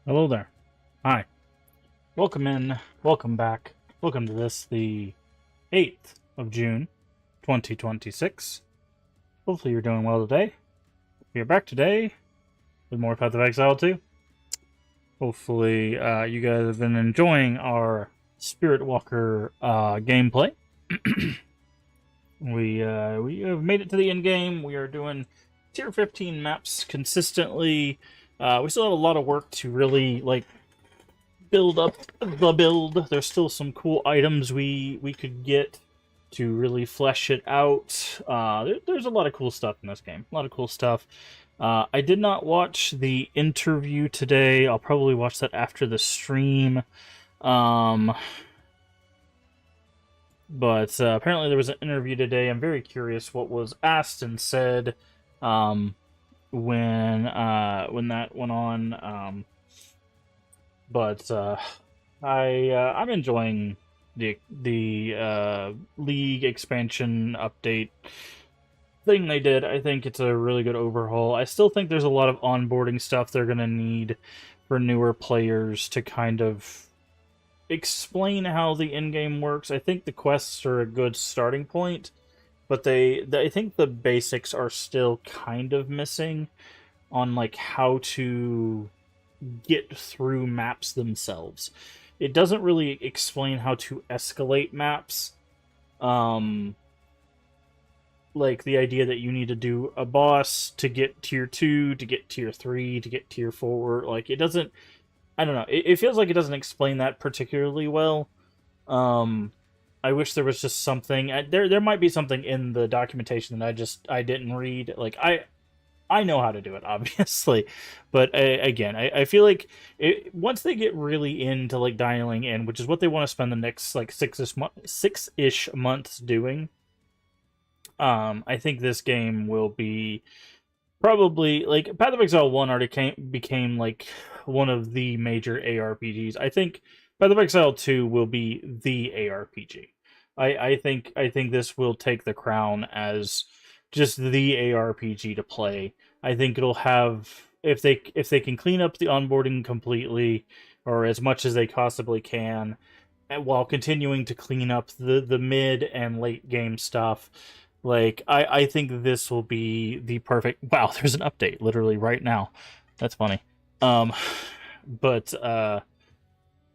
Hello there. Hi. Welcome in. Welcome back. Welcome to this, the 8th of June, 2026. Hopefully you're doing well today. We are back today with more Path of Exile 2. Hopefully you guys have been enjoying our Spiritwalker gameplay. We have made it to the end game. We are doing tier 15 maps consistently. We still have a lot of work to really build up the build. There's still some cool items we could get to really flesh it out. There's a lot of cool stuff in this game. A lot of cool stuff. I did not watch the interview today. I'll probably watch that after the stream. But apparently there was an interview today. I'm very curious what was asked and said when that went on. But I'm enjoying the league expansion update thing they did. I think it's a really good overhaul. I still think there's a lot of onboarding stuff they're gonna need for newer players to kind of explain how the in-game works. I think the quests are a good starting point, but I think the basics are still kind of missing on how to get through maps themselves. It doesn't really explain how to escalate maps. Like the idea that you need to do a boss to get tier 2, to get tier 3, to get tier 4. It doesn't... I don't know. It feels like it doesn't explain that particularly well. I wish there was just something... There might be something in the documentation that I didn't read. I know how to do it, obviously, but again, I feel like once they get really into dialing in, which is what they want to spend the next six-ish months doing, I think this game will be probably Path of Exile 1 already became one of the major ARPGs. I think Path of Exile 2 will be the ARPG. I think this will take the crown as just the ARPG to play. I think it'll have, if they can clean up the onboarding completely, or as much as they possibly can, while continuing to clean up the mid and late game stuff. I think this will be the perfect... Wow, there's an update literally right now. That's funny. But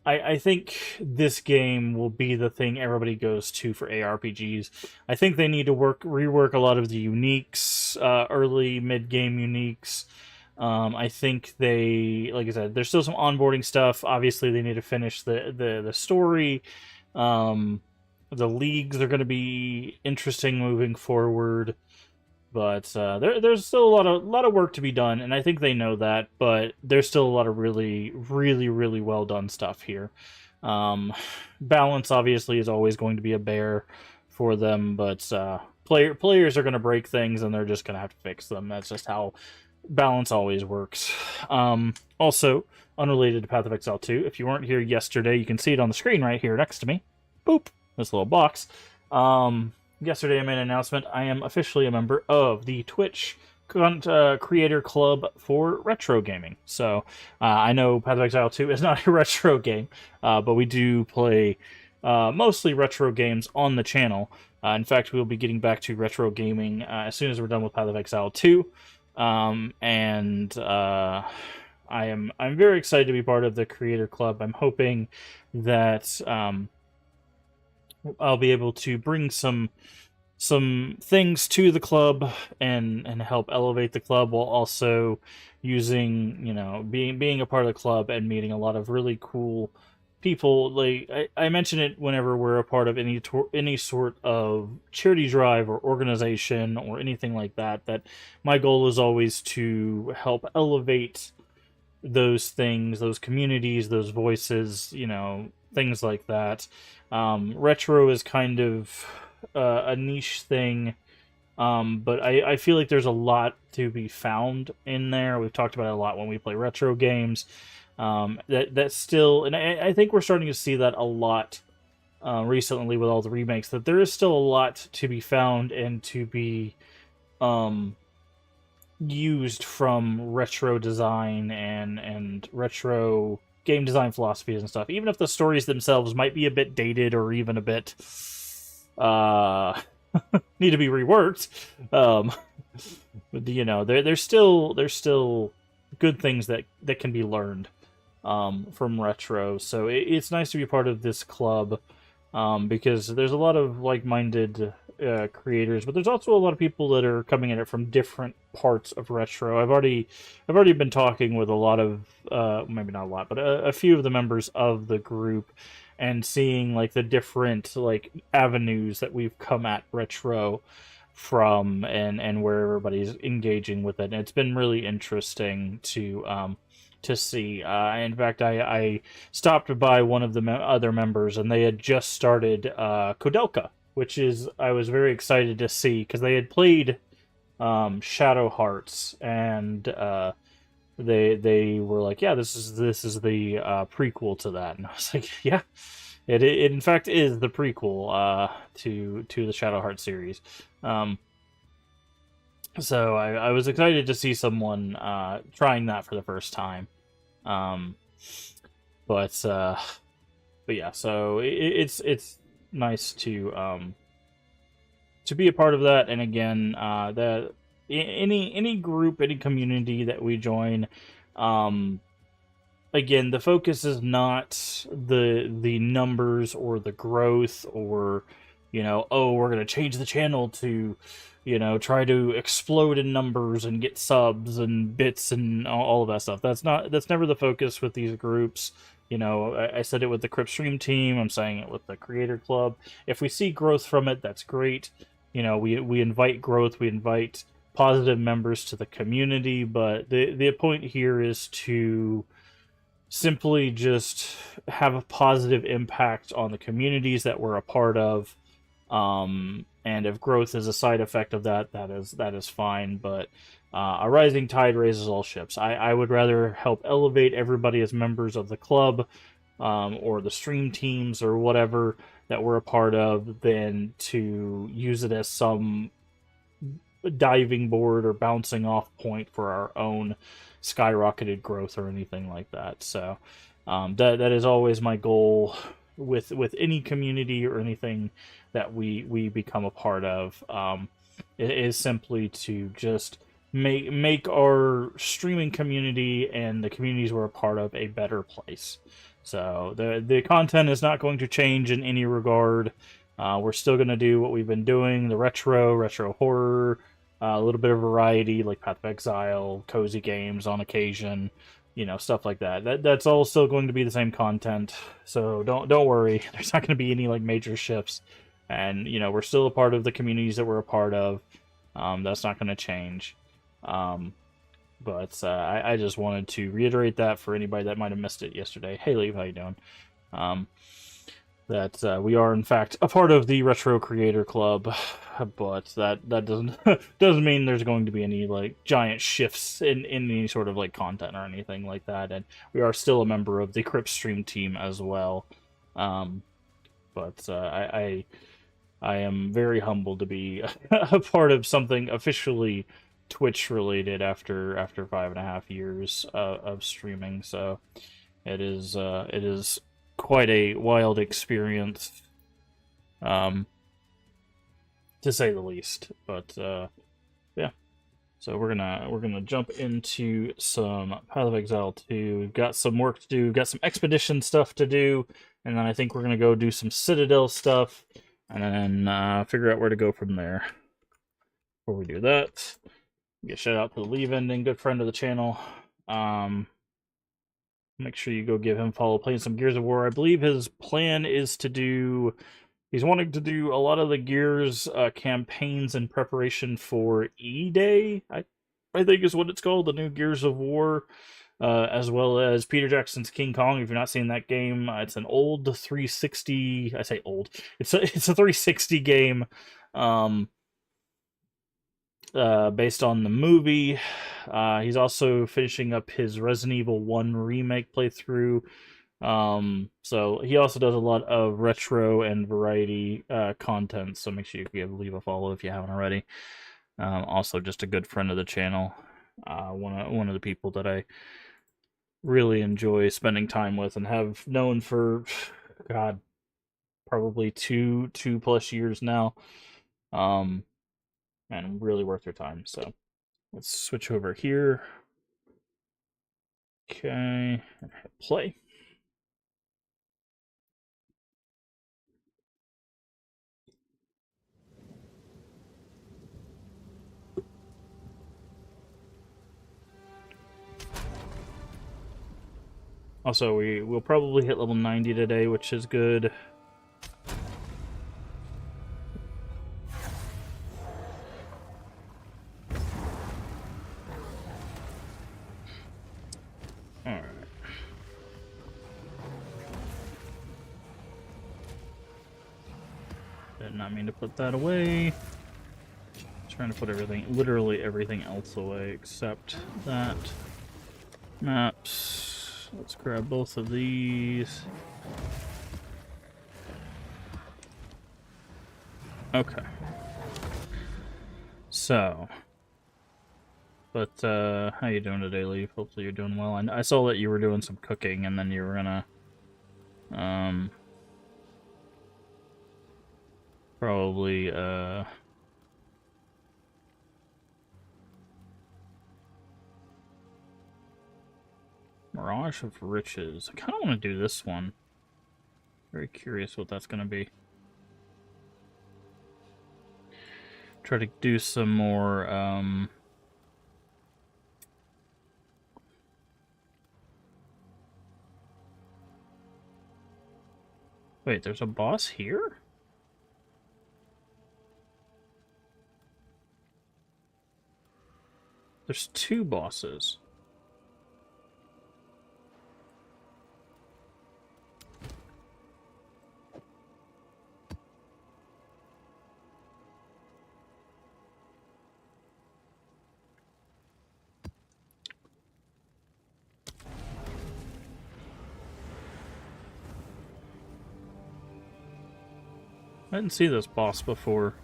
I think this game will be the thing everybody goes to for ARPGs. I think they need to rework a lot of the uniques, early, mid-game uniques. I think they, like I said, there's still some onboarding stuff. Obviously, they need to finish the story. The leagues are going to be interesting moving forward. But there's still a lot of work to be done, and I think they know that. But there's still a lot of really, really, really well done stuff here. Balance obviously is always going to be a bear for them, but players are going to break things, and they're just going to have to fix them. That's just how balance always works. Also, unrelated to Path of Exile 2, if you weren't here yesterday, you can see it on the screen right here next to me. Boop, this little box. Yesterday I made an announcement. I am officially a member of the Twitch Creator Club for retro gaming. So I know Path of Exile 2 is not a retro game, but we do play mostly retro games on the channel. In fact, we'll be getting back to retro gaming as soon as we're done with Path of Exile 2. I'm very excited to be part of the Creator Club. I'm hoping that I'll be able to bring some things to the club and help elevate the club, while also using, being a part of the club and meeting a lot of really cool people. I mention it whenever we're a part of any sort of charity drive or organization or anything like that, that my goal is always to help elevate those things, those communities, those voices, things like that. Retro is kind of a niche thing, but I feel like there's a lot to be found in there. We've talked about it a lot when we play retro games. That's still, and I think we're starting to see that a lot recently with all the remakes, that there is still a lot to be found and to be used from retro design and retro game design philosophies and stuff. Even if the stories themselves might be a bit dated or even a bit uh need to be reworked. Um, but, there's still good things that can be learned from retro. So it's nice to be part of this club because there's a lot of like-minded creators, but there's also a lot of people that are coming at it from different parts of retro. I've already been talking with a lot of maybe not a lot, but a few of the members of the group, and seeing like the different like avenues that we've come at retro from, and where everybody's engaging with it. And it's been really interesting to see. In fact, I stopped by one of the other members, and they had just started Kodelka, which is I was very excited to see because they had played Shadow Hearts, and they were like, yeah, this is the prequel to that, and I was like, yeah, it in fact is the prequel to the Shadow Hearts series. Um, so I was excited to see someone trying that for the first time. Um, but but yeah, so it's nice to be a part of that. And again, that any group, any community that we join, um, again, the focus is not the numbers or the growth, or oh, we're gonna change the channel to try to explode in numbers and get subs and bits and all of that stuff. That's never the focus with these groups. I said it with the Crypt Stream team. I'm saying it with the Creator Club. If we see growth from it, that's great. We invite growth. We invite positive members to the community. But the point here is to simply just have a positive impact on the communities that we're a part of. And if growth is a side effect of that, that is fine. But a rising tide raises all ships. I would rather help elevate everybody as members of the club, or the stream teams or whatever that we're a part of, than to use it as some diving board or bouncing off point for our own skyrocketed growth or anything like that. So that is always my goal with any community or anything that we become a part of. It is simply to just make our streaming community and the communities we're a part of a better place. So the content is not going to change in any regard. We're still going to do what we've been doing: the retro horror, a little bit of variety like Path of Exile, cozy games on occasion, stuff like that. That's all still going to be the same content. So don't worry. There's not going to be any like major shifts, and we're still a part of the communities that we're a part of. That's not going to change. But I just wanted to reiterate that for anybody that might have missed it yesterday. Hey, Leave, how you doing? That we are in fact a part of the Retro Creator Club, but that doesn't doesn't mean there's going to be any like giant shifts in any sort of like content or anything like that. And we are still a member of the Crypt Stream team as well. But I am very humbled to be a part of something officially Twitch related after 5.5 years of streaming. So it is quite a wild experience, to say the least. But yeah, so we're gonna jump into some Path of Exile 2. We've got some work to do. We've got some expedition stuff to do, and then I think we're gonna go do some Citadel stuff, and then figure out where to go from there. Before we do that, get a shout out to the Leave Ending, good friend of the channel. Make sure you go give him a follow, playing some Gears of War. I believe his plan is to do... He's wanting to do a lot of the Gears campaigns in preparation for E-Day, I think is what it's called, the new Gears of War, as well as Peter Jackson's King Kong. If you're not seeing that game, it's an old 360... I say old. It's a 360 game, based on the movie. He's also finishing up his Resident Evil 1 remake playthrough. So he also does a lot of retro and variety content, so make sure you leave a follow if you haven't already. Also, just a good friend of the channel. One of the people that I really enjoy spending time with and have known for, God, probably two plus years now. And really worth your time. So let's switch over here. Okay, play. Also, we'll probably hit level 90 today, which is good. Alright. Did not mean to put that away. Trying to put everything, literally everything else away except that. Maps. Let's grab both of these. Okay. So. But, how you doing today, Leaf? Hopefully you're doing well. I saw that you were doing some cooking and then you were gonna, probably, Mirage of Riches. I kind of want to do this one. Very curious what that's going to be. Try to do some more, Wait, there's a boss here? There's two bosses. I didn't see this boss before.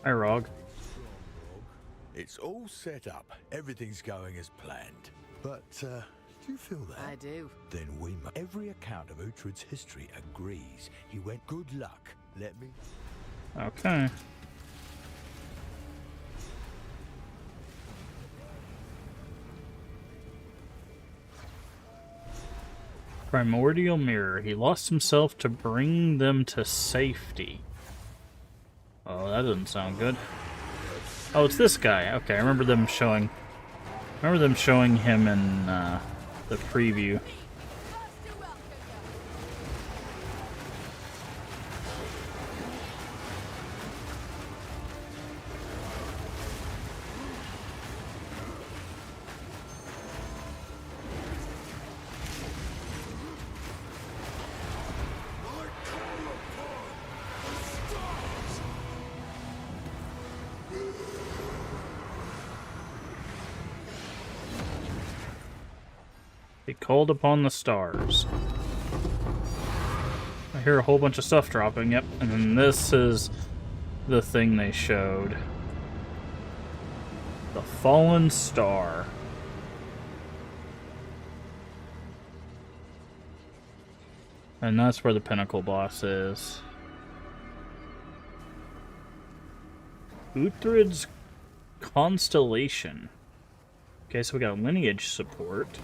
Hi, Rog. It's all set up. Everything's going as planned. But, do you feel that? I do. Then every account of Uhtred's history agrees. He went, good luck. Let me... Okay. Primordial Mirror. He lost himself to bring them to safety. Oh, that doesn't sound good. Oh, it's this guy. Okay, I remember them showing him in the preview. He called upon the stars. I hear a whole bunch of stuff dropping, yep. And then this is the thing they showed. The Fallen Star. And that's where the Pinnacle boss is. Uhtred's Constellation. Okay, so we got lineage support.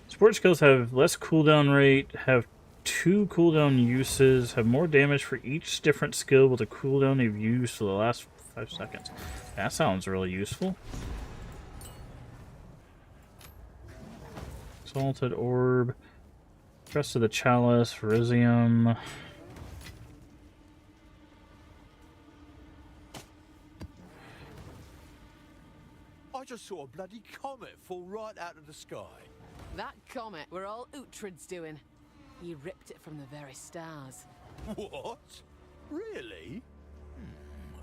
Support skills have less cooldown rate, have 2 cooldown uses, have more damage for each different skill with a cooldown they've used for the last 5 seconds. That sounds really useful. Exalted Orb. Rest of the Chalice, Risium. I just saw a bloody comet fall right out of the sky. That comet were all Uhtred's doing. He ripped it from the very stars. What? Really?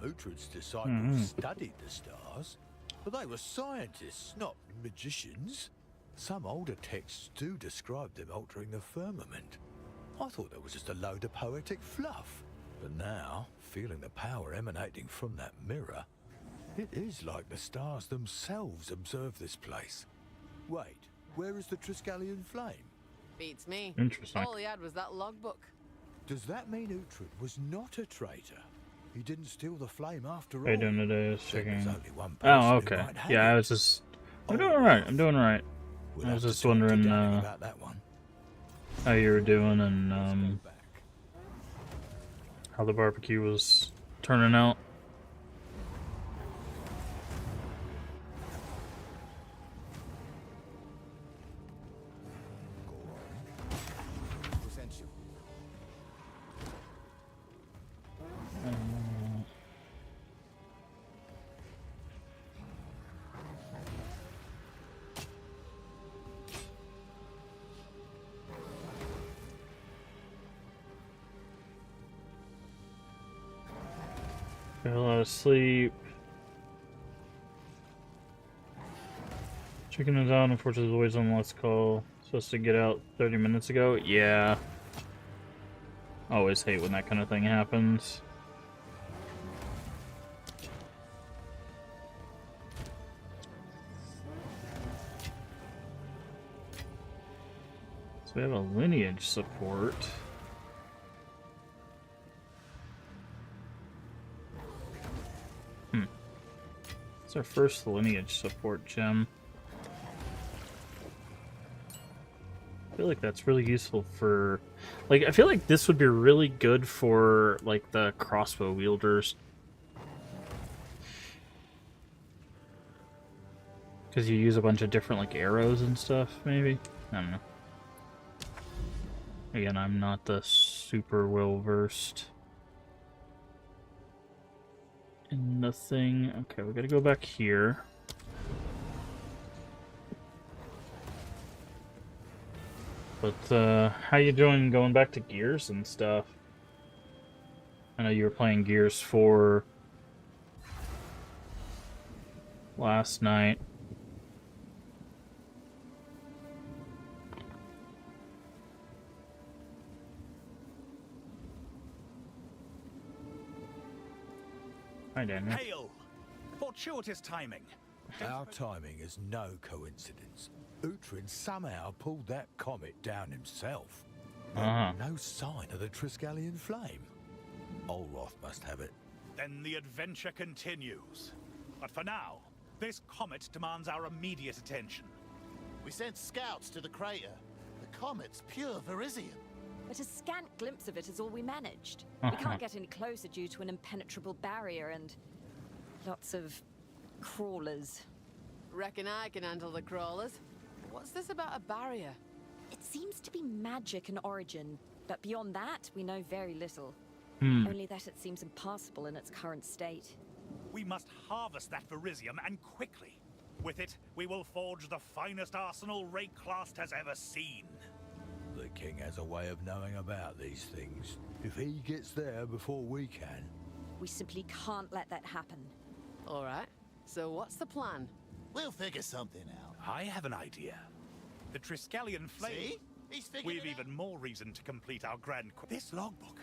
Uhtred's disciples studied the stars, but they were scientists, not magicians. Some older texts do describe them altering the firmament. I thought that was just a load of poetic fluff. But now, feeling the power emanating from that mirror, it is like the stars themselves observe this place. Wait, where is the Triskelion flame? Beats me. Interesting. All he had was that logbook. Does that mean Uhtred was not a traitor? He didn't steal the flame after all. How you doing today? Just Then checking. there's only one person Oh, who okay. might have Yeah, I it. was just. I'm doing alright. I'm doing alright. We'll I was have to just talk to wondering Danny about that one. how you were doing Let's and go back. how the barbecue was turning out. Got a lot of sleep. Chicken is out. Unfortunately, the always on last call. Supposed to get out 30 minutes ago. Yeah. Always hate when that kind of thing happens. So we have a lineage support. It's our first lineage support gem. I feel like that's really useful for... Like, I feel like this would be really good for, like, the crossbow wielders. Because you use a bunch of different, like, arrows and stuff, maybe? I don't know. Again, I'm not the super well-versed in the thing. Okay, we gotta go back here. But, how you doing going back to Gears and stuff? I know you were playing Gears 4 last night. Hi, Daniel. Hail! Fortuitous timing. Our timing is no coincidence. Uhtred somehow pulled that comet down himself. But no sign of the Triskelion flame. Olroth must have it. Then the adventure continues. But for now, this comet demands our immediate attention. We sent scouts to the crater. The comet's pure Verisium. But a scant glimpse of it is all we managed. We can't get any closer due to an impenetrable barrier and lots of crawlers. Reckon I can handle the crawlers. What's this about a barrier? It seems to be magic in origin, but beyond that, we know very little. Only that it seems impassable in its current state. We must harvest that Verisium, and quickly. With it, we will forge the finest arsenal Rayclast has ever seen. The king has a way of knowing about these things. If he gets there before we can... We simply can't let that happen. All right. So what's the plan? We'll figure something out. I have an idea. The Triskelion flame. See? He's figured We've it out. even more reason to complete our grand quest. This logbook.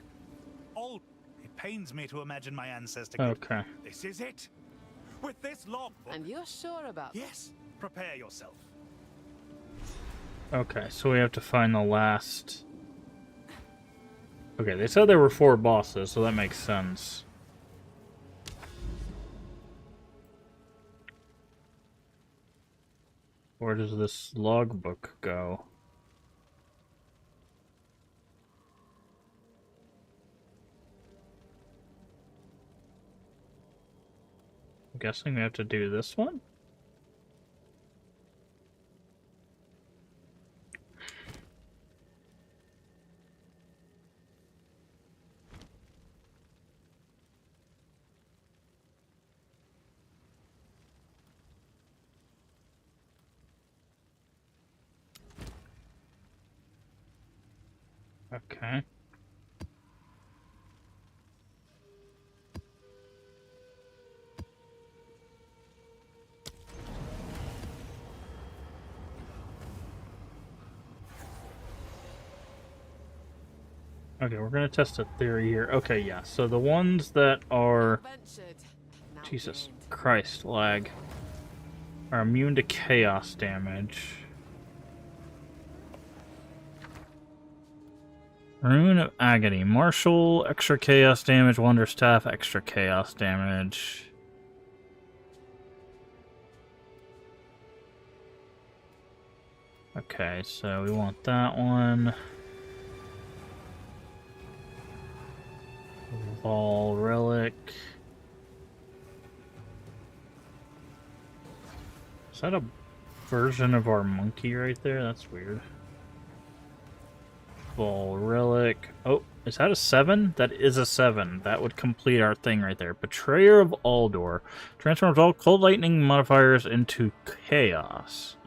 Oh, it pains me to imagine my ancestor. Okay. This is it. With this logbook. And you're sure about that? Yes. Prepare yourself. Okay, so we have to find the last... Okay, they said there were 4 bosses, so that makes sense. Where does this logbook go? I'm guessing we have to do this one? Okay. Okay, we're gonna test a theory here. Okay, yeah. So the ones that are Ventured, now Jesus gained. Christ, lag, are immune to chaos damage. Rune of Agony. Martial, extra chaos damage. Wonder Staff, extra chaos damage. Okay, so we want that one. Ball Relic. Is that a version of our monkey right there? That's weird. Ball Relic. Oh, is that a 7? That is a 7. That would complete our thing right there. Betrayer of Aldor. Transforms all cold lightning modifiers into chaos.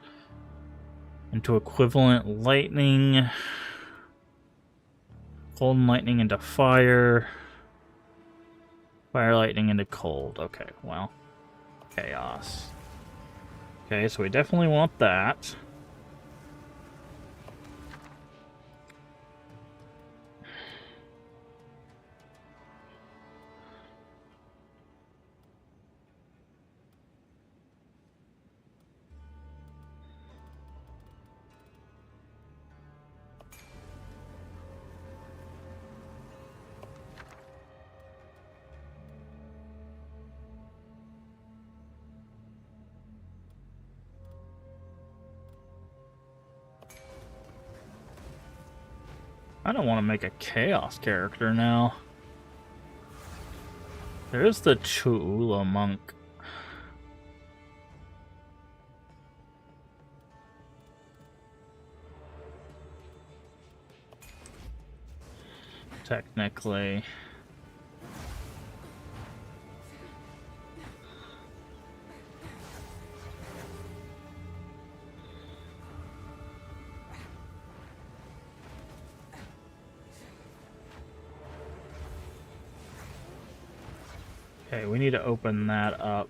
Into equivalent lightning. Cold and lightning into fire. Fire lightning into cold. Okay, well. Chaos. Okay, so we definitely want that. I don't want to make a chaos character now. There's the Chula monk. Technically. Okay, we need to open that up.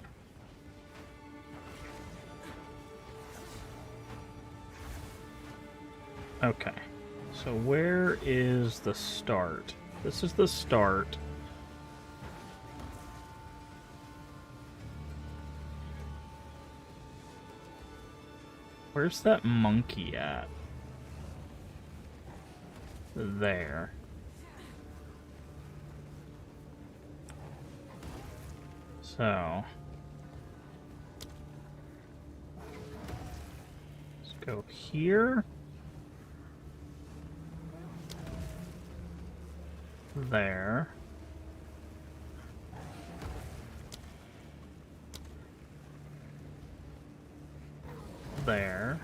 Okay, so where is the start? This is the start. Where's that monkey at? There. So let's go here. There. There.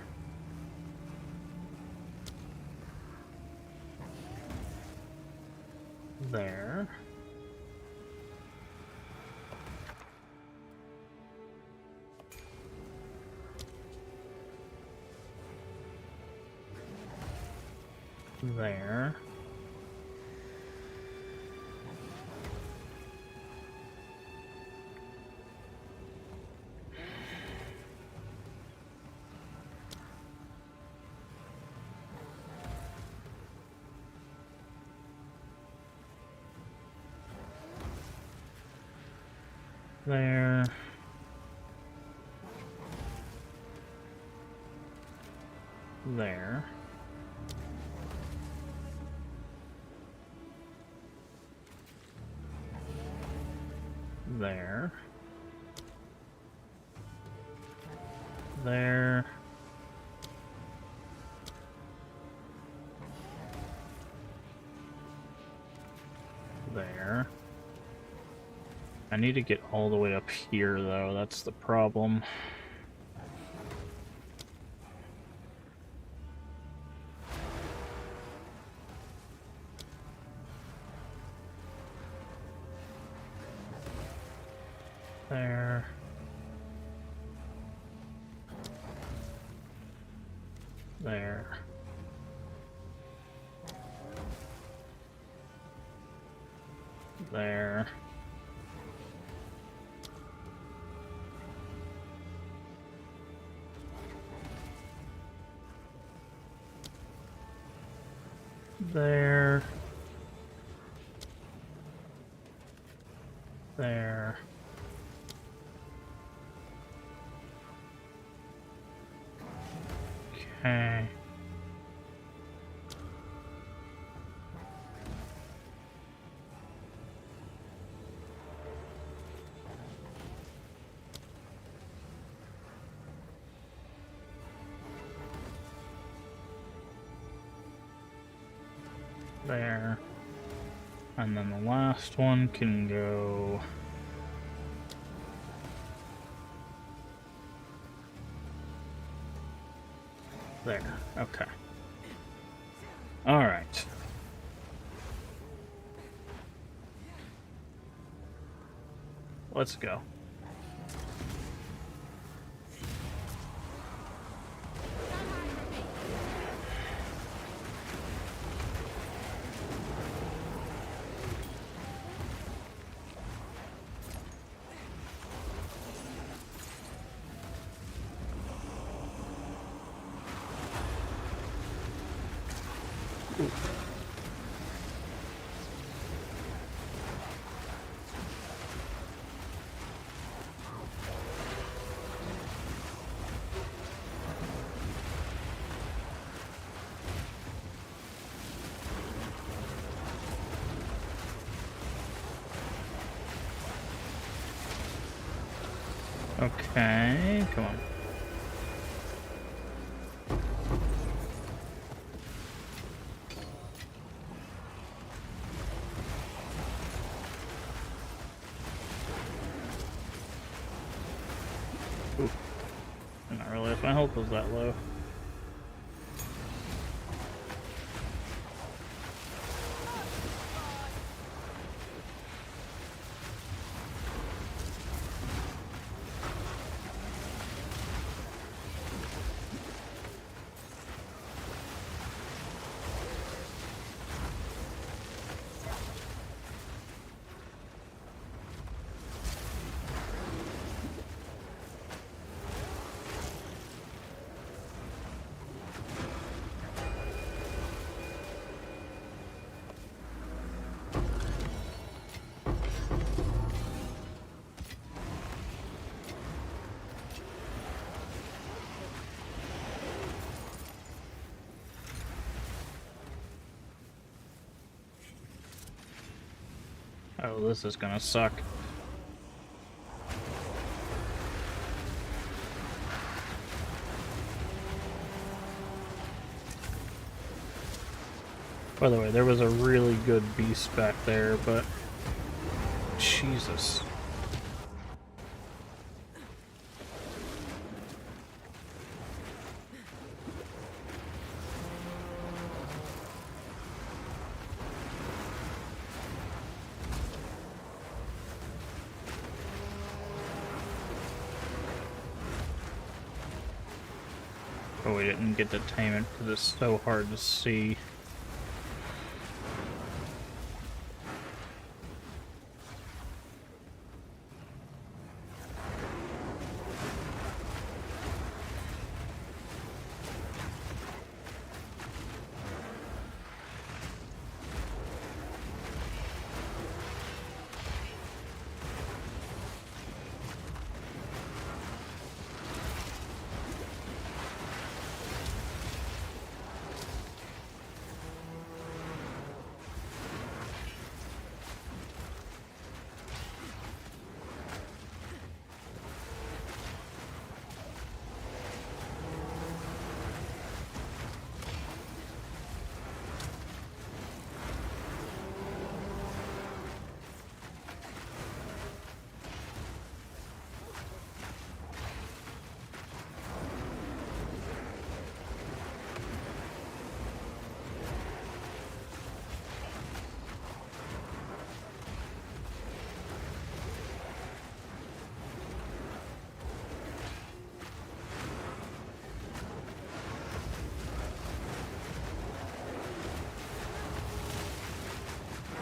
There. There. There. There. There. There. There. I need to get all the way up here, though. That's the problem. There. There. There. There. There. Okay. There. And then the last one can go... there. Okay. Alright. Let's go. Okay, come on. Ooh. I didn't realize my health was that low. Oh, this is gonna suck. By the way, there was a really good beast back there, but... Jesus. Oh, we didn't get to tame it because it's so hard to see.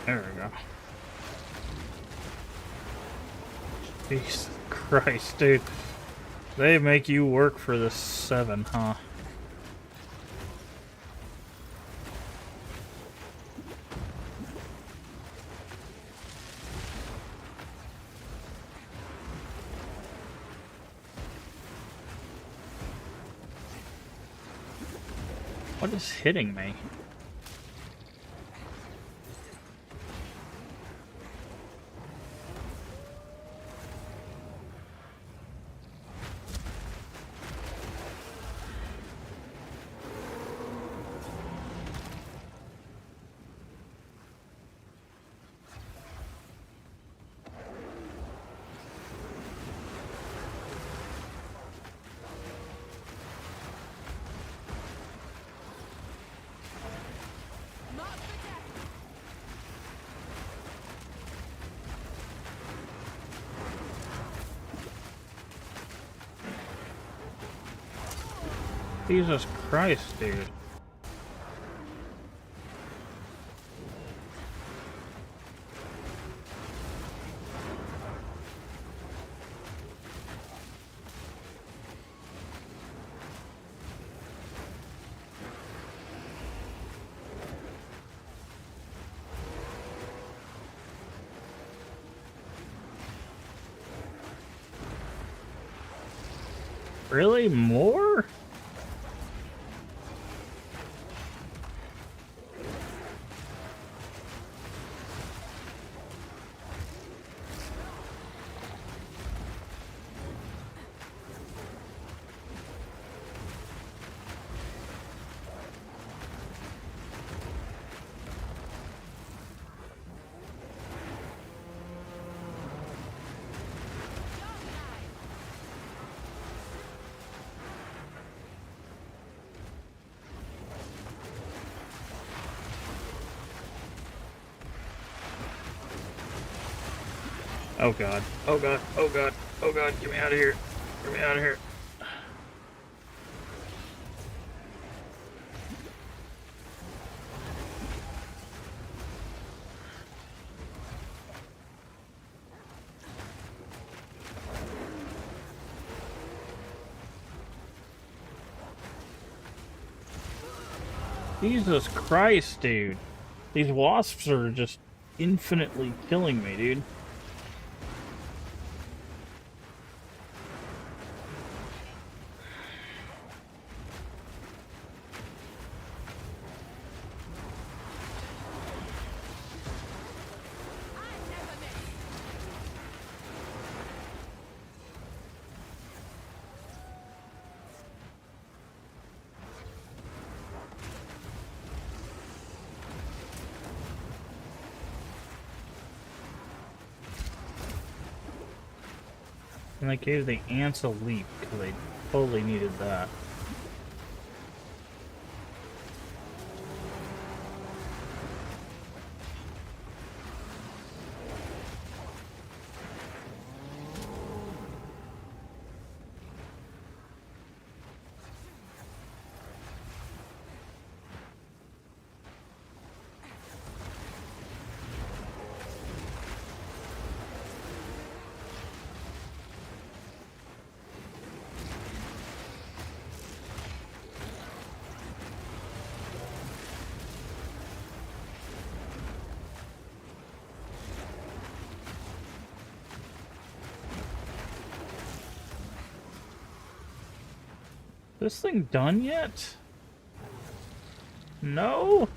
There we go. Jesus Christ, dude. They make you work for this 7, huh? What is hitting me? Jesus Christ, dude. Really? More? Oh god. Oh god. Oh god. Oh god. Get me out of here. Get me out of here. Jesus Christ, dude. These wasps are just infinitely killing me, dude. And I gave the ants a leap because they totally needed that. This thing done yet? No?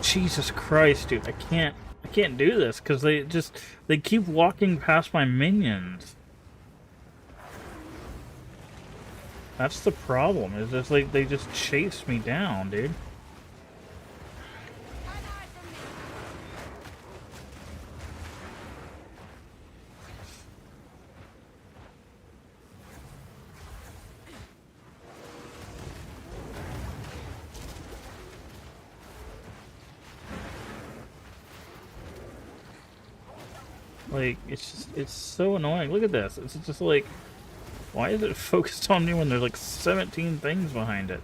Jesus Christ, dude, I can't do this because they keep walking past my minions. That's the problem, is it's like they just chase me down, dude. Like, it's so annoying. Look at this. It's just like, why is it focused on me when there's like 17 things behind it?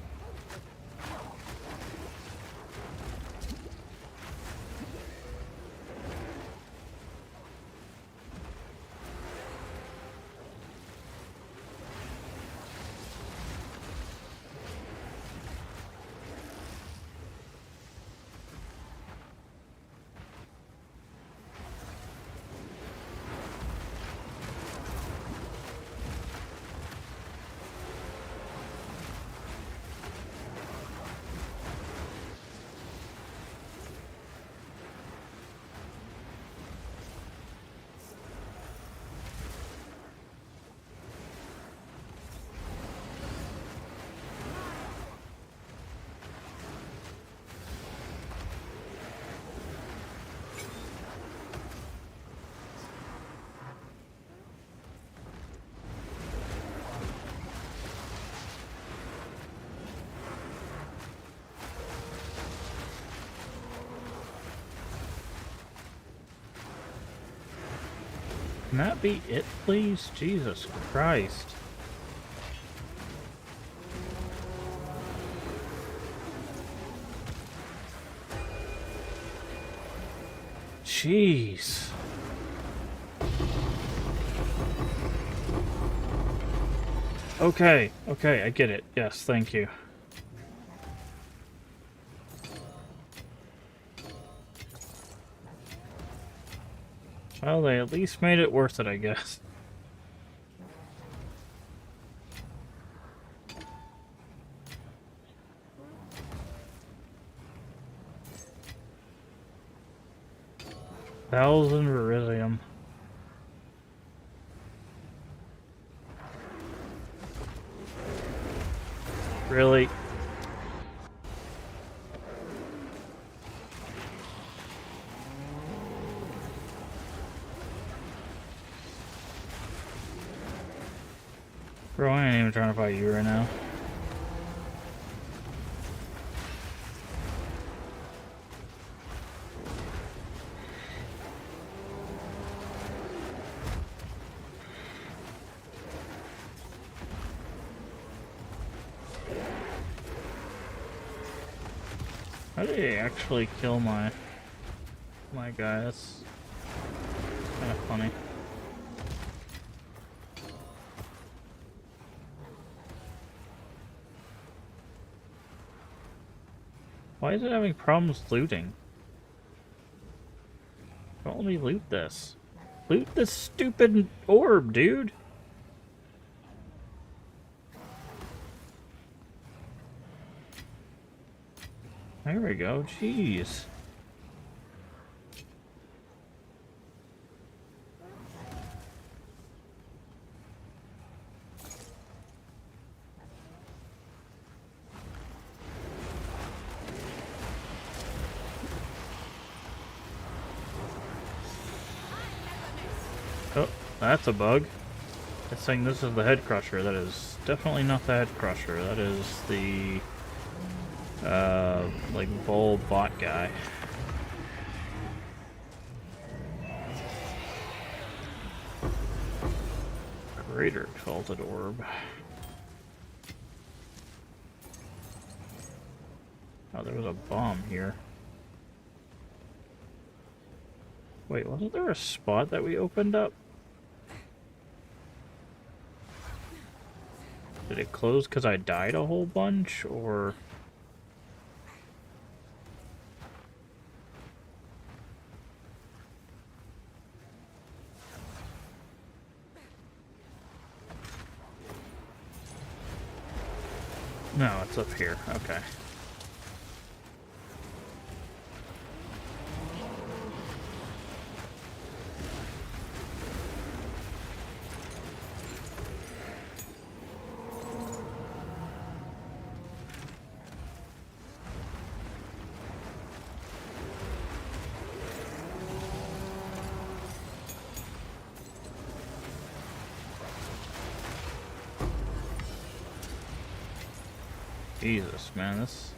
Can that be it, please? Jesus Christ. Jeez. Okay, okay, I get it. Yes, thank you. Well, they at least made it worth it, I guess. Thousand Verisium. Really? Bro, I ain't even trying to fight you right now. How did he actually kill my guy? That's kind of funny. Why is it having problems looting? Don't let me loot this. Loot this stupid orb, dude! There we go, jeez. Oh, that's a bug. It's saying this is the head crusher. That is definitely not the head crusher. That is the like Vol bot guy. Greater exalted orb. Oh, there was a bomb here. Wait, wasn't there a spot that we opened up? Did it close because I died a whole bunch, or... No, it's up here. Okay. Jesus, man, this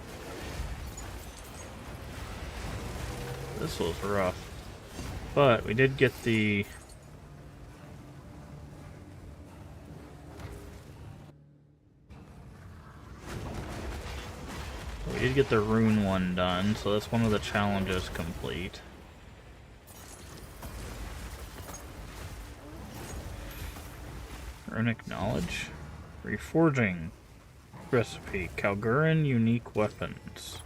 was rough. But we did get the rune one done, so that's one of the challenges complete. Runic knowledge, reforging recipe, Kalguran unique weapons.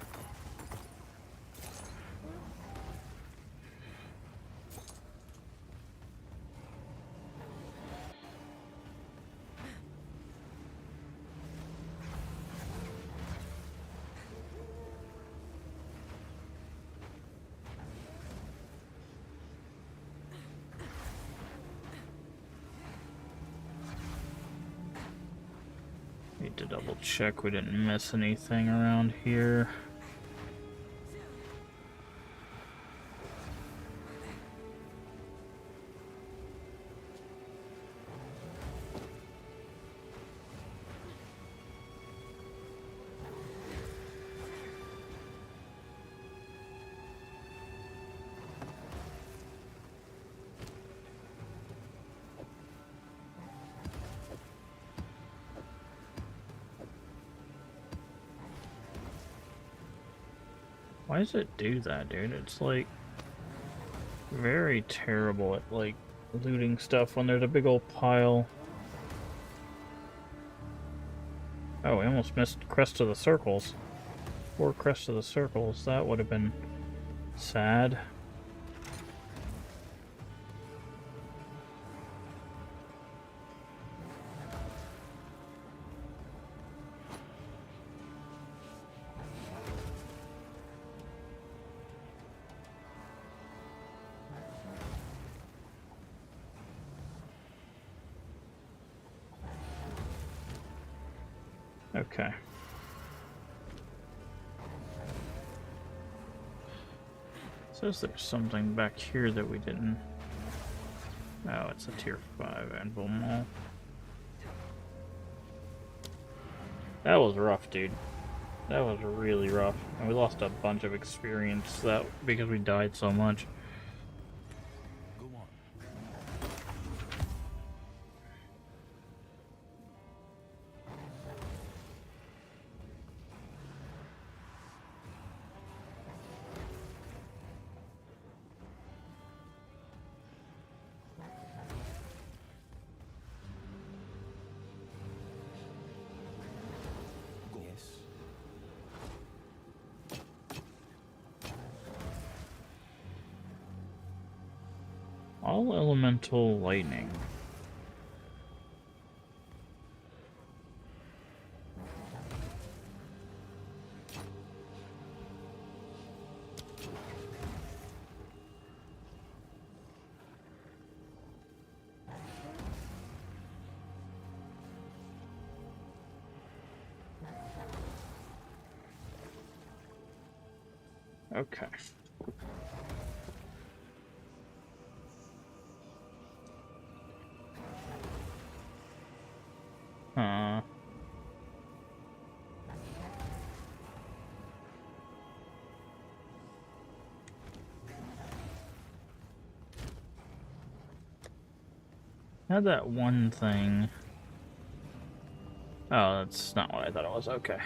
Need to double check we didn't miss anything around here. Why does it do that, dude? It's like very terrible at like looting stuff when there's a big old pile. Oh, we almost missed Crest of the Circles. 4 Crest of the Circles. That would have been sad. Okay. Says there's something back here that we didn't... Oh, it's a tier 5 anvil mall. That was rough, dude. That was really rough. And we lost a bunch of experience that because we died so much. Go on. Yes. All elemental lightning. Okay. Had that one thing. Oh, that's not what I thought it was. Okay.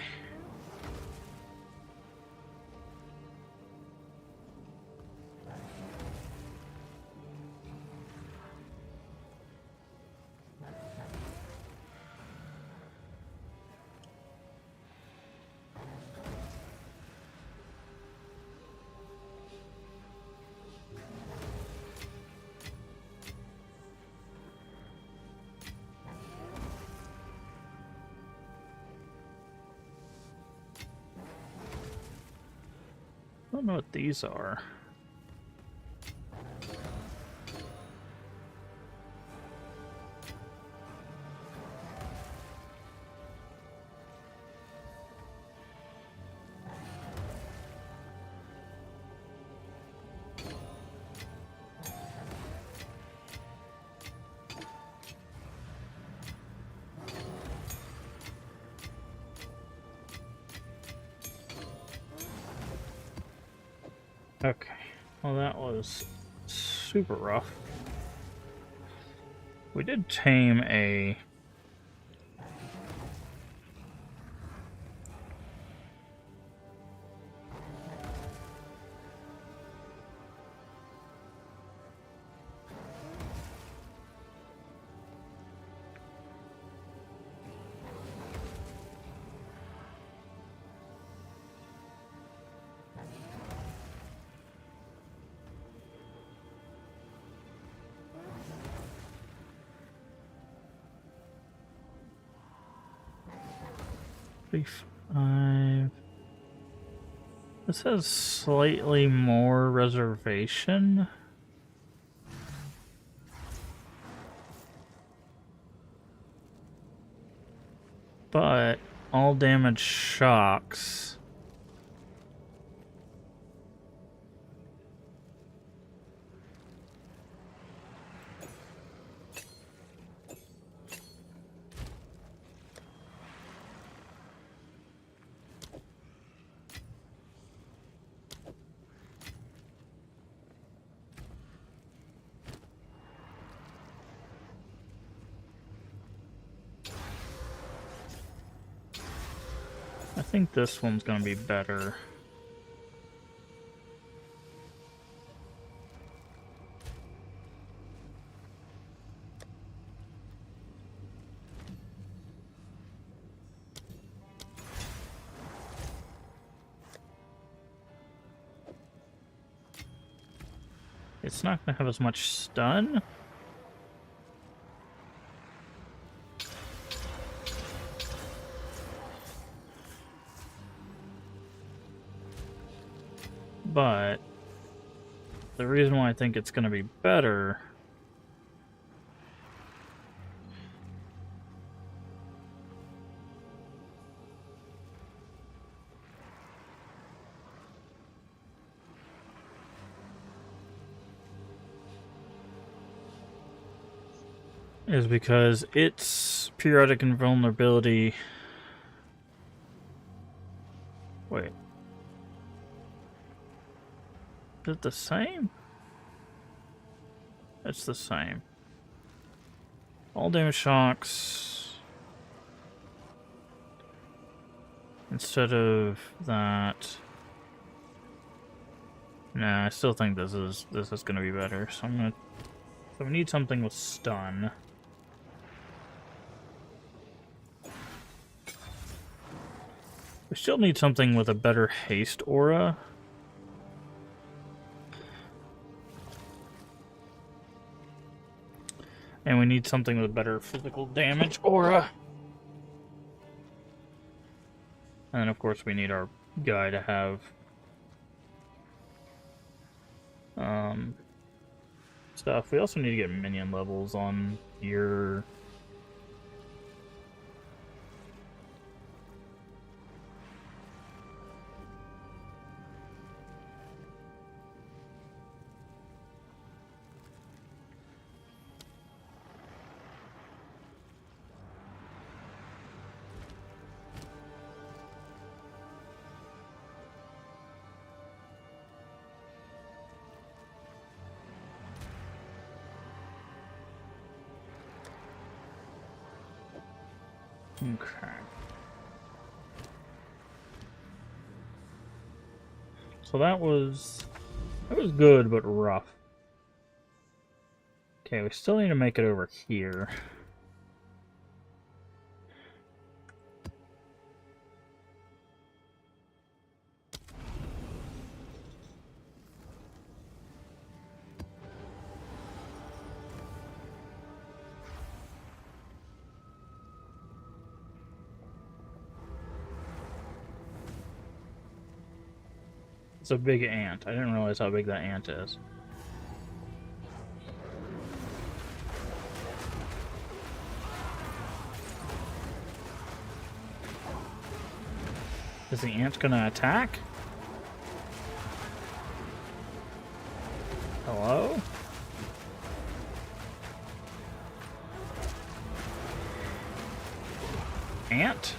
I don't know what these are. Okay, well that was super rough. We did tame a... Five. This has slightly more reservation. But all damage shocks. I think this one's gonna be better. It's not going to have as much stun. But the reason why I think it's going to be better is because its periodic invulnerability. Wait. Is it the same? It's the same. All damage shocks. Instead of that. Nah, I still think this is gonna be better. So I'm gonna. So we need something with stun. We still need something with a better haste aura. And we need something with a better physical damage aura. And then, of course, we need our guy to have stuff. We also need to get minion levels on your... Okay. So that was good, but rough. Okay, we still need to make it over here. It's a big ant. I didn't realize how big that ant is. Is the ant gonna attack? Hello? Ant?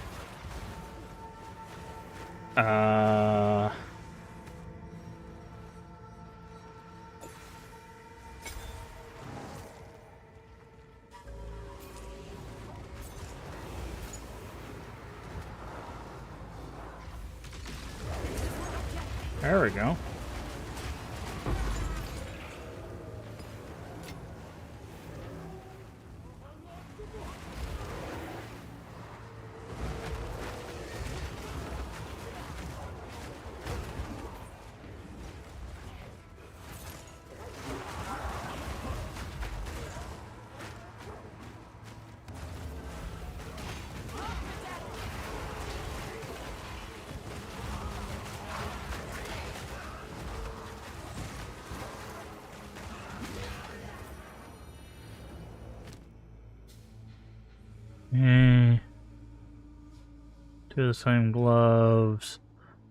There we go. Do the same gloves.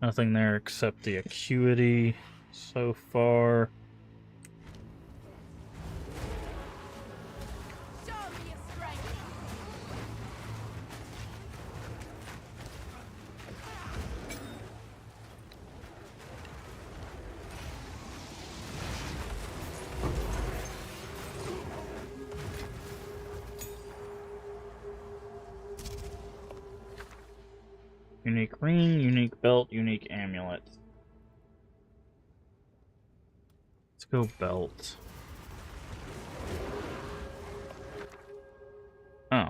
Nothing there except the acuity so far. Show me your strength. Unique ring, unique belt, unique amulet. Let's go belt. Oh.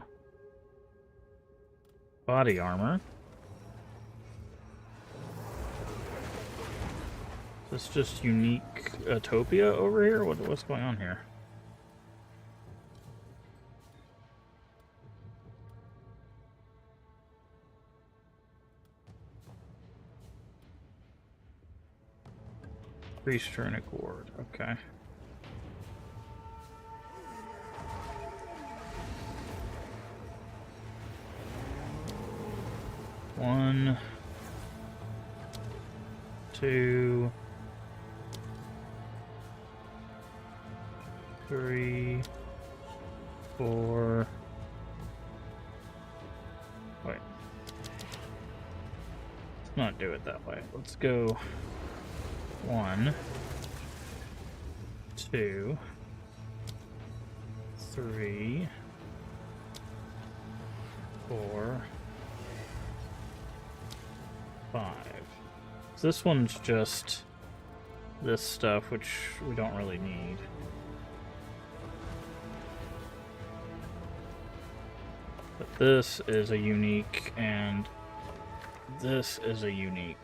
Body armor. This just unique Utopia over here? What's going on here? Priest runic ward, okay. One, two, three, four. Wait. Let's not do it that way. Let's go 1, 2, 3, 4, 5. So this one's just this stuff, which we don't really need. But this is a unique, and this is a unique.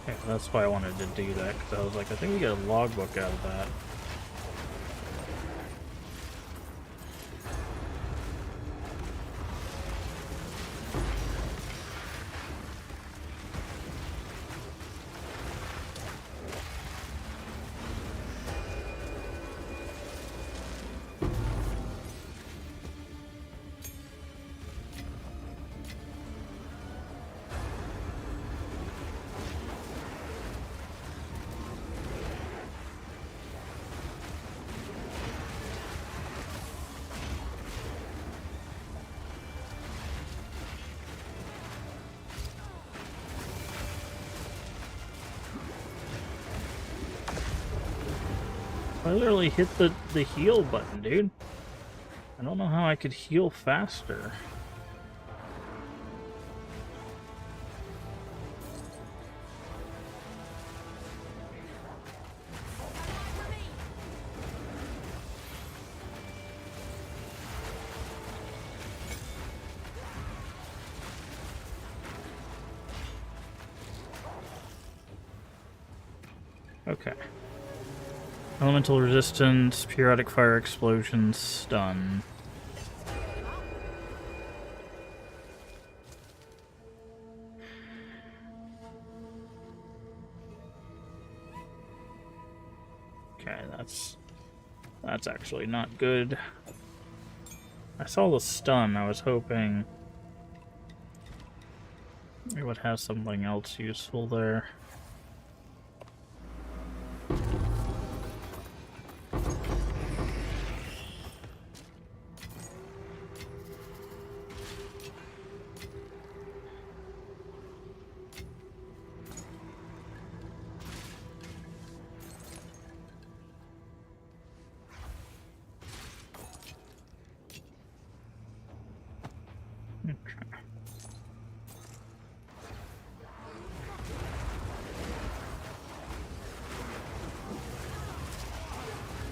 Okay, that's why I wanted to do that, because I was like, I think we get a logbook out of that. I literally hit the heal button, dude. I don't know how I could heal faster. Okay. Elemental resistance, periodic fire explosions, stun. Okay, that's actually not good. I saw the stun, I was hoping it would have something else useful there.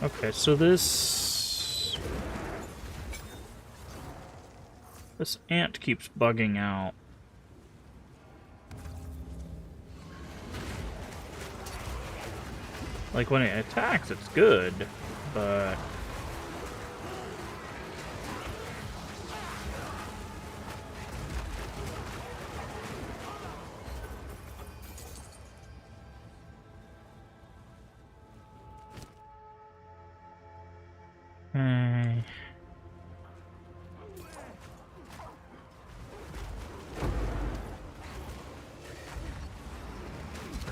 Okay, so this ant keeps bugging out. Like when it attacks, it's good, but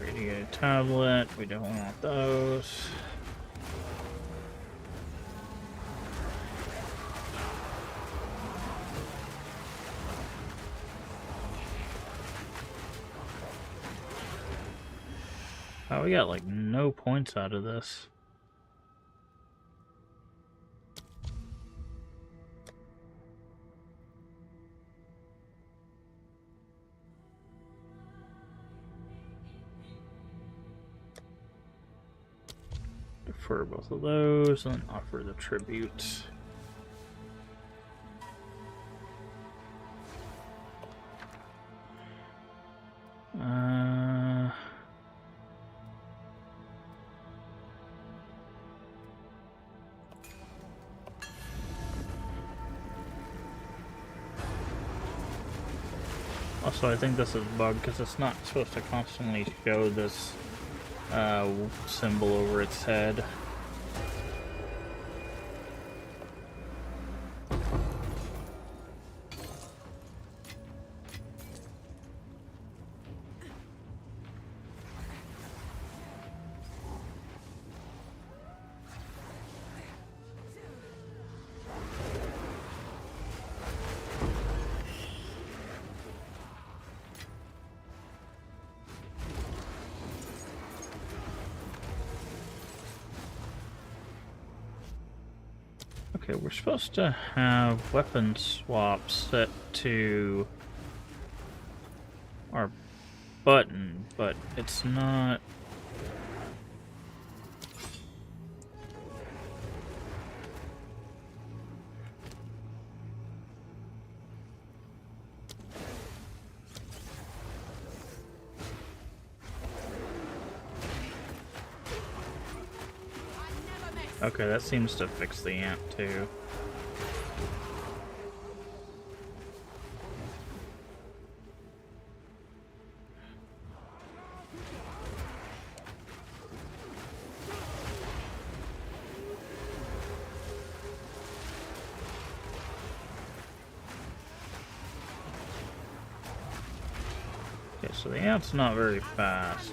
radiated tablet, we don't want those. Oh, we got like no points out of this. for both of those, and then offer the tribute. Also, I think this is bugged because it's not supposed to constantly show this symbol over its head. Okay, we're supposed to have weapon swaps set to our button, but it's not. Okay, that seems to fix the ant too. Okay, so the ant's not very fast.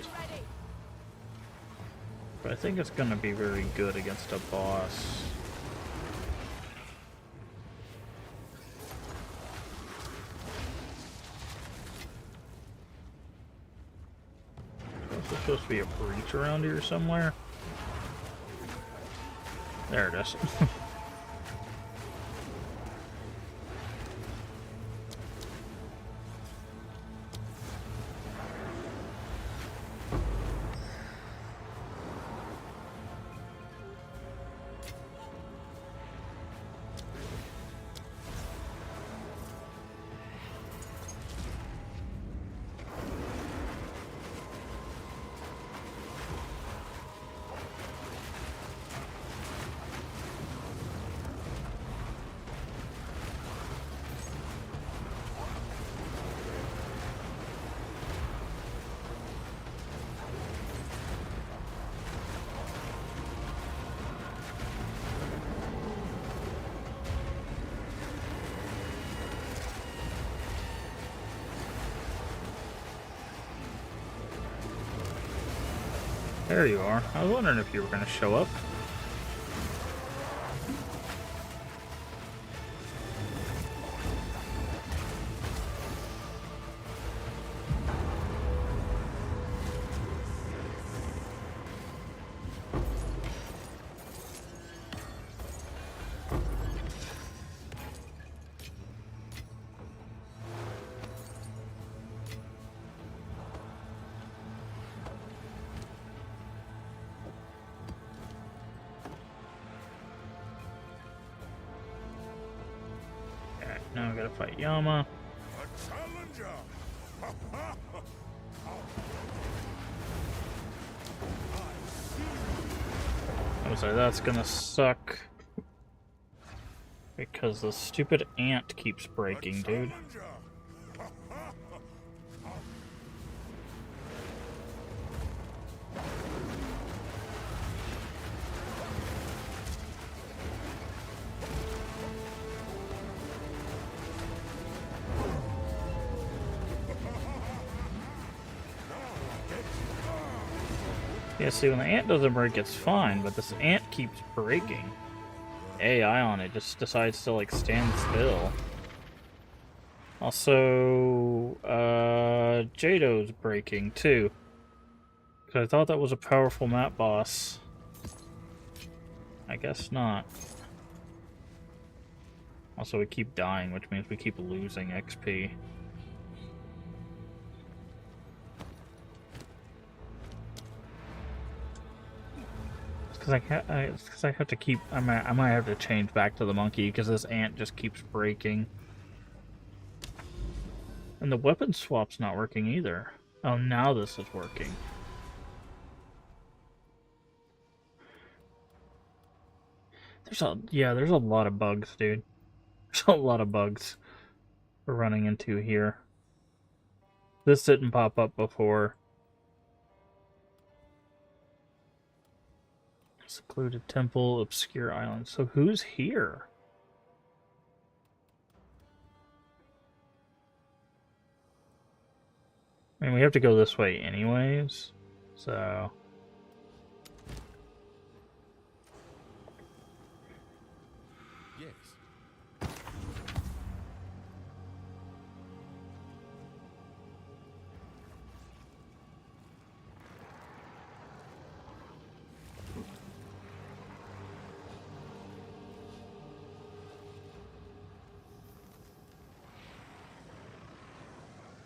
But I think it's gonna be very good against a boss. There's supposed to be a breach around here somewhere. There it is. There you are. I was wondering if you were going to show up. Now we gotta fight Yama. A challenger! I was like, that's gonna suck. Because the stupid ant keeps breaking, dude. Yeah, see, when the ant doesn't break, it's fine, but this ant keeps breaking. AI on it just decides to, like, stand still. Also, Jado's breaking, too. Because I thought that was a powerful map boss. I guess not. Also, we keep dying, which means we keep losing XP. 'cause I have to keep. I might have to change back to the monkey because this ant just keeps breaking. And the weapon swap's not working either. Oh, now this is working. There's a lot of bugs, dude. There's a lot of bugs we're running into here. This didn't pop up before. Secluded temple, obscure island. So who's here? I mean, we have to go this way anyways, so... Yes.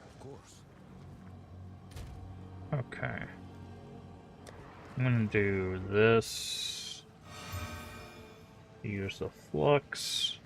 Of course. Okay. I'm gonna do this. Use the flux.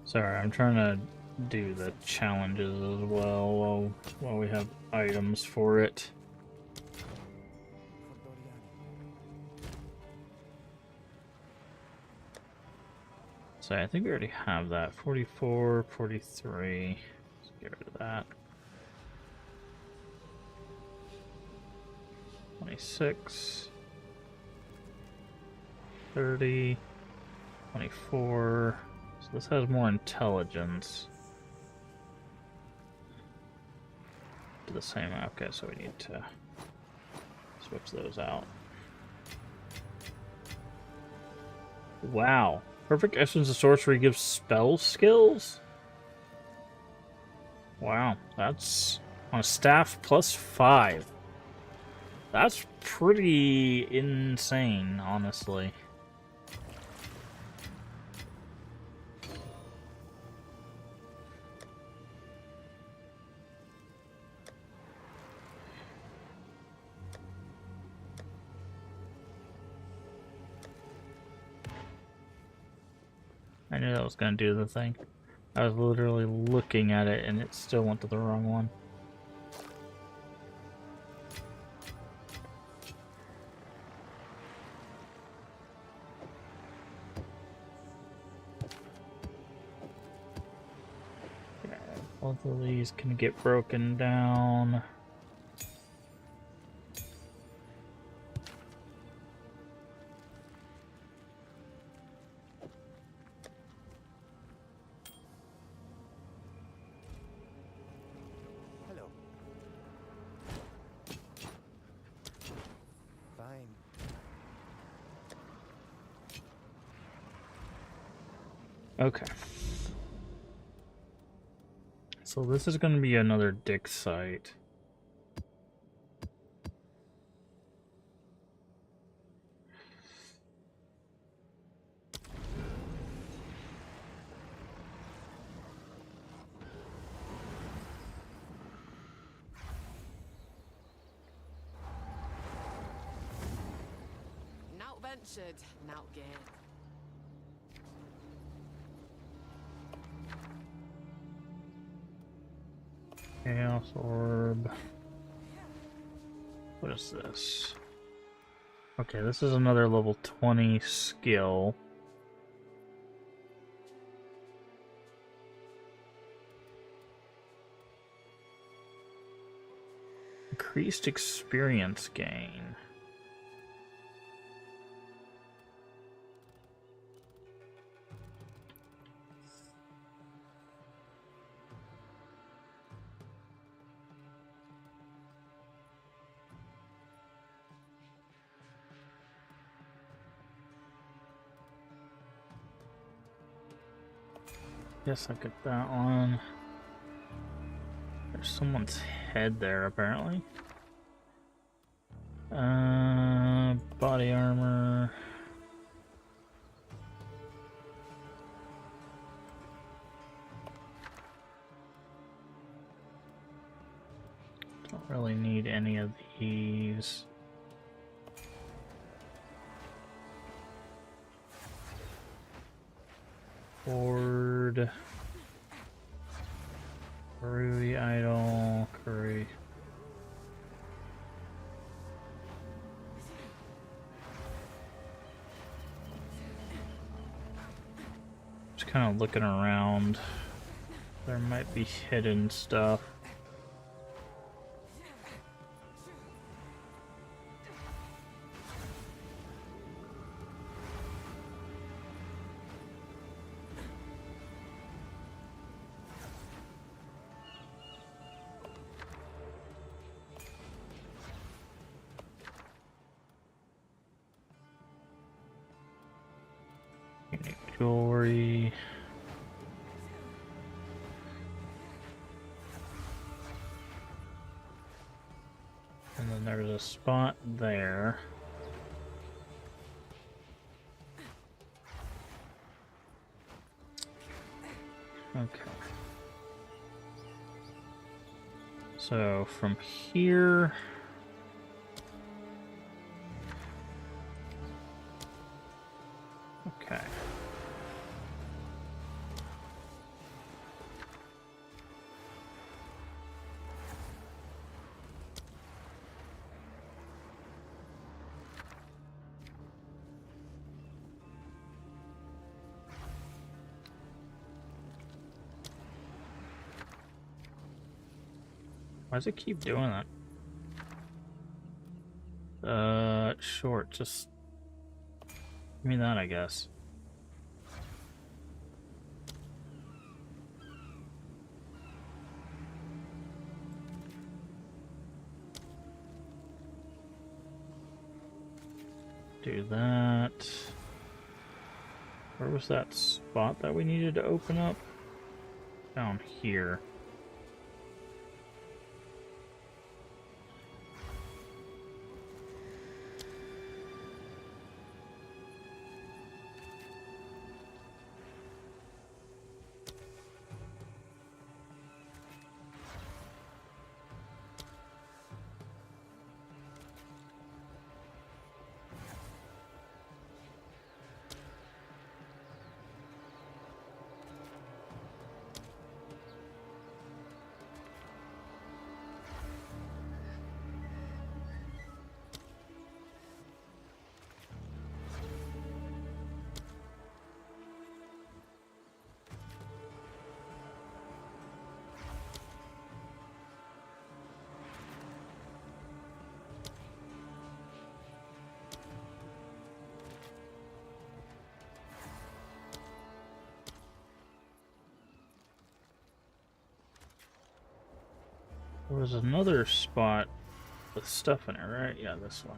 Sorry, I'm trying to do the challenges as well while we have items for it. So I think we already have that. 44, 43. Let's get rid of that. 26. 30. 24. So this has more intelligence. To the same. Okay, so we need to switch those out. Wow. Perfect Essence of Sorcery gives spell skills? Wow, that's on a staff +5. That's pretty insane, honestly. I knew that was going to do the thing. I was literally looking at it and it still went to the wrong one. Okay, both of these can get broken down. Okay. So this is going to be another dig site. Not ventured, not gained. Chaos Orb. What is this? Okay, this is another level 20 skill. Increased experience gain. Guess I'll get that one. There's someone's head there, apparently. Body armor. Don't really need any of these. Board. Karui idol. Karui. Just kind of looking around. There might be hidden stuff. Unique jewelry. And then there's a spot there. Okay. So from here... Okay. Why does it keep doing that? Short, just give me that, I guess. Do that. Where was that spot that we needed to open up? Down here. There was another spot with stuff in it, right? Yeah, this one.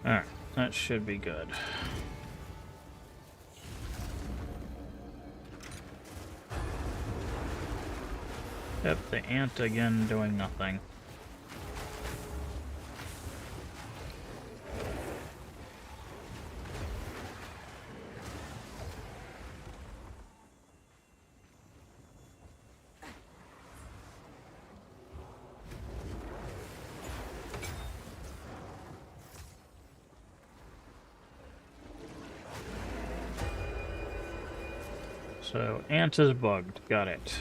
Alright, that should be good. Yep, the ant again doing nothing. So, ant is bugged. Got it.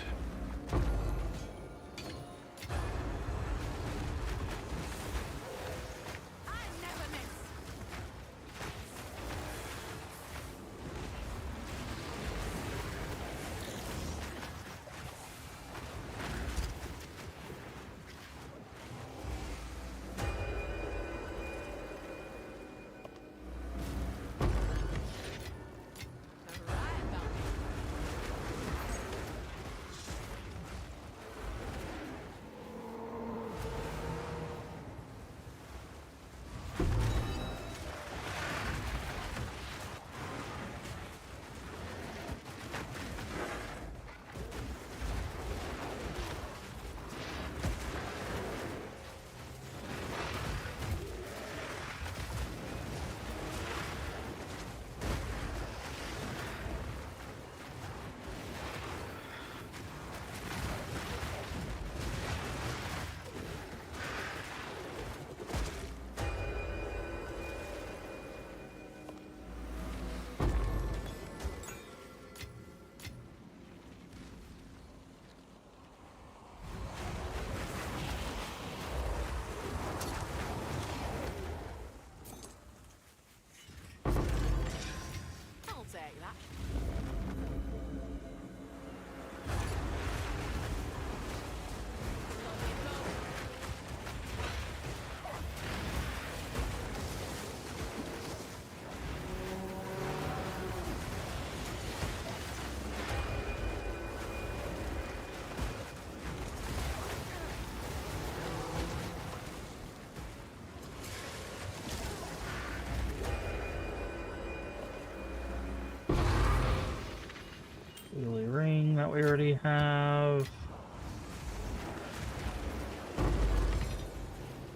we already have.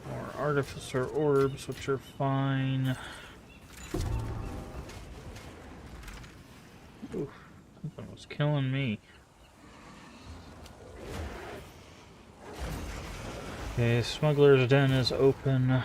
More artificer orbs, which are fine. Oof, something was killing me. Okay, Smuggler's Den is open.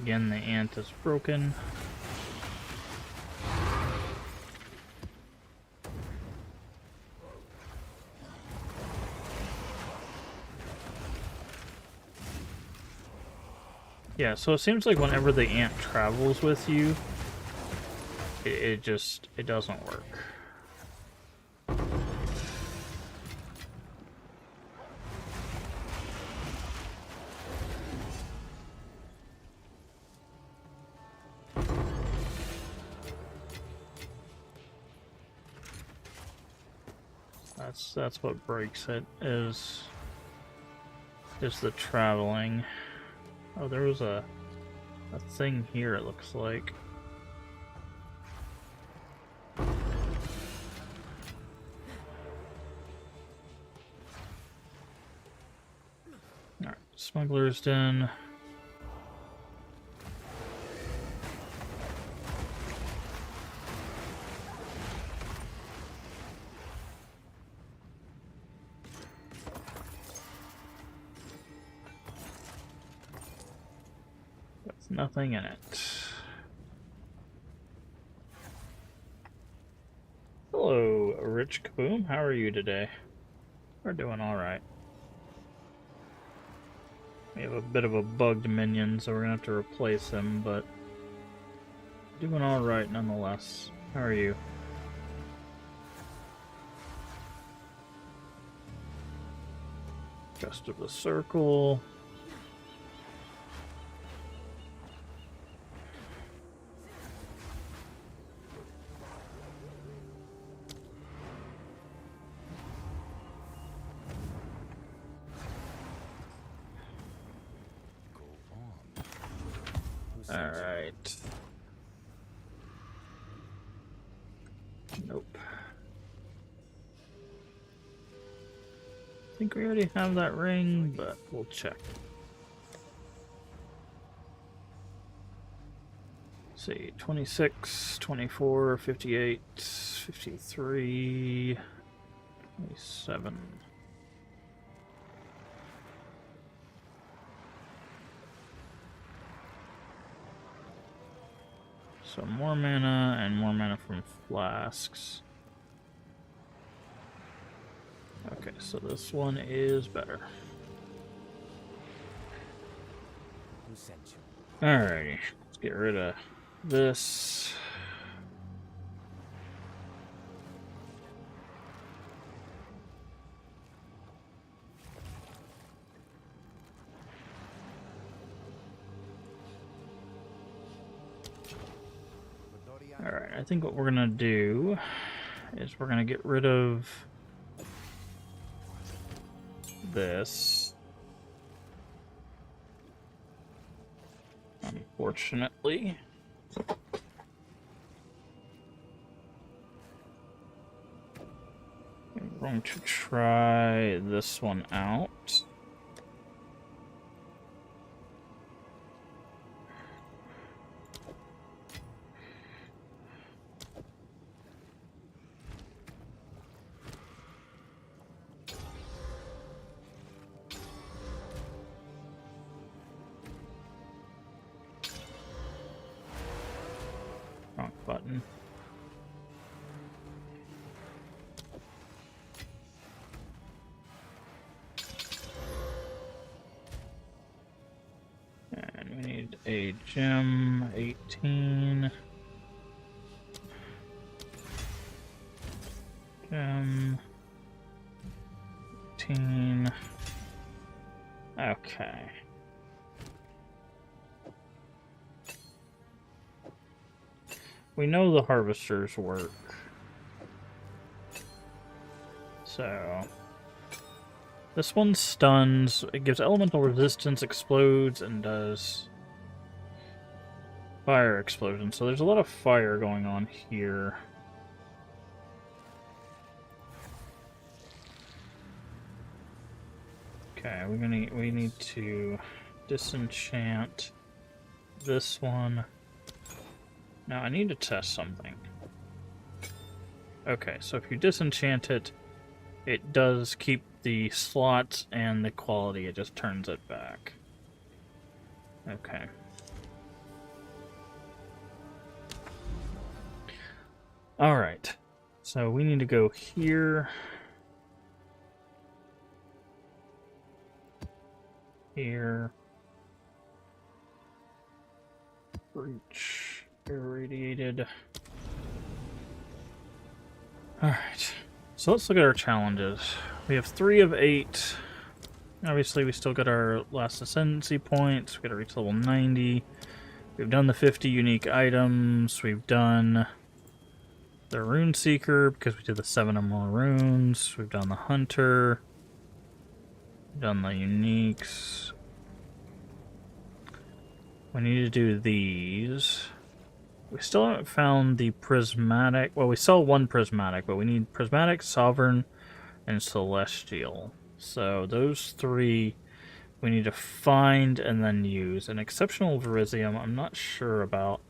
Again, the ant is broken. Yeah, so it seems like whenever the ant travels with you, it doesn't work. That's what breaks it, is the traveling. Oh, there was a thing here, it looks like. Alright, Smuggler's Den. Nothing in it. Hello, Rich Kaboom. How are you today? We're doing alright. We have a bit of a bugged minion, so we're gonna have to replace him, but doing alright nonetheless. How are you? Rest of the circle. Alright. Nope. I think we already have that ring, but we'll check. Let's see, 26, 24, 58, 53, 27. So more mana and more mana from flasks. Okay, so this one is better. Alrighty, let's get rid of this. Alright, I think what we're gonna do is we're gonna get rid of this. Unfortunately. I'm going to try this one out. Wrong button. And we need a gem, 18. Gem. 18. Okay. We know the harvesters work. So... This one stuns, it gives elemental resistance, explodes, and does fire explosion. So there's a lot of fire going on here. Okay, we need to disenchant this one. Now I need to test something. Okay, so if you disenchant it, it does keep the slots and the quality, it just turns it back. Okay. Alright. So we need to go here. Here. Breach. Irradiated. Alright. So let's look at our challenges. We have 3 of 8. Obviously, we still got our last ascendancy points. We got to reach level 90. We've done the 50 unique items. We've done the Rune Seeker because we did the 7 or more runes. We've done the Hunter. We've done the uniques. We need to do these. We still haven't found the prismatic. Well, we saw one prismatic, but we need prismatic, sovereign, and celestial. So those 3 we need to find and then use. An exceptional Verisium, I'm not sure about.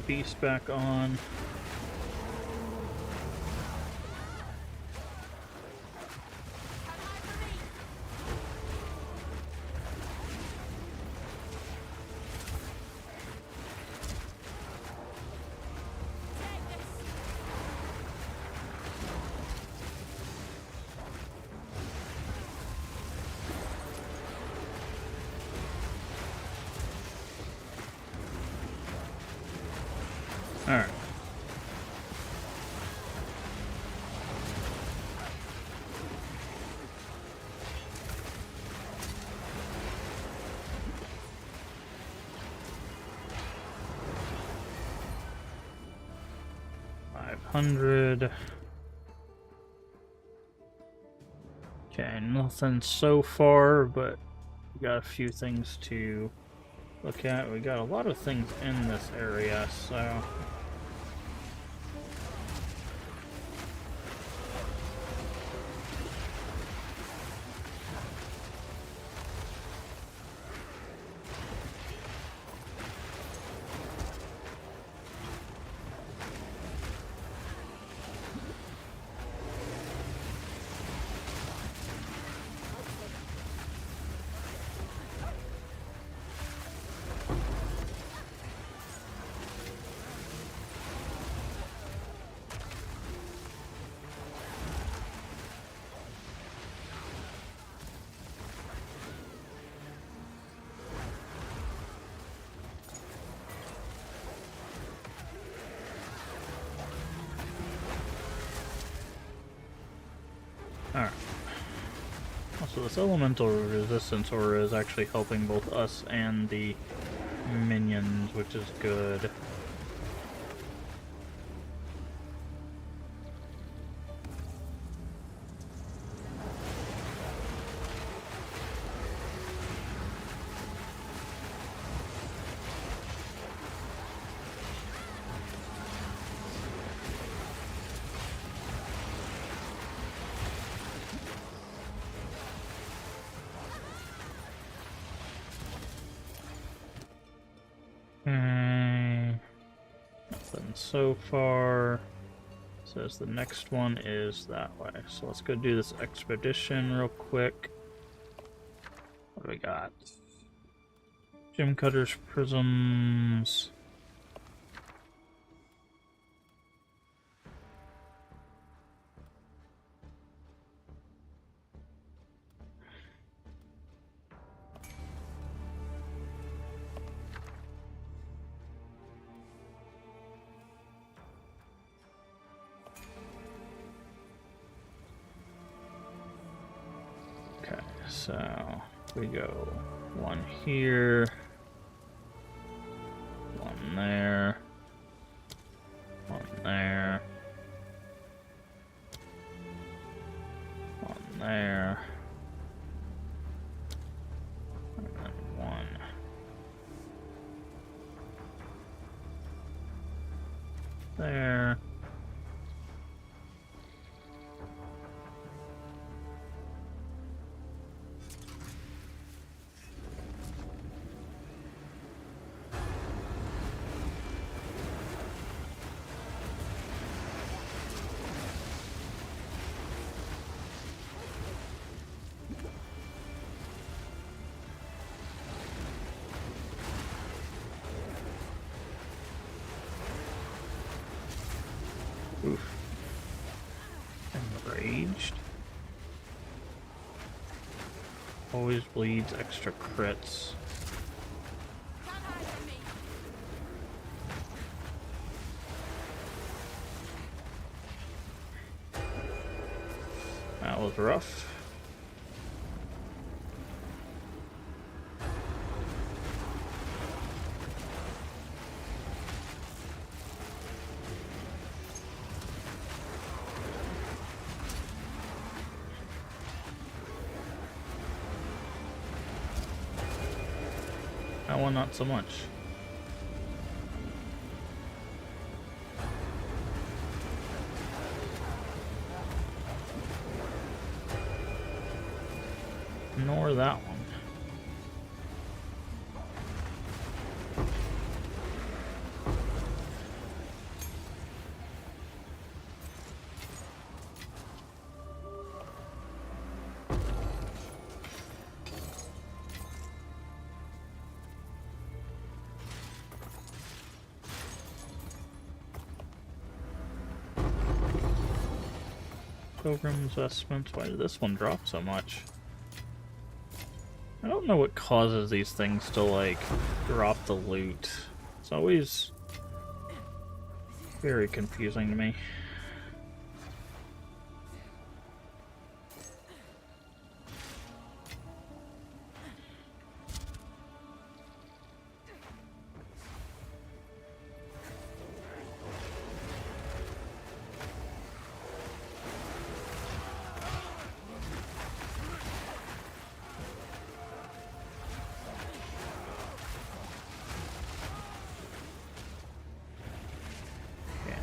Beast back on. Alright. $500. Okay, nothing so far, but we got a few things to look at. We got a lot of things in this area, so... Alright. Also, this elemental resistance aura is actually helping both us and the minions, which is good. Okay. Nothing so far. Says the next one is that way. So let's go do this expedition real quick. What do we got? Gem cutters, prisms. Okay, so we go one here, one there, one there, one there, and then one there. Oof. Enraged. Always bleeds extra crits. That was rough. That one, not so much. Nor that one. Pilgrim's Vestments. Why did this one drop so much? I don't know what causes these things to, like, drop the loot. It's always very confusing to me.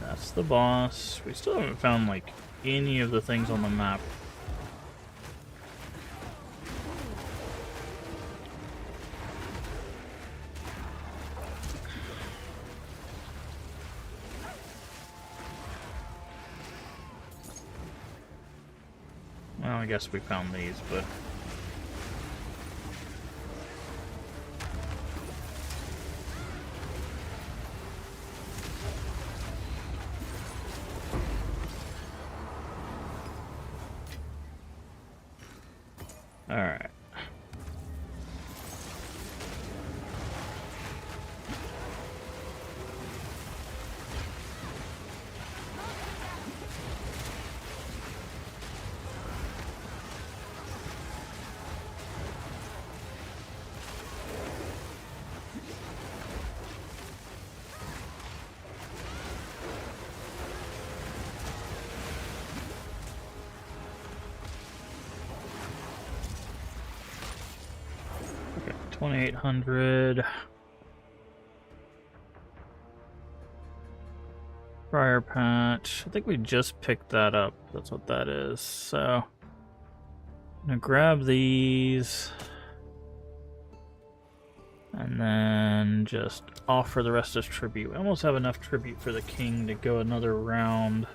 That's the boss. We still haven't found, like, any of the things on the map. Well, I guess we found these, but... Alright. Okay, 2800. Briar Patch. I think we just picked that up. That's what that is. So, I'm gonna grab these. And then just offer the rest as tribute. We almost have enough tribute for the king to go another round.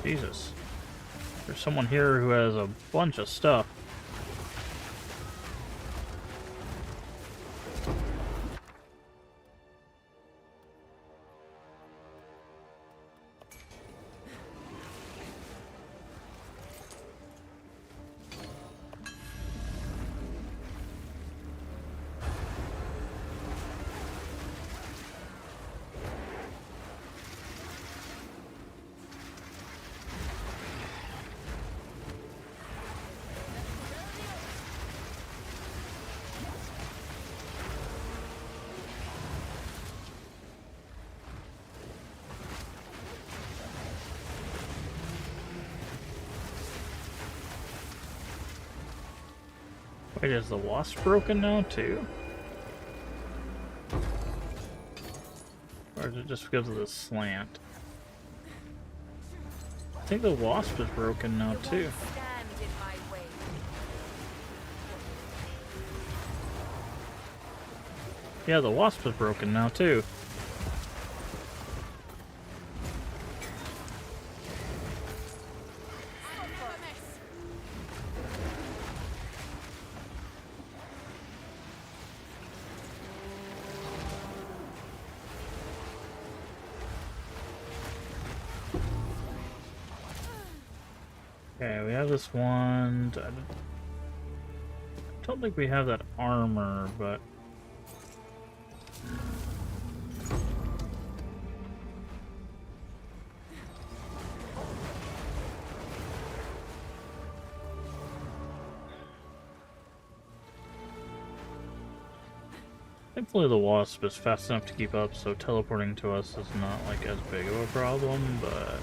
Jesus. There's someone here who has a bunch of stuff. Wait, is the wasp broken now too? Or is it just because of the slant? I think the wasp is broken now too. Stand in my way. Yeah, the wasp is broken now too. Okay, we have this one. I don't think we have that armor, but... Thankfully the wasp is fast enough to keep up, so teleporting to us is not like as big of a problem, but...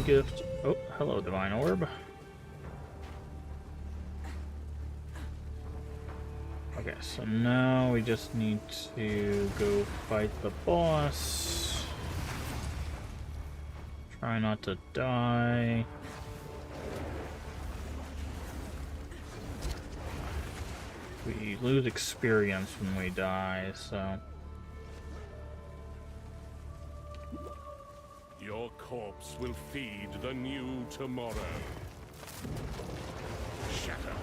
Gift. Oh, hello, Divine Orb. Okay, so now we just need to go fight the boss. Try not to die. We lose experience when we die, so... Your corpse will feed the new tomorrow. Shatter.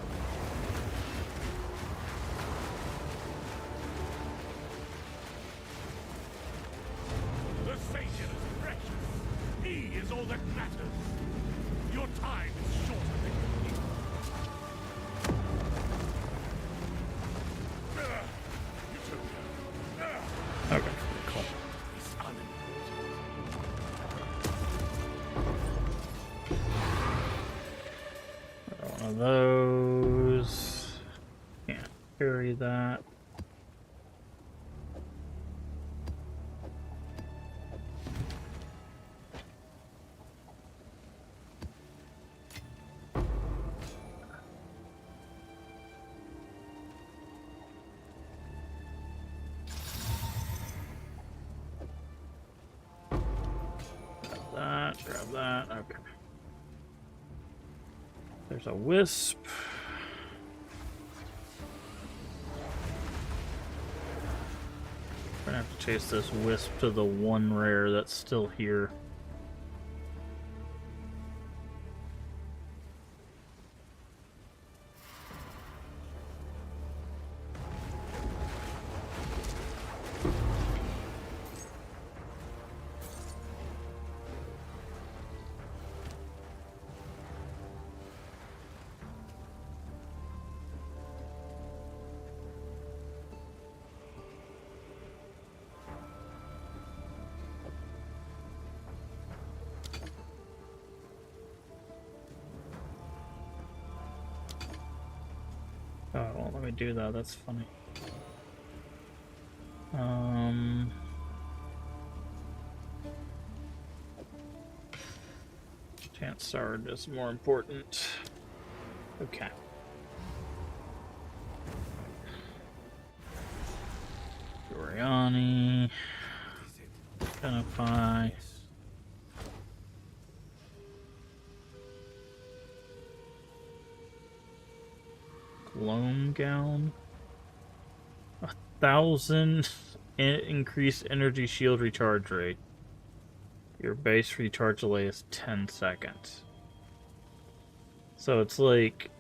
The Savior is precious. He is all that matters. Your time is shorter than you think. Okay, cool. One of those. Can't carry that. Grab that, okay. There's a wisp. We're gonna have to chase this wisp to the one rare that's still here. we do that. That's funny. Chancellor is more important. Okay. Giuliani. Identify. Gloam gown. 1,000 increased energy shield recharge rate. Your base recharge delay is 10 seconds. So it's like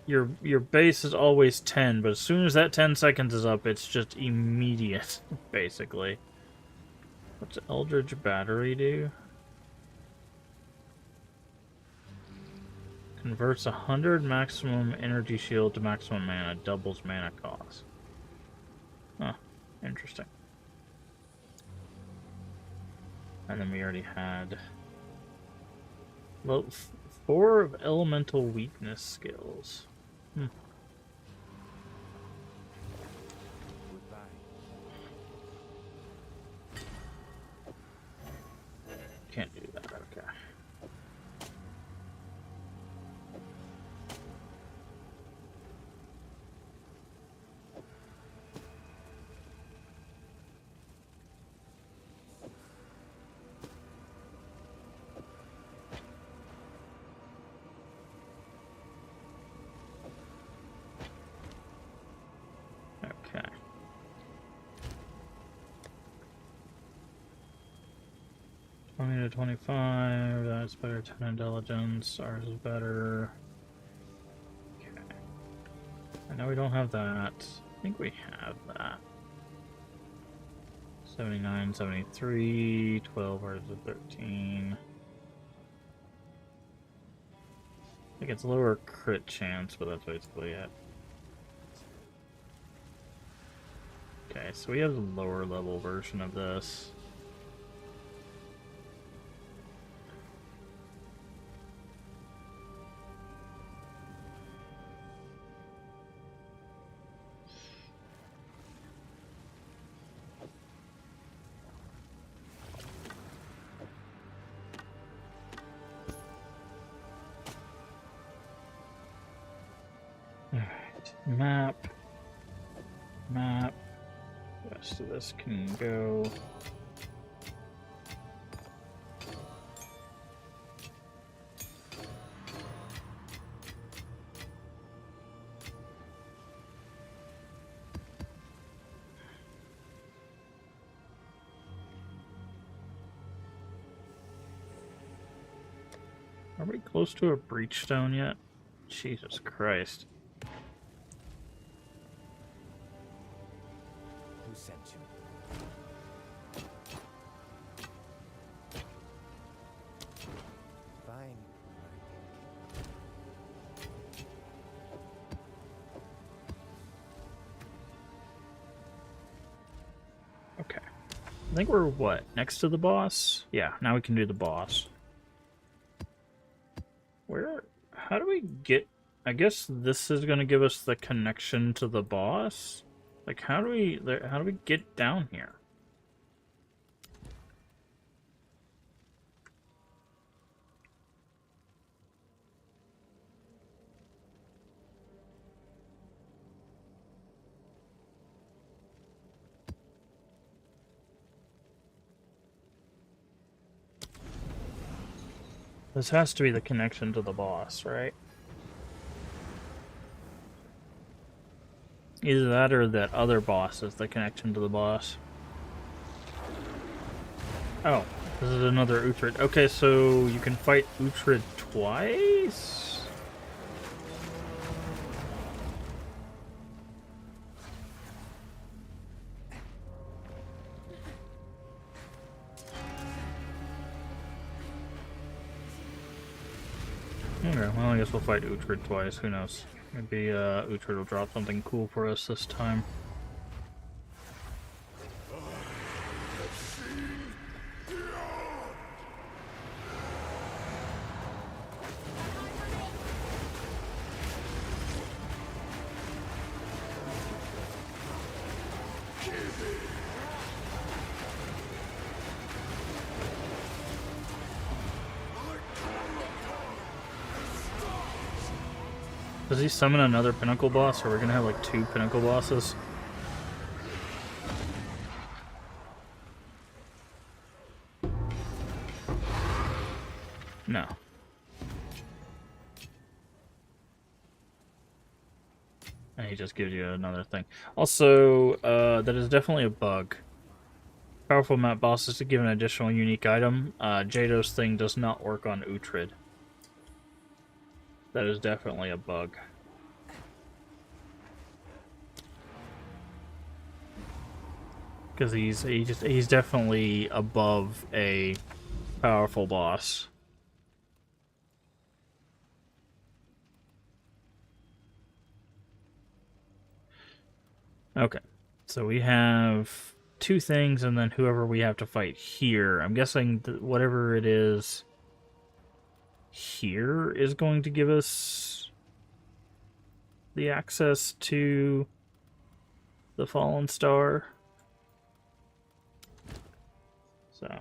your base is always 10, but as soon as that 10 seconds is up, it's just immediate, basically. What's Eldritch Battery do? Converts 100 maximum energy shield to maximum mana, doubles mana cost. Huh, interesting. And then we already had 4 of elemental weakness skills. Can't do that, okay. Okay. 20 to 25, that's better. 10 intelligence, ours is better. Okay. I know we don't have that. I think we have that. 79, 73, 12, ours is 13. I think it's lower crit chance, but that's basically it. Okay, so we have the lower level version of this. Alright, map. Map. The rest of this can go. Are we close to a breachstone yet? Jesus Christ. Who sent you? Fine. Okay. I think we're, what, next to the boss? Yeah, now we can do the boss. Where, how do we get, I guess this is going to give us the connection to the boss? Like, how do we get down here? This has to be the connection to the boss, right? Either that or that other boss is the connection to the boss. Oh, this is another Uhtred. Okay, so you can fight Uhtred twice? Okay, well, I guess we'll fight Uhtred twice. Who knows? Maybe Uhtred will drop something cool for us this time. Does he summon another pinnacle boss, or are we gonna have like 2 pinnacle bosses? No. And he just gives you another thing. Also, that is definitely a bug. Powerful map bosses to give an additional unique item. Jado's thing does not work on Uhtred. That is definitely a bug. Because he's definitely above a powerful boss. Okay, so we have 2 things, and then whoever we have to fight here. I'm guessing that whatever it is here is going to give us the access to the Fallen Star. So...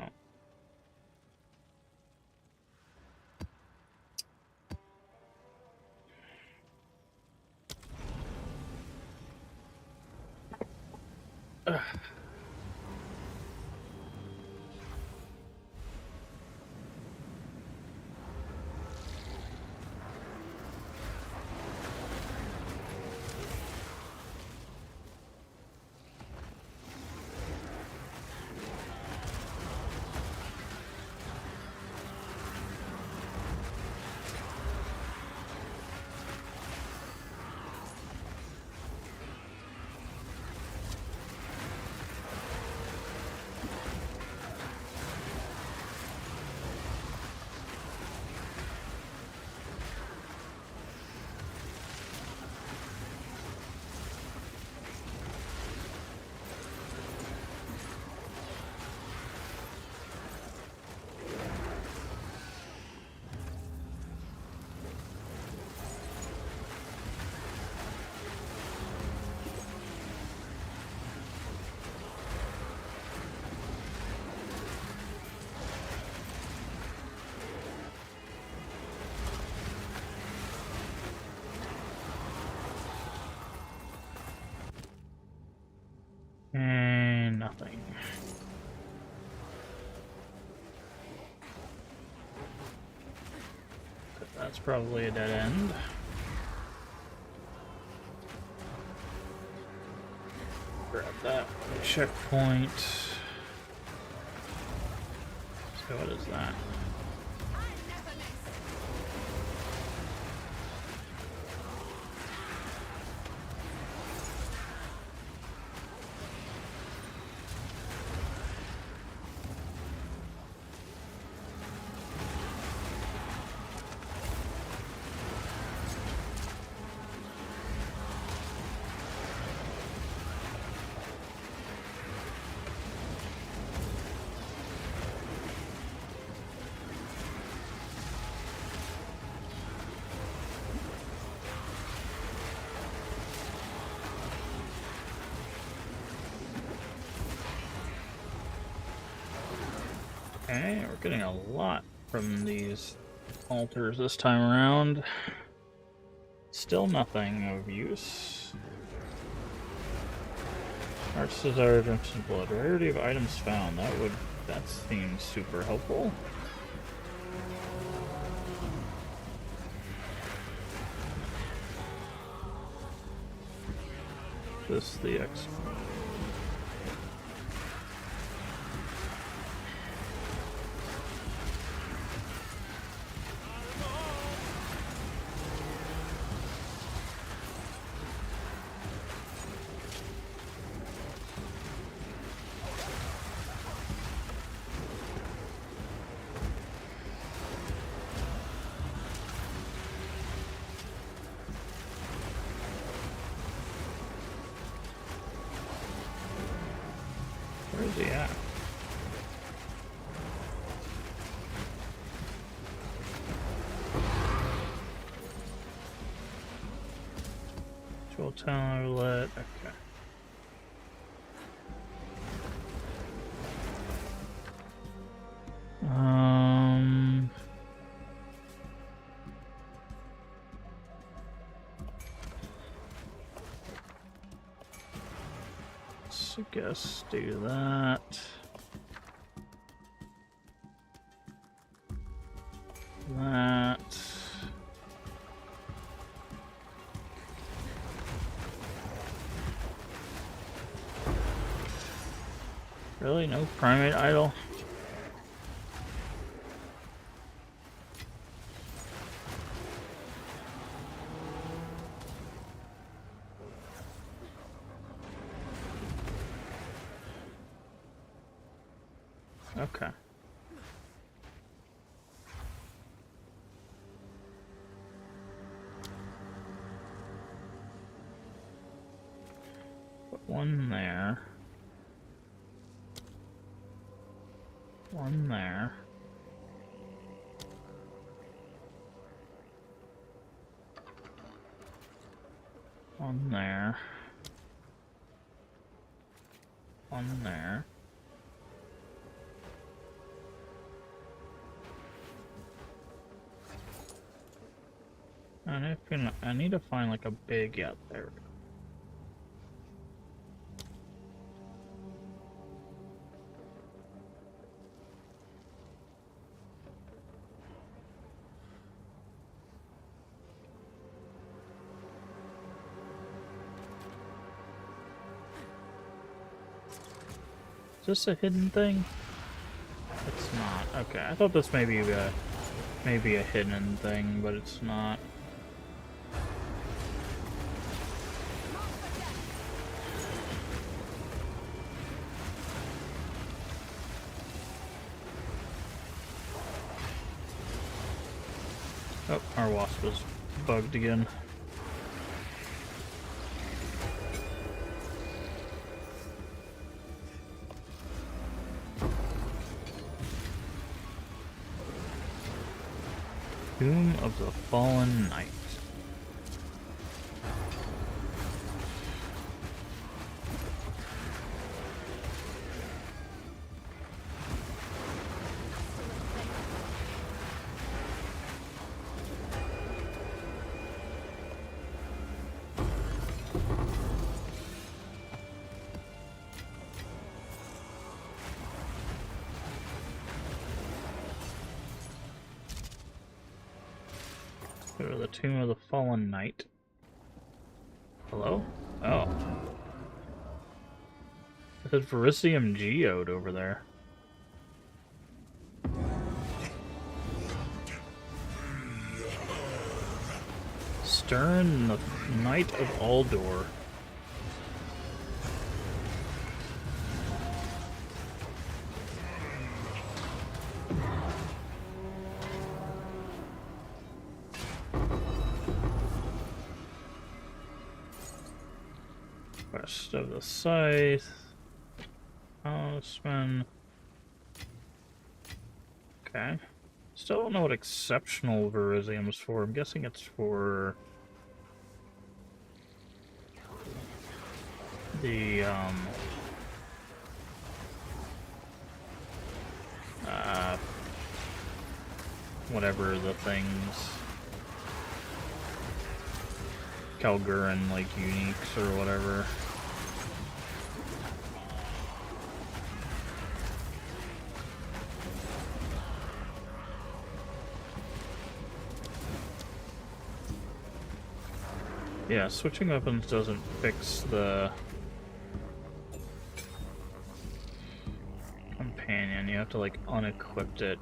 And nothing. That's probably a dead end. Grab that checkpoint. So what is that? Okay, we're getting a lot from these altars this time around. Still nothing of use. Heart's Desire, Redemption's Blood. Rarity of items found. That seems super helpful. This the X. Where's he at? Jewel Town Outlet, okay. I guess do that. That. Really? No primate idol? Okay. Put one there. One there. One there. One there. I need to find like a big, yeah, there we go. Is this a hidden thing? It's not. Okay, I thought this may be a hidden thing, but it's not. Oh, our wasp is bugged again. Tomb of the Fallen Knight. Go to the Tomb of the Fallen Knight. Hello? Oh. It said Verisium Geode over there. Stern, the Knight of Aldor. West of the Scythe. Talisman. Okay. Still don't know what exceptional Verisium is for. I'm guessing it's for the whatever the things, Kalguran like uniques or whatever. Yeah, switching weapons doesn't fix the companion. You have to like unequip it.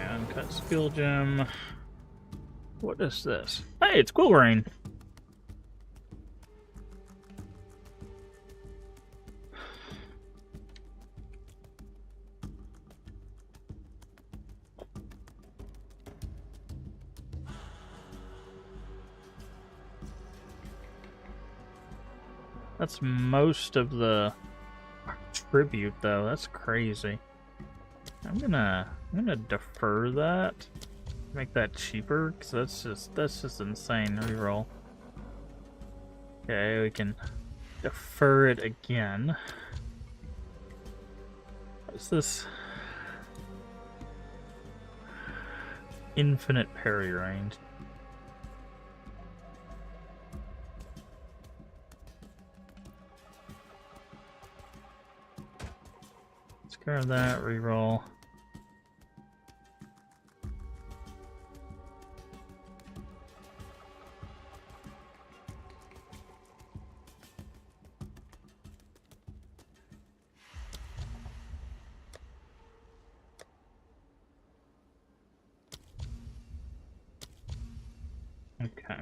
Uncut skill gem. What is this? Hey, it's Quillrain. That's most of the tribute, though. That's crazy. I'm gonna defer that. Make that cheaper, because that's just insane. Reroll. Okay, we can defer it again. What's this? Infinite parry range. Let's grab that, reroll. Okay.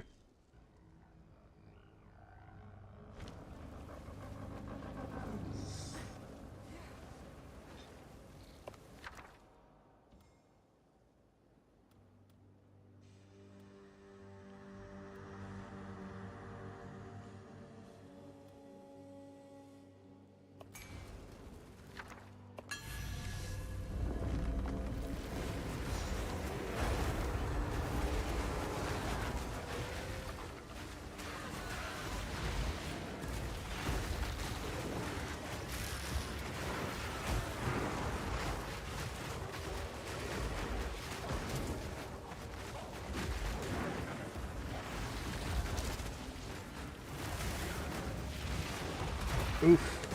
Oof.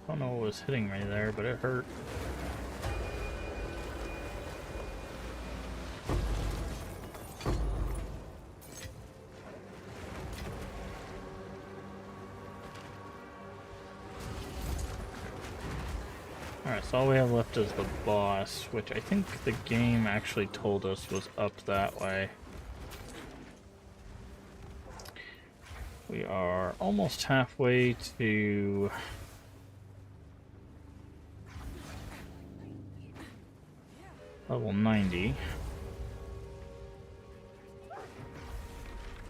Don't know what was hitting me there, but it hurt. Alright, so all we have left is the boss, which I think the game actually told us was up that way. We are almost halfway to level 90.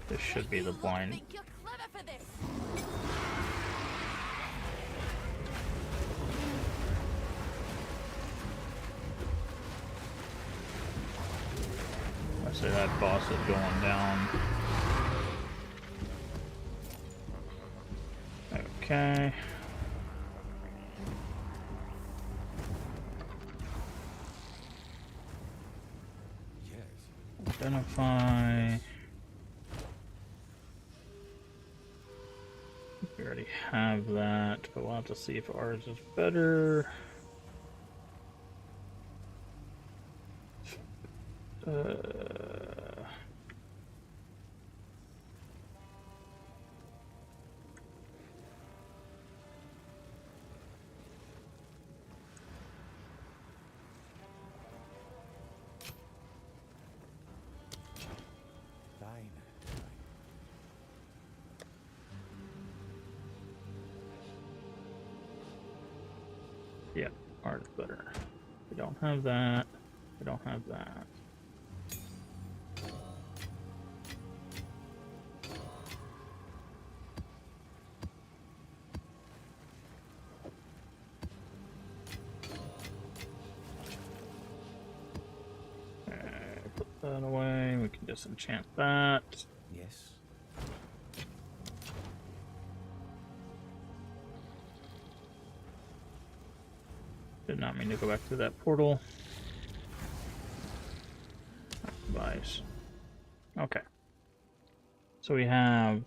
This should be the blind. You're clever for this. I say that boss is going down. Okay. Yes. Identify. We already have that, but we'll have to see if ours is better. Fine. Yeah, ours is better. We don't have that. We don't have that. Put that away. We can disenchant that. Yes. Did not mean to go back through that portal. Device. Okay. So we have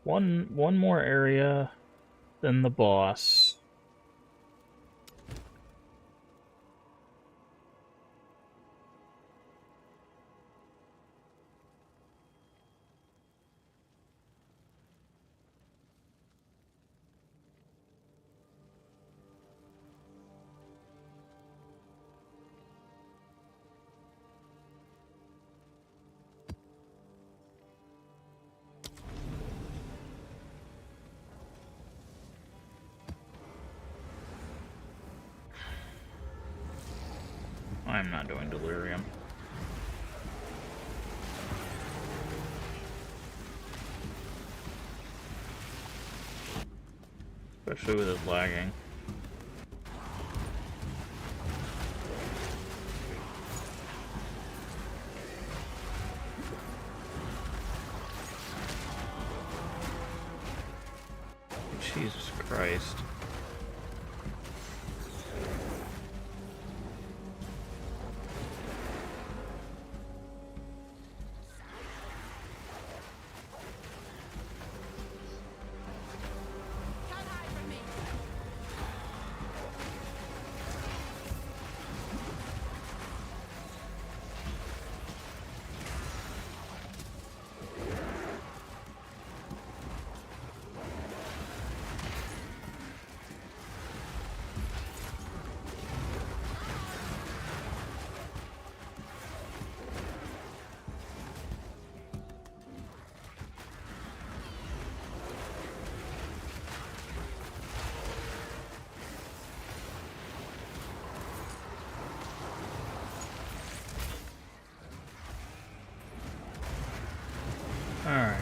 one more area than the boss. I'm not doing delirium. Especially with it lagging. Jesus Christ. Can't hide from me. Alright.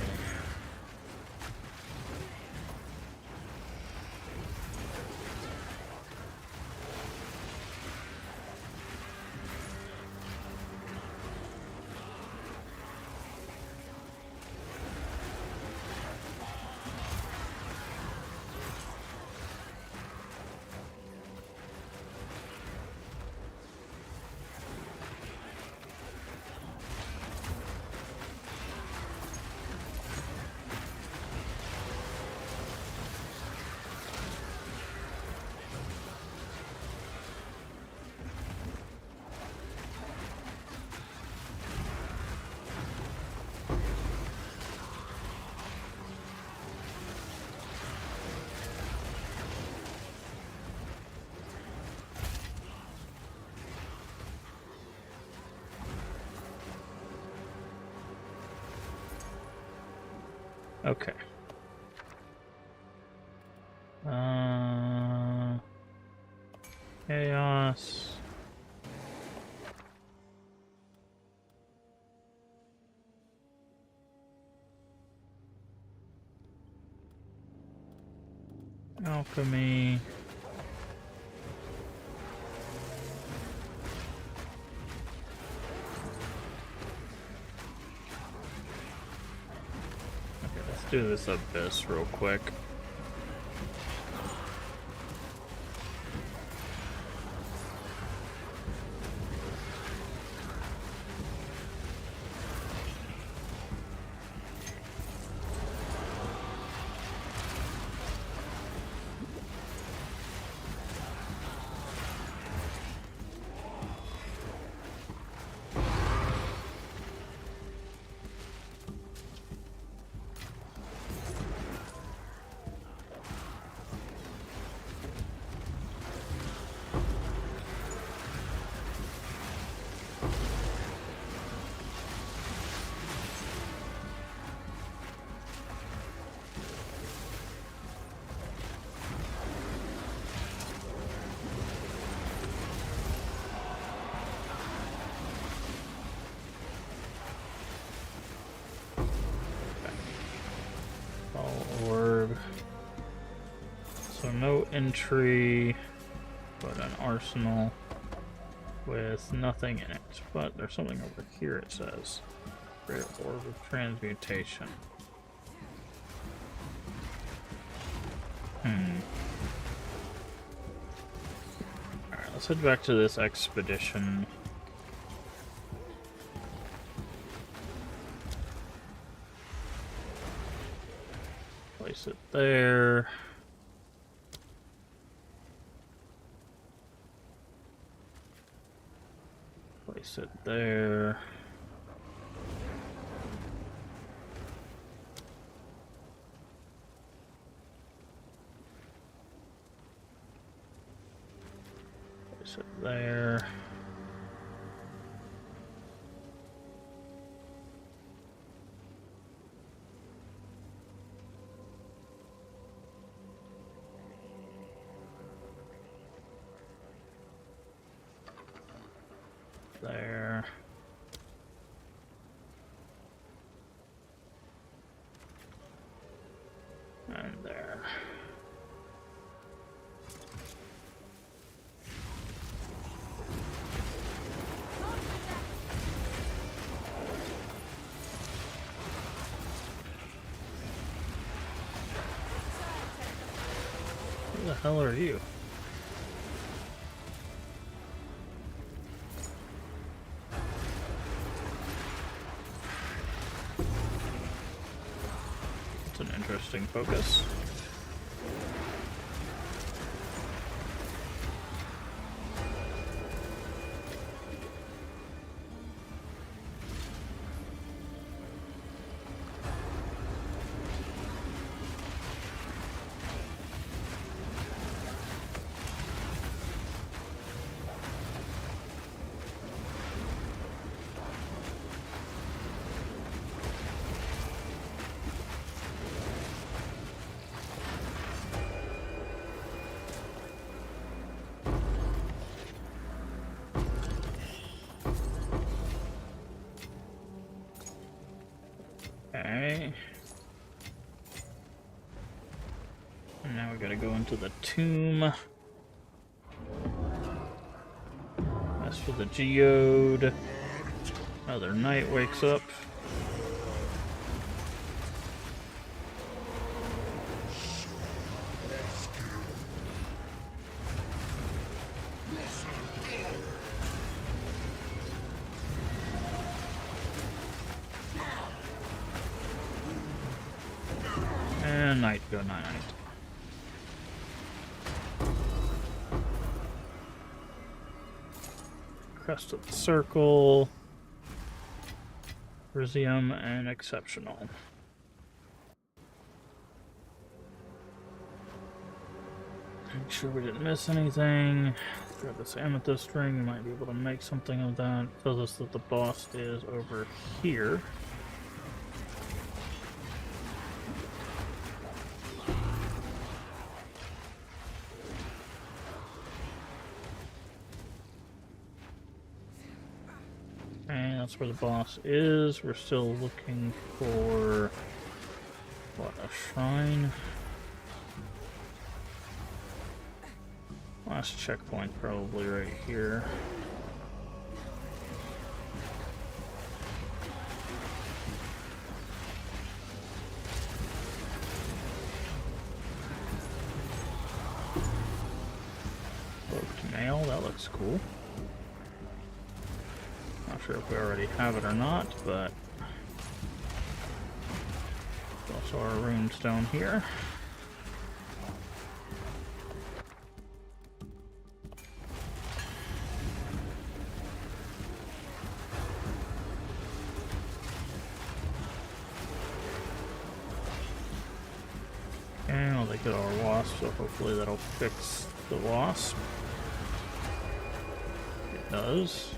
Okay. Chaos. Alchemy. Okay, let's do this abyss real quick. Orb. So no entry, but an arsenal with nothing in it. But there's something over here, it says. Great Orb of Transmutation. Alright, let's head back to this expedition. Place it there. Place it there. Place it there. There. And there. hell are you? It's an interesting focus. Okay. And now we gotta go into the tomb. That's for the geode. Another knight wakes up. And knight go night. Crest of the circle. Risium and exceptional. Make sure we didn't miss anything. Grab this amethyst ring, we might be able to make something of that. Tells us that the boss is over here. And that's where the boss is. We're still looking for, what, a shrine? Last checkpoint probably right here. Cloaked nail, that looks cool. Not sure if we already have it or not, but there's also our rune stone here. And I'll take it our wasp, so hopefully that'll fix the wasp. It does.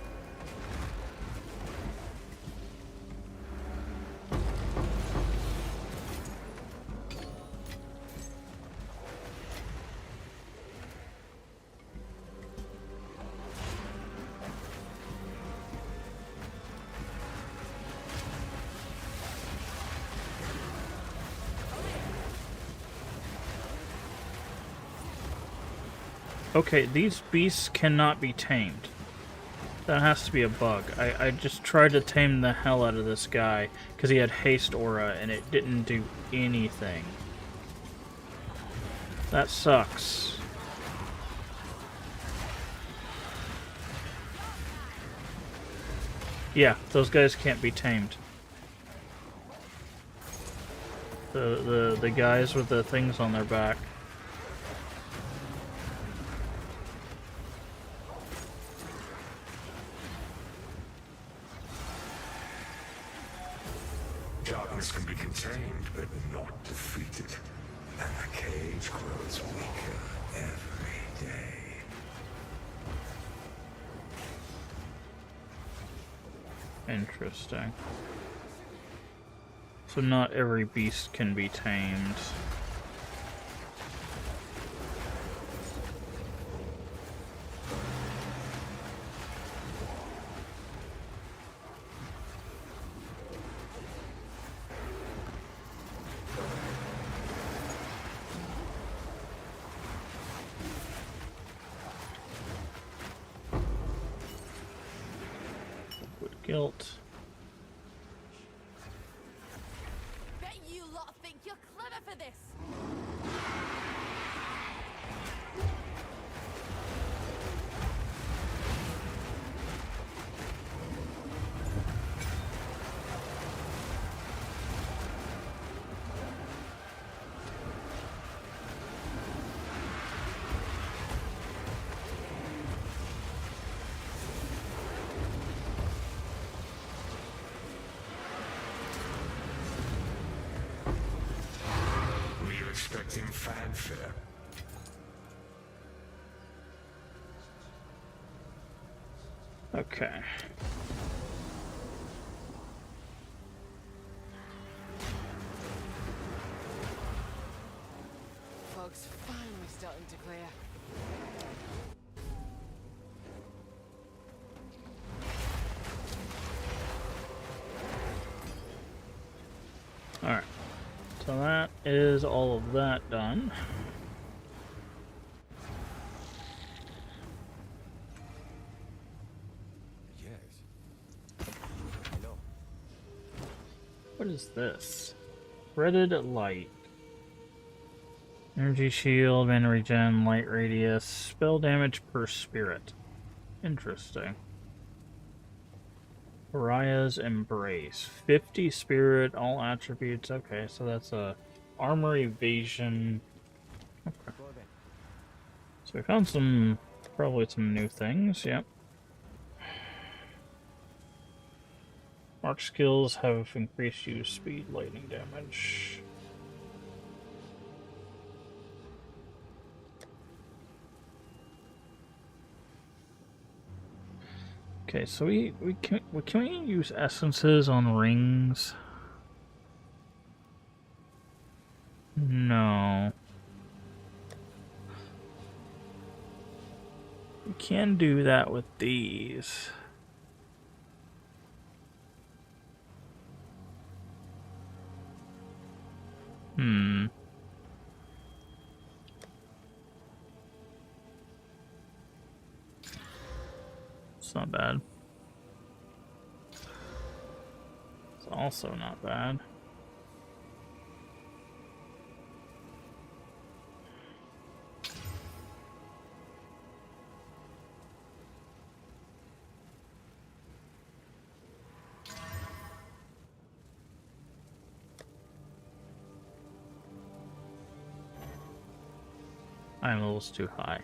Okay, these beasts cannot be tamed. That has to be a bug. I just tried to tame the hell out of this guy because he had haste aura and it didn't do anything. That sucks. Yeah, those guys can't be tamed. The guys with the things on their back. Darkness can be contained, but not defeated. And the cage grows weaker every day. Interesting. So not every beast can be tamed. Guilt. Bet you lot think you're clever for this. expecting fanfare. Okay. Fog's finally starting to clear. Alright. So that is all of that done. Yes. Hello. What is this? Threaded light. Energy shield, mana regen, light radius, spell damage per spirit. Interesting. Pariah's Embrace. 50 spirit, all attributes. Okay, so that's a armor evasion. Okay. Go then. So we found some, probably some new things, yep. Mark skills have increased use speed, lightning damage. Okay, so we can we use essences on rings? No. We can do that with these. It's not bad. It's also not bad. I'm a little too high.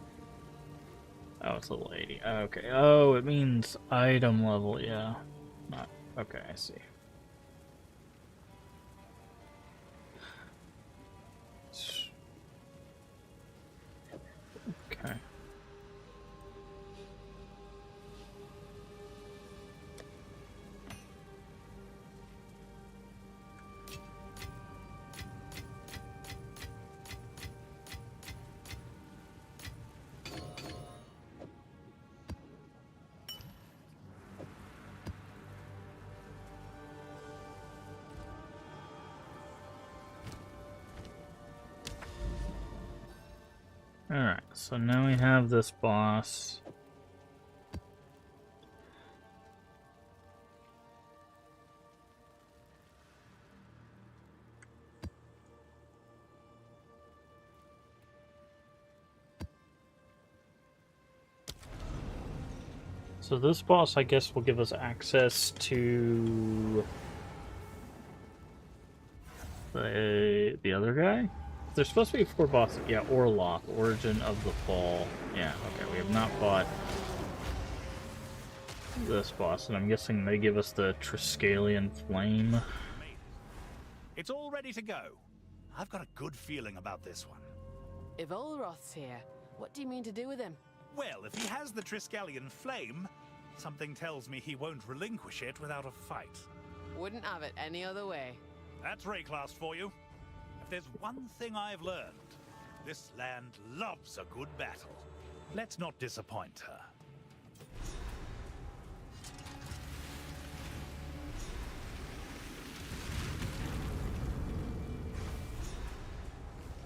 Oh, it's level 80. Okay. Oh, it means item level, yeah. Not okay, I see. Okay. Alright, so now we have this boss. So this boss, I guess, will give us access to the other guy? There's supposed to be 4 bosses. Yeah, Orlock, Origin of the Fall. Yeah, okay, we have not fought this boss, and I'm guessing they give us the Triskelion Flame. It's all ready to go. I've got a good feeling about this one. If Olroth's here, what do you mean to do with him? Well, if he has the Triskelion Flame, something tells me he won't relinquish it without a fight. Wouldn't have it any other way. That's Rayclass for you. If there's one thing I've learned, this land loves a good battle. Let's not disappoint her.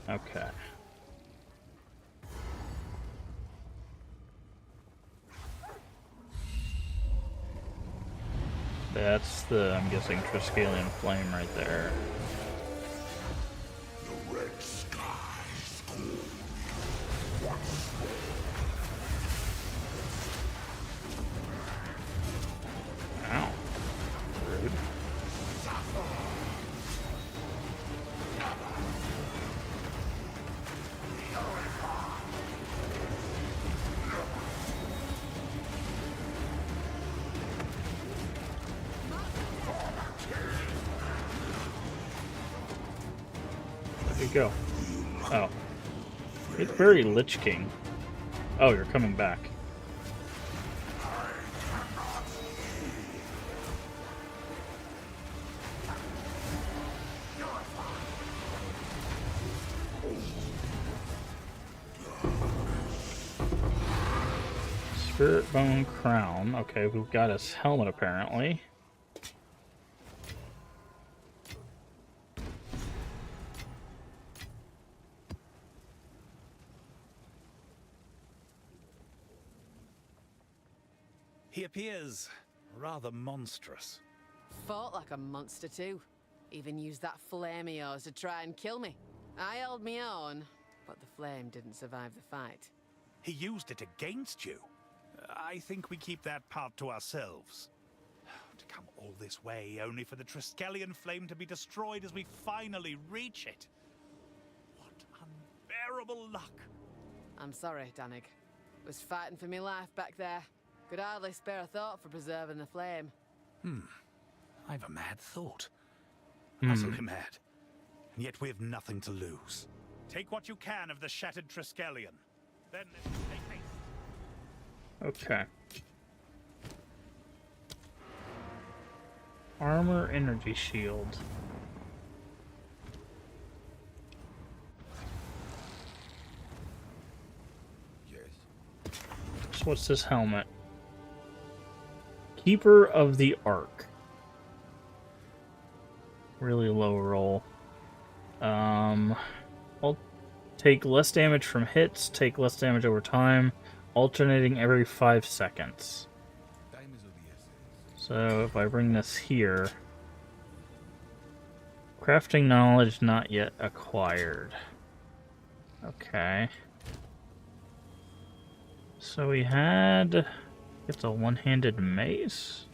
Okay. That's the, I'm guessing, Triskelion Flame right there. The red skies cool. Ow. Rude. There you go. Oh. It's very Lich King. Oh, you're coming back. Spirit Bone Crown. Okay, we've got his helmet apparently. He appears rather monstrous. Fought like a monster too. Even used that flame of yours to try and kill me. I held me own, but the flame didn't survive the fight. He used it against you. I think we keep that part to ourselves. To come all this way only for the Triskelion flame to be destroyed as we finally reach it. What unbearable luck. I'm sorry, Danig. Was fighting for me life back there. Could hardly spare a thought for preserving the flame. I've a mad thought. Utterly mad. And yet we have nothing to lose. Take what you can of the shattered Triskelion. Then make haste. Okay. Armor energy shield. Yes. So what's this helmet? Keeper of the Ark. Really low roll. I'll take less damage from hits, take less damage over time, alternating every 5 seconds. Time is of the essence. So if I bring this here, crafting knowledge not yet acquired. Okay. So we had, it's a one-handed mace?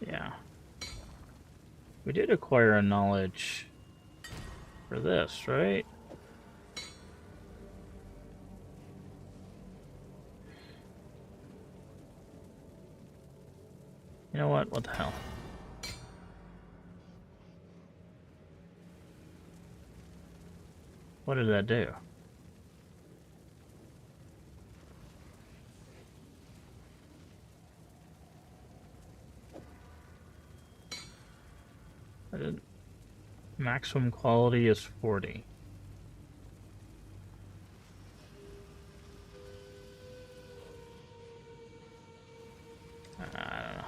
Yeah. We did acquire a knowledge for this, right? You know what? What the hell? What did that do? I didn't. Maximum quality is 40. I don't know.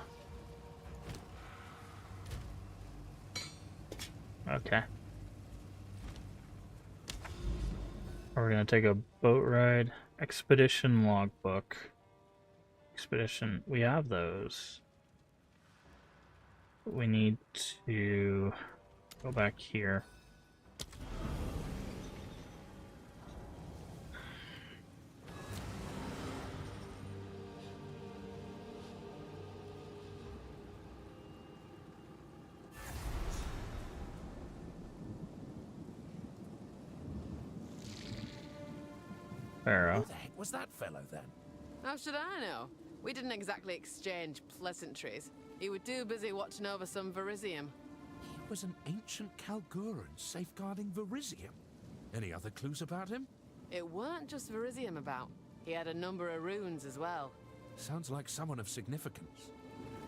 Okay. We're gonna take a boat ride. Expedition logbook. Expedition. We have those. We need to go back here. Pharaoh. Who the heck was that fellow then? How should I know? We didn't exactly exchange pleasantries. He was too busy watching over some Verisium. He was an ancient Kalguran safeguarding Verisium. Any other clues about him? It weren't just Verisium about. He had a number of runes as well. Sounds like someone of significance.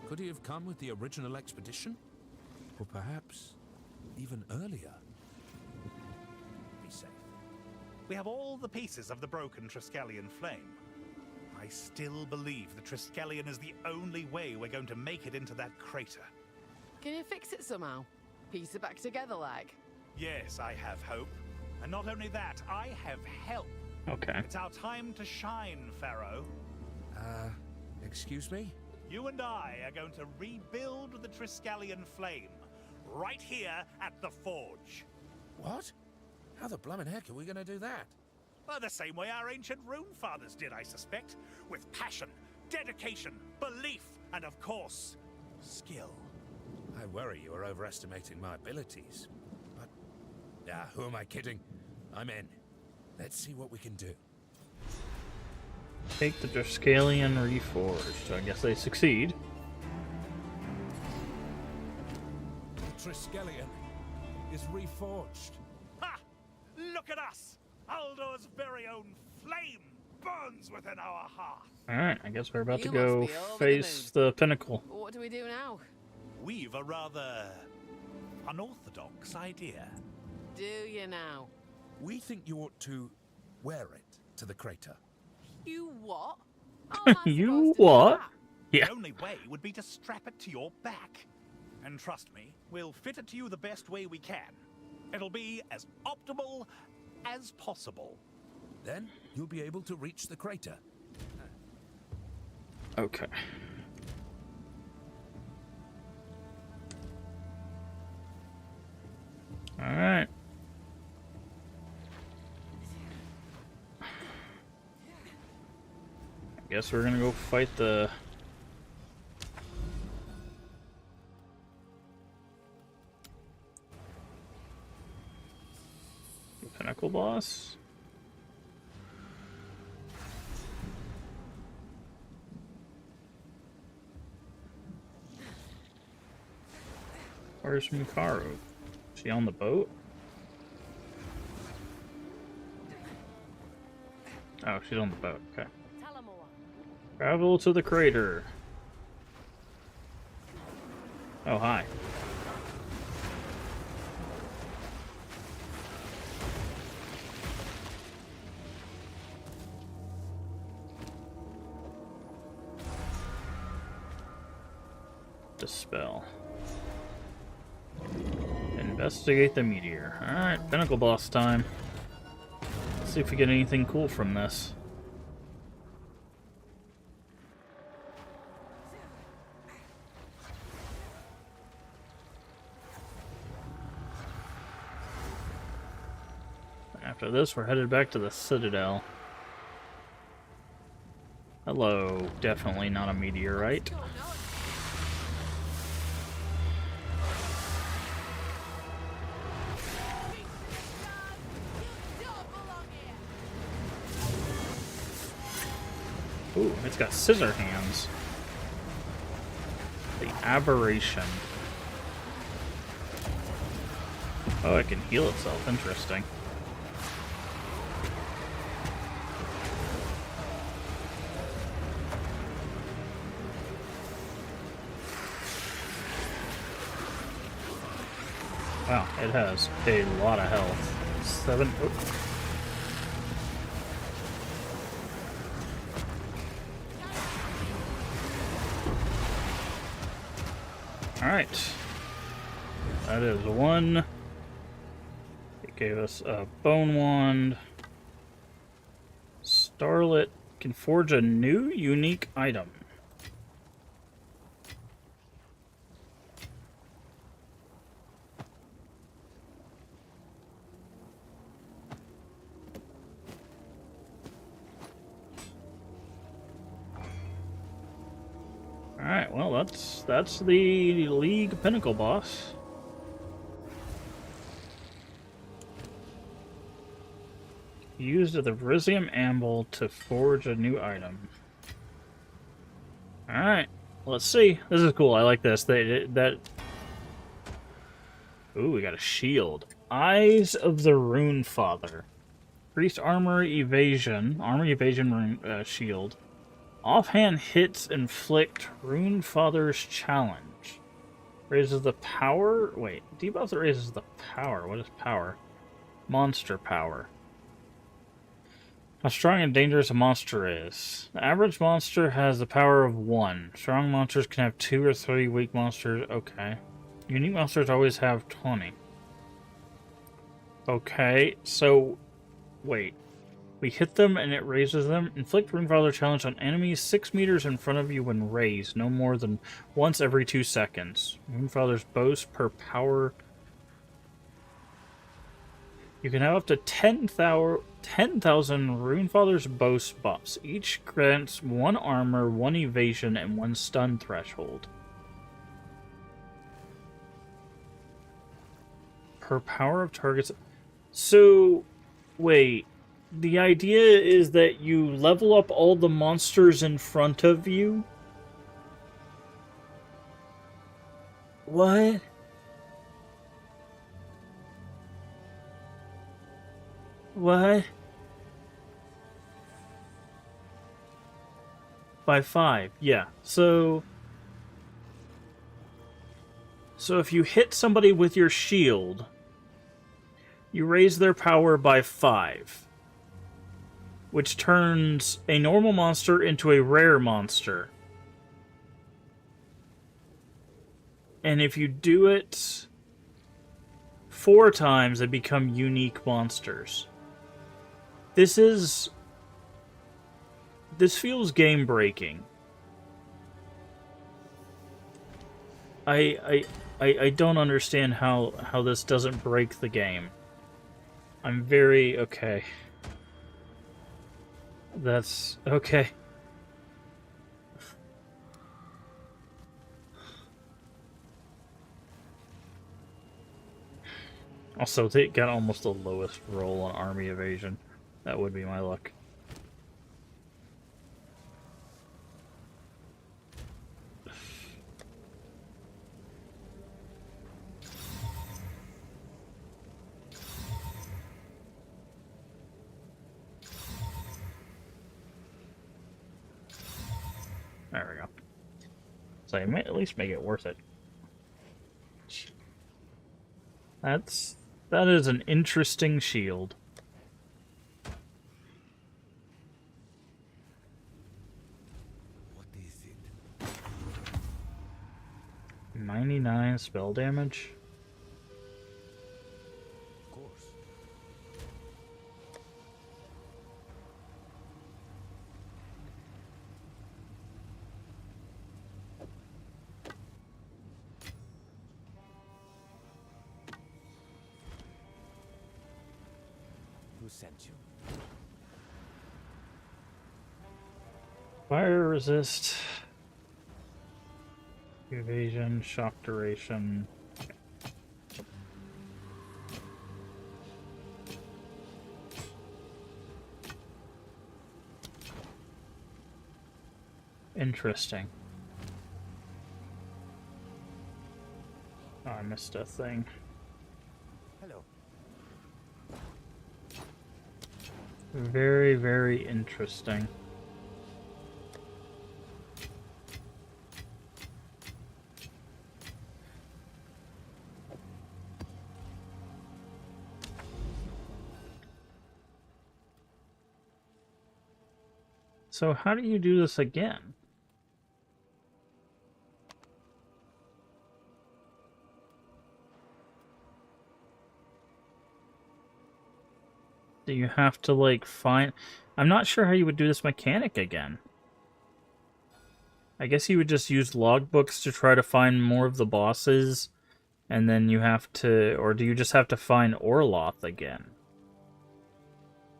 Could he have come with the original expedition? Or perhaps even earlier? Be safe. We have all the pieces of the broken Triskelion flame. I still believe the Triskelion is the only way we're going to make it into that crater. Can you fix it somehow? Piece it back together like? Yes, I have hope. And not only that, I have help. Okay. It's our time to shine, Pharaoh. Excuse me? You and I are going to rebuild the Triskelion flame. Right here at the forge. What? How the bloomin' heck are we gonna do that? Well, the same way our ancient rune fathers did, I suspect. With passion, dedication, belief, and of course, skill. I worry you are overestimating my abilities. But, who am I kidding? I'm in. Let's see what we can do. Take the Triskelion reforged. I guess they succeed. Triskelion is reforged. Ha! Look at us! Aldor's very own flame burns within our hearth. Alright, I guess we're about to You go must be over the face the pinnacle. What do we do now? We've a rather unorthodox idea. Do you now? We think you ought to wear it to the crater. You what? How am I You supposed to do what? that? Yeah. The only way would be to strap it to your back. And trust me, we'll fit it to you the best way we can. It'll be as optimal as possible. Then you'll be able to reach the crater. Okay. Alright. I guess we're gonna go fight the pinnacle boss. Where's Mikaru? Is she on the boat? Oh, she's on the boat. Okay. Travel to the crater. Oh, hi. Dispel. Investigate the meteor. Alright, pinnacle boss time. Let's see if we get anything cool from this. After this, we're headed back to the Citadel. Hello, definitely not a meteorite. Ooh, it's got scissor hands. The aberration. Oh, it can heal itself. Interesting. Wow, it has a lot of health. 7. Oh. Alright. That is 1. It gave us a bone wand. Starlet can forge a new unique item. Alright, well that's the League Pinnacle boss. Used the Vrisium Amble to forge a new item. Alright, let's see. This is cool, I like this. Ooh, we got a shield. Eyes of the Rune Father. Increased armor evasion rune, shield. Offhand hits inflict Rune Father's challenge. Raises the power. Wait, debuff that raises the power. What is power? Monster power. How strong and dangerous a monster is. The average monster has the power of 1. Strong monsters can have 2 or 3. Weak monsters, okay. Unique monsters always have 20. Okay, so wait. We hit them and it raises them. Inflict Runefather challenge on enemies 6 meters in front of you when raised, no more than once every 2 seconds. Runefather's boast per power. You can have up to 10,000 Runefather's boast buffs. Each grants 1 armor, 1 evasion, and 1 stun threshold. Per power of targets. So, wait. The idea is that you level up all the monsters in front of you? What? What? By 5, yeah. So if you hit somebody with your shield, you raise their power by 5, which turns a normal monster into a rare monster. And if you do it 4 times, they become unique monsters. This feels game breaking. I don't understand how this doesn't break the game. I'm very okay. That's okay. Also, they got almost the lowest roll on army evasion. That would be my luck. There we go. So I may at least make it worth it. That is an interesting shield. What is it? 99 spell damage. Of course. Who sent you? Fire resist. Evasion, shock duration. Interesting. Oh, I missed a thing. Hello. Very, very interesting. So how do you do this again? Do you have to, like, find... I'm not sure how you would do this mechanic again. I guess you would just use logbooks to try to find more of the bosses, and then you have to... Or do you just have to find Orloth again?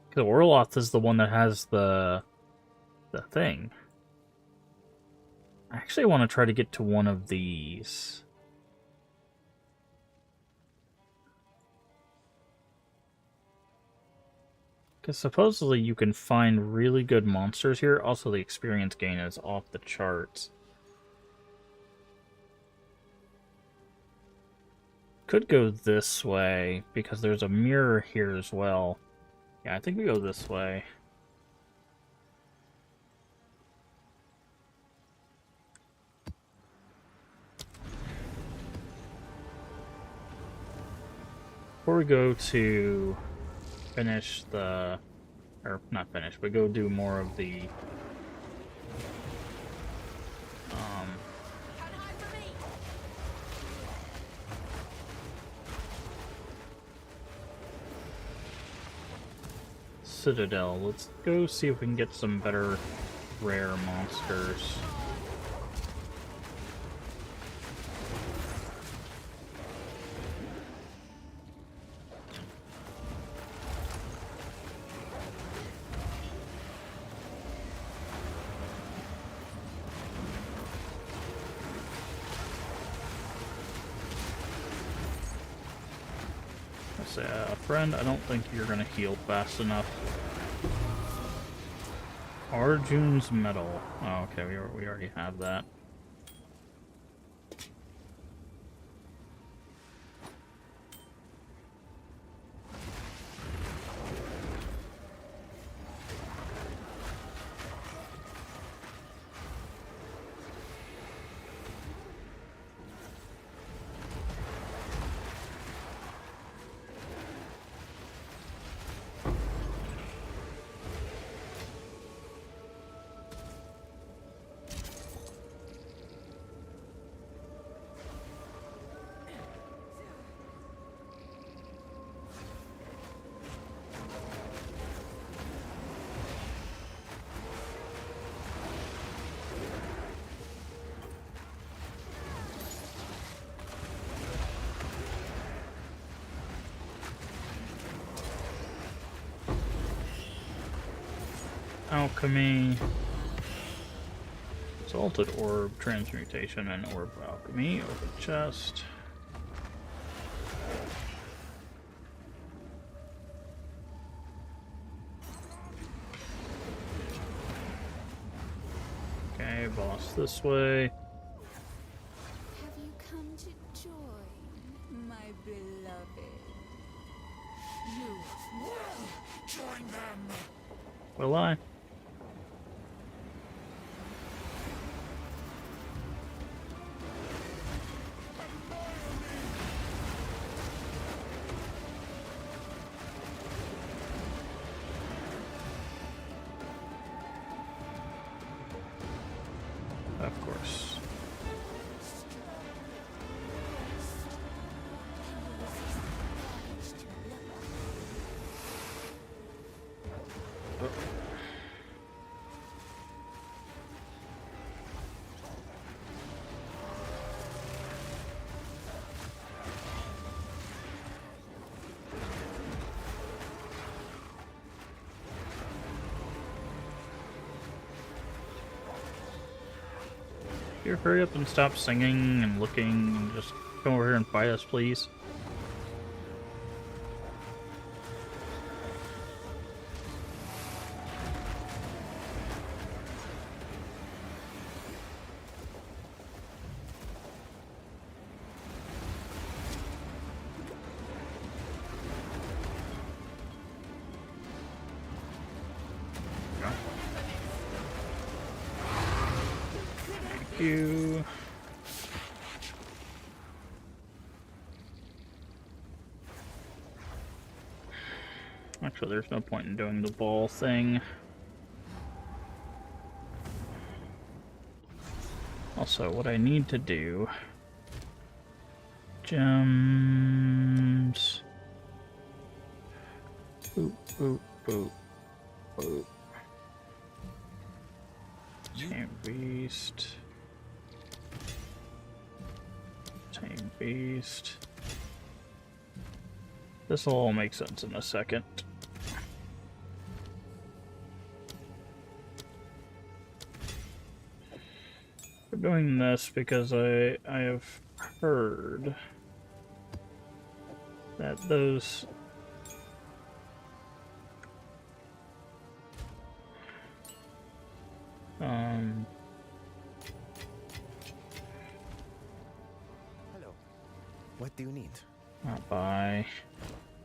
Because Orloth is the one that has the thing. I actually want to try to get to one of these. Because supposedly you can find really good monsters here. Also, the experience gain is off the charts. Could go this way, because there's a mirror here as well. Yeah, I think we go this way. Before we go to finish the... Or, not finish, but go do more of the... Citadel. Let's go see if we can get some better rare monsters. Friend, I don't think you're gonna heal fast enough. Arjun's Medal. Oh, okay, we already have that. alchemy, salted orb transmutation, and orb alchemy. Open chest. Okay, boss this way. Have you come to join, my beloved? You will join them. Will I? Of course. You hurry up and stop singing and looking and just come over here and fight us, please? Thank you. Actually, there's no point in doing the ball thing. Also, what I need to do... Gems... Boop, boop, boop, boop. Tame Beast... Tame Beast... This will all make sense in a second. We're doing this because I have heard that those Hello. What do you need? not buy,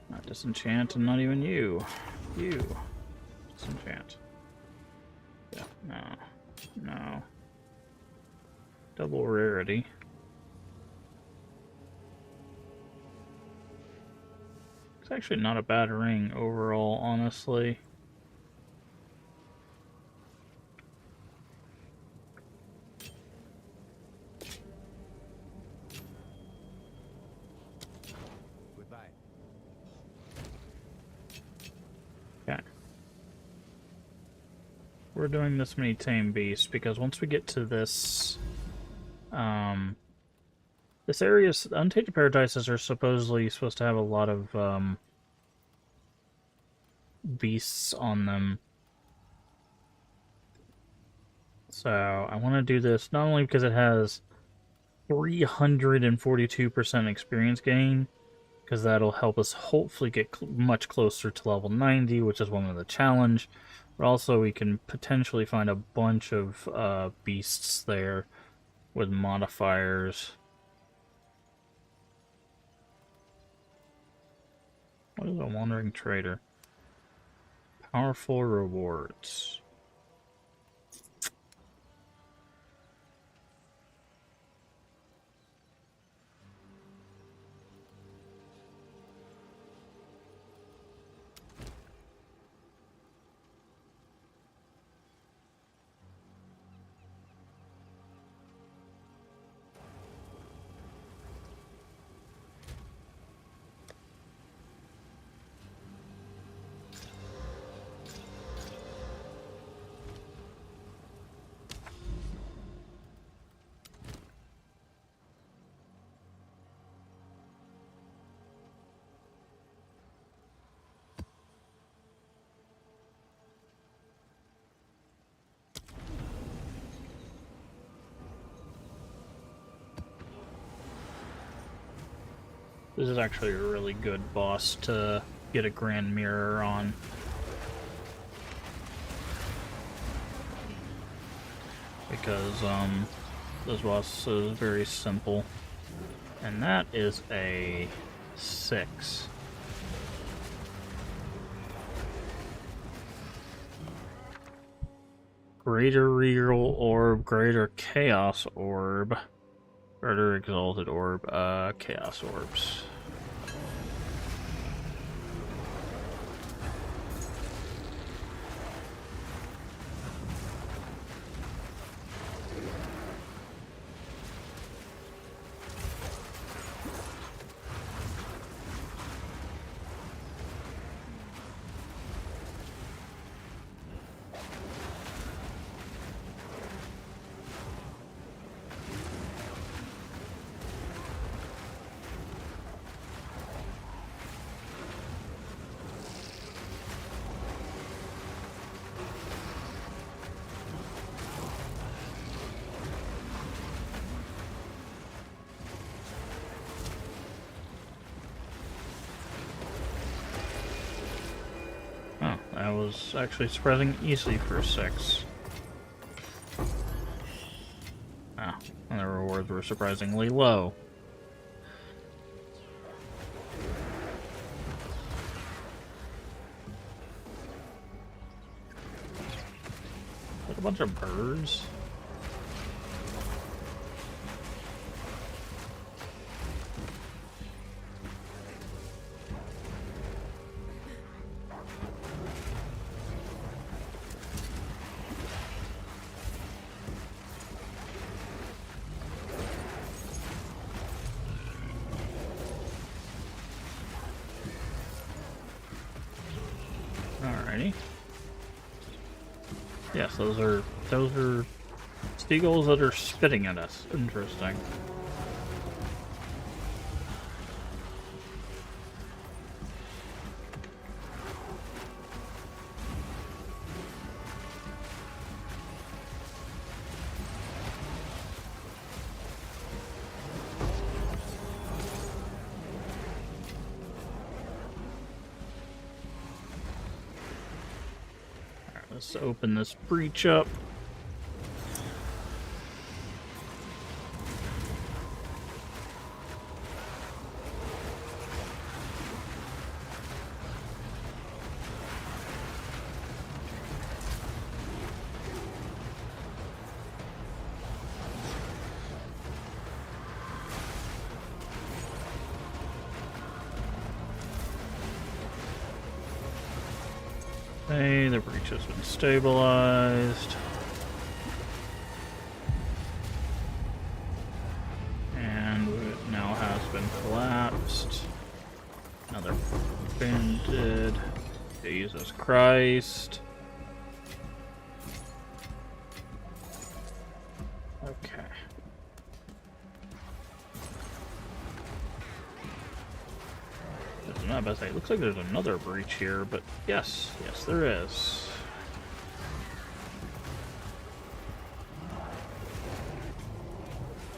not disenchant, and not even you. You disenchant. Yeah, no, no. Double rarity. It's actually not a bad ring overall, honestly. Goodbye. Okay. We're doing this many tame beasts because once we get to this this area's untainted paradises are supposedly supposed to have a lot of beasts on them. So I want to do this not only because it has 342% experience gain, because that'll help us hopefully get much closer to level 90, which is one of the challenge, but also we can potentially find a bunch of beasts there with modifiers. What is a wandering trader? Powerful rewards. This is actually a really good boss to get a Grand Mirror on. Because, this boss is very simple. And that is a 6. Greater Regal Orb, Greater Chaos Orb, Greater Exalted Orb, Chaos Orbs. That was actually surprisingly easy for a 6. Ah, and the rewards were surprisingly low. Like a bunch of birds. Alrighty. Yes, those are seagulls that are spitting at us. Interesting. Let's open this breach up. Okay, the breach has been stabilized. And it now has been collapsed. Another bended. Jesus Christ. Okay. I'm not about to say, it looks like there's another breach here, but yes, there is.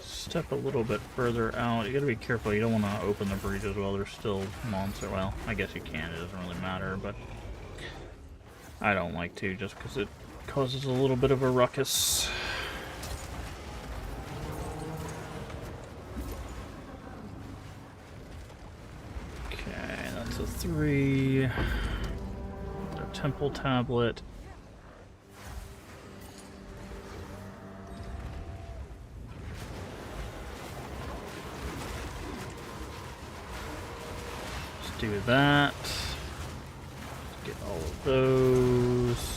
Step a little bit further out. You gotta be careful, you don't want to open the breaches while there's still monster. Well, I guess you can, it doesn't really matter, but I don't like to just because it causes a little bit of a ruckus. That's a 3. A temple tablet. Let's do that. Get all of those.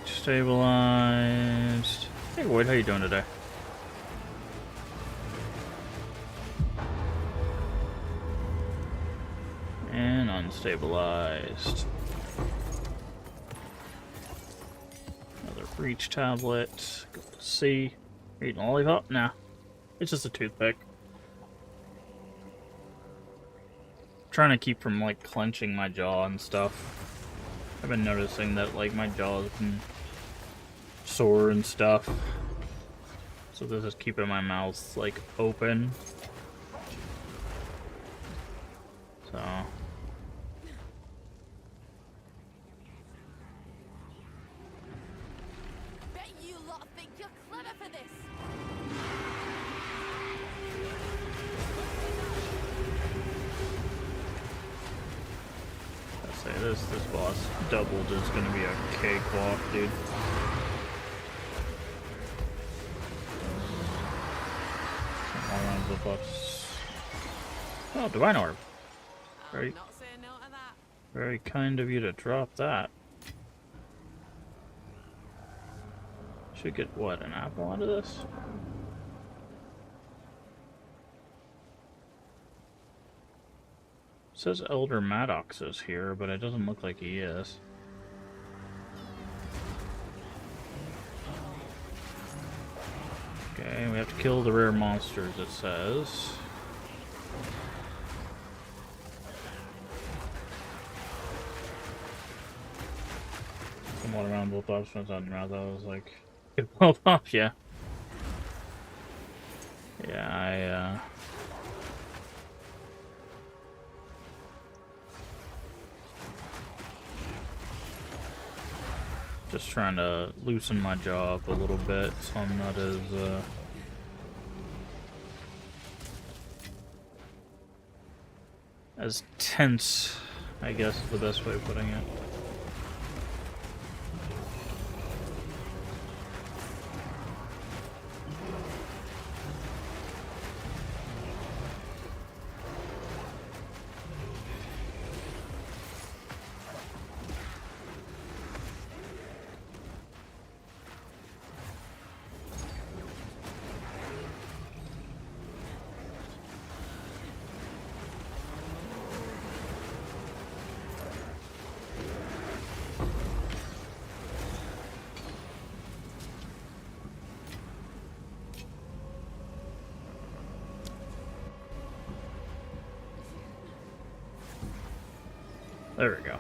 Stabilized. Hey Wade, how you doing today? And unstabilized. Another breach tablet. Go to C. Eating a lollipop? Nah. It's just a toothpick. trying to keep from, like, clenching my jaw and stuff. I've been noticing that, like, my jaw's been sore and stuff. So this is keeping my mouth, like, open. So... Bet you lot think you're clever for this. I say this boss doubled is gonna be a cakewalk, dude. All around the buffs. Oh, divine orb. Very, Not say no to that. very kind of you to drop that. Should get what, an apple out of this? It says Elder Maddox is here, but it doesn't look like he is. Okay, we have to kill the rare monsters, it says. Somewhat around both options on your mouth, I was like, get both off, yeah. Yeah, just trying to loosen my jaw up a little bit so I'm not as tense, I guess is the best way of putting it. There we go.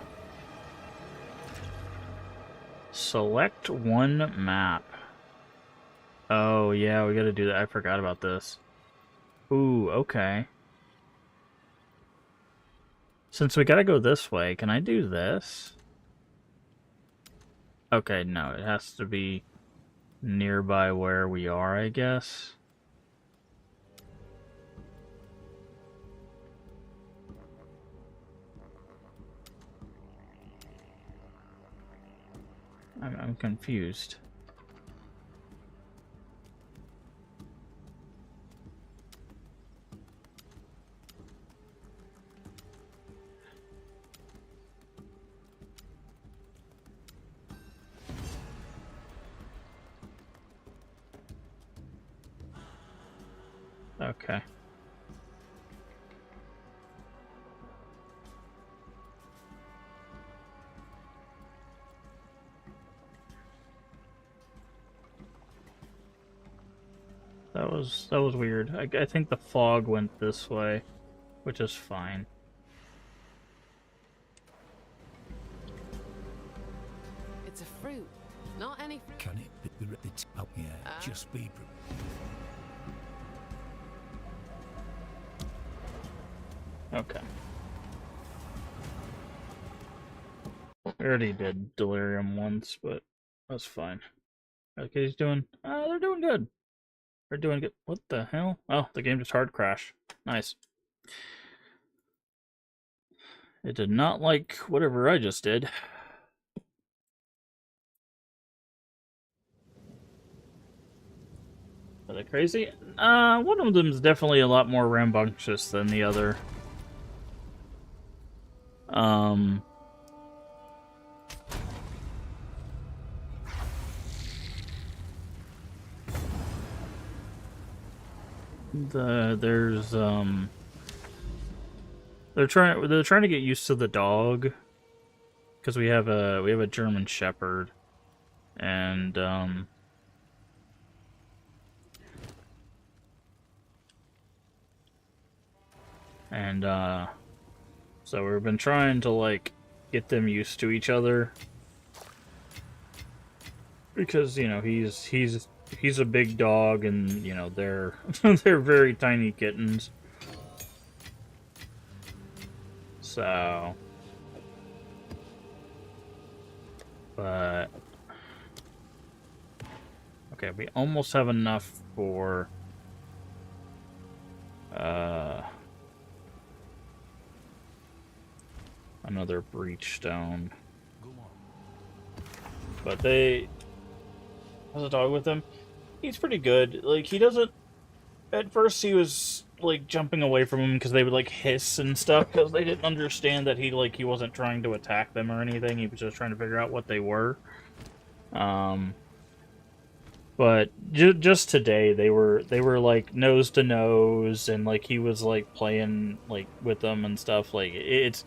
Select one map. Oh, yeah, we gotta do that. I forgot about this. Ooh, okay. Since we gotta go this way, can I do this? Okay, no, it has to be nearby where we are, I guess. I'm confused. Okay. That was weird. I think the fog went this way, which is fine. It's a fruit, not any fruit. Can it's out here? Just be. Okay. We already did delirium once, but that's fine. Okay, he's doing. They're doing good. They're doing good. What the hell? Oh, the game just hard crashed. Nice. It did not like whatever I just did. Are they crazy? One of them is definitely a lot more rambunctious than the other. They're trying to get used to the dog because we have a German Shepherd, and So we've been trying to, like, get them used to each other. Because, you know, he's a big dog and, you know, they're they're very tiny kittens. So, but okay, we almost have enough for another breach stone. But they has a dog with him. He's pretty good. Like, he doesn't. At first, he was like jumping away from him because they would like hiss and stuff because they didn't understand that he wasn't trying to attack them or anything. He was just trying to figure out what they were. But just today, they were like nose to nose, and like he was like playing like with them and stuff. Like it's,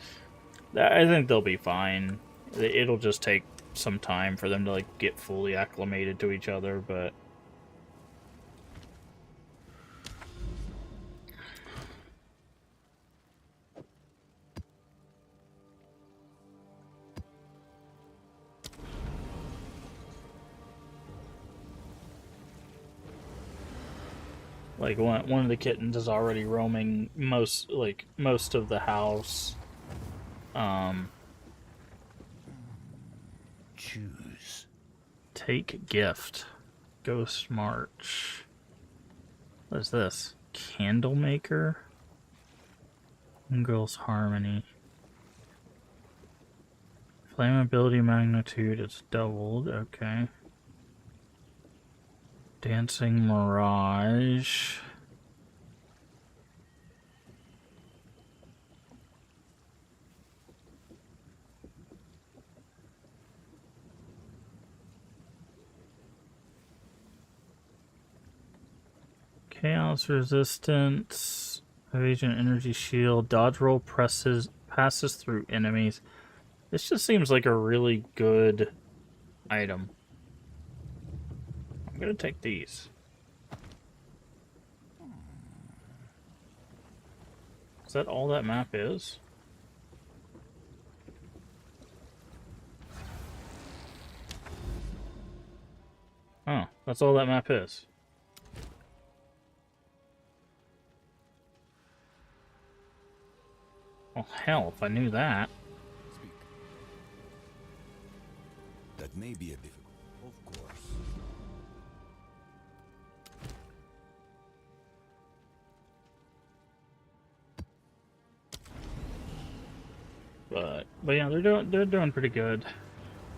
I think they'll be fine. It'll just take some time for them to like get fully acclimated to each other, but. Like one of the kittens is already roaming most of the house. Choose. Take gift. Ghost March. What is this? Candle maker? Girls Harmony. Flammability magnitude is doubled, okay. Dancing Mirage. Chaos Resistance. Evasion Energy Shield. Dodge roll passes through enemies. This just seems like a really good item. I'm gonna take these. Is that all that map is? Oh, that's all that map is. Well, hell, if I knew that. Speak. That may be a difficult. Of course. But yeah, they're doing pretty good.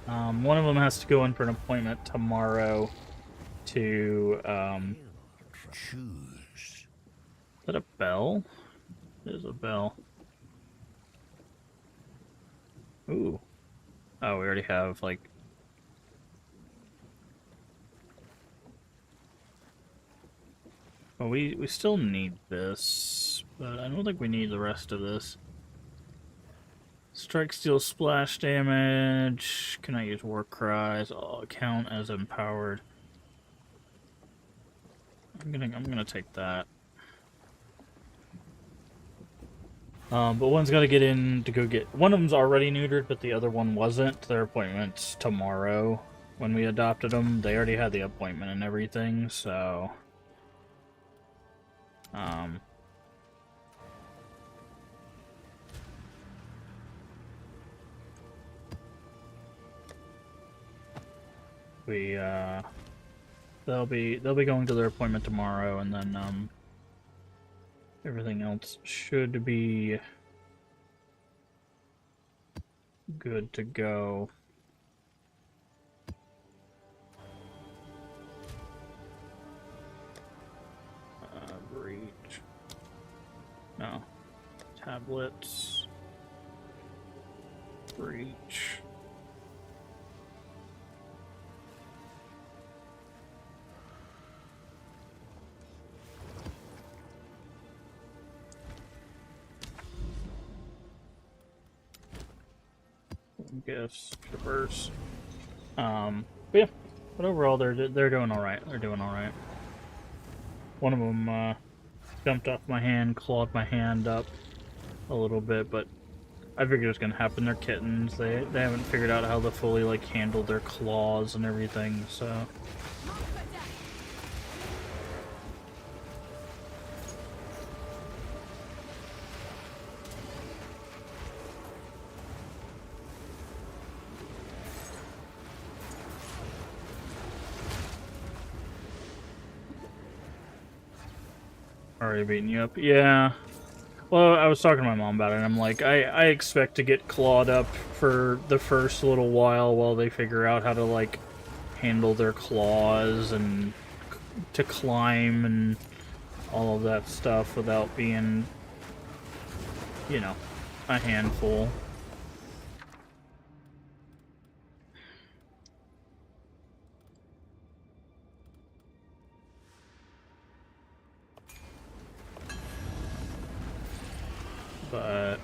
One of them has to go in for an appointment tomorrow to Choose. Is that a bell? There's a bell. Ooh. Oh, we already have like. Well, we still need this, but I don't think we need the rest of this. Strike, steal, splash damage. Can I use war cries? I'll count as empowered. I'm gonna take that. But one's got to get in to go get. One of them's already neutered, but the other one wasn't. Their appointment's tomorrow. When we adopted them, they already had the appointment and everything. So, they'll be going to their appointment tomorrow, and then everything else should be good to go. Breach. No. Tablets. Breach. Gifts, traverse. But yeah, but overall they're doing all right. They're doing all right. One of them jumped off my hand, clawed my hand up a little bit, but I figured it was gonna happen. They're kittens. They haven't figured out how to fully like handle their claws and everything. So. Already beating you up? Yeah. Well, I was talking to my mom about it, and I'm like, I expect to get clawed up for the first little while they figure out how to, like, handle their claws and to climb and all of that stuff without being, you know, a handful. But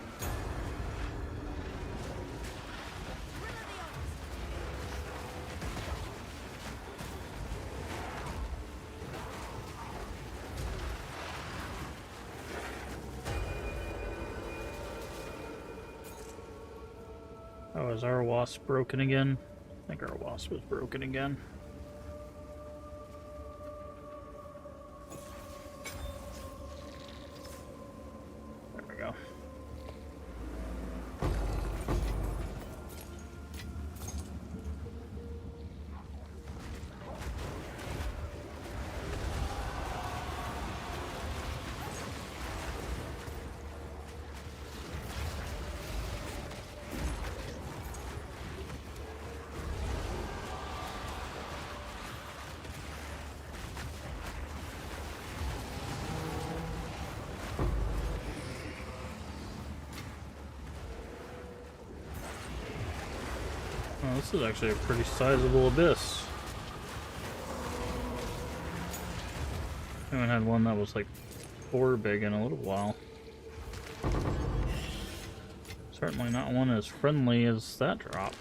oh, is our wasp broken again? I think our wasp was broken again. There we go. Oh, this is actually a pretty sizable abyss. I haven't had one that was like 4 big in a little while. Certainly not one as friendly as that drop.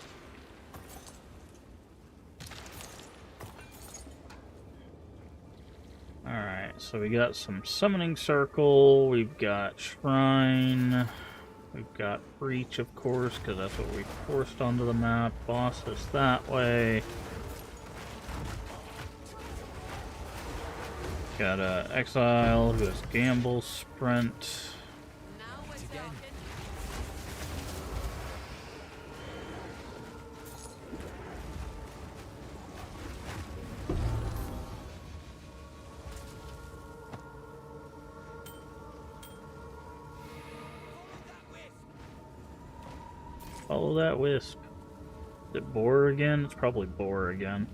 Alright, so we got some summoning circle, we've got shrine. We've got breach, of course, because that's what we forced onto the map. Boss is that way. Got exile, who has gamble, sprint. Follow that wisp. Is it boar again? It's probably boar again.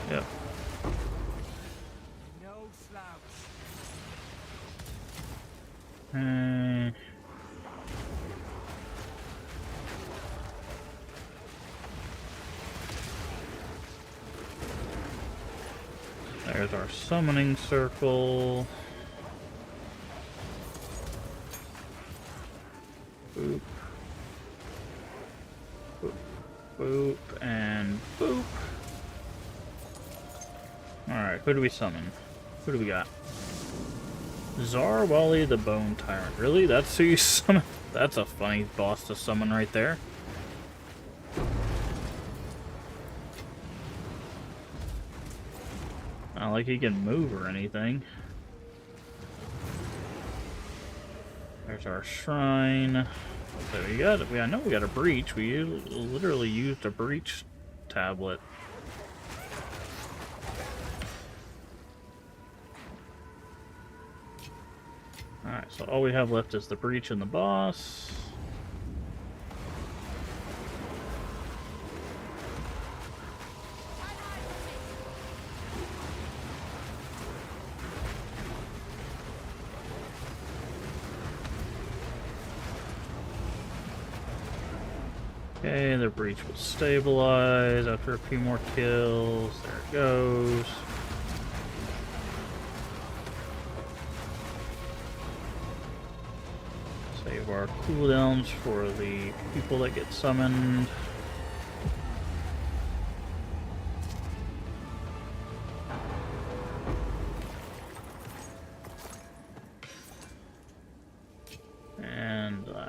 Yep. No slouch. There's our summoning circle. Boop. Boop. Boop. And boop. Alright, who do we summon? Who do we got? Zarwali the Bone Tyrant. Really? That's who you summon? That's a funny boss to summon right there. Not like he can move or anything. There's our shrine. So I know we got a breach. We literally used a breach tablet. Alright, so all we have left is the breach and the boss. Okay, the breach will stabilize after a few more kills. There it goes. Save our cooldowns for the people that get summoned.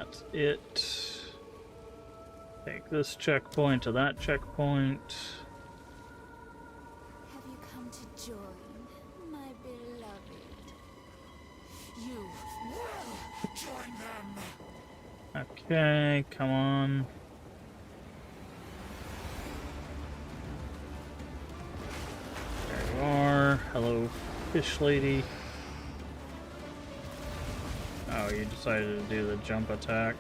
that's it. Take this checkpoint to that checkpoint. Have you come to join, my beloved? You will join them! Okay, come on. There you are. Hello, fish lady. Oh, you decided to do the jump attack.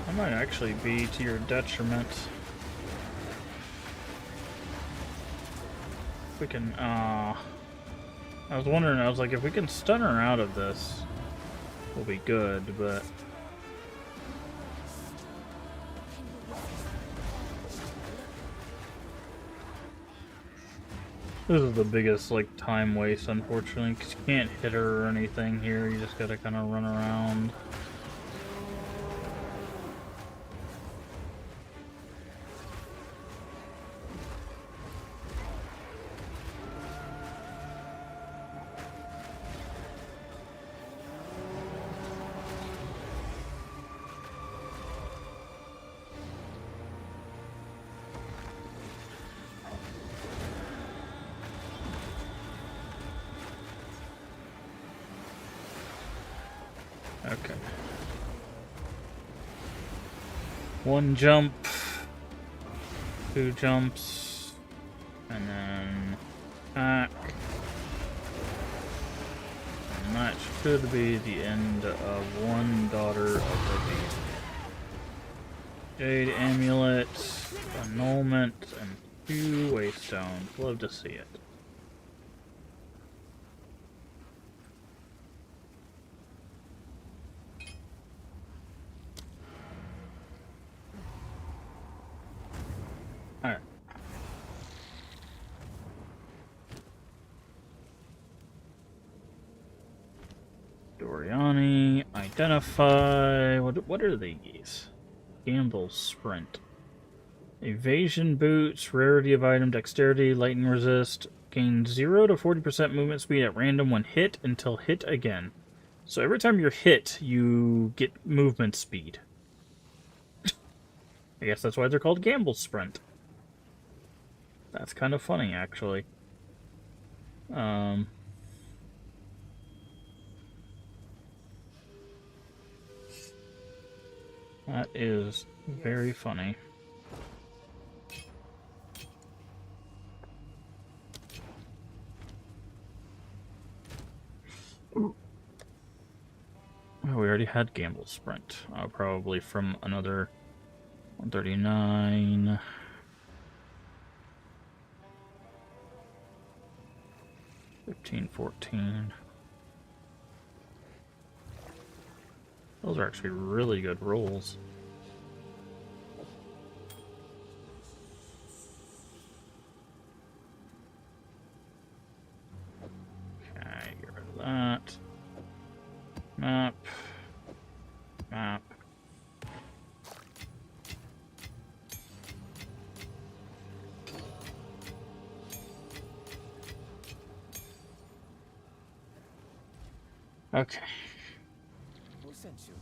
That might actually be to your detriment. If we can, I was wondering, I was like, if we can stun her out of this, we'll be good, but... This is the biggest, like, time waste, unfortunately, because you can't hit her or anything here, you just gotta kind of run around. Okay. One jump, two jumps, and then back. And that should be the end of one Daughter of the Beast. Jade Amulet, Annulment, and 2 Waystones. Love to see it. Alright. Doriani, identify. What are these? Gamble sprint. Evasion boots, rarity of item, dexterity, lightning resist. Gain 0 to 40% movement speed at random when hit until hit again. So every time you're hit, you get movement speed. I guess that's why they're called gamble sprint. That's kind of funny, actually. That is very funny. Ooh. Oh, we already had gamble sprint. Probably from another 139. 15, 14. Those are actually really good rolls. Okay, get rid of that. Map. Map. Okay. Who sent you?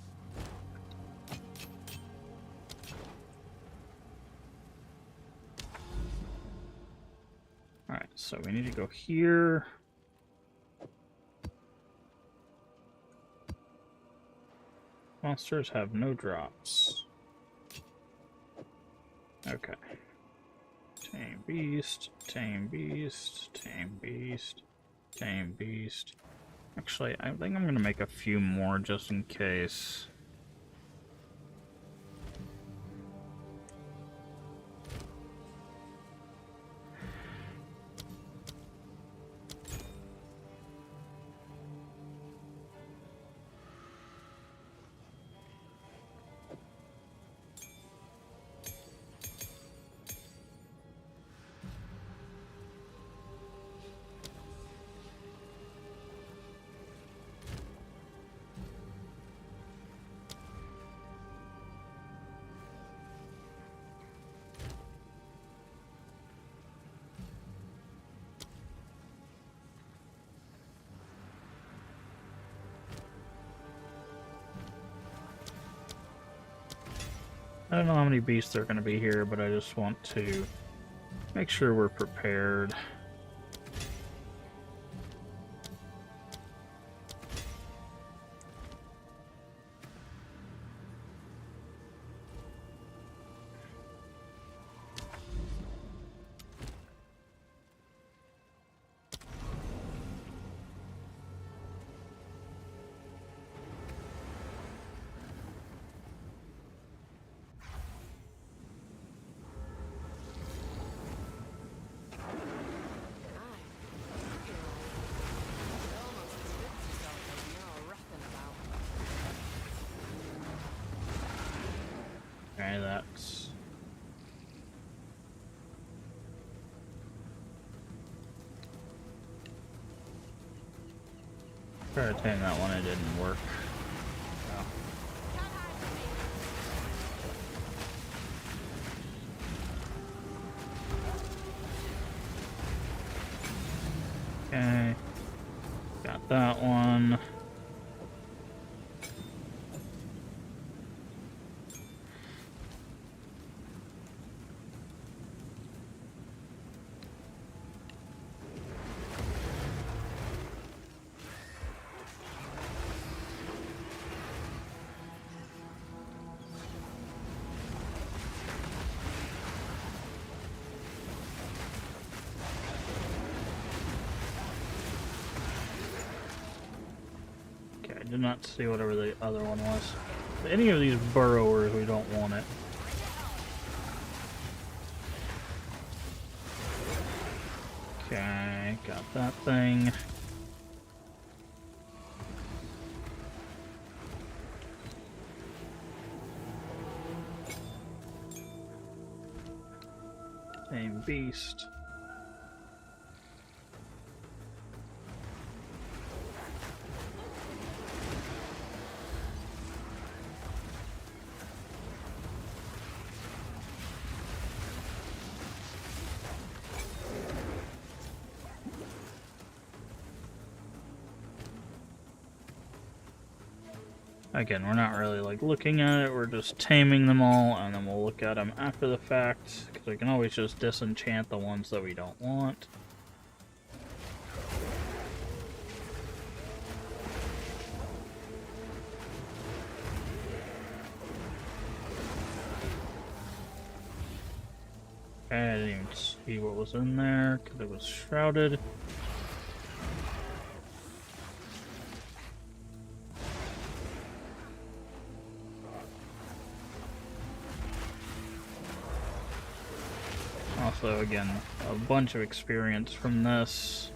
Alright, so we need to go here. Monsters have no drops. Okay. Tame beast, tame beast, tame beast, tame beast. Actually, I think I'm going to make a few more just in case. I don't know how many beasts are going to be here, but I just want to make sure we're prepared. Okay, that's... Try to tame that one, it didn't work. Okay, got that one. Did not see whatever the other one was. Any of these burrowers, we don't want it. Okay, got that thing. Same beast. Again, we're not really like looking at it, we're just taming them all, and then we'll look at them after the fact, because we can always just disenchant the ones that we don't want. Okay, I didn't even see what was in there, because it was shrouded. Also, again, a bunch of experience from this.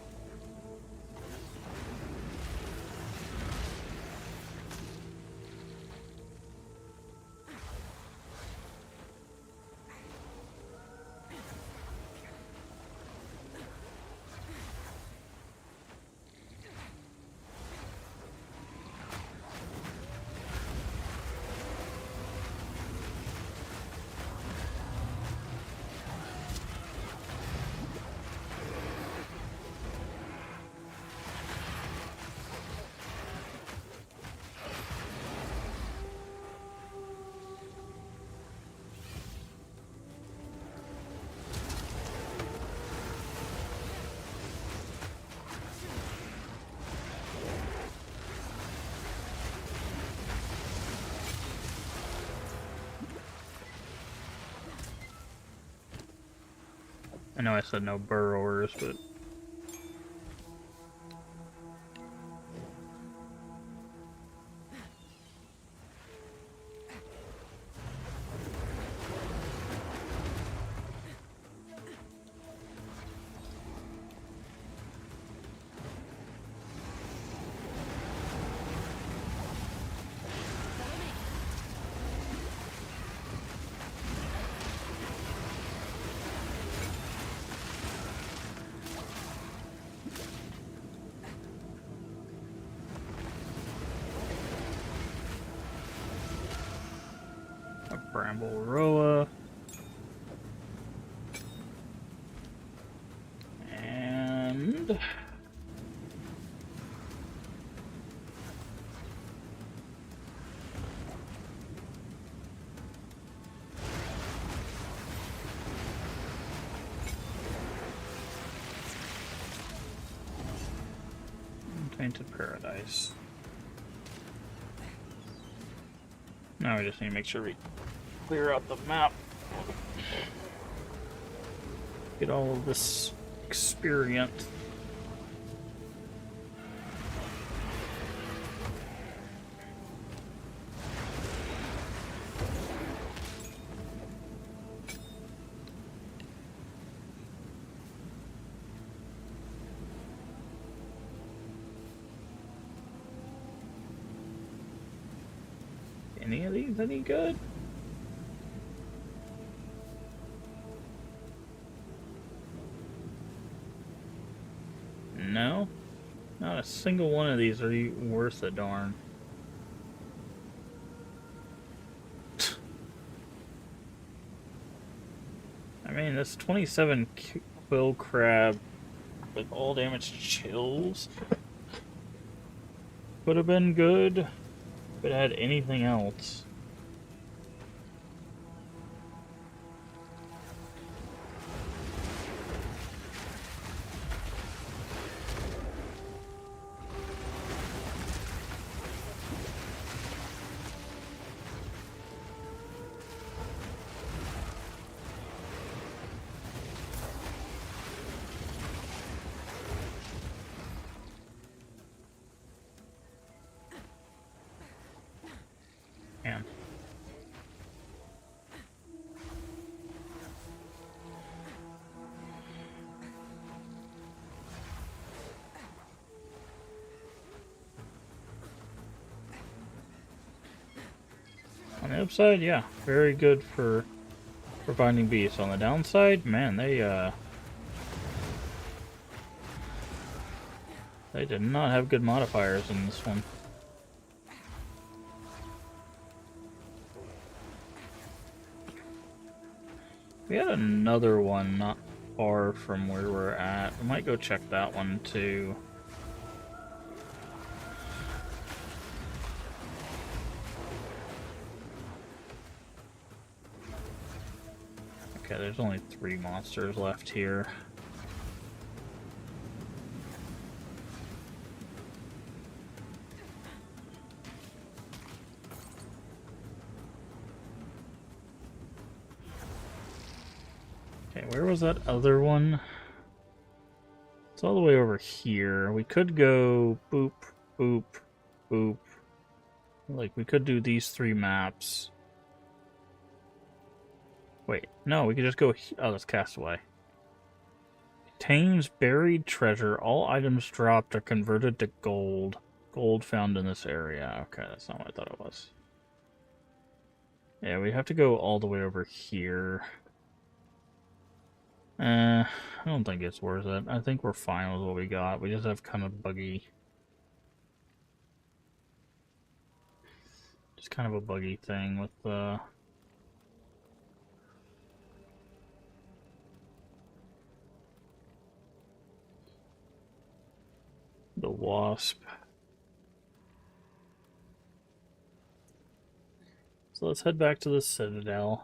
I know I said no burrowers, but... Bramble Roa. And... Enchanted Paradise. Now we just need to make sure we clear out the map. Get all of this experience. Any of these any good? No? Not a single one of these are worth a darn. I mean, this 27 quill crab with all damage chills would have been good if it had anything else. Damn. On the upside, yeah, very good for finding beasts. On the downside, man, they did not have good modifiers in this one. We had another one not far from where we're at. We might go check that one too. Okay, there's only 3 monsters left here. Where was that other one? It's all the way over here. We could go boop, boop, boop. Like, we could do these 3 maps. Wait, no, we could just go... Oh, that's Castaway. Contains buried treasure. All items dropped are converted to gold. Gold found in this area. Okay, that's not what I thought it was. Yeah, we have to go all the way over here. I don't think it's worth it. I think we're fine with what we got. We just have kind of buggy... Just kind of a buggy thing with the wasp. So let's head back to the Citadel.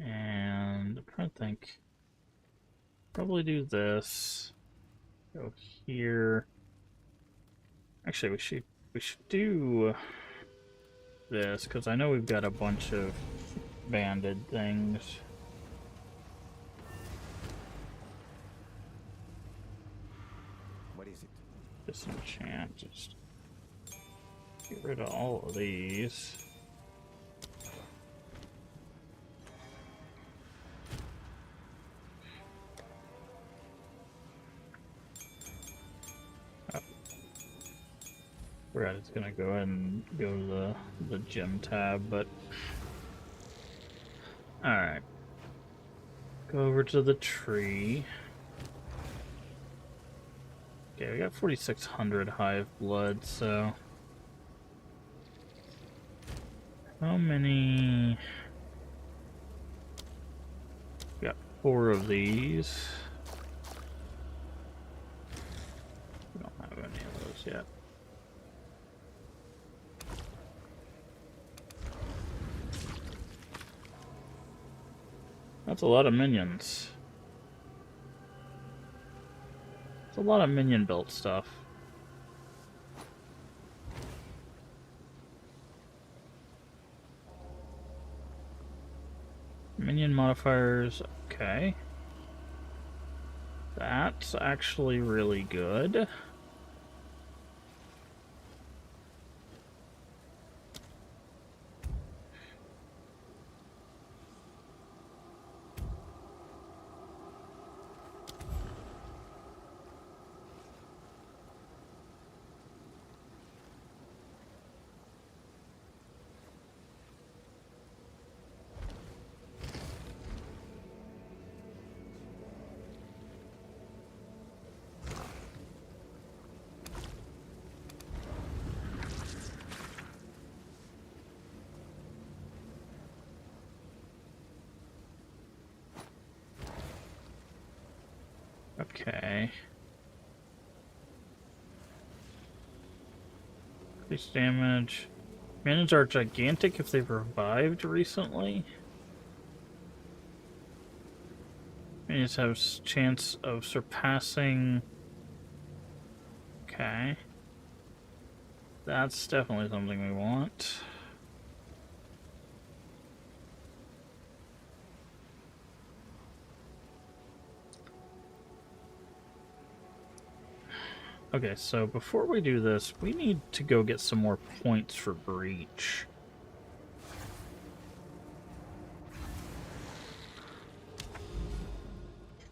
And I'm trying to think. Probably do this. Go here. Actually, we should do this because I know we've got a bunch of banded things. What is it? Disenchant. Just get rid of all of these. Right, it's gonna go ahead and go to the gym tab, but alright. Go over to the tree. Okay, we got 4,600 hive blood, so how many? We got 4 of these. We don't have any of those yet. That's a lot of minions. It's a lot of minion built stuff. Minion modifiers, okay. That's actually really good. Okay. Increase damage. Minions are gigantic if they've revived recently. Minions have chance of surpassing. Okay. That's definitely something we want. Okay, so before we do this, we need to go get some more points for Breach.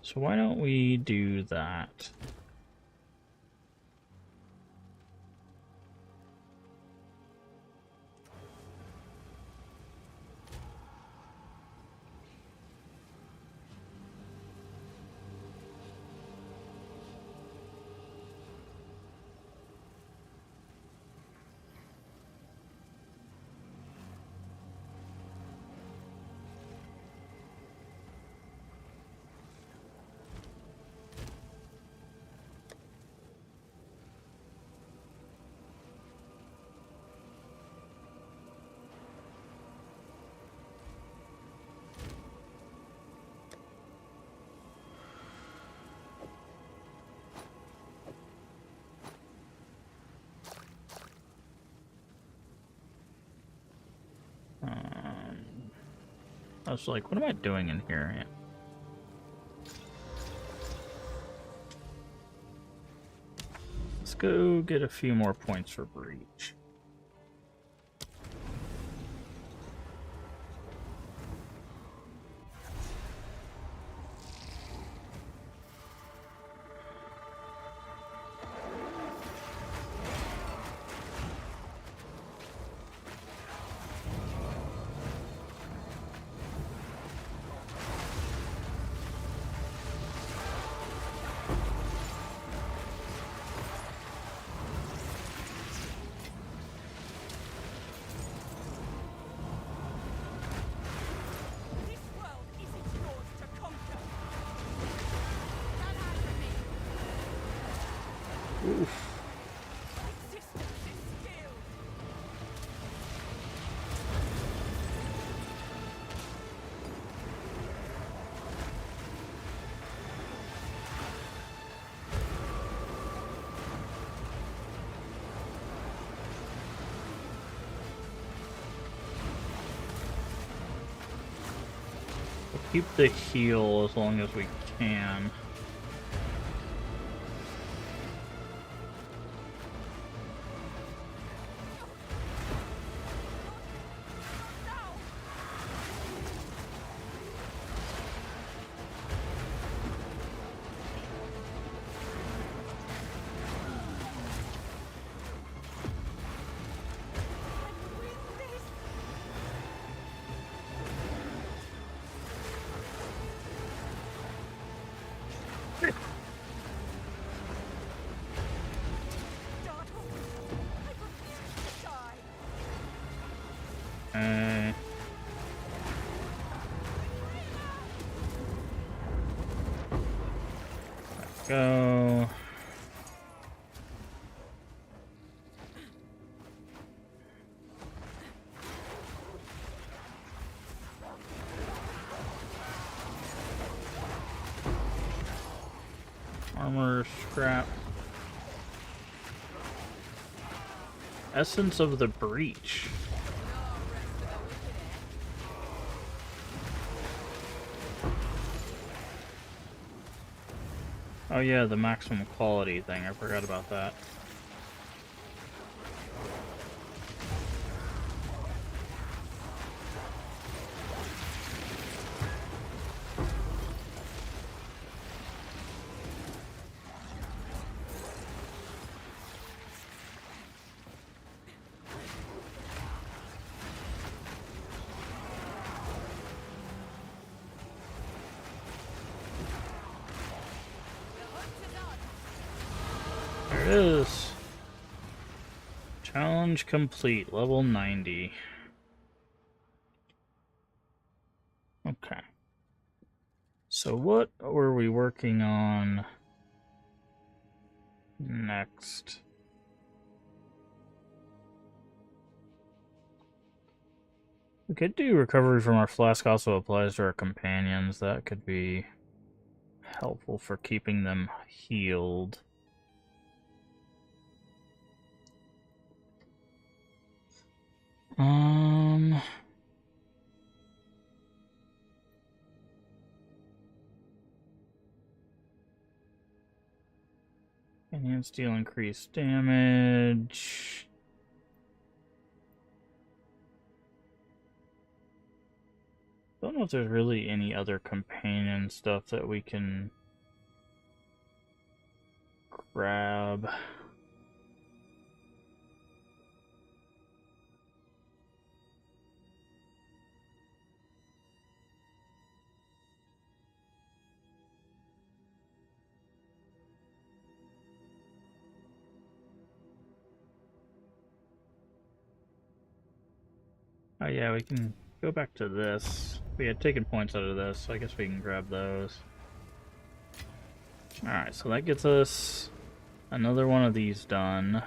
So why don't we do that? I was like, what am I doing in here? Yeah. Let's go get a few more points for Breach. Keep the heal as long as we can. Go. Armor scrap. Essence of the Breach. Oh yeah, the maximum quality thing. I forgot about that. There it is. Challenge complete, level 90. Okay. So what were we working on next? We could do recovery from our flask also applies to our companions. That could be helpful for keeping them healed. Enhanced deal increased damage. Don't know if there's really any other companion stuff that we can grab. Oh yeah, we can go back to this. We had taken points out of this, so I guess we can grab those. Alright, so that gets us another one of these done.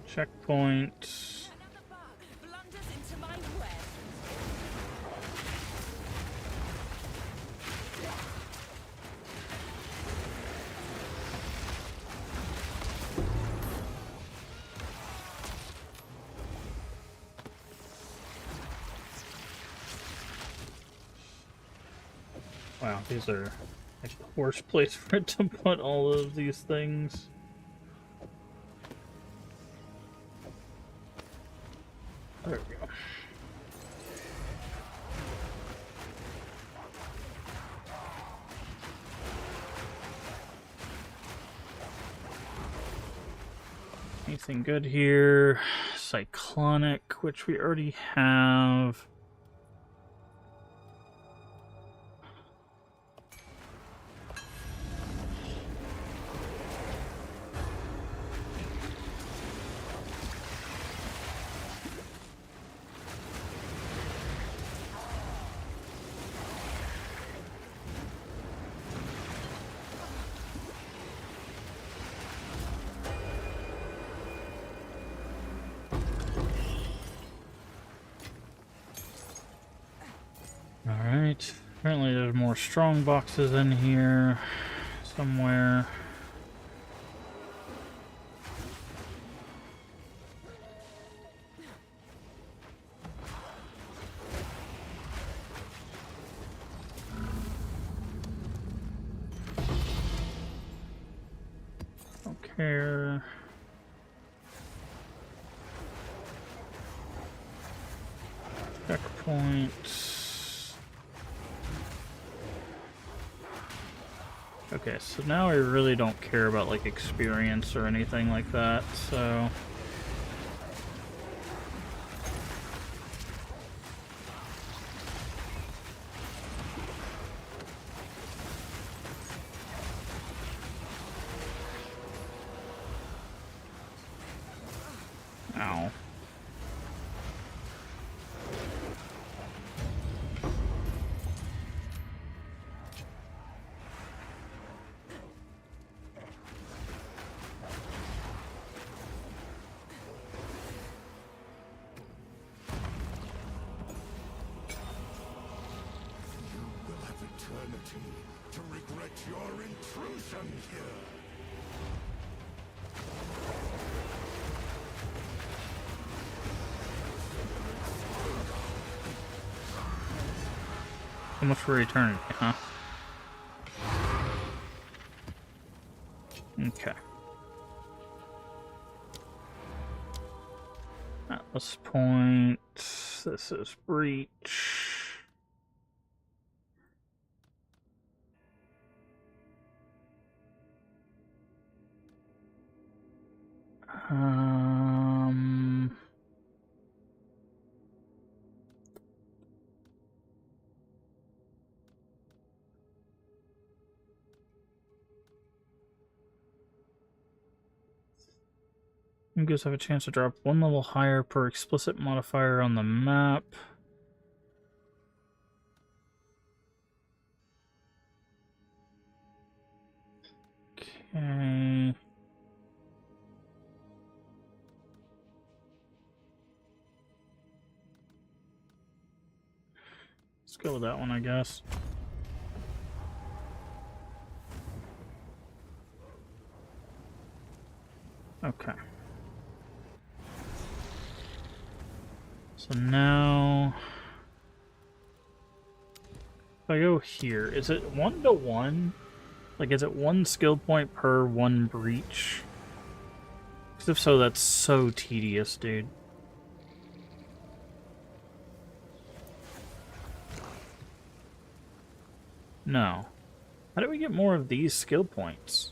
Checkpoint. Another bug blunders into my web. Wow, these are like the worst place for it to put all of these things. There we go. Anything good here? Cyclonic, which we already have. Alright, apparently there's more strong boxes in here somewhere. Repair. Checkpoint. Okay, so now I really don't care about like experience or anything like that, so ow. Will have eternity to regret your intrusion here. So much for eternity, huh? Okay. Atlas Point. This is Breach. You guys have a chance to drop one level higher per explicit modifier on the map. Okay. Let's go with that one, I guess. Okay. So now, if I go here, is it 1-to-1? Like, is it one skill point per one breach? Because if so, that's so tedious, dude. No. How do we get more of these skill points?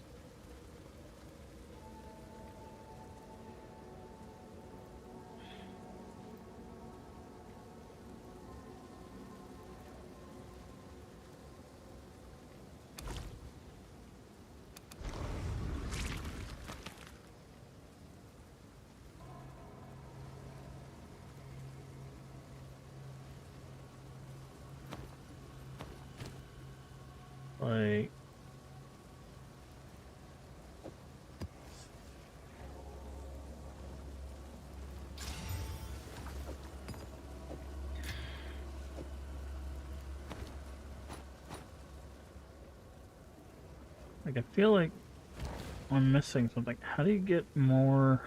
Like, I feel like I'm missing something. How do you get more?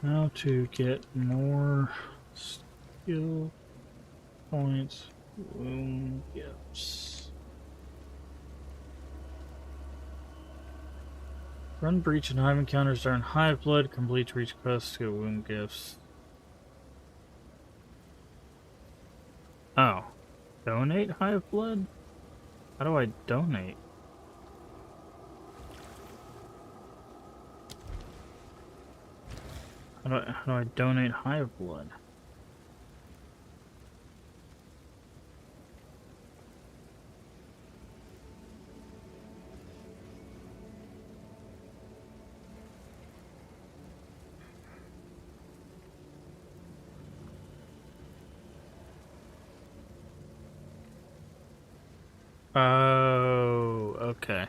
How to get more skill points, wound gifts. Run breach and hive encounters during hive blood, complete reach quests, get wound gifts. Oh. Donate hive blood? How do I donate? How do I donate hive blood? Oh, okay.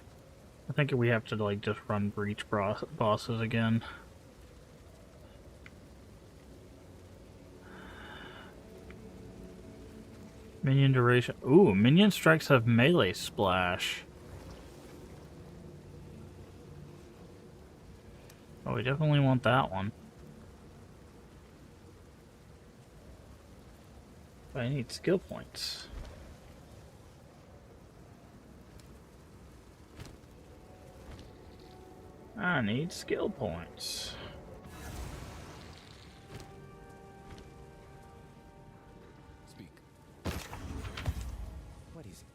I think we have to like just run breach bosses again. Minion duration. Ooh, minion strikes have melee splash. Oh, we definitely want that one. I need skill points. I need skill points. Speak. What is it?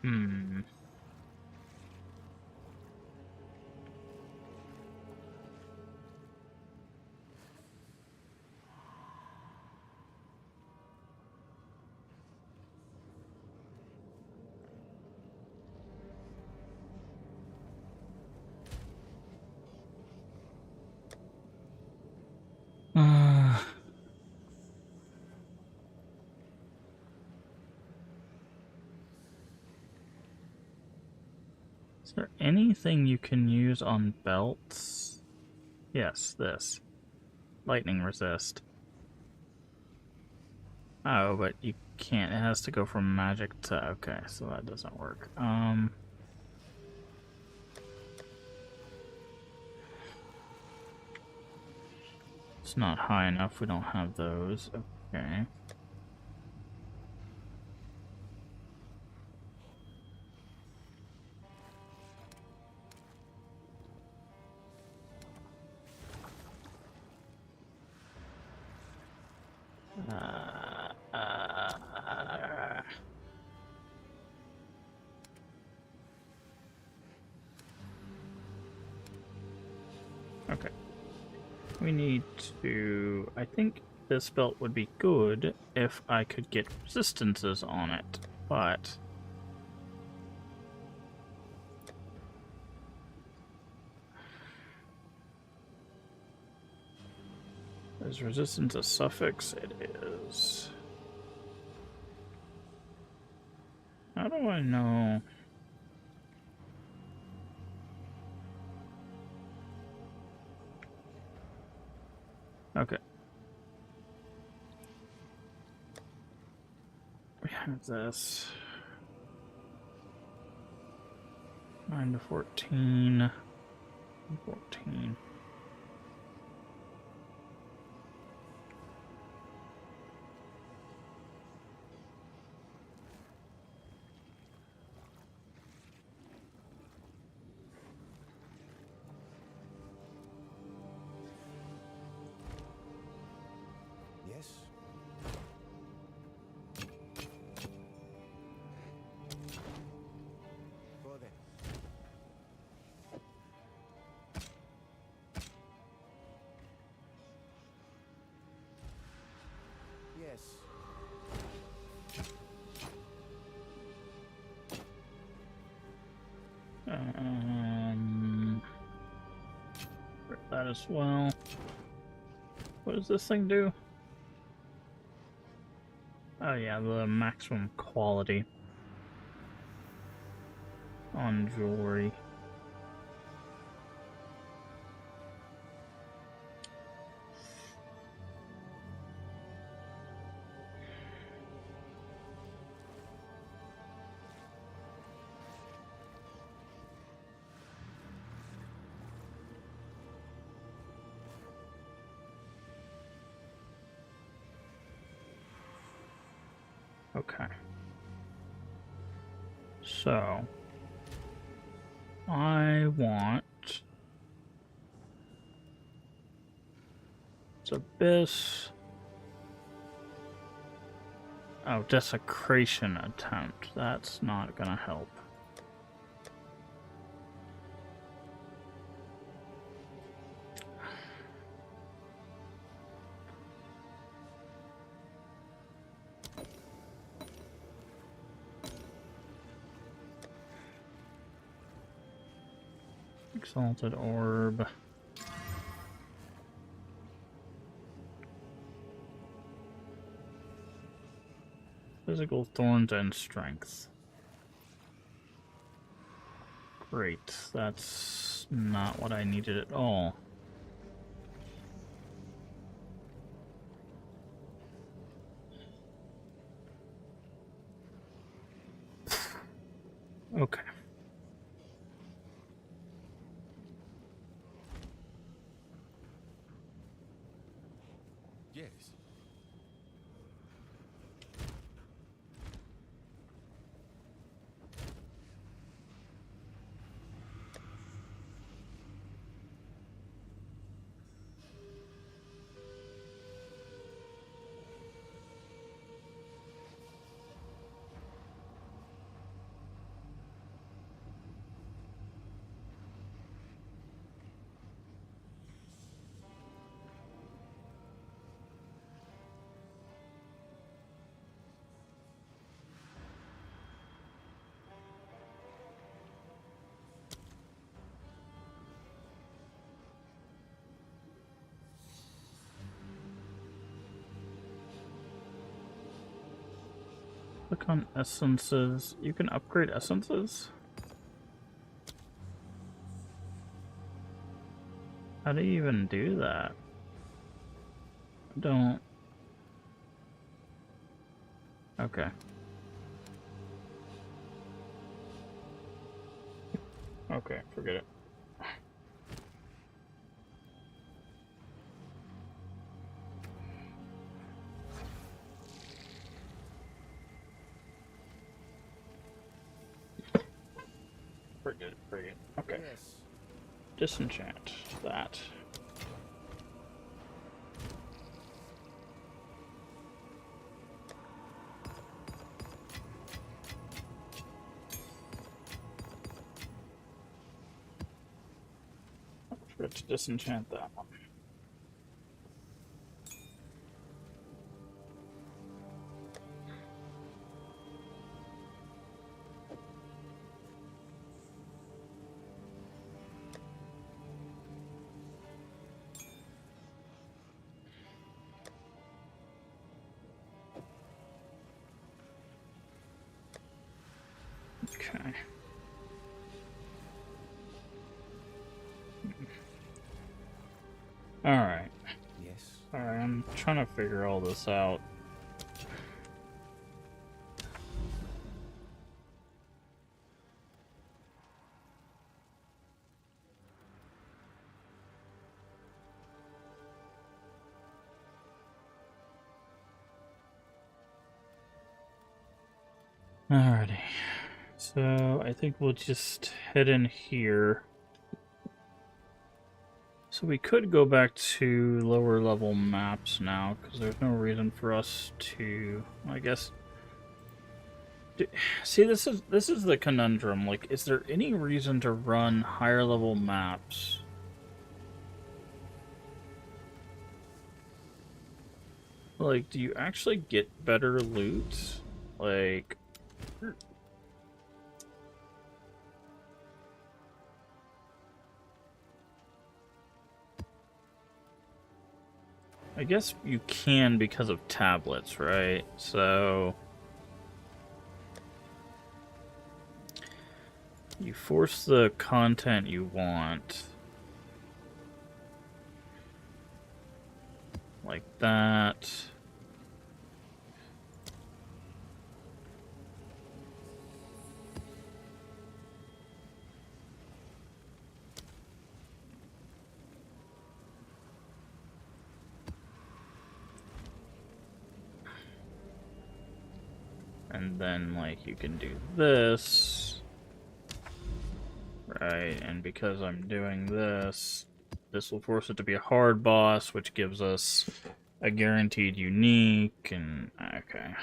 Hmm. Uh, is there anything you can use on belts? Yes, this. Lightning resist. Oh, but you can't. It has to go from magic to... Okay, so that doesn't work. It's not high enough. We don't have those. Okay. Okay. We need to... I think this belt would be good if I could get resistances on it, but... Is resistance a suffix? It is. How do I know? Okay. We have this. 9 to 14. 14. Yes. Go then. Yes. That as well. What does this thing do? Oh yeah, the maximum quality on jewelry. Okay. So, I want It's Abyss. Oh, Desecration Attempt. That's not gonna help. Exalted Orb. Physical Thorns and Strength. Great. That's not what I needed at all. Okay. Yes. Click on essences. You can upgrade essences? How do you even do that? Don't. Okay. Okay, forget it. Forget it. Okay. Yes. Disenchant that. Forget to disenchant that one. Okay. Alright. Yes. Alright, I'm trying to figure all this out. Alrighty. So I think we'll just head in here. So we could go back to lower level maps now, because there's no reason for us to, I guess. See, this is the conundrum. Like, is there any reason to run higher level maps? Like, do you actually get better loot? Like, I guess you can because of tablets, right? So you force the content you want. Like that. And then, like, you can do this. Right, and because I'm doing this, this will force it to be a hard boss, which gives us a guaranteed unique, and okay.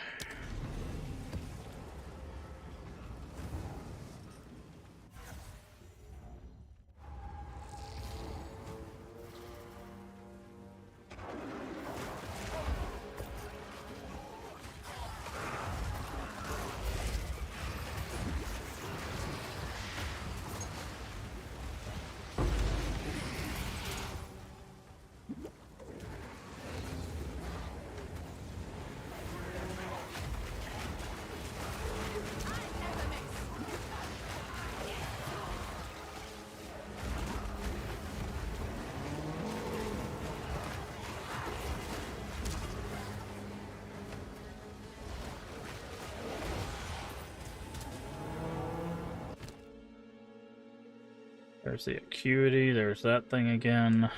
There's the acuity, there's that thing again.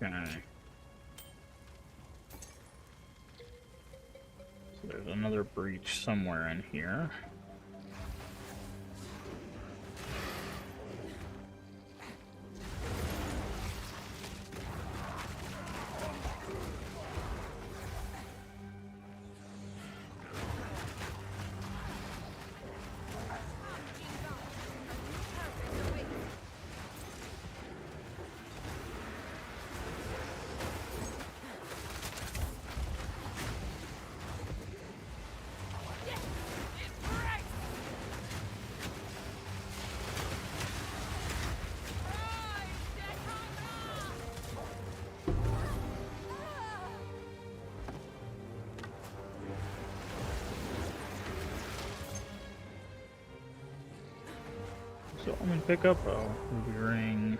Okay. So there's another breach somewhere in here. So I'm gonna pick up a ruby ring.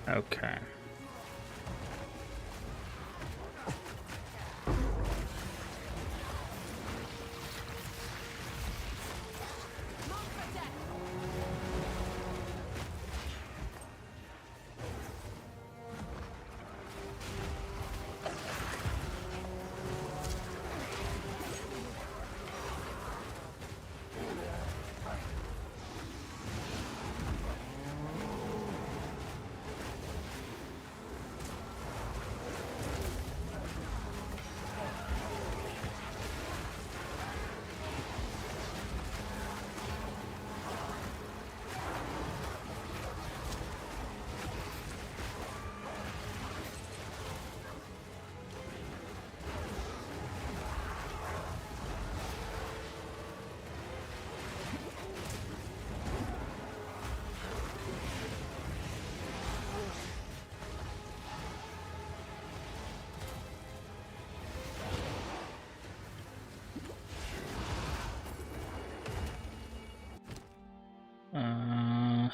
Okay.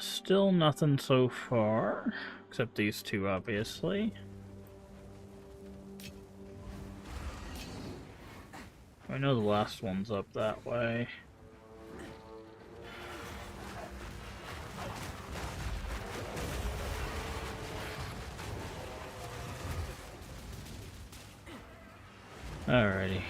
Still nothing so far, except these two, obviously. I know the last one's up that way. Alrighty.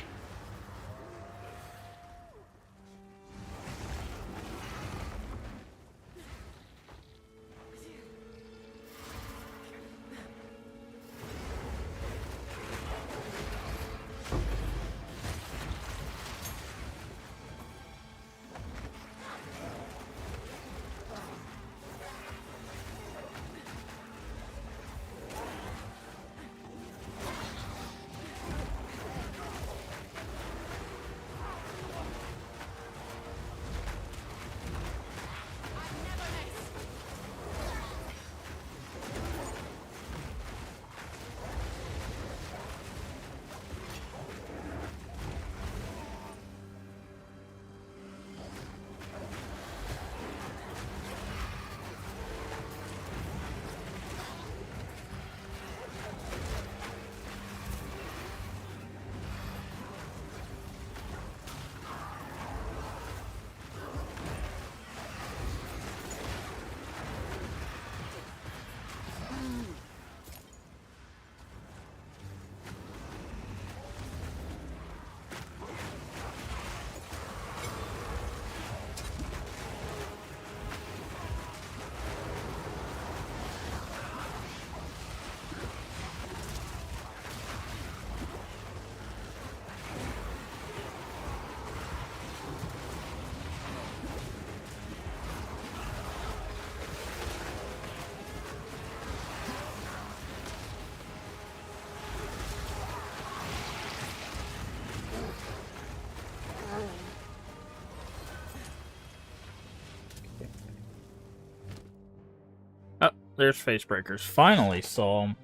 Oh, there's Facebreakers. Finally saw them.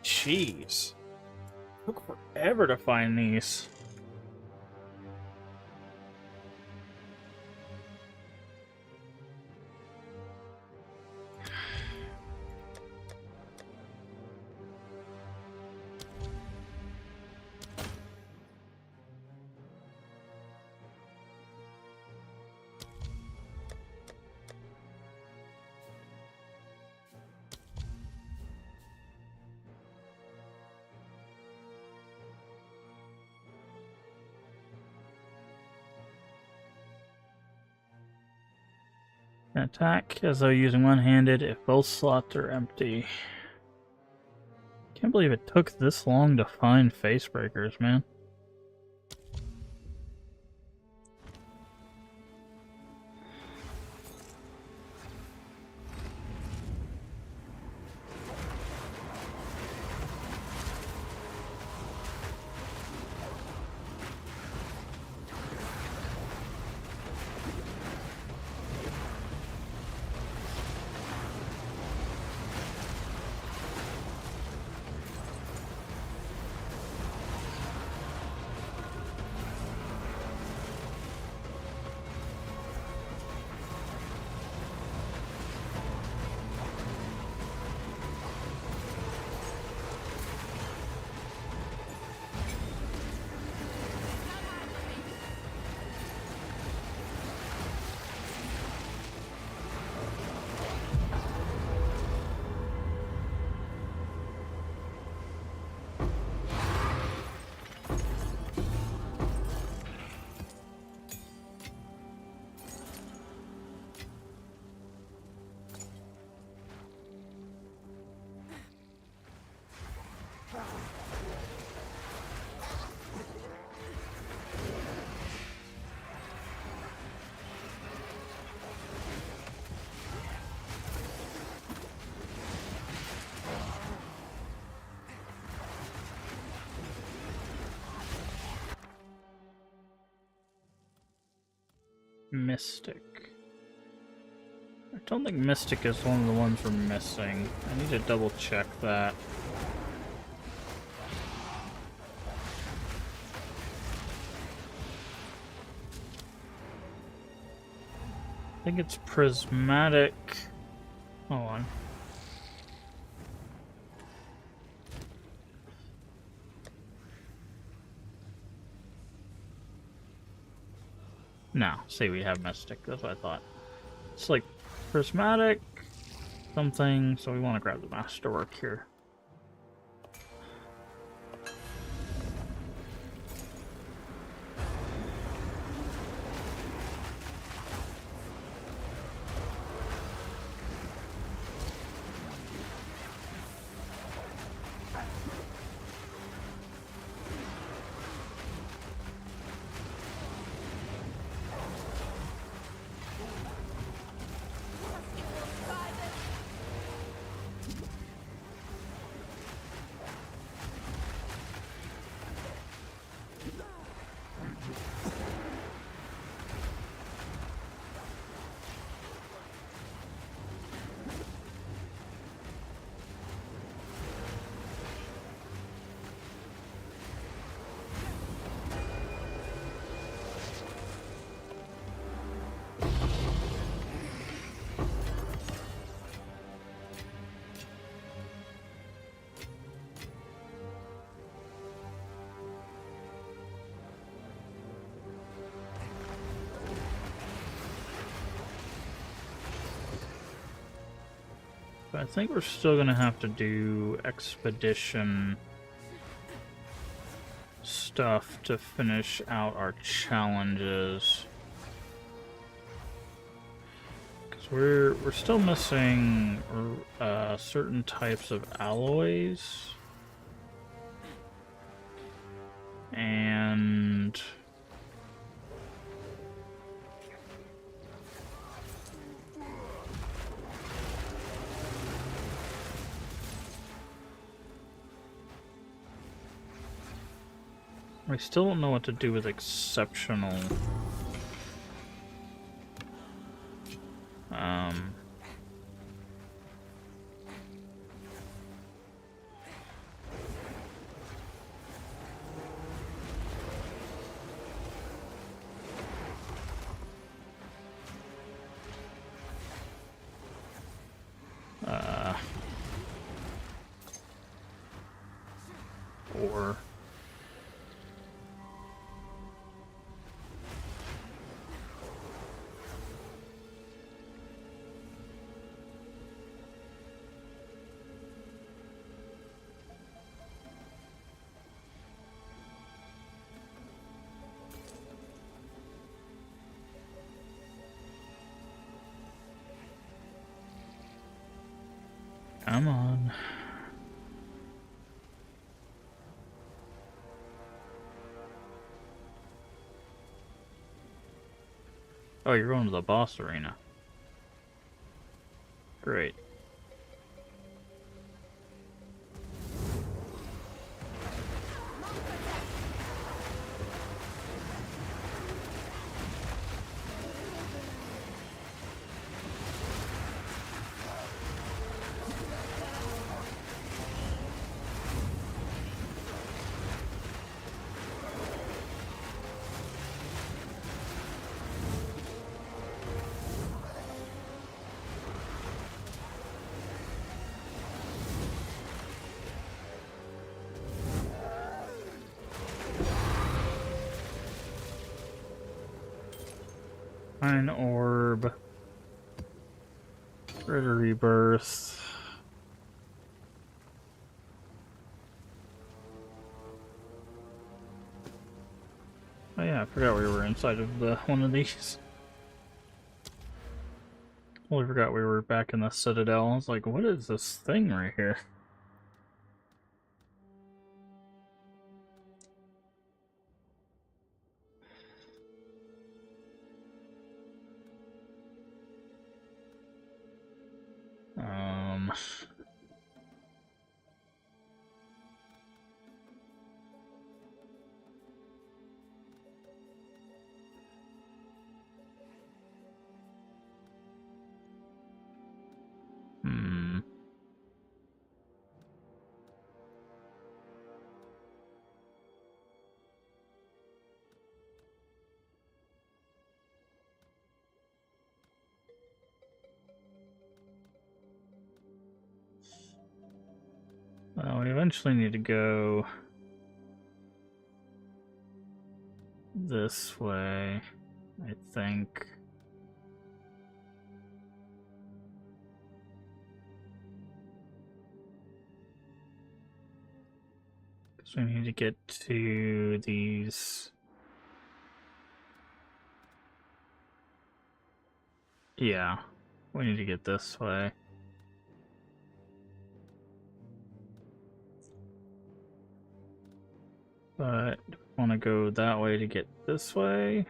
Jeez. Took forever to find these. Attack as though using one-handed if both slots are empty. Can't believe it took this long to find Facebreakers, man. Mystic. I don't think Mystic is one of the ones we're missing. I need to double check that. I think it's Prismatic. Hold on. No, see, we have Mystic. That's what I thought. It's like Prismatic something, so we want to grab the Masterwork here. But I think we're still gonna have to do expedition stuff to finish out our challenges. Because we're still missing certain types of alloys. And I still don't know what to do with exceptional. Or come on. Oh, you're going to the boss arena. Great. Iron orb. Greater rebirth. Oh yeah, I forgot we were inside of one of these. Totally forgot we were back in the Citadel. I was like, what is this thing right here? Um... Hmm. Well, we eventually need to go this way, I think. Because we need to get to these. Yeah, we need to get this way. But do we want to go that way to get this way?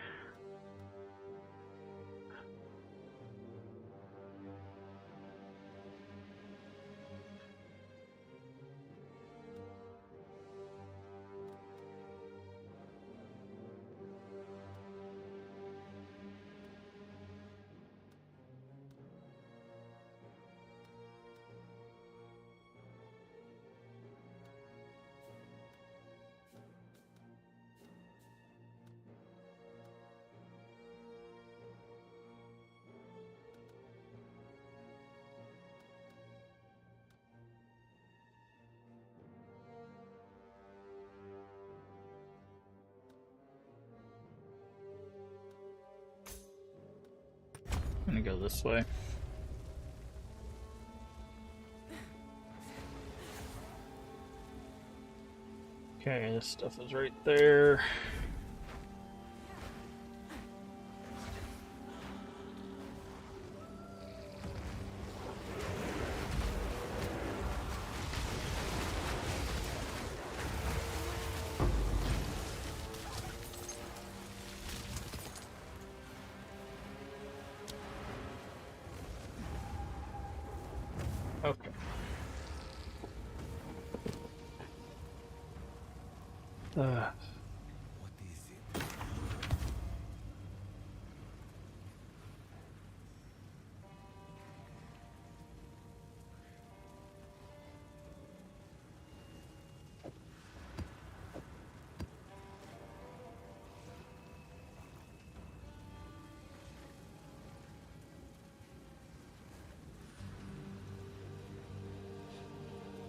I'm gonna go this way. Okay, this stuff is right there. Okay. What is it?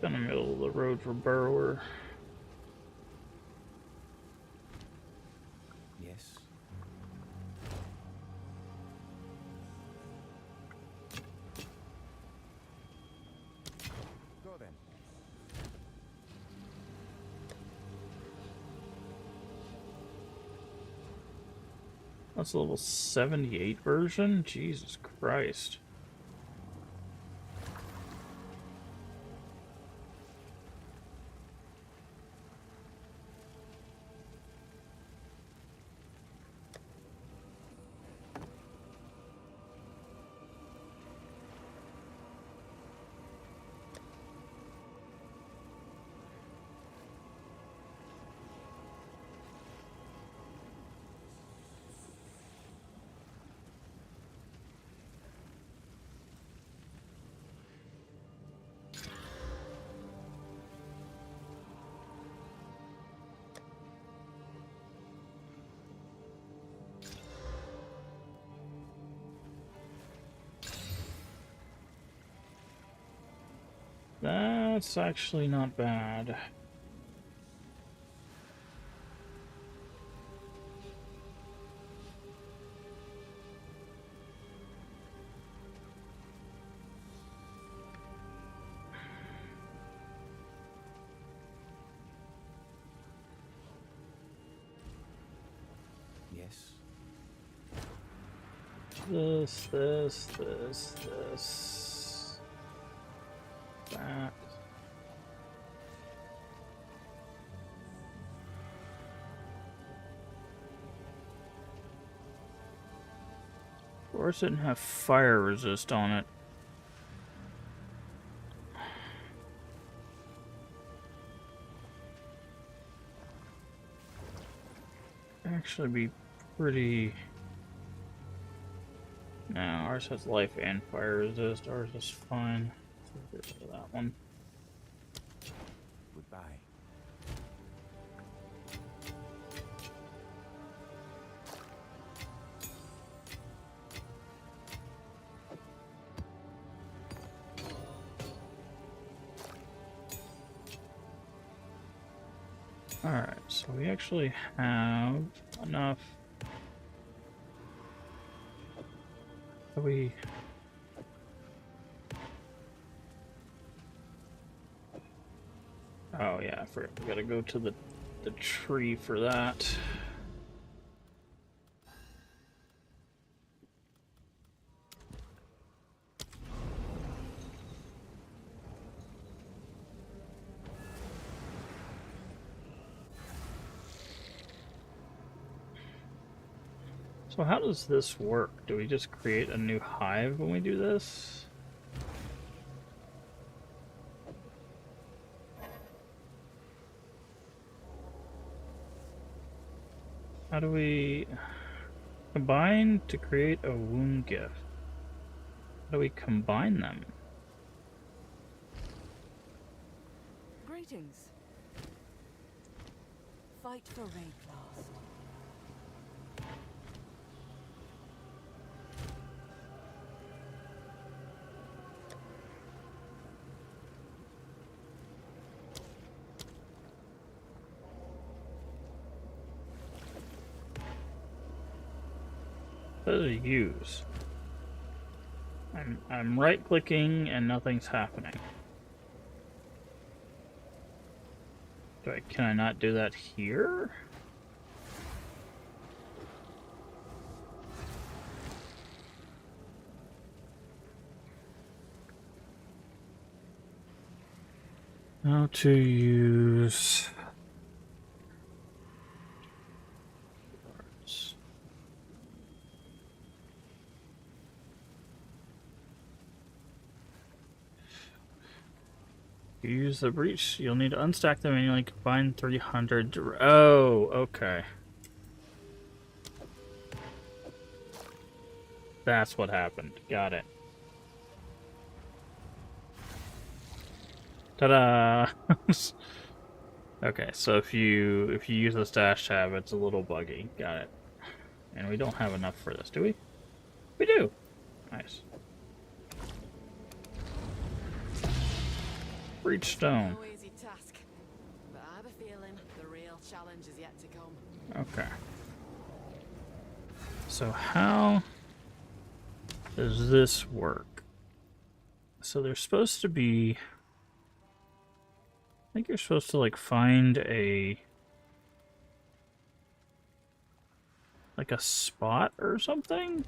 In the middle of the road for Burrower. Yes. Go then. That's a level 78 version? Jesus Christ. That's actually not bad. Yes. This. That. Of course, it didn't have fire resist on it. Actually, be pretty. No, ours has life and fire resist. Ours is fine. Let's get rid of that one. Goodbye. Alright, so we actually have enough. We oh yeah, I forgot we gotta go to the tree for that. So how does this work? Do we just create a new hive when we do this? How do we combine to create a wound gift? How do we combine them? Greetings. Fight for raid class. What does it use? I'm right clicking and nothing's happening. Can I not do that here? How to use... You use the breach, you'll need to unstack them manually, combine 300... Oh, okay. That's what happened. Got it. Ta-da! Okay, so if you use the stash tab, it's a little buggy. Got it. And we don't have enough for this, do we? We do! Nice. Breach stone. No easy task, but I have a feeling the real challenge is yet to come. Okay. So how does this work? So there's supposed to be... I think you're supposed to, like, find like a spot or something?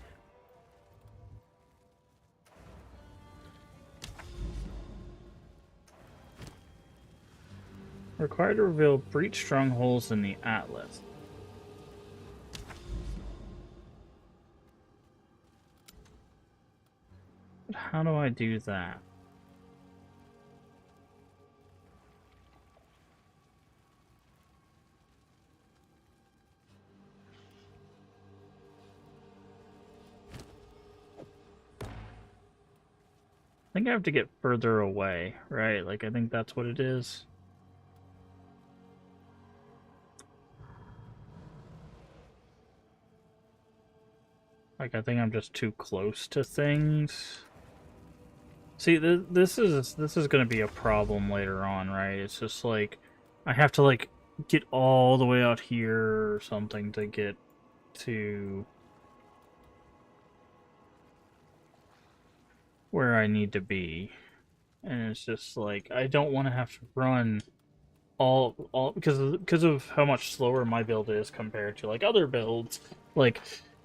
Required to reveal breach strongholds in the Atlas. But how do I do that? I think I have to get further away, right? Like, I think that's what it is. Like, I think I'm just too close to things. See, this is going to be a problem later on, right? It's just like I have to like get all the way out here or something to get to where I need to be. And it's just like I don't want to have to run all because of how much slower my build is compared to like other builds, like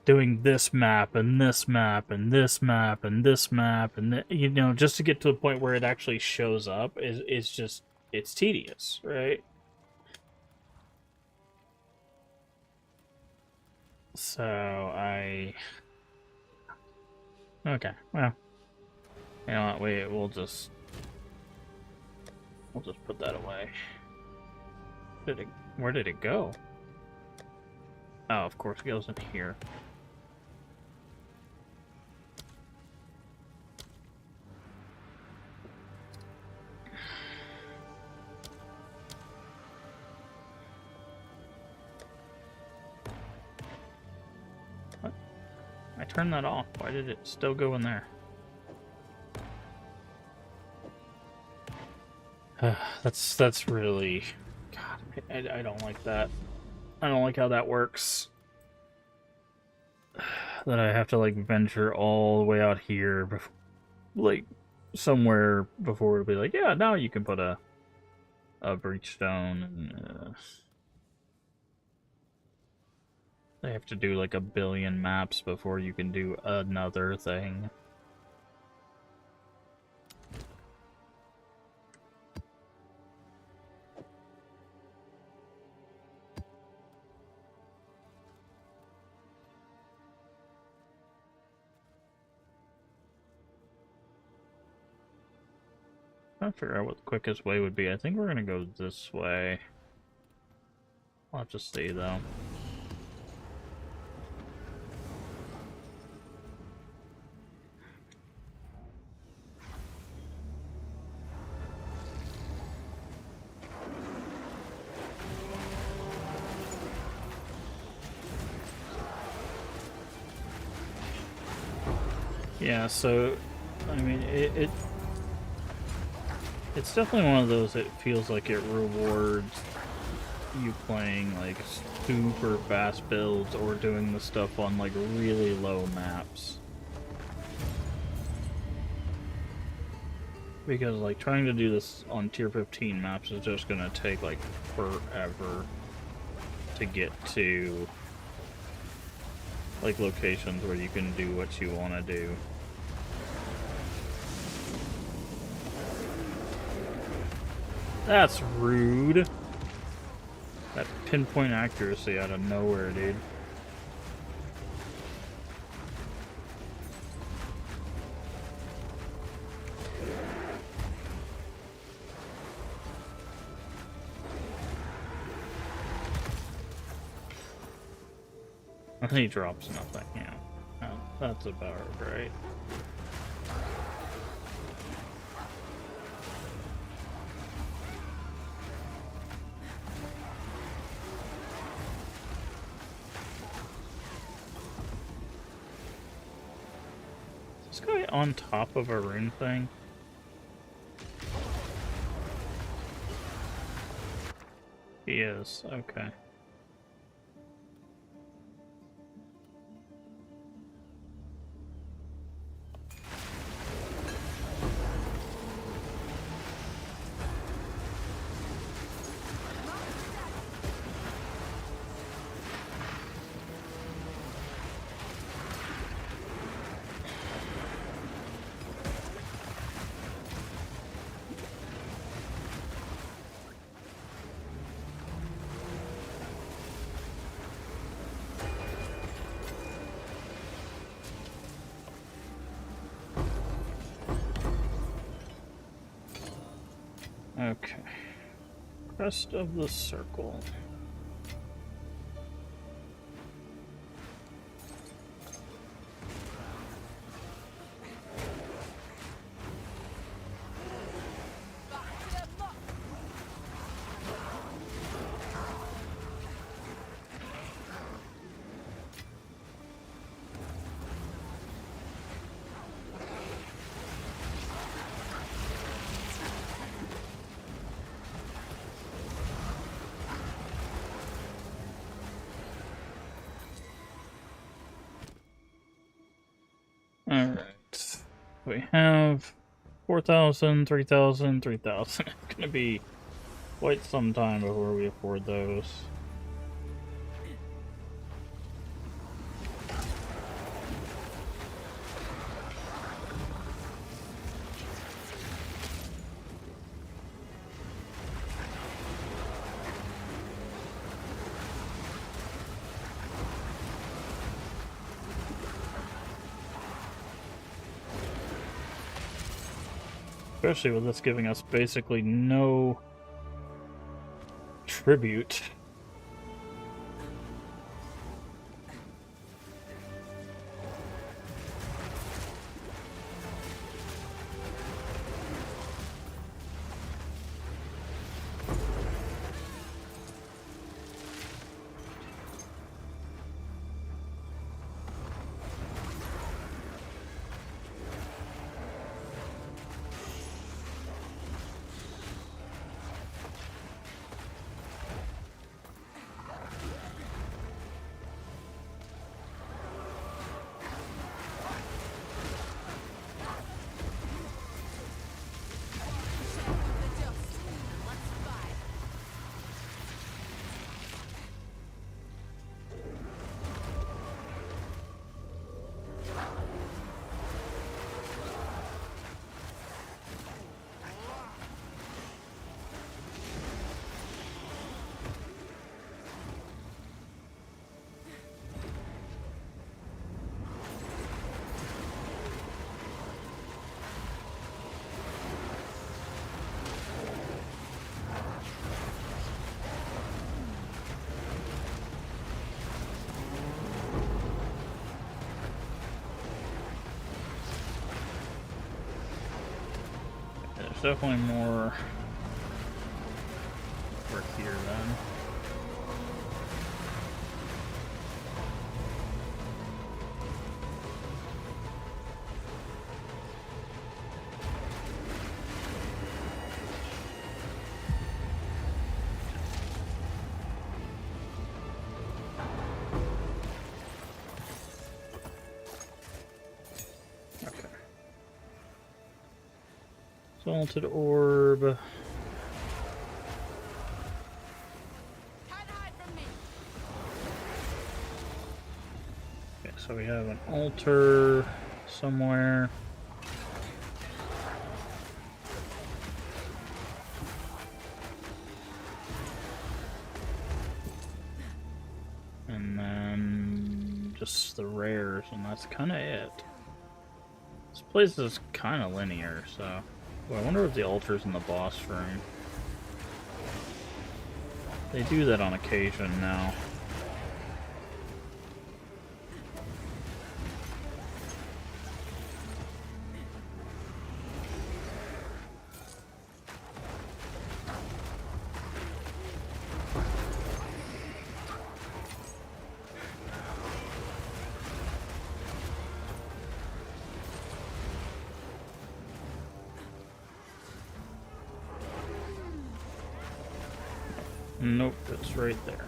doing this map and this map and this map and this map and you know, just to get to the point where it actually shows up is just, it's tedious, right? So okay, well, you know what, we'll just put that away. Where did it go? Oh, of course it goes in here. What? I turned that off. Why did it still go in there? That's really... God, I don't like that. I don't like how that works. That I have to, like, venture all the way out here, before, like, somewhere before it'll be like, yeah, now you can put a breach stone, and, they have to do, like, 1 billion maps before you can do another thing. Trying to figure out what the quickest way would be. I think we're gonna go this way. I'll have to see though. Yeah, so I mean it's definitely one of those that feels like it rewards you playing like super fast builds or doing the stuff on like really low maps. Because, like, trying to do this on tier 15 maps is just gonna take, like, forever to get to, like, locations where you can do what you want to do. That's rude. That pinpoint accuracy out of nowhere, dude. He drops nothing, yeah. That's about right. Is this guy on top of a rune thing? He is, okay. Okay. Crest of the circle. Alright. We have 4,000, 3,000, 3,000. It's gonna be quite some time before we afford those. Especially with this giving us basically no tribute. There's definitely more work here then. Salted orb. Can't hide from me. Okay, so we have an altar somewhere. And then just the rares, and that's kind of it. This place is kind of linear, so... Well, I wonder if the altar's in the boss room. They do that on occasion now. Nope, it's right there.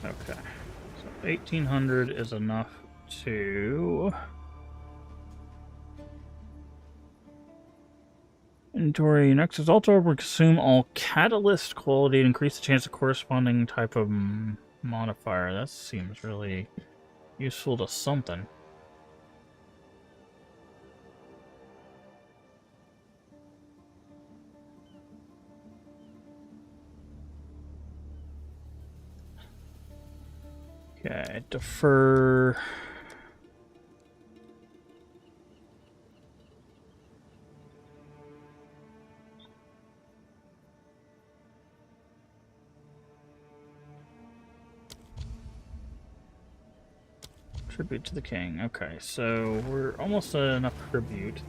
Okay, so 1800 is enough to inventory. Nexus Altar will consume all catalyst quality and increase the chance of corresponding type of modifier. That seems really useful to something. Okay, defer. Tribute to the king. Okay, so we're almost at enough tribute.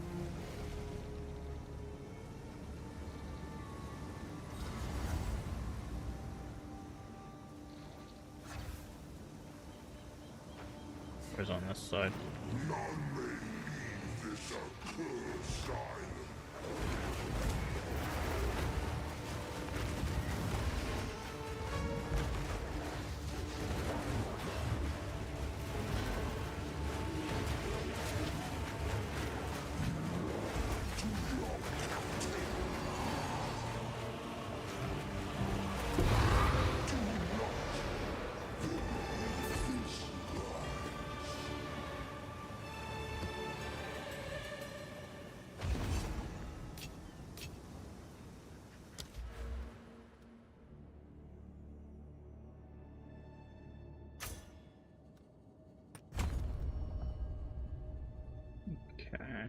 Where's on this side? Okay.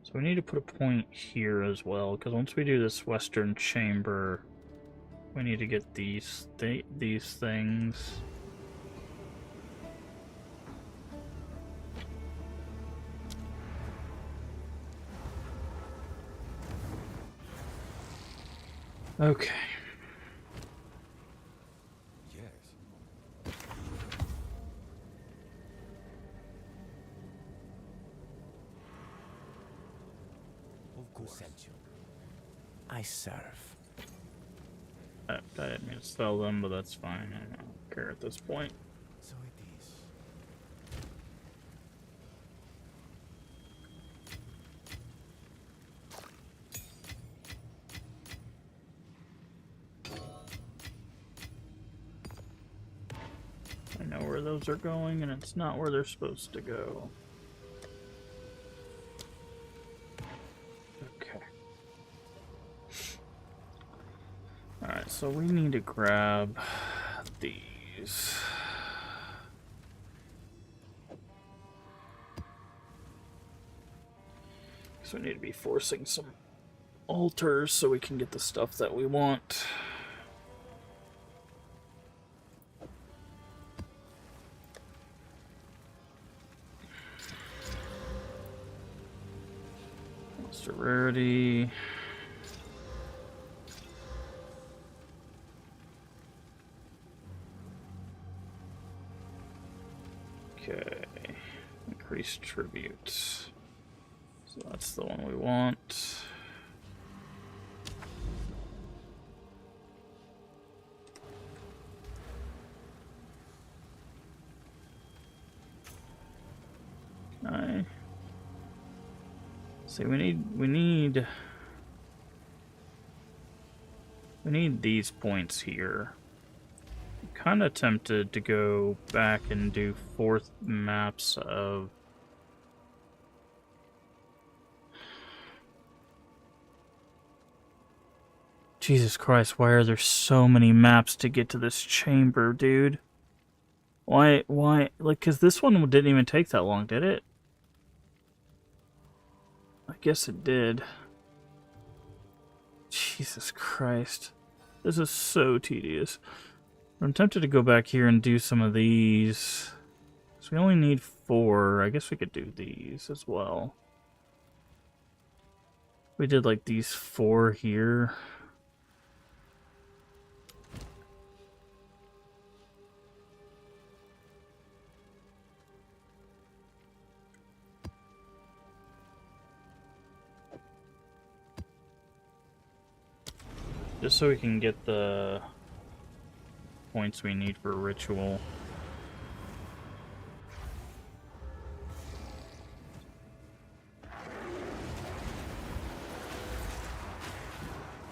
So we need to put a point here as well, because once we do this western chamber, we need to get these things. Okay. Yes. Of course. Essential. I serve. I didn't mean to spell them, but that's fine. I don't care at this point. So it is. I know where those are going, and it's not where they're supposed to go. Okay. Alright, so we need to grab these. So we need to be forcing some altars so we can get the stuff that we want. Monster rarity. Okay. Increased tribute. So that's the one we want. Okay. See, we need these points here. I'm kind of tempted to go back and do 4th maps of Jesus Christ, why are there so many maps to get to this chamber, dude? Why, like, because this one didn't even take that long, did it? I guess it did. Jesus Christ. This is so tedious. I'm tempted to go back here and do some of these. So we only need 4. I guess we could do these as well. We did like these 4 here. Just so we can get the points we need for ritual.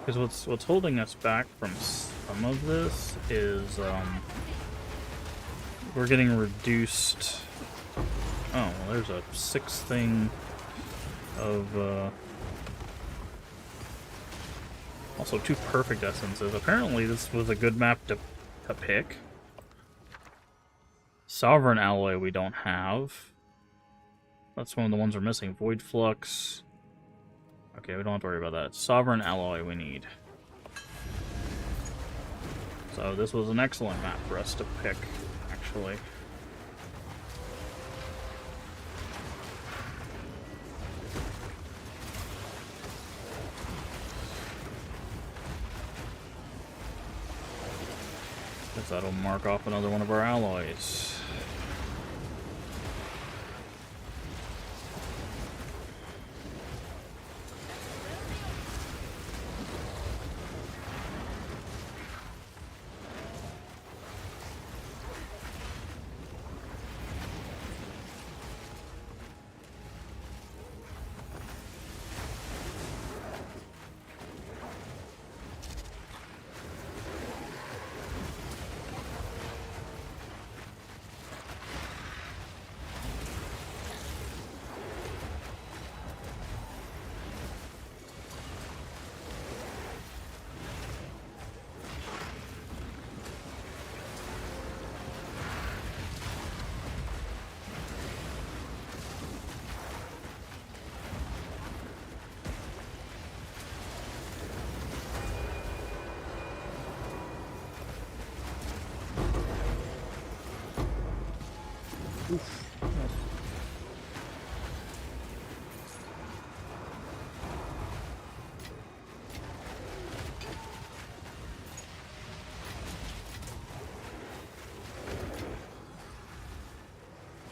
Because what's holding us back from some of this is we're getting reduced. Oh, well, there's a 6th thing of also 2 perfect essences. Apparently this was a good map to pick. Sovereign alloy we don't have. That's one of the ones we're missing. Void flux. Okay, we don't have to worry about that. Sovereign alloy we need. So this was an excellent map for us to pick, actually. Because that'll mark off another one of our alloys.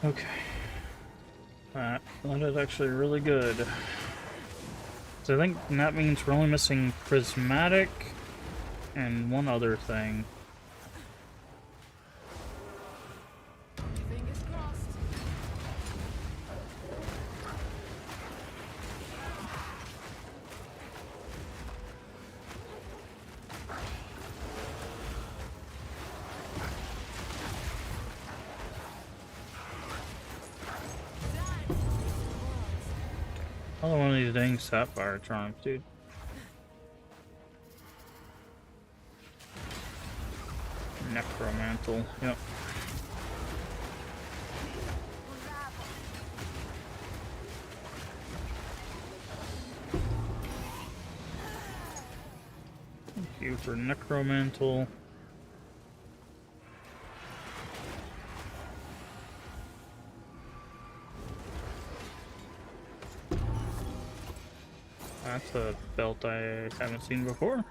Okay. That is actually really good. So I think that means we're only missing prismatic and one other thing. Fingers crossed. Another one of these dang sapphire charms, dude. Necromantle, yep. you for Necromantle. That's a belt I haven't seen before.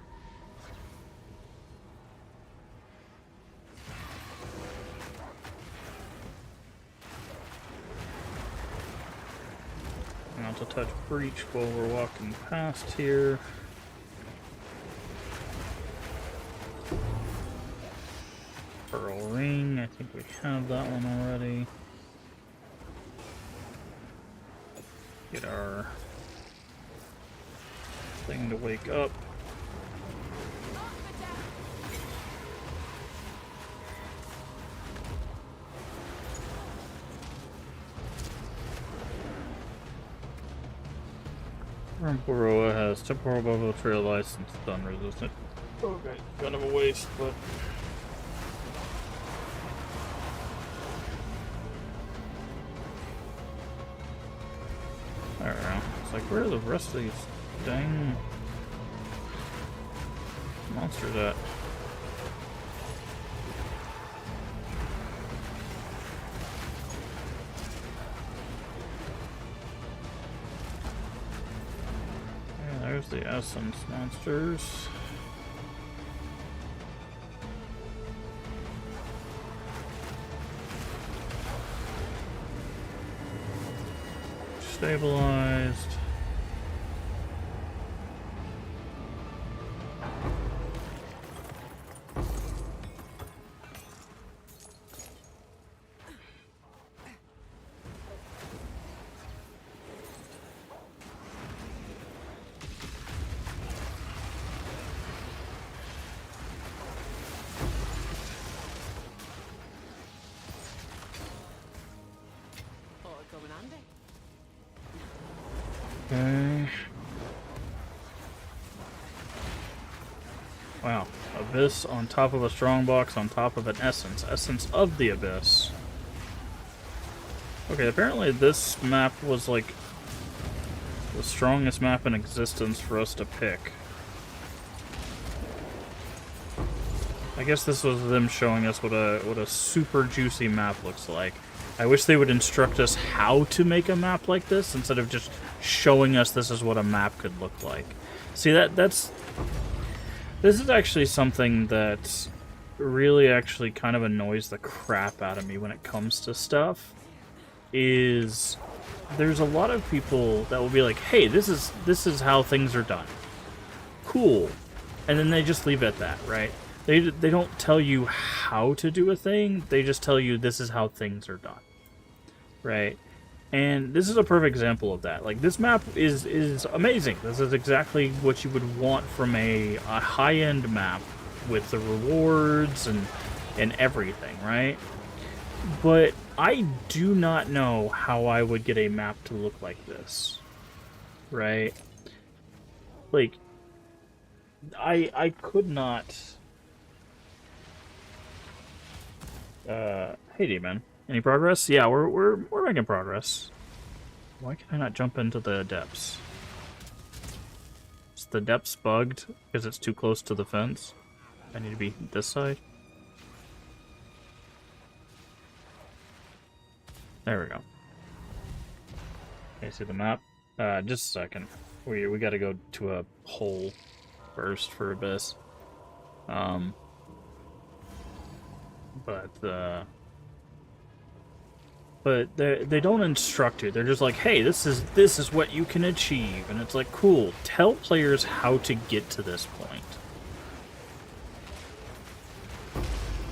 Not to touch breach while we're walking past here. Pearl ring, I think we have that one already. Get our thing to wake up. Ramporoa has temporal bubble trail license, stun resistant. Okay, kind of a waste, but I don't know. It's like, where are the rest of these dang monsters at? Yeah, there's the essence monsters. Stabilized. Thought it'd come in handy. Okay. Wow. Abyss on top of a strongbox on top of an essence. Essence of the Abyss. Okay, apparently this map was like the strongest map in existence for us to pick. I guess this was them showing us what a super juicy map looks like. I wish they would instruct us how to make a map like this instead of just showing us this is what a map could look like. See, this is actually something that really actually kind of annoys the crap out of me when it comes to stuff. Is there's a lot of people that will be like, "Hey, this is how things are done." Cool. And then they just leave it at that, right? They don't tell you how to do a thing, they just tell you this is how things are done. Right? And this is a perfect example of that. Like, this map is amazing. This is exactly what you would want from a high-end map with the rewards and everything, right? But I do not know how I would get a map to look like this. Right? Like, I could not... hey, D-Man. Any progress? Yeah, we're making progress. Why can I not jump into the depths? Is the depths bugged because it's too close to the fence? I need to be this side. There we go. Okay, see the map? Just a second. We gotta go to a hole first for Abyss. But they don't instruct you. They're just like, hey, this is what you can achieve, and it's like, cool. Tell players how to get to this point,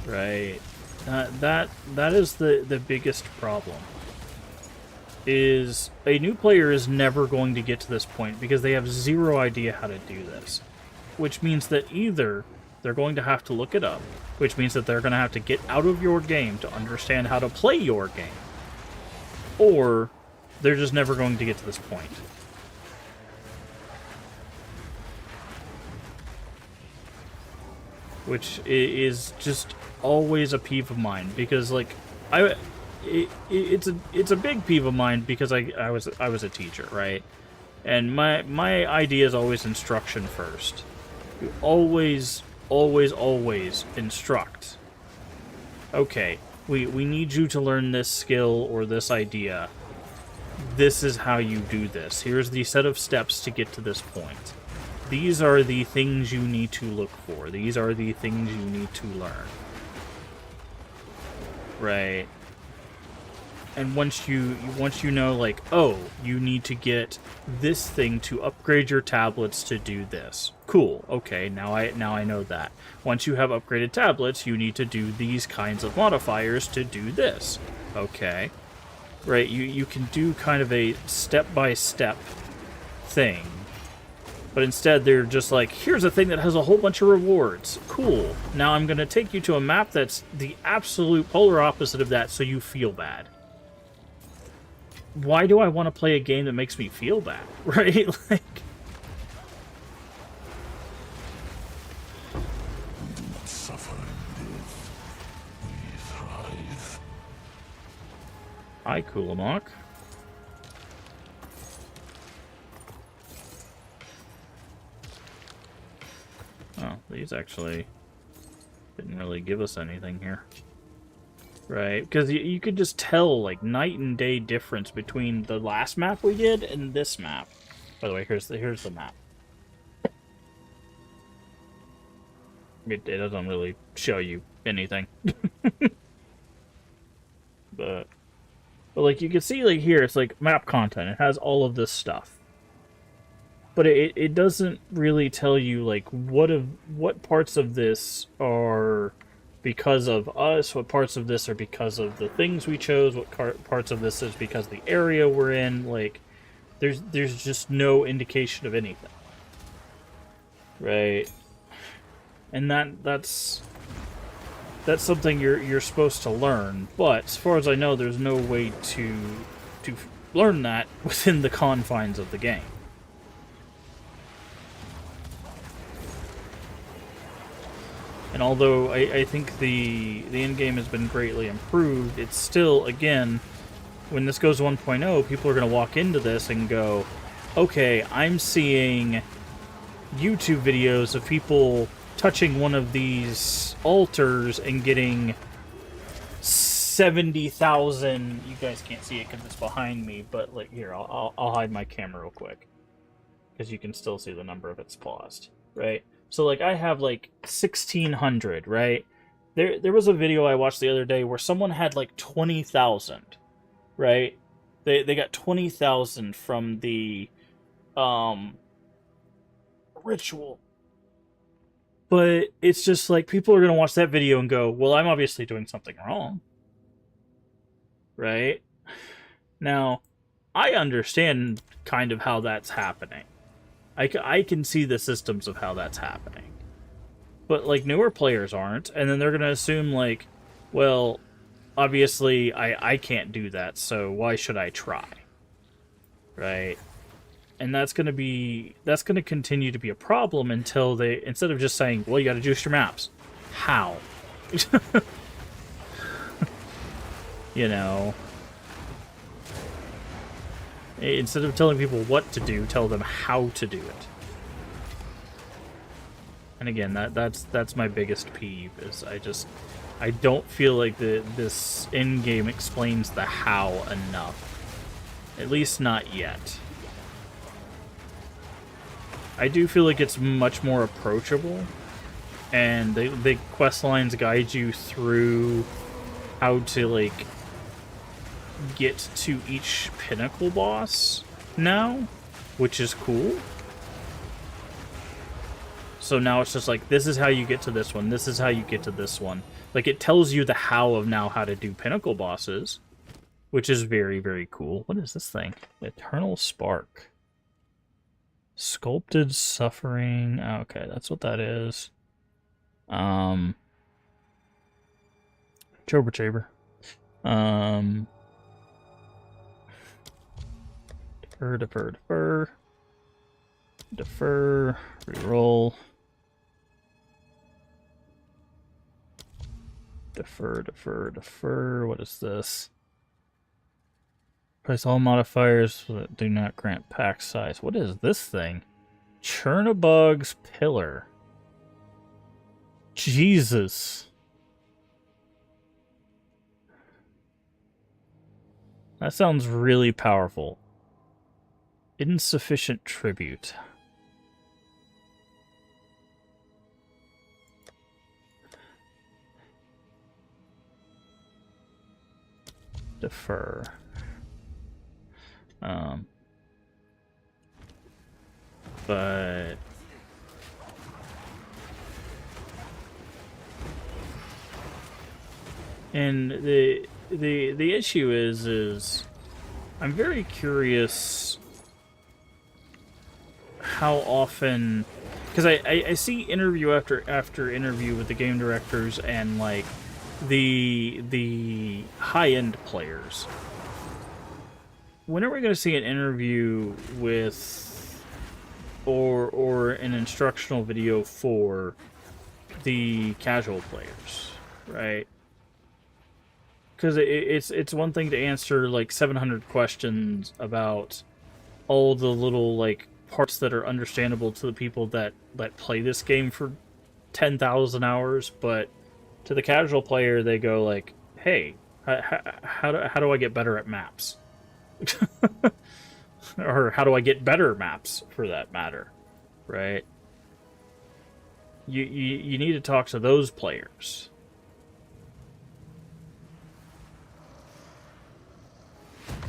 right? That is the biggest problem. Is a new player is never going to get to this point because they have zero idea how to do this, which means that either they're going to have to look it up, which means that they're going to have to get out of your game to understand how to play your game, or they're just never going to get to this point. Which is just always a peeve of mine, because like it's a big peeve of mine because I was a teacher, right? And my idea is always instruction first. You always, always, always instruct. Okay, we need you to learn this skill or this idea. This is how you do this. Here's the set of steps to get to this point. These are the things you need to look for. These are the things you need to learn. Right. And once you know, like, oh, you need to get this thing to upgrade your tablets to do this. Cool. Okay, now I know that. Once you have upgraded tablets, you need to do these kinds of modifiers to do this. Okay. Right, you can do kind of a step-by-step thing. But instead, they're just like, here's a thing that has a whole bunch of rewards. Cool. Now I'm going to take you to a map that's the absolute polar opposite of that, so you feel bad. Why do I want to play a game that makes me feel bad? Right? Like... Suffer and live. We thrive. Hi, Kulamok. Oh, these actually didn't really give us anything here. Right, because you could just tell, like, night and day difference between the last map we did and this map. By the way, here's the map. It doesn't really show you anything. But like, you can see, like, here, it's like map content. It has all of this stuff. But it doesn't really tell you, like, what parts of this are because of us, what parts of this are because of the things we chose, what parts of this is because of the area we're in. Like, there's just no indication of anything. Right? And that's something you're supposed to learn, but as far as I know, there's no way to learn that within the confines of the game. And although I think the endgame has been greatly improved, it's still, again, when this goes 1.0, people are going to walk into this and go, okay, I'm seeing YouTube videos of people touching one of these altars and getting 70,000... You guys can't see it because it's behind me, but like, here, I'll hide my camera real quick, because you can still see the number if it's paused, right? So, like, I have, like, 1,600, right? There was a video I watched the other day where someone had, like, 20,000, right? They got 20,000 from the, ritual. But it's just, like, people are going to watch that video and go, well, I'm obviously doing something wrong. Right? Now, I understand kind of how that's happening. I can see the systems of how that's happening. But, like, newer players aren't, and then they're going to assume, like, well, obviously I can't do that, so why should I try? Right? And that's going to continue to be a problem until they, instead of just saying, well, you got to juice your maps. How? You know? Instead of telling people what to do, tell them how to do it. And again, that's my biggest peeve, is I don't feel like this endgame explains the how enough. At least not yet. I do feel like it's much more approachable, and the quest lines guide you through how to, like, get to each pinnacle boss now, which is cool. So now it's just like, this is how you get to this one, this is how you get to this one. Like, it tells you the how of now how to do pinnacle bosses, which is very, very cool. What is this thing? Eternal Spark. Sculpted Suffering. Oh, okay, that's what that is. Chober Chaber. Defer. Reroll. Defer. What is this? Price all modifiers that do not grant pack size. What is this thing? Chernabug's Pillar. Jesus. That sounds really powerful. Insufficient tribute. Defer. But and the issue is I'm very curious how often, because I see interview after interview with the game directors and like the high end players. When are we going to see an interview with or an instructional video for the casual players, right? Because it's one thing to answer like 700 questions about all the little like parts that are understandable to the people that play this game for 10,000 hours, but to the casual player they go like, hey, how do I get better at maps? Or how do I get better maps, for that matter, right? You need to talk to those players.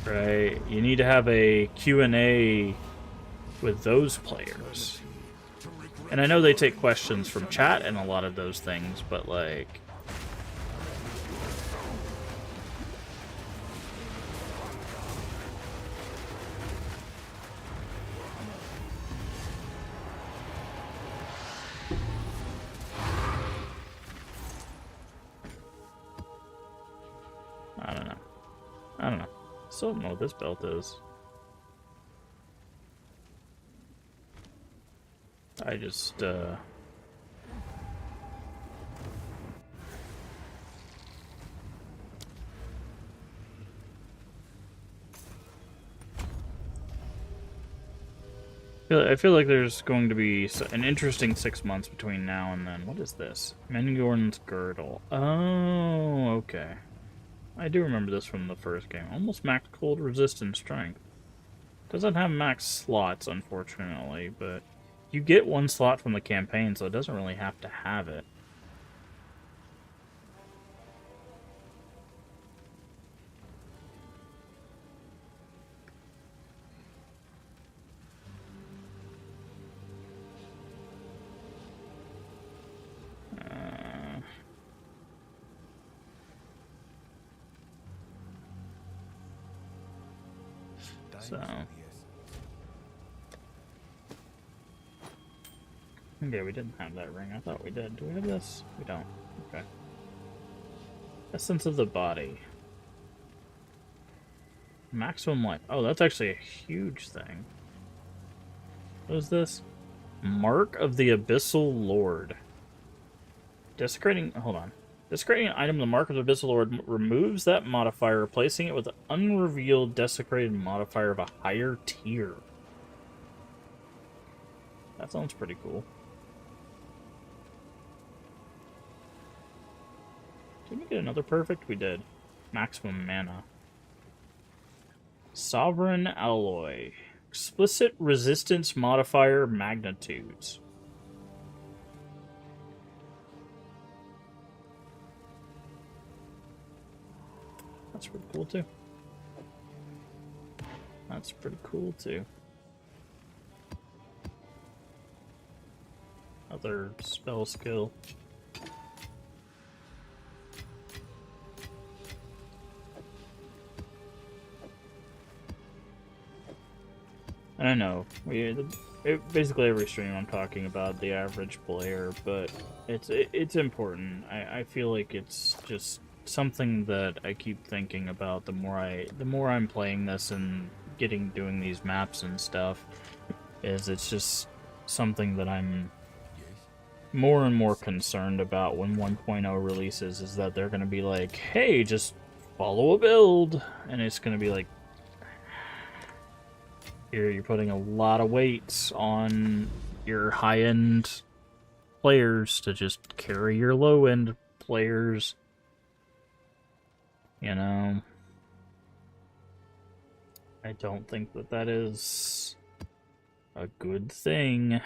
Right? You need to have a Q&A with those players. And I know they take questions from chat and a lot of those things, but like... I don't know. Still don't know what this belt is. I just, I feel like there's going to be an interesting 6 months between now and then. What is this? Mengorn's Girdle. Oh, okay. I do remember this from the first game. Almost max cold resistance strength. Doesn't have max slots, unfortunately, but you get one slot from the campaign, so it doesn't really have to have it. So, okay, we didn't have that ring. I thought we did. Do we have this? We don't. Okay. Essence of the body. Maximum life. Oh, that's actually a huge thing. What is this? Mark of the Abyssal Lord. Desecrating... Hold on. Desecrating an item, the Mark of the Abyssal Lord removes that modifier, replacing it with an unrevealed desecrated modifier of a higher tier. That sounds pretty cool. Did we get another perfect? We did. Maximum mana. Sovereign Alloy. Explicit resistance modifier magnitudes. That's pretty cool too. That's pretty cool too. Other spell skill. I know basically every stream I'm talking about the average player, but it's important. I feel like it's just something that I keep thinking about the more I'm playing this and doing these maps and stuff, is it's just something that I'm more and more concerned about when 1.0 releases, is that they're going to be like, hey, just follow a build, and it's going to be like, here you're putting a lot of weights on your high-end players to just carry your low-end players. You know, I don't think that that is a good thing.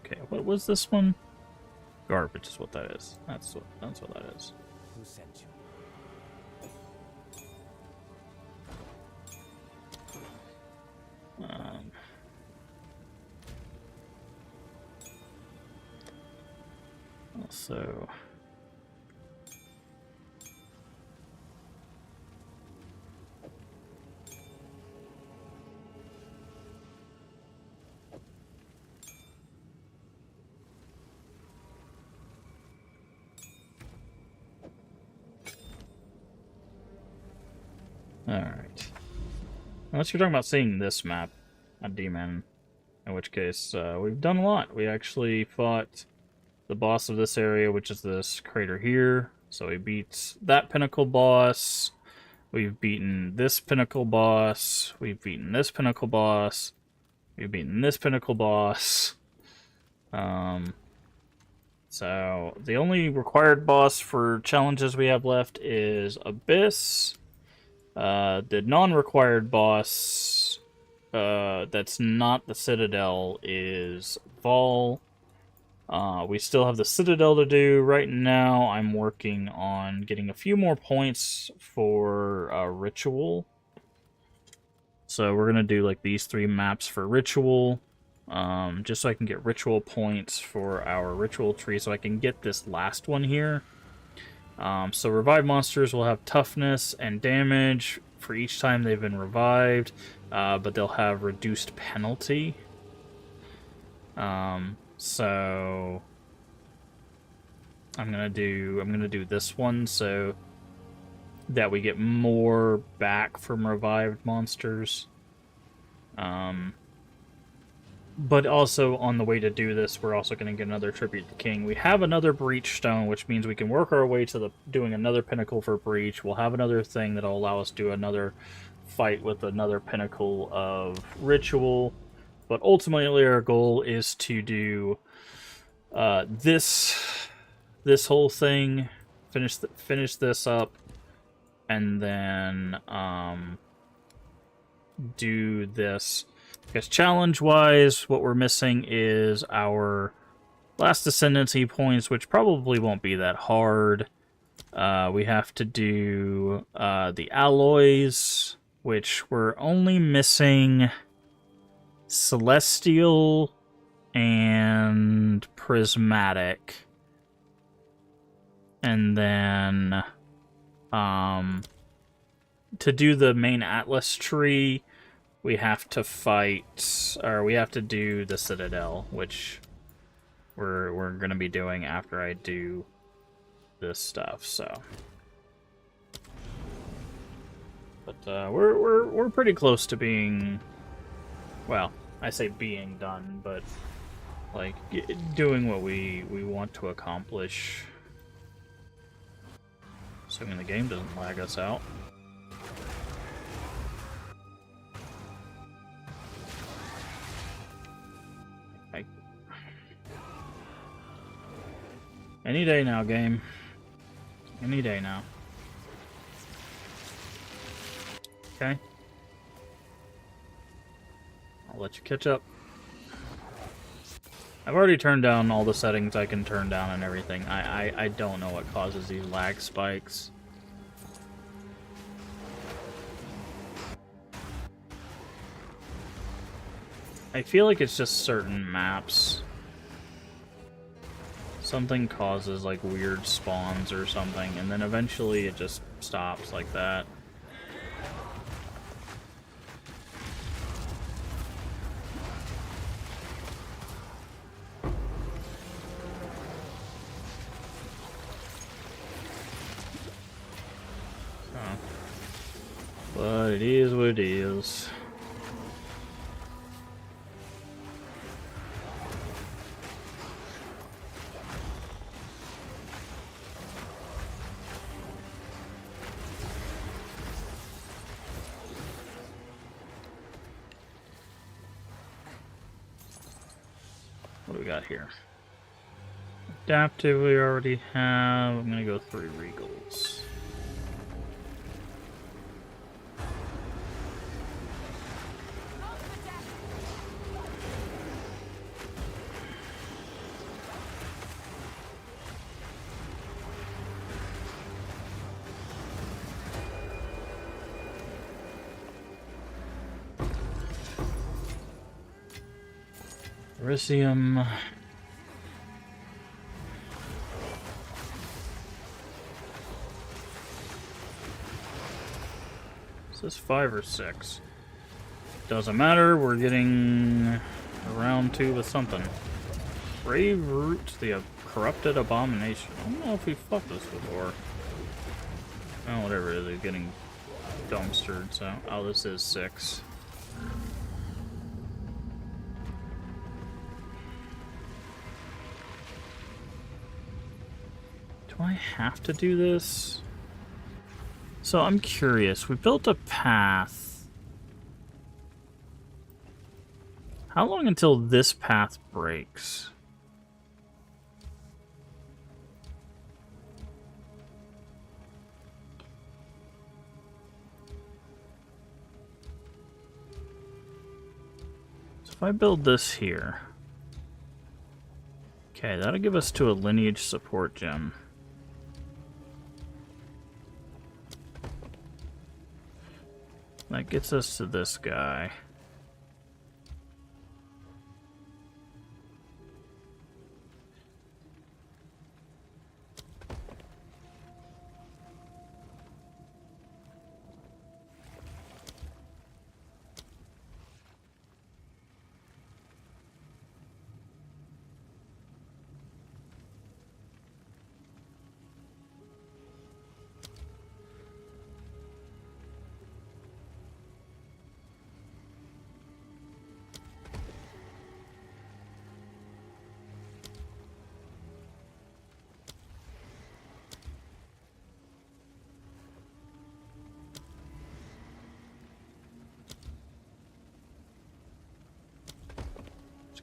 Okay, what was this one? Garbage is what that is. That's what that is. Who sent you? Also, alright. Unless you're talking about seeing this map, a demon, in which case, we've done a lot. We actually fought the boss of this area, which is this crater here. So we beat that pinnacle boss. We've beaten this pinnacle boss. We've beaten this pinnacle boss. We've beaten this pinnacle boss. So the only required boss for challenges we have left is Abyss. The non-required boss that's not the Citadel is Vol. We still have the Citadel to do. Right now, I'm working on getting a few more points for Ritual. So we're going to do like these 3 maps for Ritual. Just so I can get Ritual points for our Ritual tree, so I can get this last one here. So revived monsters will have toughness and damage for each time they've been revived, but they'll have reduced penalty. So I'm gonna do this one so that we get more back from revived monsters. But also, on the way to do this, we're also going to get another Tribute to King. We have another Breach Stone, which means we can work our way to doing another Pinnacle for Breach. We'll have another thing that'll allow us to do another fight with another Pinnacle of Ritual. But ultimately, our goal is to do this whole thing, finish this up, and then do this. Because challenge-wise, what we're missing is our last Ascendancy points, which probably won't be that hard. We have to do the alloys, which we're only missing Celestial and Prismatic. And then to do the main Atlas tree, we have to fight, or we have to do the Citadel, which we're gonna be doing after I do this stuff. So, but we're pretty close to being, well, I say being done, but like doing what we want to accomplish. Assuming the game doesn't lag us out. Any day now, game. Any day now. Okay. I'll let you catch up. I've already turned down all the settings I can turn down and everything. I don't know what causes these lag spikes. I feel like it's just certain maps. Something causes like weird spawns or something, and then eventually it just stops like that. But it is what it is. got here? Adaptive we already have. I'm gonna go 3 regals. Elysium. Is this 5 or 6? Doesn't matter, we're getting round 2 with something. Brave Root, the corrupted abomination. I don't know if we've fought this before. Oh, whatever it is, it's getting dumpstered, so... Oh, this is 6. Do I have to do this? So I'm curious, we built a path. How long until this path breaks? So if I build this here. Okay, that'll give us to a lineage support gem. That gets us to this guy.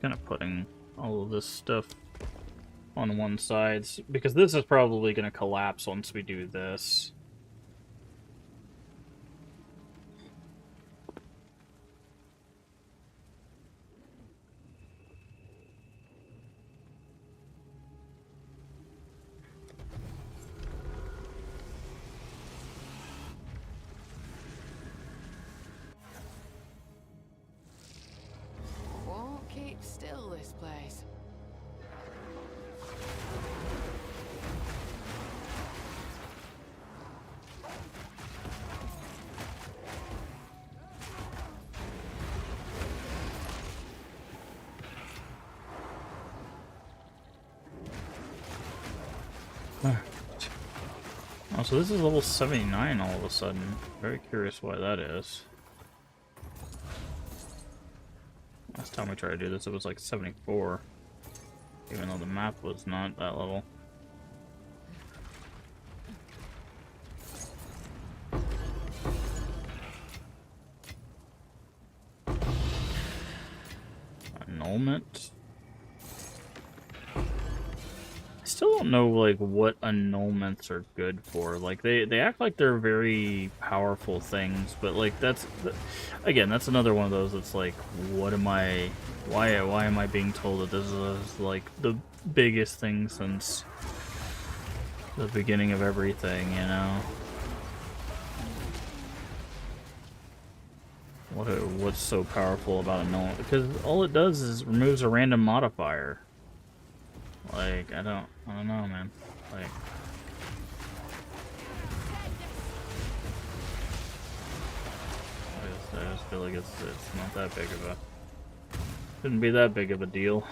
Kind of putting all of this stuff on one side, because this is probably going to collapse once we do this. Keep still, this place. Oh, so this is level 79 all of a sudden. Very curious why that is. Last time we tried to do this, it was like 74. Even though the map was not that level. Annulment. I still don't know, like, what annulments are good for. Like, they act like they're very powerful things, but, like, again, that's another one of those that's like, what am I... Why am I being told that this is, like, the biggest thing since the beginning of everything, you know? What's so powerful about annulment? Because all it does is removes a random modifier. Like, I don't know, man. Like, I just feel like it's not that big of a... Shouldn't be that big of a deal.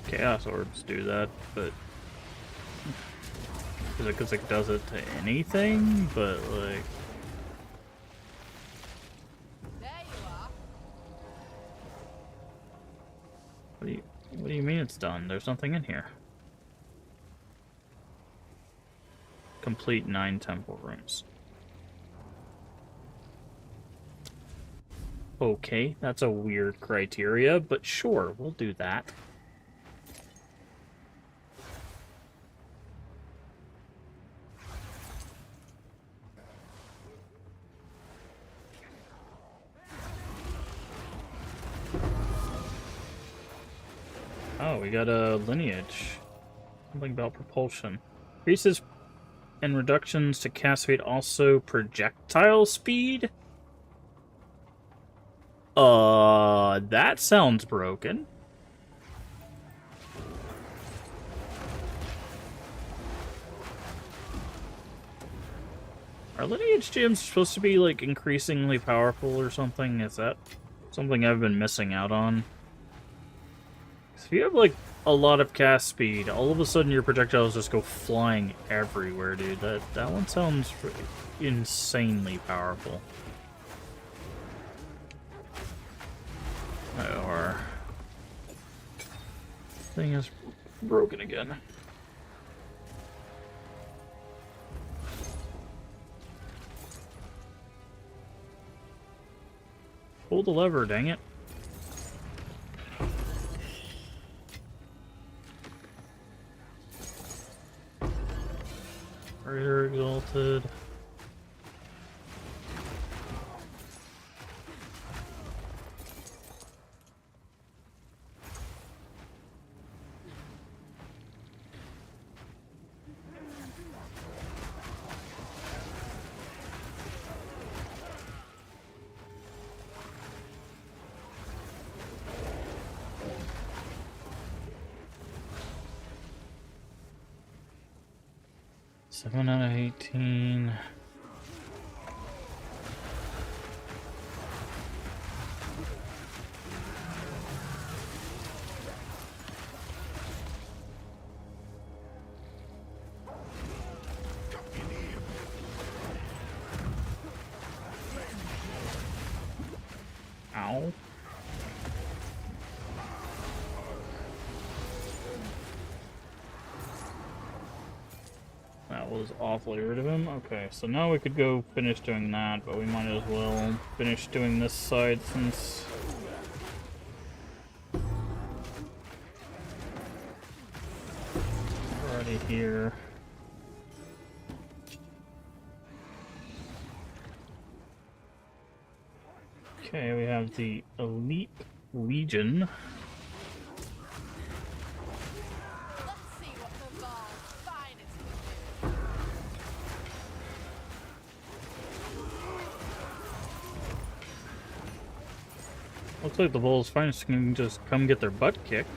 Chaos orbs do that, but because it does it to anything, but like, There you are. what do do you mean it's done? There's nothing in here. Complete 9 temple rooms. Okay, that's a weird criteria, but sure, we'll do that. Oh, we got a lineage. Something about propulsion. Increases and reductions to cast speed, also projectile speed? That sounds broken. Are lineage gems supposed to be, like, increasingly powerful or something? Is that something I've been missing out on? If you have, like, a lot of cast speed, all of a sudden your projectiles just go flying everywhere, dude. That one sounds insanely powerful. Our thing is broken again. Pull the lever, dang it. Raider exalted. Seven out of 18. Ow. That was awfully rid of him. Okay, so now we could go finish doing that, but we might as well finish doing this side since... we're already here. Okay, we have the Elite Legion. Looks like the Bull's finest can just come get their butt kicked.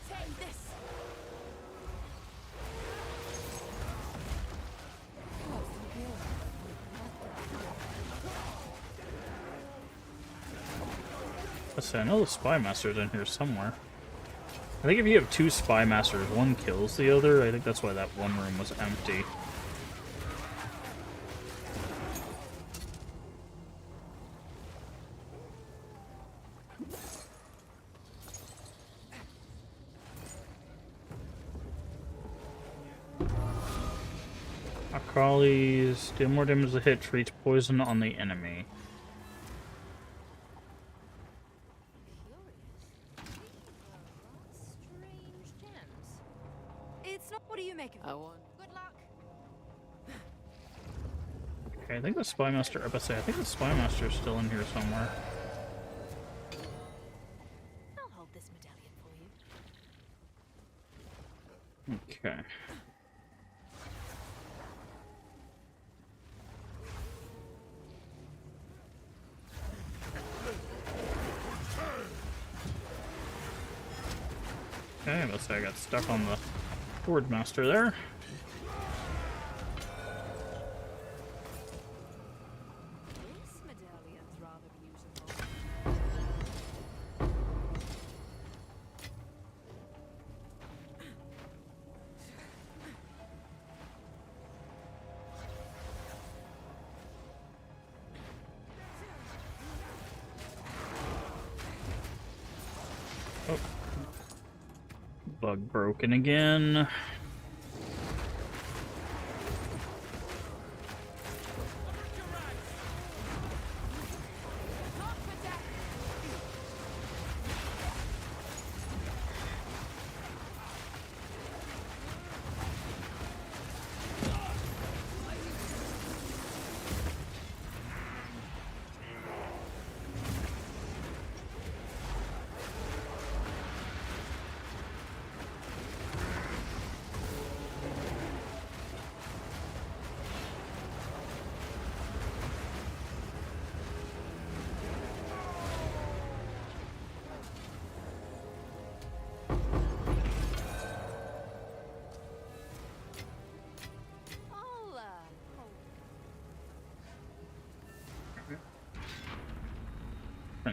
Take this. Let's see, I know the Spy Master's in here somewhere. I think if you have 2 Spy Masters, one kills the other. I think that's why that one room was empty. Akali's deal more damage to hit, treats poison on the enemy. Okay, I think the Spy Master, I think the Spy Master is still in here somewhere. I'll hold this medallion for you. Okay. Okay, let's say I got stuck on the Board Master there. This medallion's rather beautiful. Oh. Bug broken again.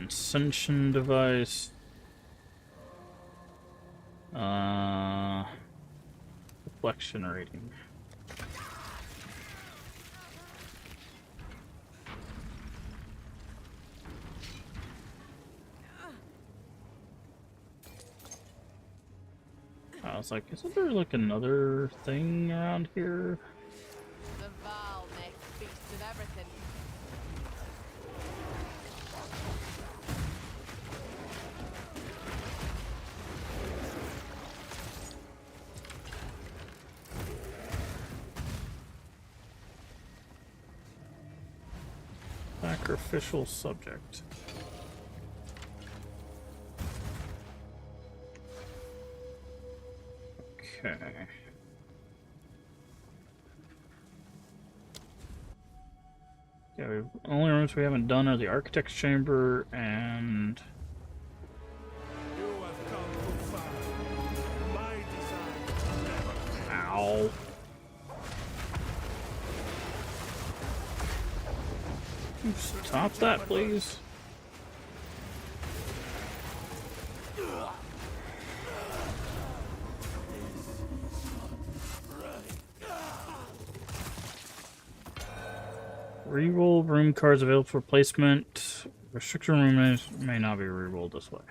Ascension device. Reflection rating. I was like, isn't there like another thing around here? The Val makes beasts of everything. Sacrificial subject. Okay. Yeah, only rooms we haven't done are the Architect's Chamber and... You have come too far. My design never failed. Ow. Can you stop that, please? Reroll room cards available for placement. Restriction room may not be rerolled this way.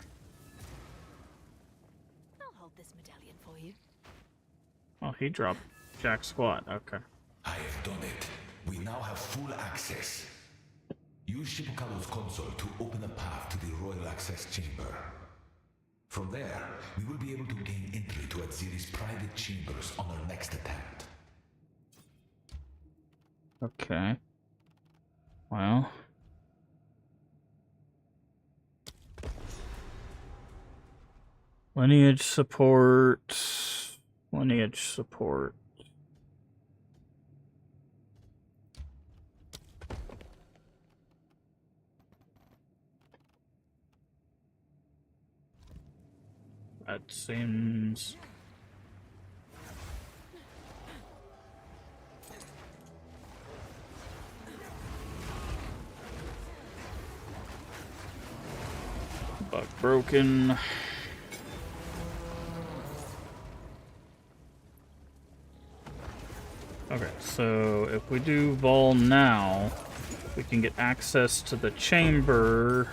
I'll hold this medallion for you. Oh, he dropped Jack Squat. Okay. I have done it. We now have full access. Use Shibukado's console to open a path to the Royal Access Chamber. From there, we will be able to gain entry to Atziri's private chambers on our next attempt. Okay. Well. Lineage support. Lineage support. That seems... Bug broken. Okay, so if we do Vol now, we can get access to the chamber.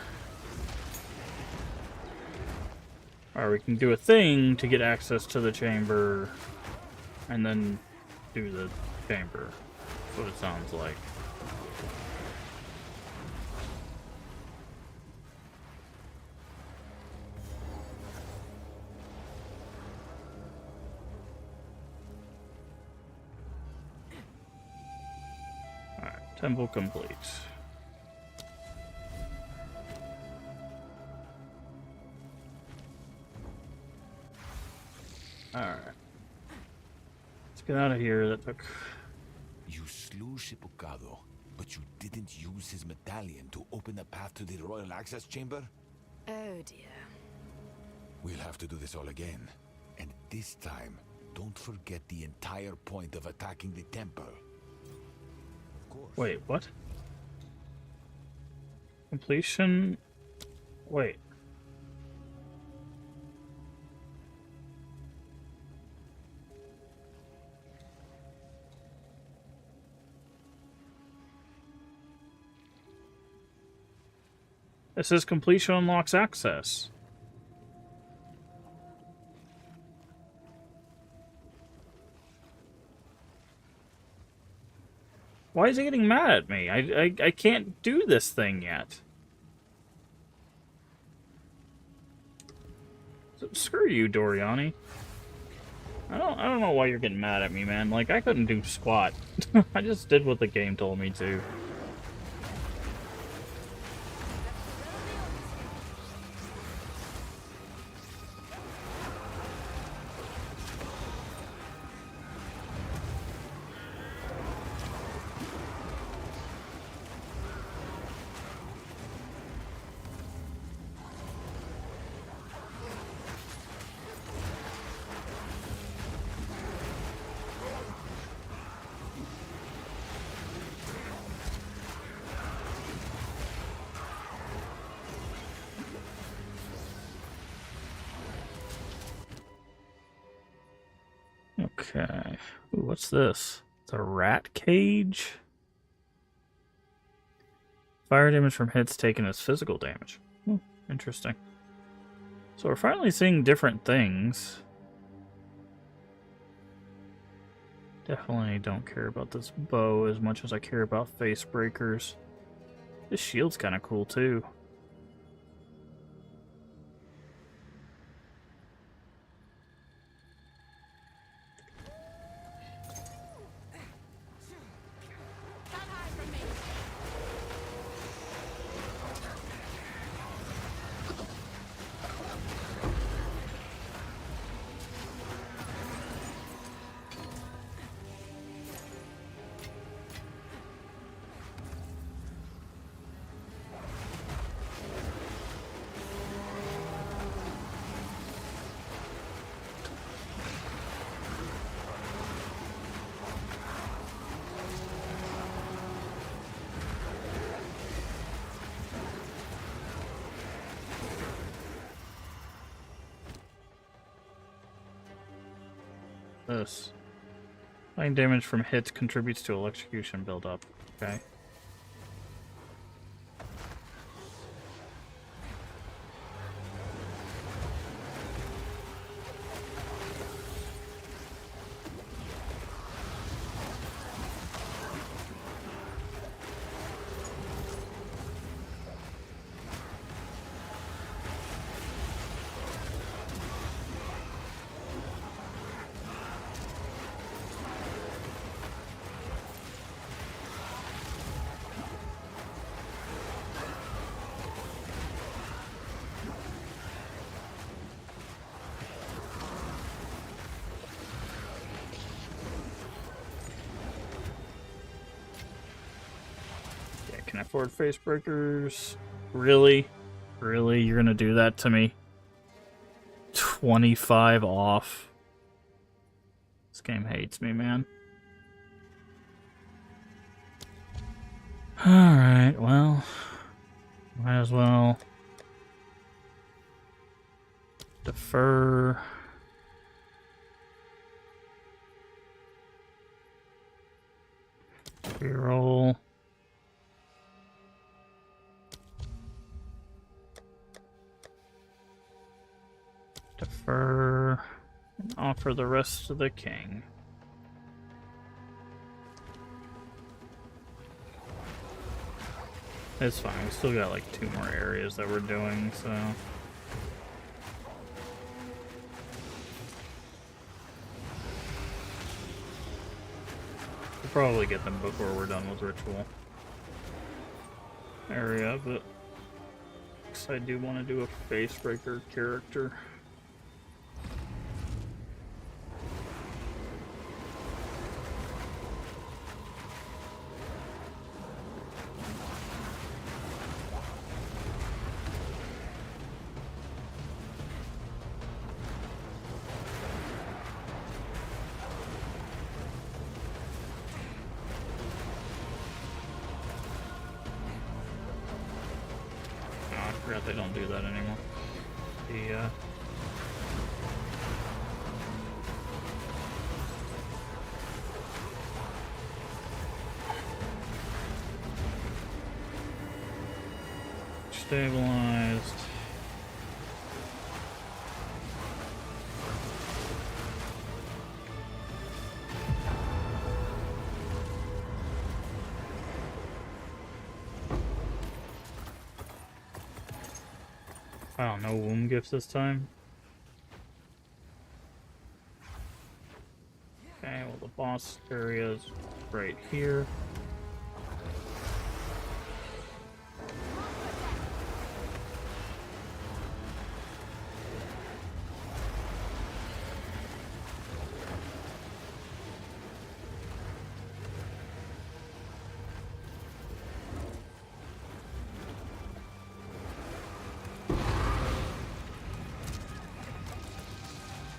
Or we can do a thing to get access to the chamber, and then do the chamber. That's what it sounds like. Alright, temple complete. Alright. Let's get out of here. That took... You slew Shibukado, but you didn't use his medallion to open a path to the Royal Access Chamber? Oh dear. We'll have to do this all again. And this time, don't forget the entire point of attacking the temple. Of course. Wait, what? Completion... Wait. It says completion unlocks access. Why is he getting mad at me? I can't do this thing yet. So, screw you, Doriani. I don't know why you're getting mad at me, man. Like, I couldn't do squat. I just did what the game told me to. Okay. Ooh, what's this? It's a rat cage? Fire damage from hits taken as physical damage. Interesting. So we're finally seeing different things. Definitely don't care about this bow as much as I care about face breakers. This shield's kind of cool too. This. Flying damage from hits contributes to electrocution buildup. Okay. Can I afford face breakers? Really? Really? You're gonna do that to me? 25 off. This game hates me, man. Alright, well. Might as well defer. Reroll. Defer and offer the rest to the king. It's fine, we still got like 2 more areas that we're doing, so. We'll probably get them before we're done with ritual area, but I do want to do a face breaker character. I forgot they don't do that anymore. Stabilized. Oh, no womb gifts this time. Okay, well the boss area is right here.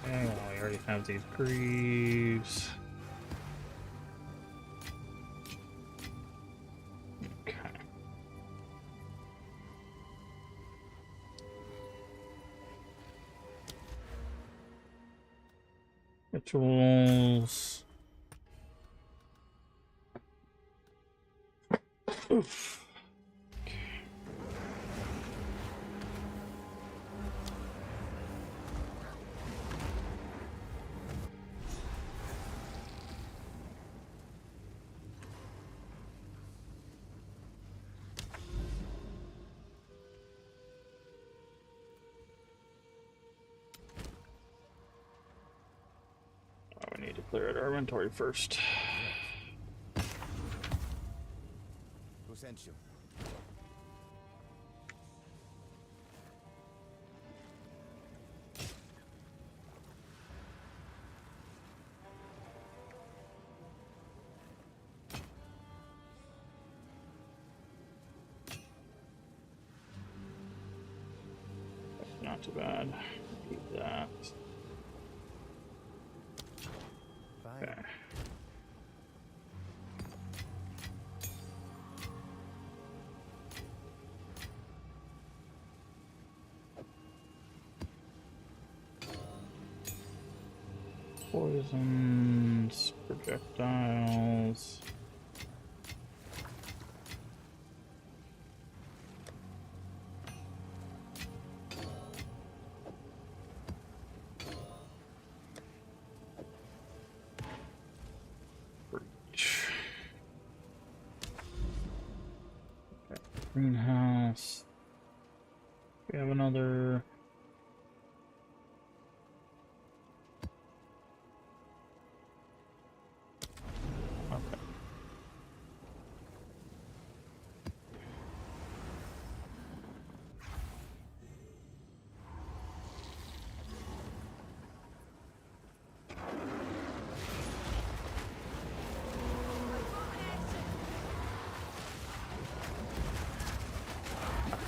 Okay, well we already have these greaves. Okay. Rituals. Oof. Oh, we need to clear out our inventory first. Who sent you? Not too bad. Keep that. Fine. Okay. Poisons, projectiles. Breach. Okay. Greenhouse. We have another. Okay.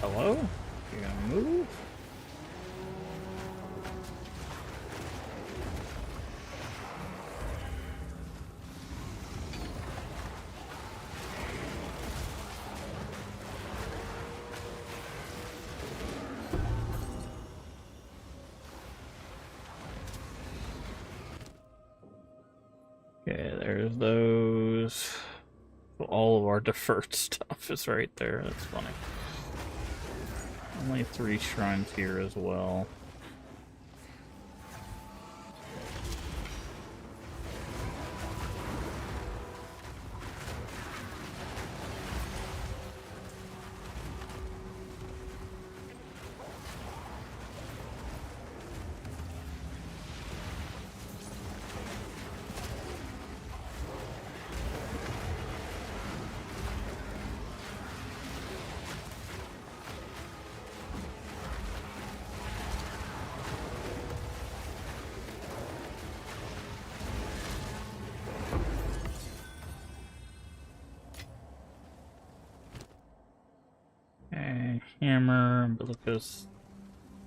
Hello? You gonna move? Okay, there's those. So all of our deferred stuff is right there. That's funny. Only 3 shrines here as well. Okay, hammer, umbilicus.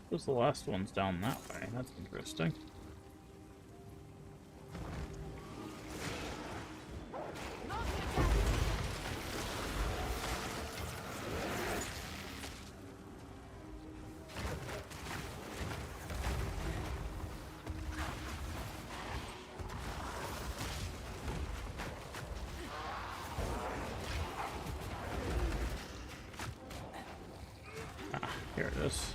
Who's the last one's down that way? That's interesting. Here it is.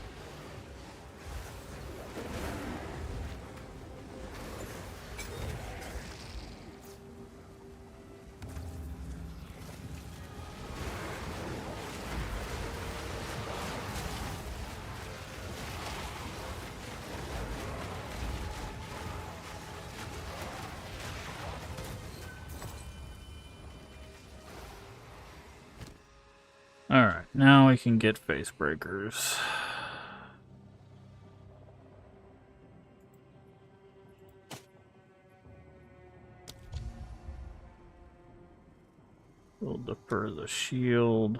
Alright, now we can get face breakers. We'll defer the shield.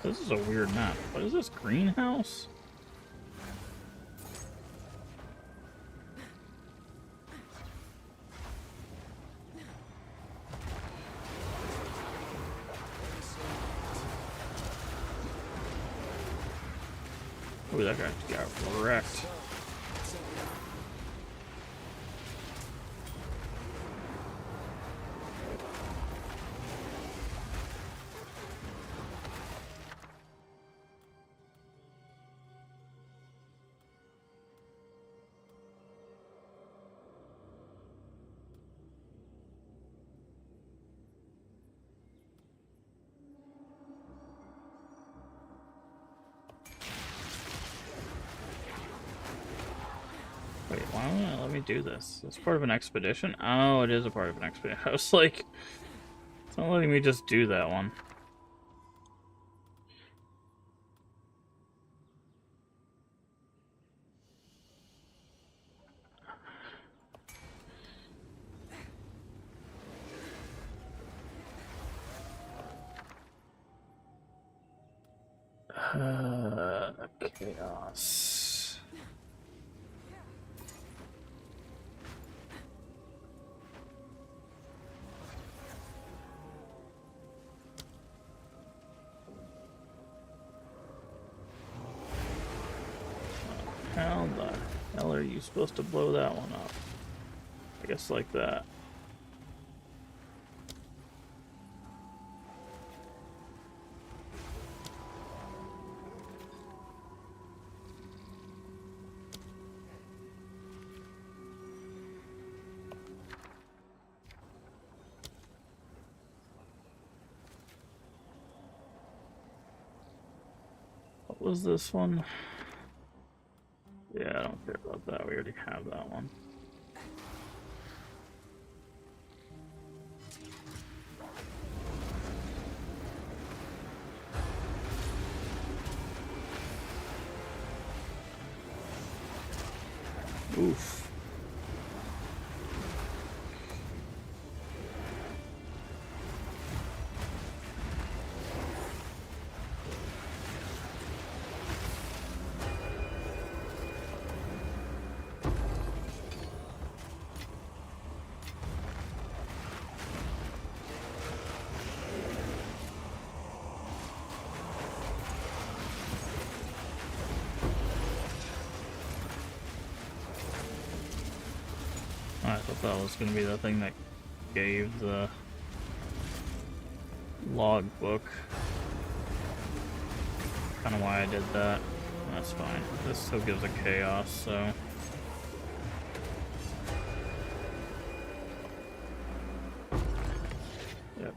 This is a weird map. What is this, greenhouse? Oh, that guy got wrecked. Wait, why won't it let me do this? It's part of an expedition? Oh, it is a part of an expedition. I was like, it's not letting me just do that one. Chaos. How the hell are you supposed to blow that one up? I guess like that. What was this one? Yeah, I don't care about that. We already have that one. Oof. I thought that was going to be the thing that gave the logbook. Kind of why I did that. That's fine. This still gives a chaos, so... Yep.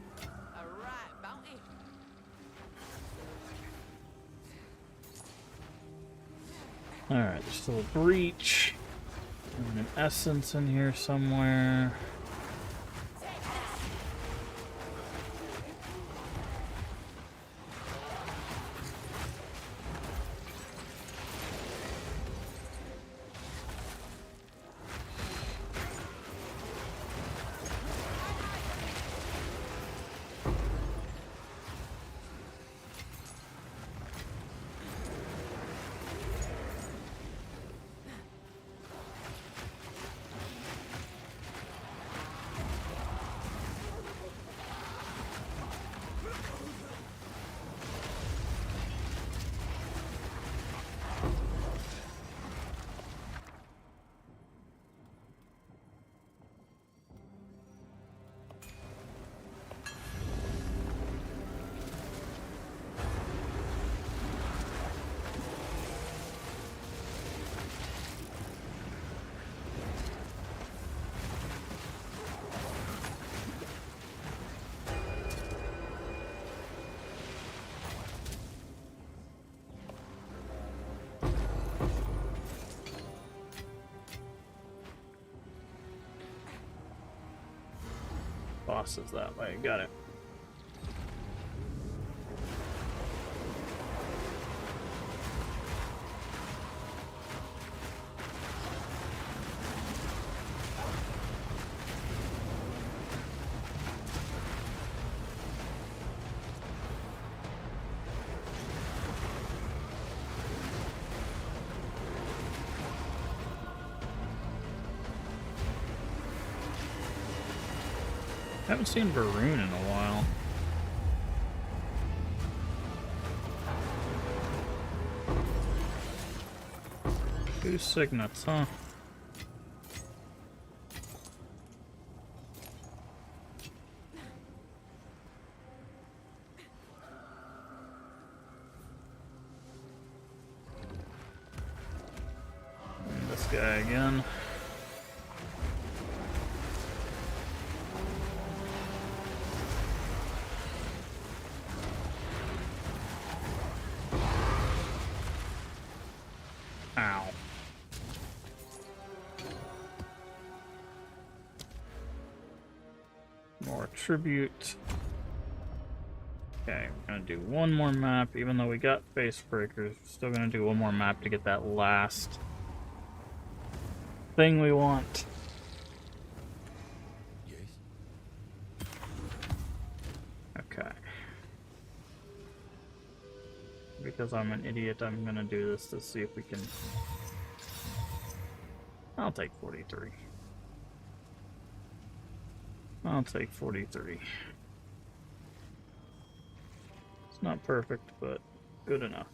Alright, bounty. Alright, there's still a breach. And an essence in here somewhere. Boss is that way. Got it. Haven't seen Varun in a while. Two signets, huh? And this guy again. Ow. More tribute. Okay, we're gonna do one more map, even though we got face breakers. We're still gonna do one more map to get that last thing we want. Yes? Okay. Because I'm an idiot, I'm gonna do this to see if we can... I'll take 43. I'll take 43. It's not perfect, but good enough.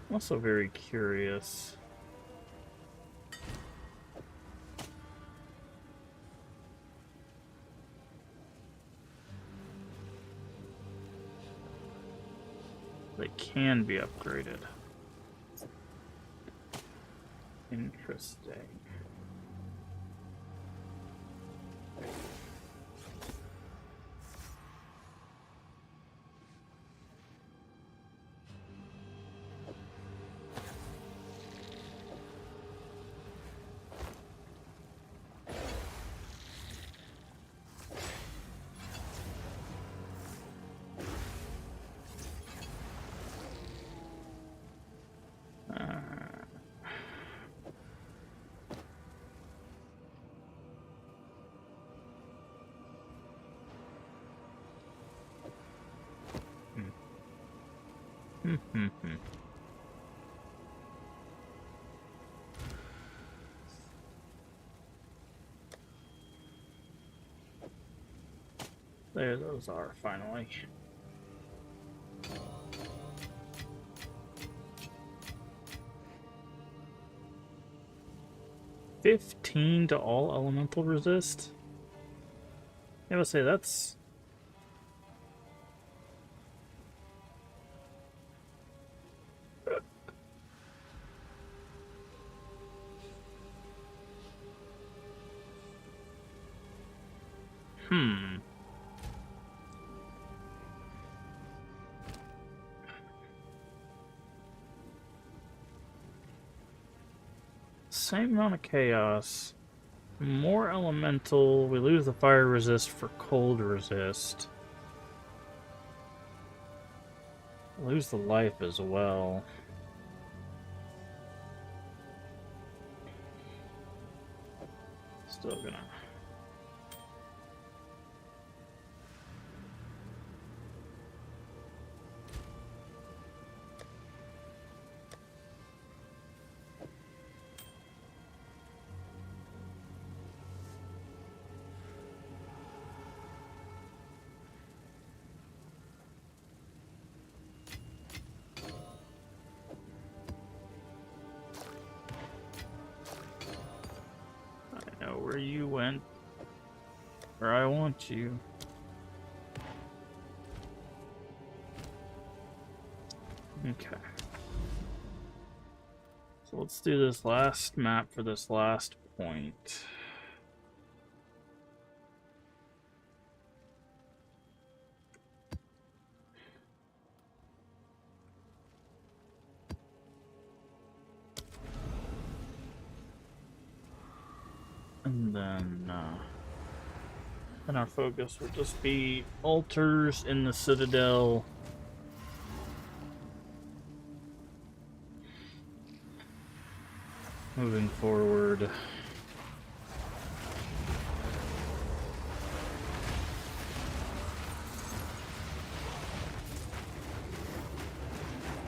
I'm also very curious. They can be upgraded. Interesting. There those are, finally. $15 to all elemental resist? I would say that's... Same amount of chaos. More elemental. We lose the fire resist for cold resist. Lose the life as well. Still gonna... I know where you went. Where I want you. Okay. So let's do this last map for this last point. And then our focus will just be altars in the Citadel. Moving forward.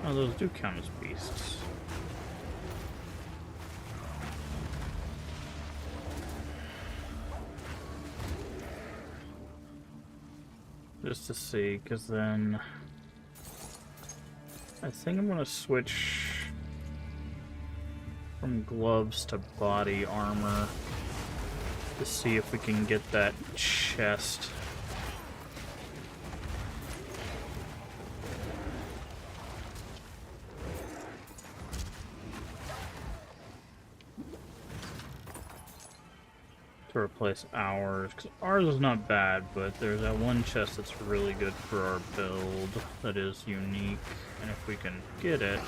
Oh, those do count as beasts. Just to see, because then I think I'm gonna switch from gloves to body armor to see if we can get that chest. To replace ours, because ours is not bad, but there's that one chest that's really good for our build that is unique, and if we can get it.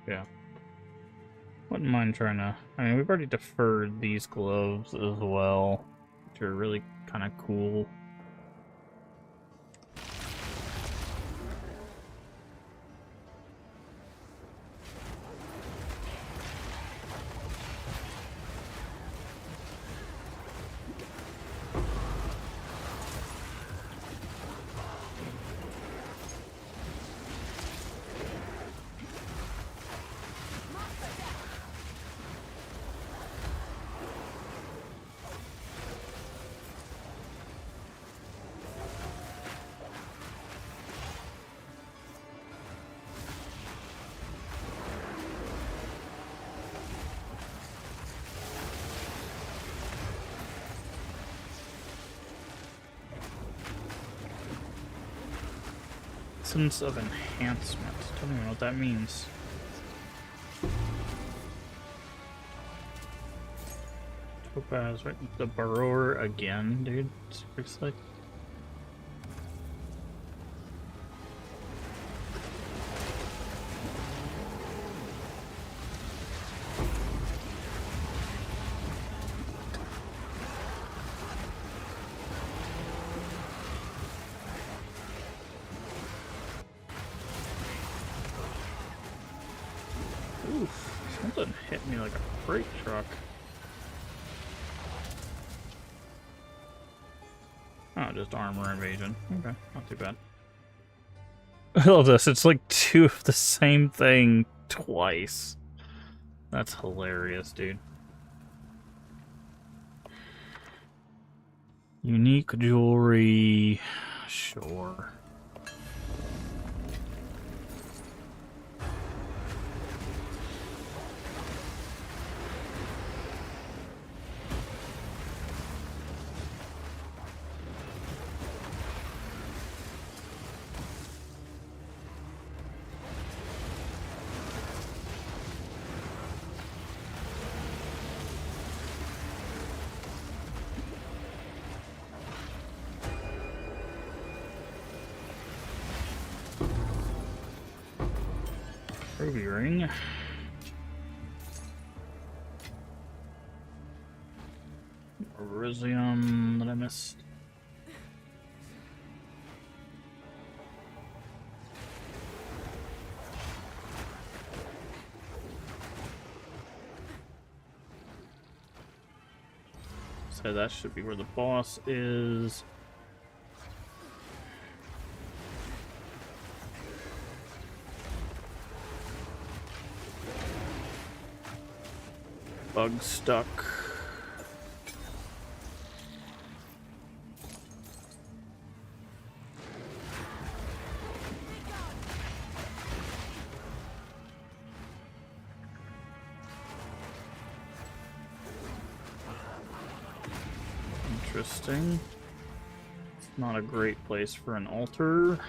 Yeah. Wouldn't mind trying to... I mean, we've already deferred these gloves as well, which are really kind of cool. Essence of enhancement. Don't even know what that means. Topaz, right? The Burrower again, dude. Seriously? Oof, something hit me like a freight truck. Oh, just armor invasion. Okay, not too bad. I love this. It's like two of the same thing twice. That's hilarious, dude. Unique jewelry. Sure. Ruby ring. Elysium that I missed. So that should be where the boss is. Bug stuck. Interesting. It's not a great place for an altar.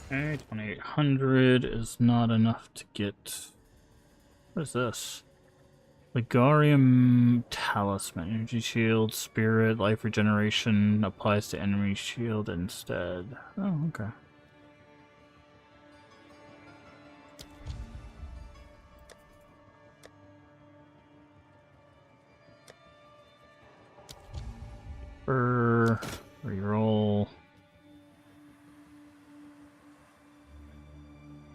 Okay, 2800 is not enough to get... What is this? Ligarium Talisman. Energy Shield, Spirit, Life Regeneration applies to enemy shield instead. Oh, okay. Reroll.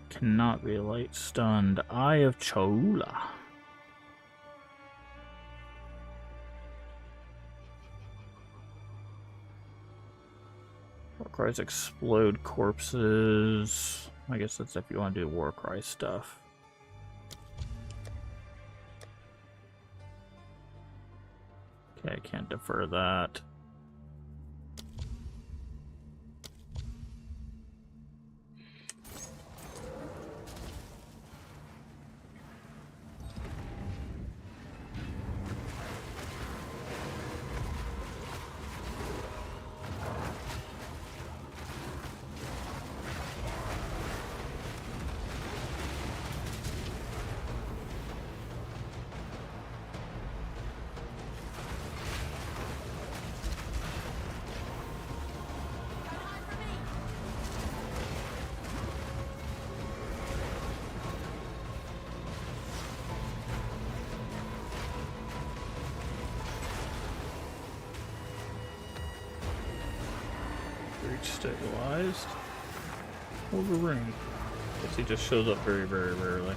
Cannot be light stunned. Eye of Chola. Warcries explode corpses. I guess that's if you want to do Warcry stuff. Okay, I can't defer that. Stabilized. Wolverine. Guess he just shows up very, very rarely.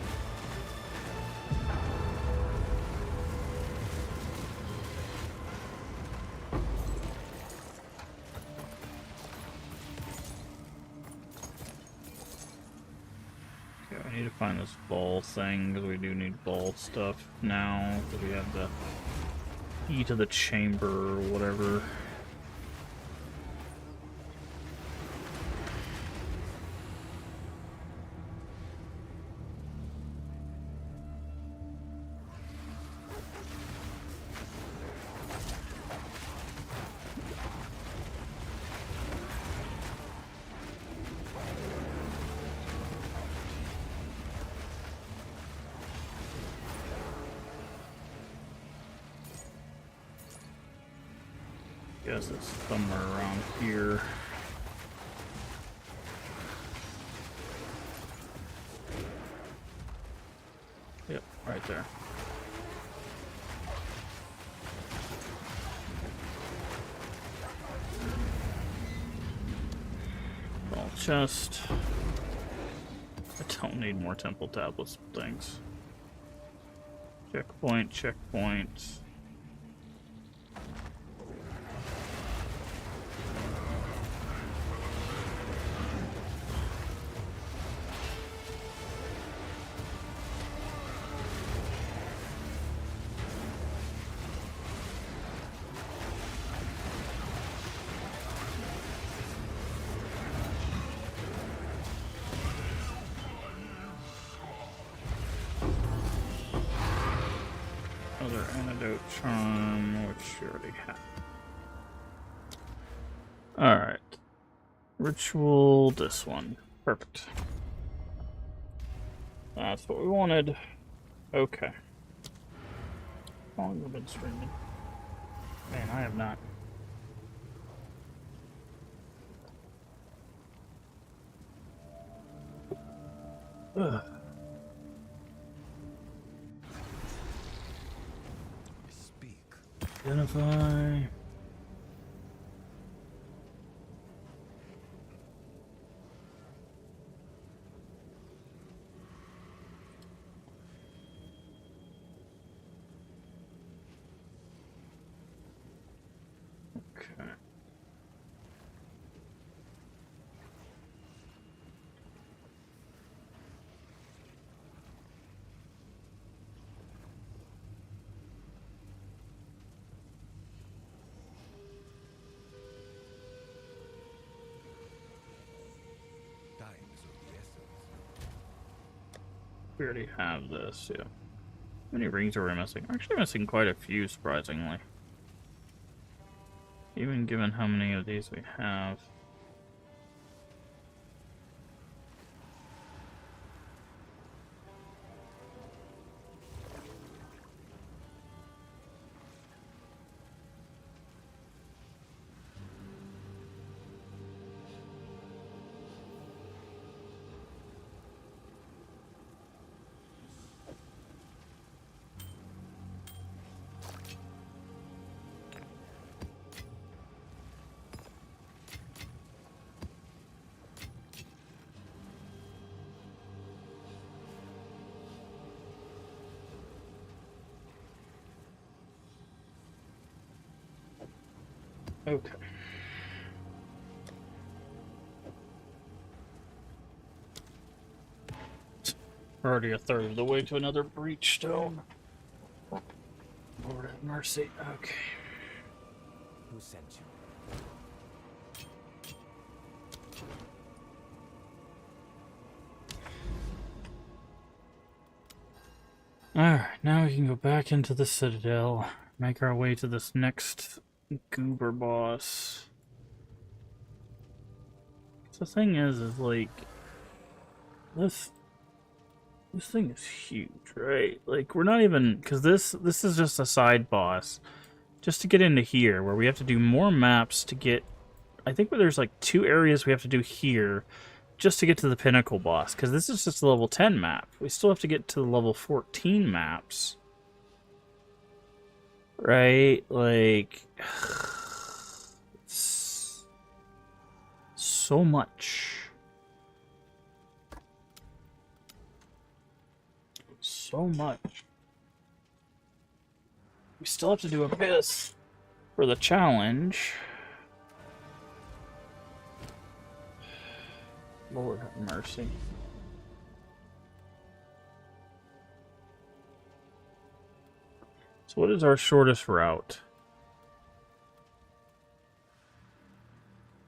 Okay, I need to find this ball thing because we do need ball stuff now. Because we have the key to the chamber or whatever. Guess it's somewhere around here. Yep, right there. Ball chest. I don't need more temple tablets, thanks. Checkpoint, checkpoint. Other antidote charm, which you already have. Alright. Ritual, this one. Perfect. That's what we wanted. Okay. How long have we been streaming? Man, I have not. Ugh. Identify. We already have this, yeah. How many rings are we missing? We're actually missing quite a few, surprisingly. Even given how many of these we have. Okay. We're already a third of the way to another breach stone. Lord have mercy. Okay. Who sent you? Alright, now we can go back into the Citadel. Make our way to this next goober boss. The thing is like, this thing is huge, right? Like, we're not even, because this is just a side boss. Just to get into here, where we have to do more maps to get, I think there's like 2 areas we have to do here, just to get to the pinnacle boss, because this is just a level 10 map. We still have to get to the level 14 maps. Right? Like, it's so much. So much. We still have to do Abyss for the challenge. Lord have mercy. So what is our shortest route?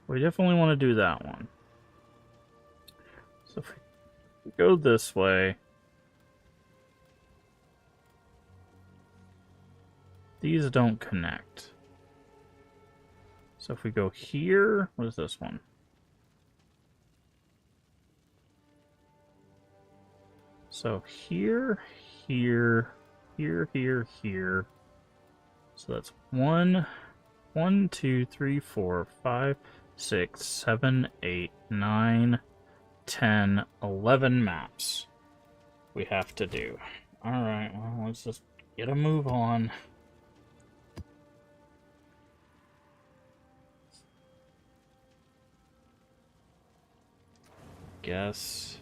We definitely want to do that one. So if we go this way, these don't connect. So if we go here, what is this one? So here, here, here, here, here. So that's 1, 2, 3, 4, 5, 6, 7, 8, 9, 10, 11 maps we have to do. Alright, well, let's just get a move on. Guess.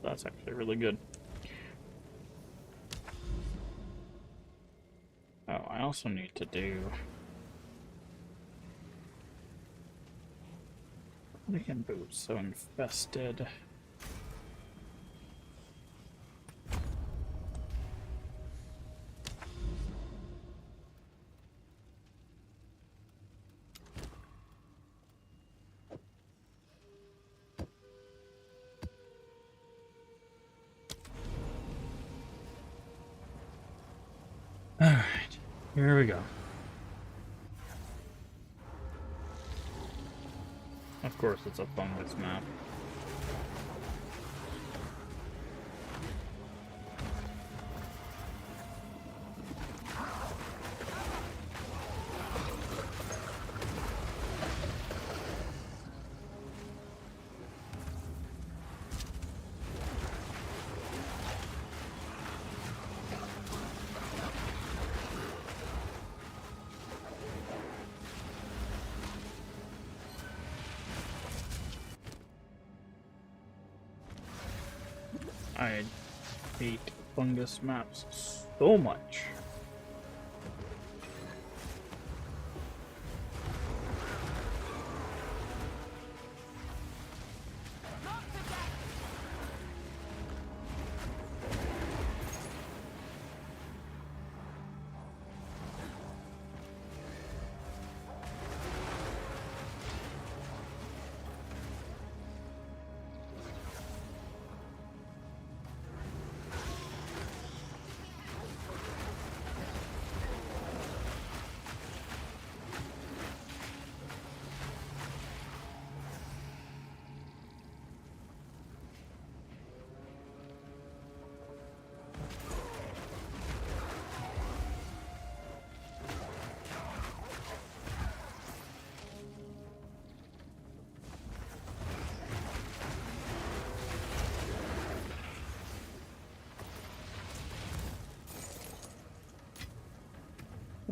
That's actually really good. Oh, I also need to do Lion boots, so infested. Alright, here we go. Of course, it's a fungus map. I hate fungus maps so much.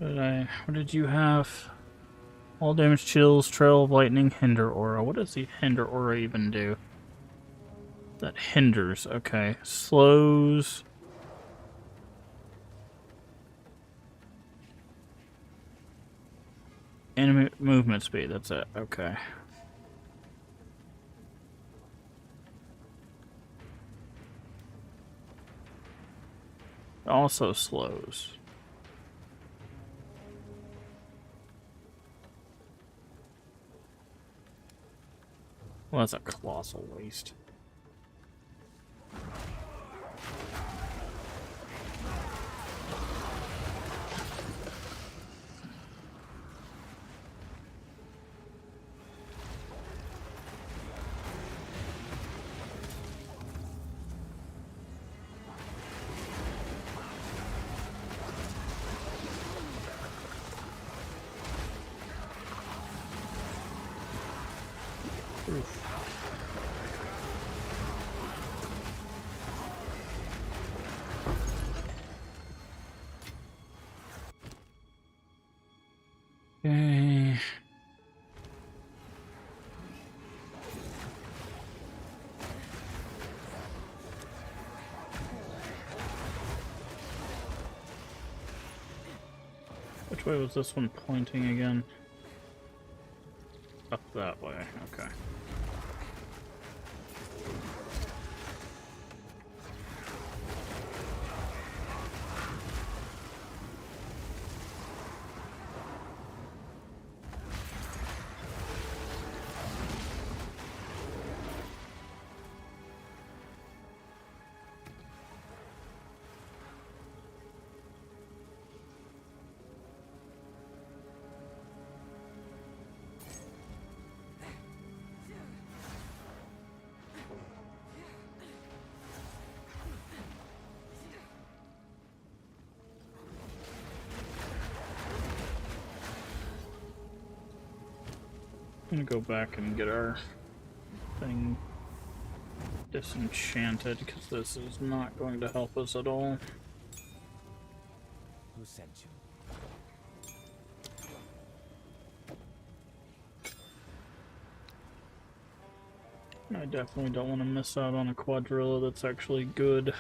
What did you have? All damage, chills, trail of lightning, hinder aura. What does the hinder aura even do? That hinders, okay. Slows. Enemy movement speed, that's it, okay. Also slows. Well, that's a colossal waste. Okay. Which way was this one pointing again? Up that way, okay. I'm gonna go back and get our thing disenchanted, because this is not going to help us at all. Who sent you? I definitely don't want to miss out on a quadrilla that's actually good.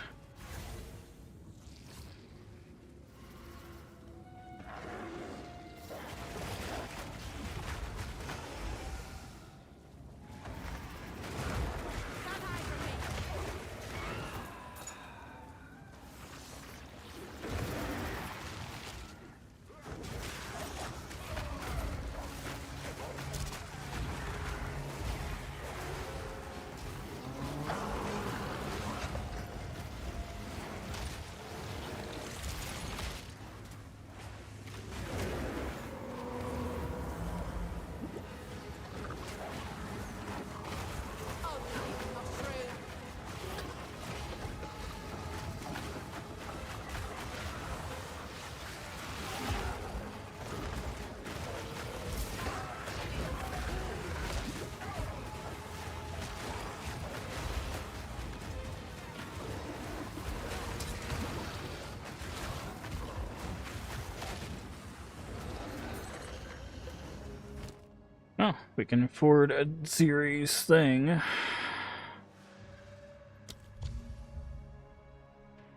Oh, we can afford a series thing.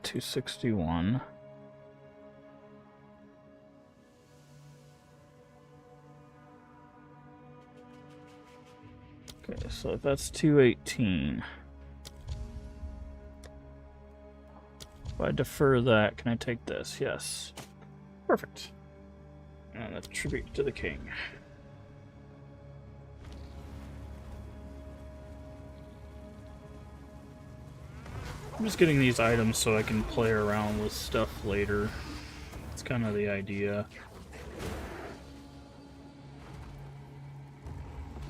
261. Okay, so that's 218. If I defer that, can I take this? Yes. Perfect. And a tribute to the king. I'm just getting these items so I can play around with stuff later. It's kind of the idea.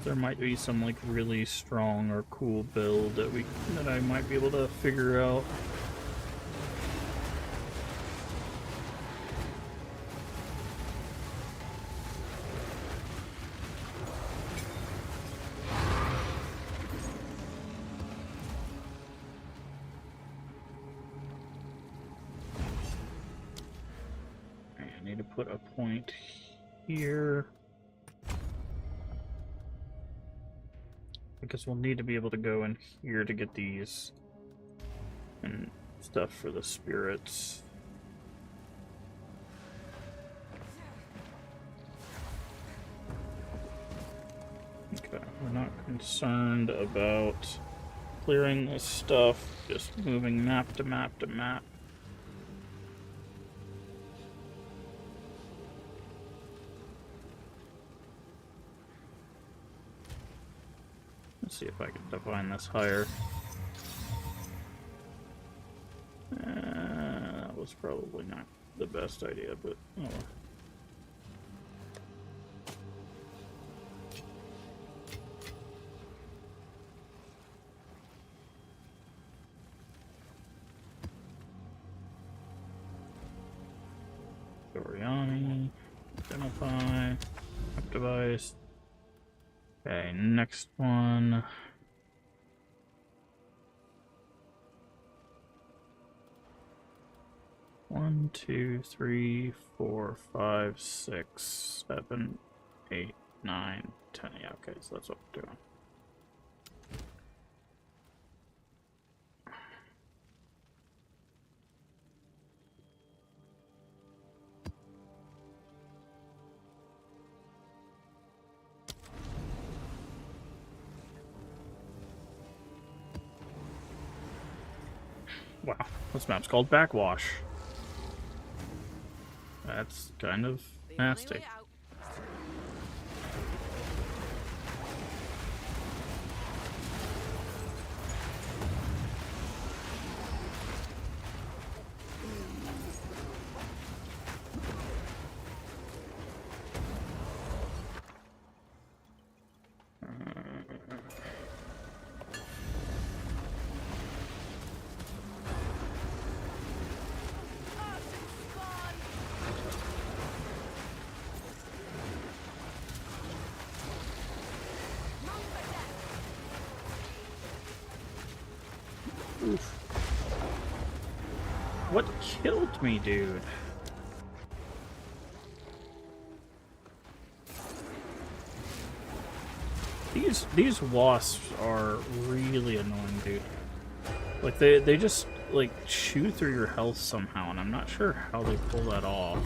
There might be some like really strong or cool build that I might be able to figure out. need to put a point here. Because we'll need to be able to go in here to get these and stuff for the spirits. Okay, we're not concerned about clearing this stuff, just moving map to map to map. Let's see if I can define this higher. That was probably not the best idea, but oh well. Oriani, identify, app device. Okay, next one. One, two, three, 4, 5, 6, 7, 8, 9, 10. Yeah, okay, so that's what we're doing. Wow, this map's called Backwash. That's kind of nasty. Oof. What killed me, dude? These wasps are really annoying, dude. Like they just like chew through your health somehow, and I'm not sure how they pull that off.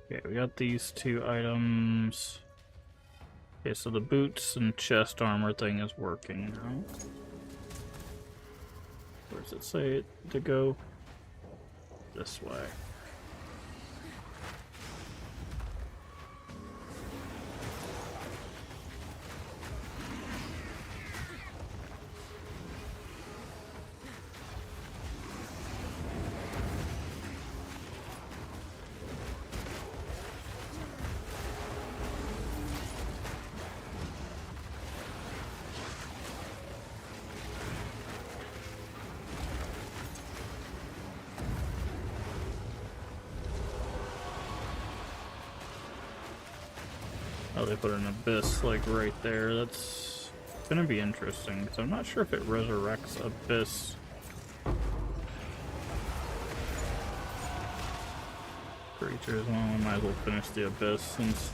Okay, we got these 2 items. Okay, so the boots and chest armor thing is working now. Where does it say it to go? This way. Oh, they put an abyss, like, right there. That's gonna be interesting, because I'm not sure if it resurrects abyss. Creatures, well, I might as well finish the abyss, since...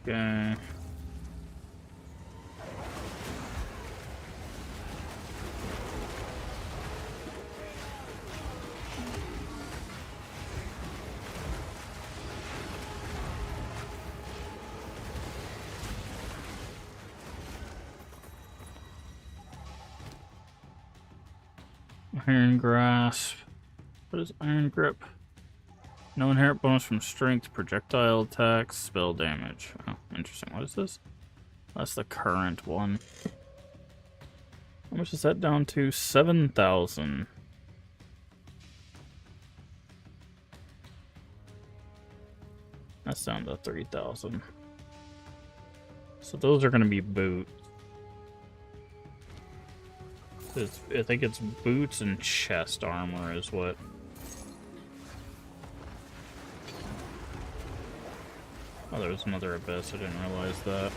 Okay... Iron Grasp. What is Iron Grip? No inherent bonus from strength, projectile attacks, spell damage. Oh, interesting. What is this? That's the current one. How much is that down to? 7,000. That's down to 3,000. So those are going to be boots. I think it's boots and chest armor is what. Oh, there's another abyss. I didn't realize that.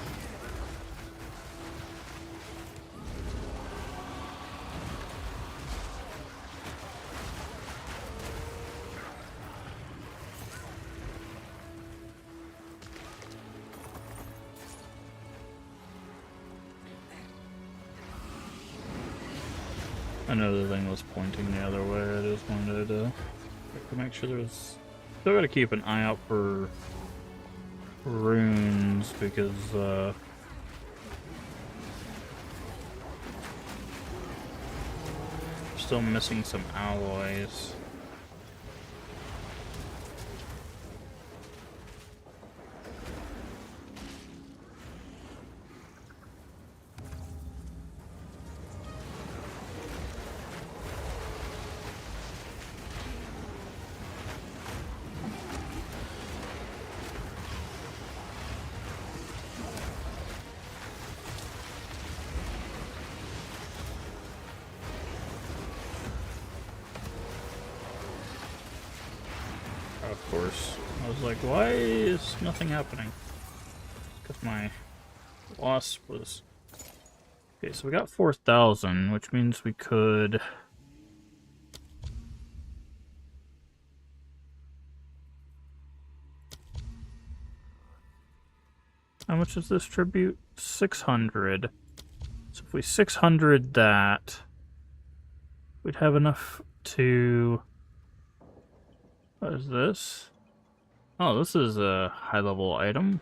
I know the thing was pointing the other way. I just wanted to make sure there's. Still got to keep an eye out for runes because still missing some alloys. Of course. I was like, why is nothing happening? Because my wasp was... Okay, so we got 4,000, which means we could... How much is this tribute? 600. So if we 600 that, we'd have enough to... What is this? Oh, this is a high-level item.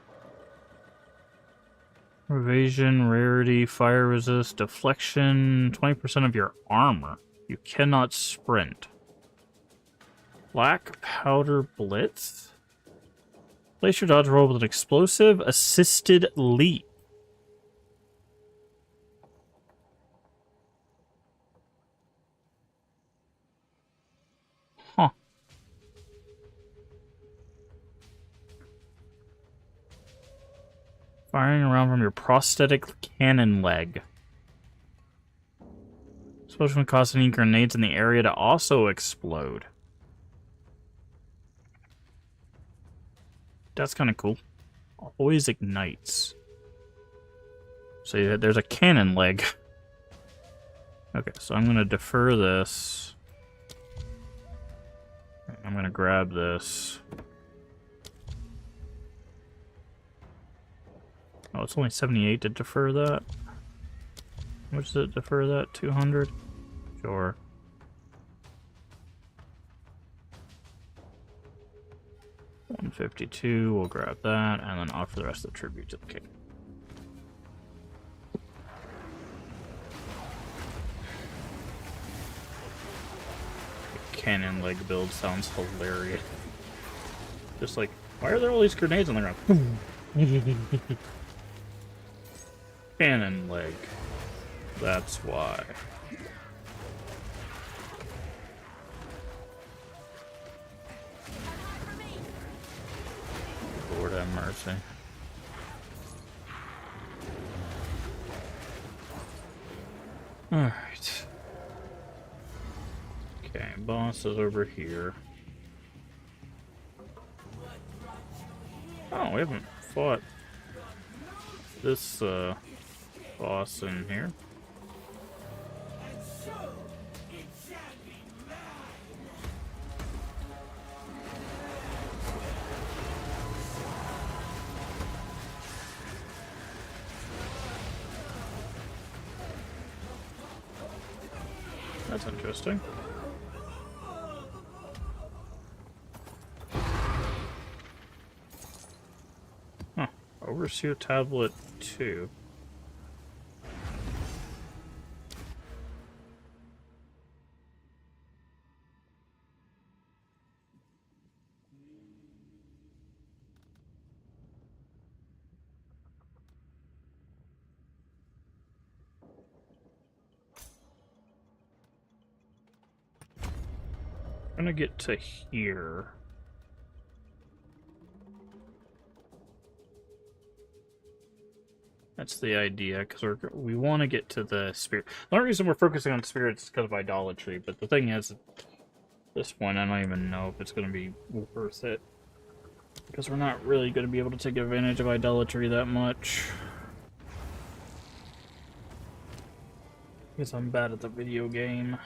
Evasion, rarity, fire resist, deflection, 20% of your armor. You cannot sprint. Black powder blitz? Place your dodge roll with an explosive assisted leap. Huh. Firing around from your prosthetic cannon leg. Explosion would cause any grenades in the area to also explode. That's kind of cool. Always ignites. So there's a cannon leg. Okay, so I'm going to defer this. I'm going to grab this. Oh, it's only 78 to defer that. How much does it defer that? 200? Sure. $152, we'll grab that, and then offer the rest of the tribute to the king. Cannon leg build sounds hilarious. Just like, why are there all these grenades on the ground? Cannon leg. That's why. Lord have mercy. Alright. Okay, boss is over here. Oh, we haven't fought this boss in here. That's interesting. Huh. Overseer Tablet 2. I'm gonna get to here. That's the idea, because we want to get to the spirit. The only reason we're focusing on spirits is because of idolatry, but the thing is, at this point, I don't even know if it's going to be worth it. Because we're not really going to be able to take advantage of idolatry that much. Because I'm bad at the video game.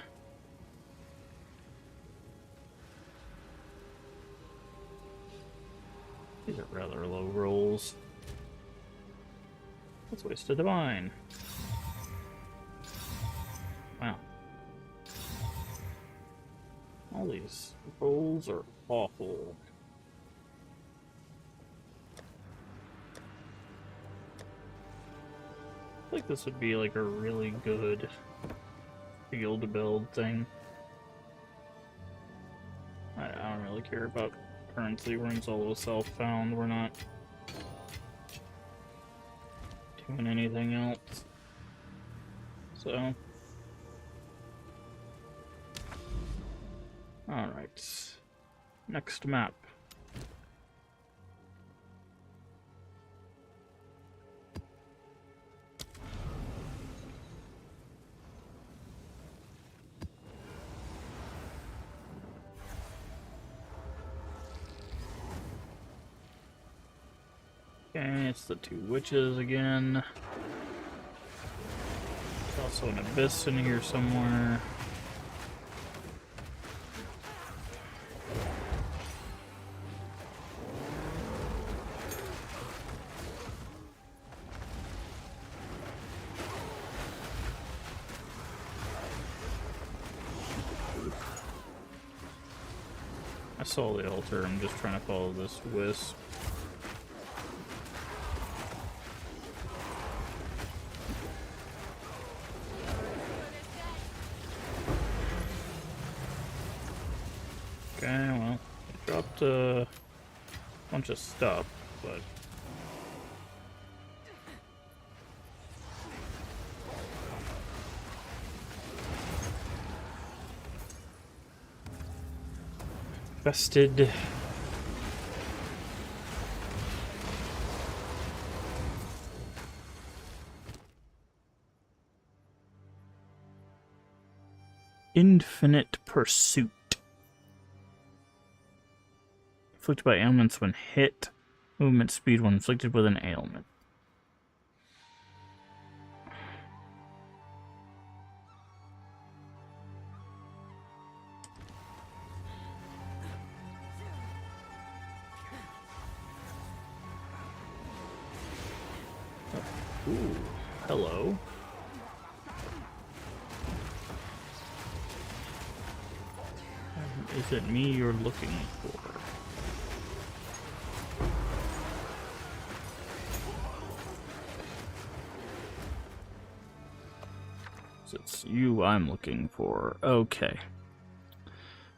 These are rather low rolls. Let's waste a divine. Wow. All these rolls are awful. I feel like this would be like a really good field build thing. I don't really care about currency. We're in solo self-found. We're not doing anything else. So, alright. Next map. Okay, it's the two witches again. There's also an abyss in here somewhere. I saw the altar, I'm just trying to follow this wisp. Okay, well, I dropped a bunch of stuff, but... Vested. Infinite Pursuit. Inflicted by ailments when hit. Movement speed when inflicted with an ailment. Ooh, hello. Is it me you're looking for? It's you I'm looking for. Okay.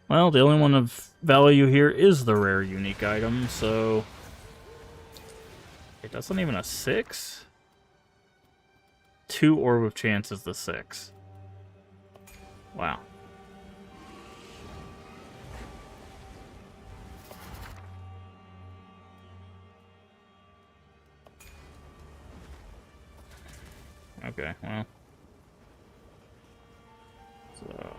Well, the only one of value here is the rare unique item, so... It doesn't even a 6? 2 Orb of Chance is the 6. Wow. Okay, well... So...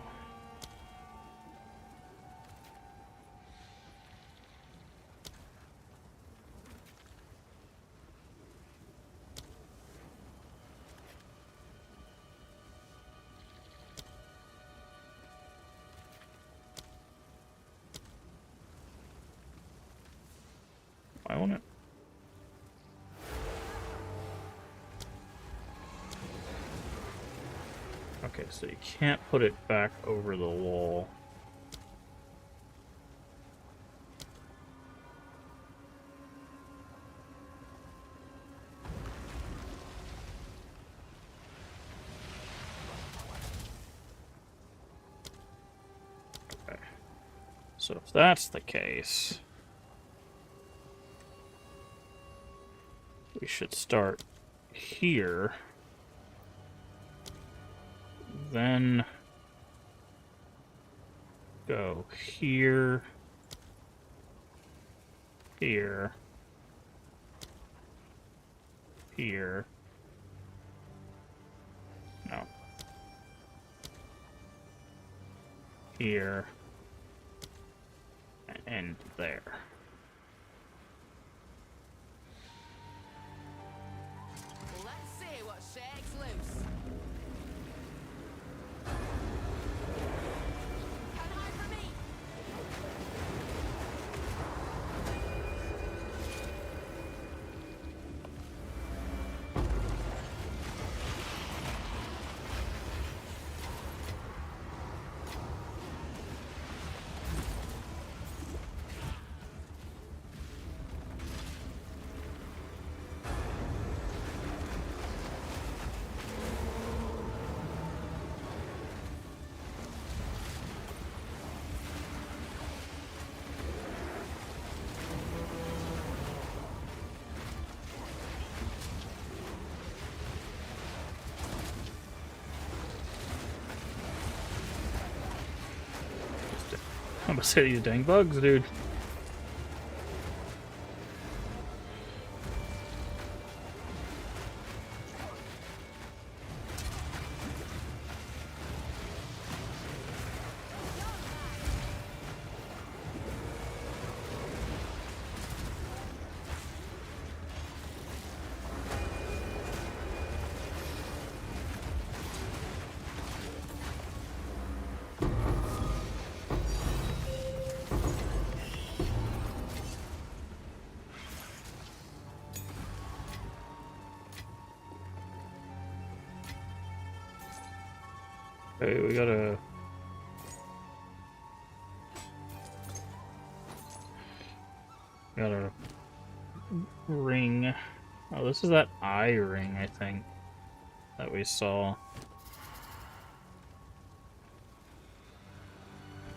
I want it. Okay, so you can't put it back over the wall. Okay. So if that's the case, we should start here. Then go here, here, here. No. Here. And there. Let's see what shakes loose. Can hide for me. I'm gonna say these dang bugs, dude. Okay, we got a ring. Oh, this is that eye ring, I think, that we saw.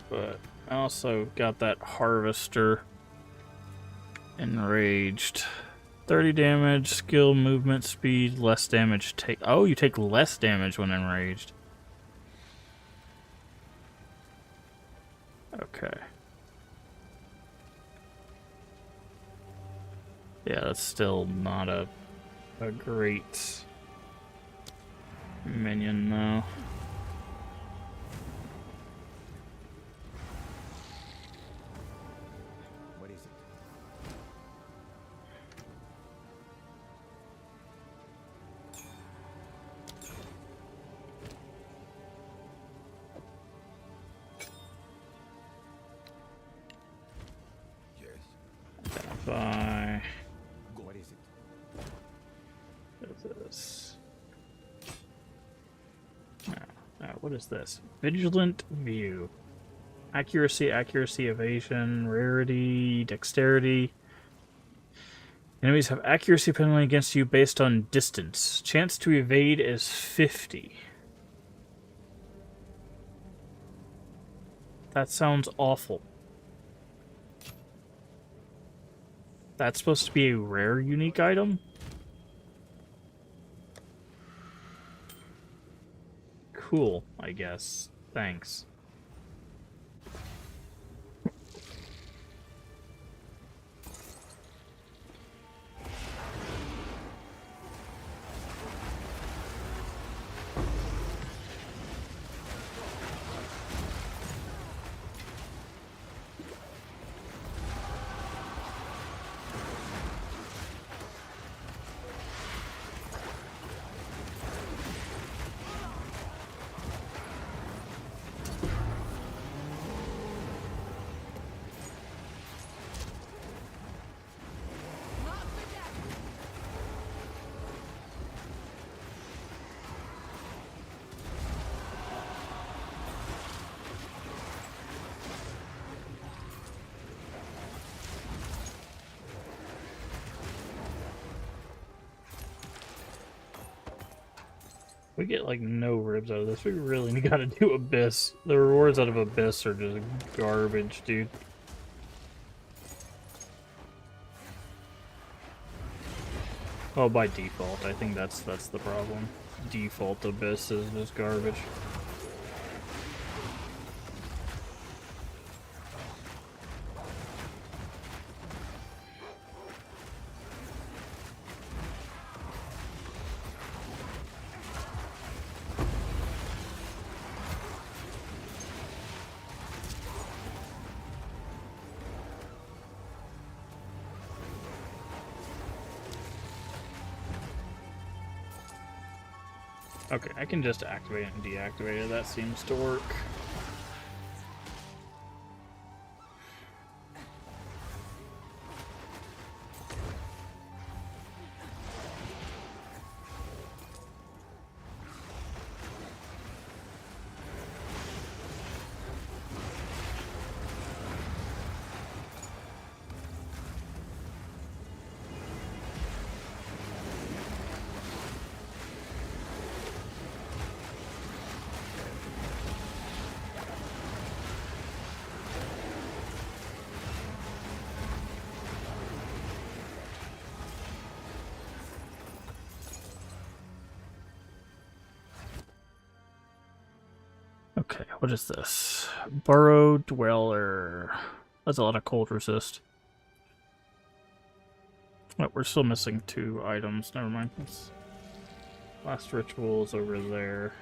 But I also got that harvester enraged. 30 damage, skill, movement, speed, less damage. Oh, you take less damage when enraged. Okay. Yeah, that's still not a great minion, though. What is it? By What is it? this. What is this? Vigilant view. Accuracy, evasion, rarity, dexterity. Enemies have accuracy penalty against you based on distance. Chance to evade is 50. That sounds awful. That's supposed to be a rare unique item? Cool, I guess. Thanks. We get like no ribs out of this. We really gotta do Abyss. The rewards out of Abyss are just garbage, dude. Oh, by default. I think that's the problem. Default Abyss is just garbage. Okay, I can just activate it and deactivate it. That seems to work. Okay, what is this? Burrow Dweller. That's a lot of cold resist. Oh, we're still missing 2 items. Never mind. Last ritual is over there.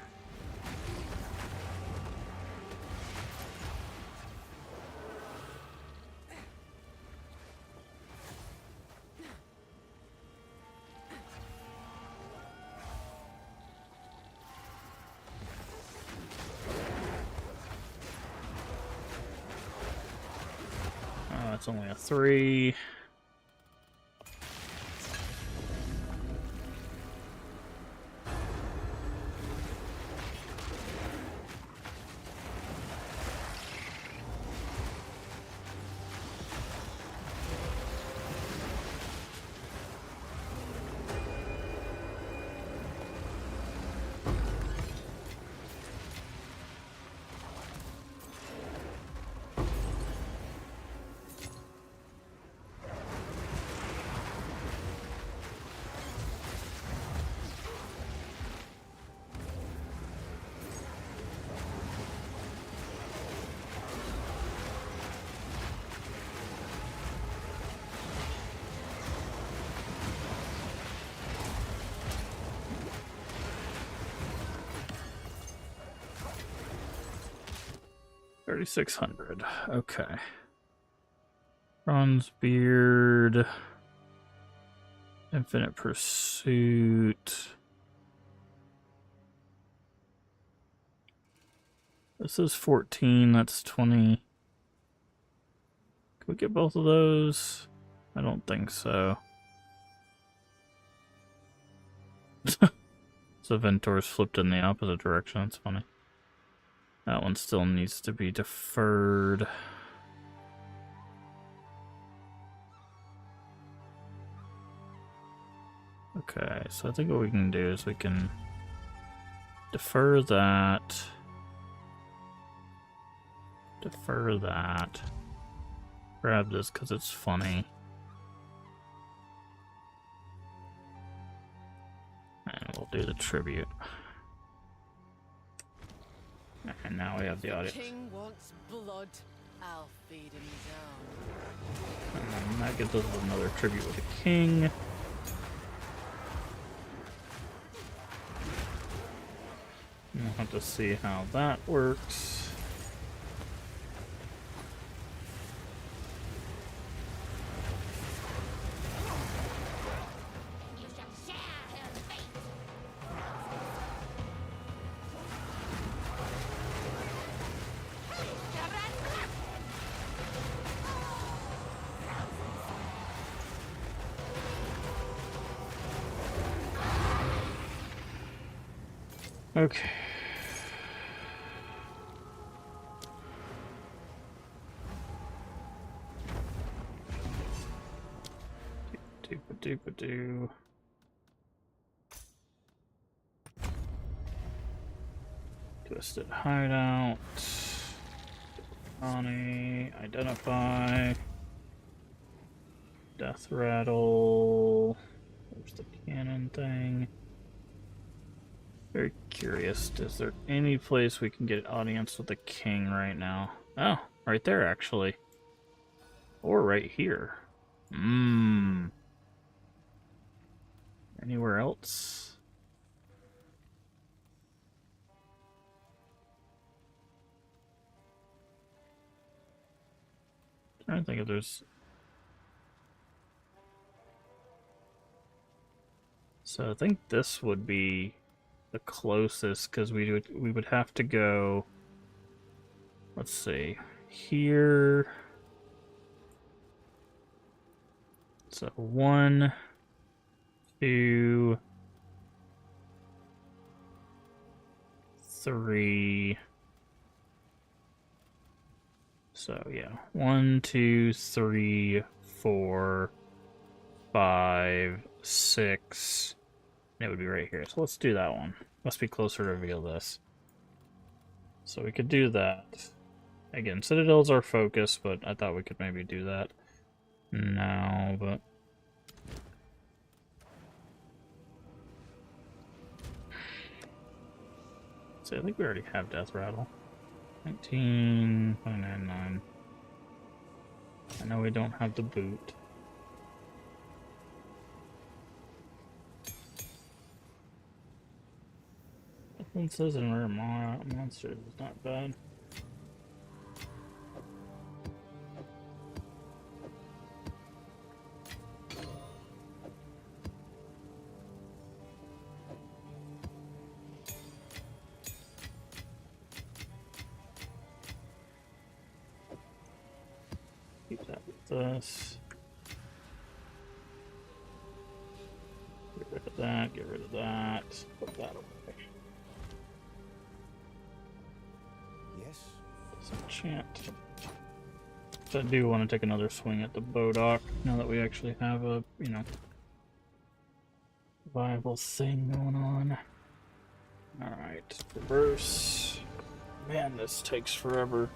It's only a 3. $3,600. Okay. Bronze Beard. Infinite Pursuit. This is 14, that's 20. Can we get both of those? I don't think so. So Ventor's flipped in the opposite direction, that's funny. That one still needs to be deferred. Okay, so I think what we can do is we can defer that. Defer that. Grab this because it's funny. And we'll do the tribute. And now we have the audience. King wants blood. I'll feed him his own. And that gives us another tribute with the king. We'll have to see how that works. Okay. Doop-a-doop-a-doo. Twisted Hideout. Ronnie. Identify. Death Rattle. There's the cannon thing. Very curious. Is there any place we can get an audience with the king right now? Oh, right there, actually. Or right here. Anywhere else? I'm trying to think if there's... So I think this would be the closest, because we would have to go. Let's see, here. So 1, 2, 3. So yeah, 1, 2, 3, 4, 5, 6. It would be right here. So let's do that one. Must be closer to reveal this. So we could do that. Again, Citadel's our focus, but I thought we could maybe do that now, but... So I think we already have Death Rattle. 19.99. I know we don't have the boot. Says and rare monsters is not bad. Keep that with us. Get rid of that, get rid of that. Put that away. Enchant. So I do want to take another swing at the Bodock now that we actually have a, you know, viable thing going on. Alright, reverse. Man, this takes forever.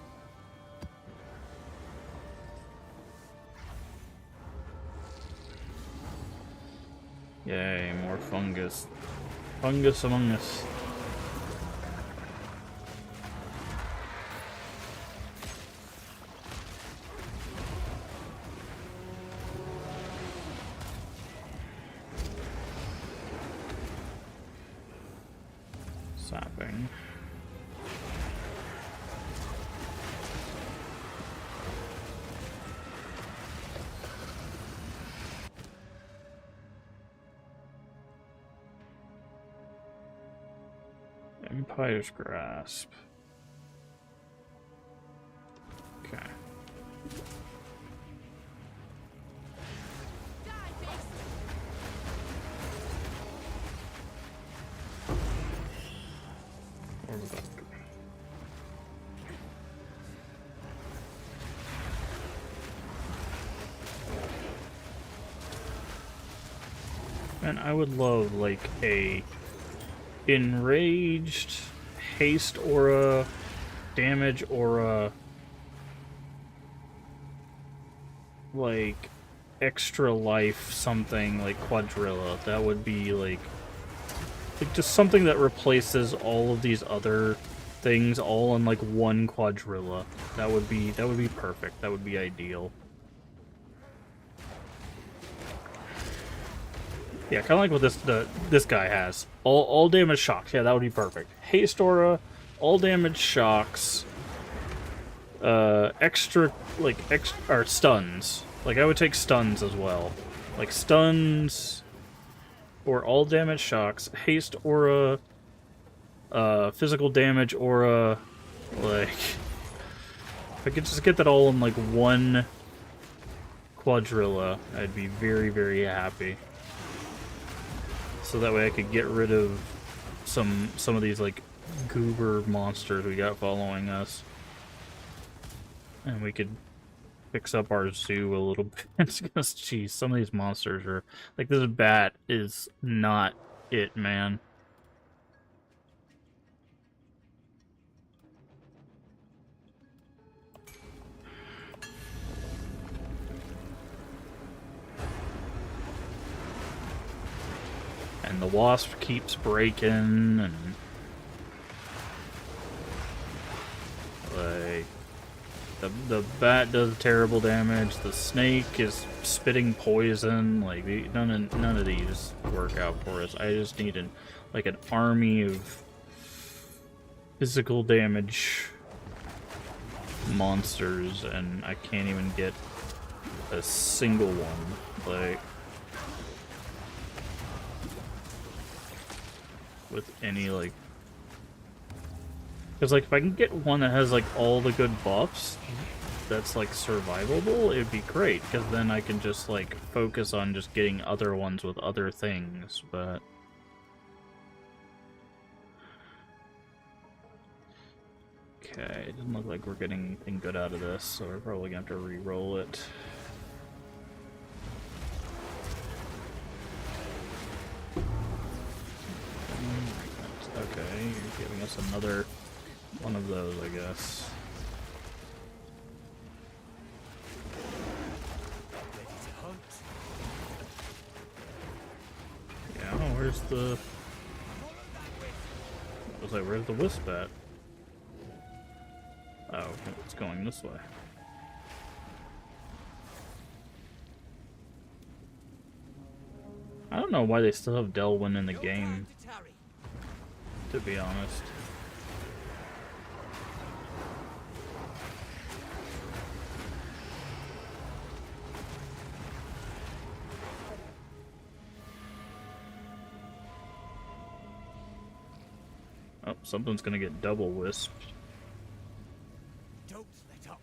Yay, more fungus. Fungus among us. Sapping. Empire's Grasp. Okay. And I would love like a enraged haste aura, damage aura, like extra life something like Quadrilla. That would be like just something that replaces all of these other things all in like one Quadrilla. That would be perfect. That would be ideal. Yeah, kind of like what this guy has. All damage shocks. Yeah, that would be perfect. Haste aura, all damage shocks. Extra or stuns. Like I would take stuns as well. Like stuns or all damage shocks. Haste aura. Physical damage aura. Like if I could just get that all in like one Quadrilla, I'd be very, very happy. So that way I could get rid of some of these like goober monsters we got following us. And we could fix up our zoo a little bit. Because geez, some of these monsters are like this bat is not it, man. And the wasp keeps breaking, and like the bat does terrible damage. The snake is spitting poison. Like none of these work out for us. I just need an army of physical damage monsters, and I can't even get a single one. Like. with any, like... Because, like, if I can get one that has, like, all the good buffs that's, like, survivable, it'd be great. Because then I can just, like, focus on just getting other ones with other things, but... Okay, it doesn't look like we're getting anything good out of this, so we're probably gonna have to re-roll it. Okay, you're giving us another one of those, I guess. Yeah, where's the... I was like, where's the wisp at? Oh, it's going this way. I don't know why they still have Delwyn in the game, to be honest. Oh, something's gonna get double wisped. Don't let up.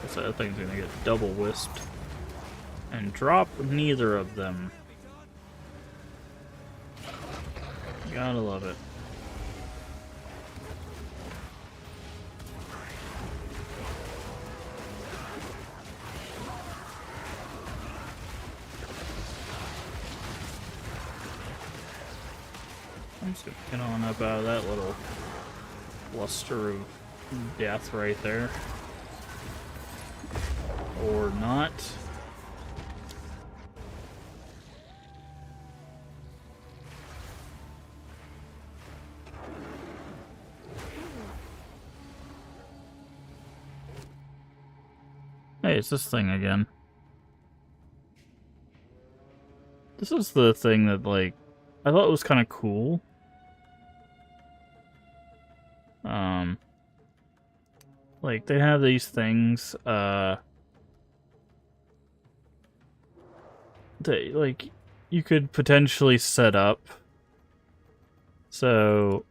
So that thing's gonna get double wisped. And drop neither of them. Gotta love it. I'm just gonna get on up out of that little cluster of death right there. Or not. Hey, it's this thing again. This is the thing that, like, I thought was kind of cool. Like, they have these things, that, like, you could potentially set up. So,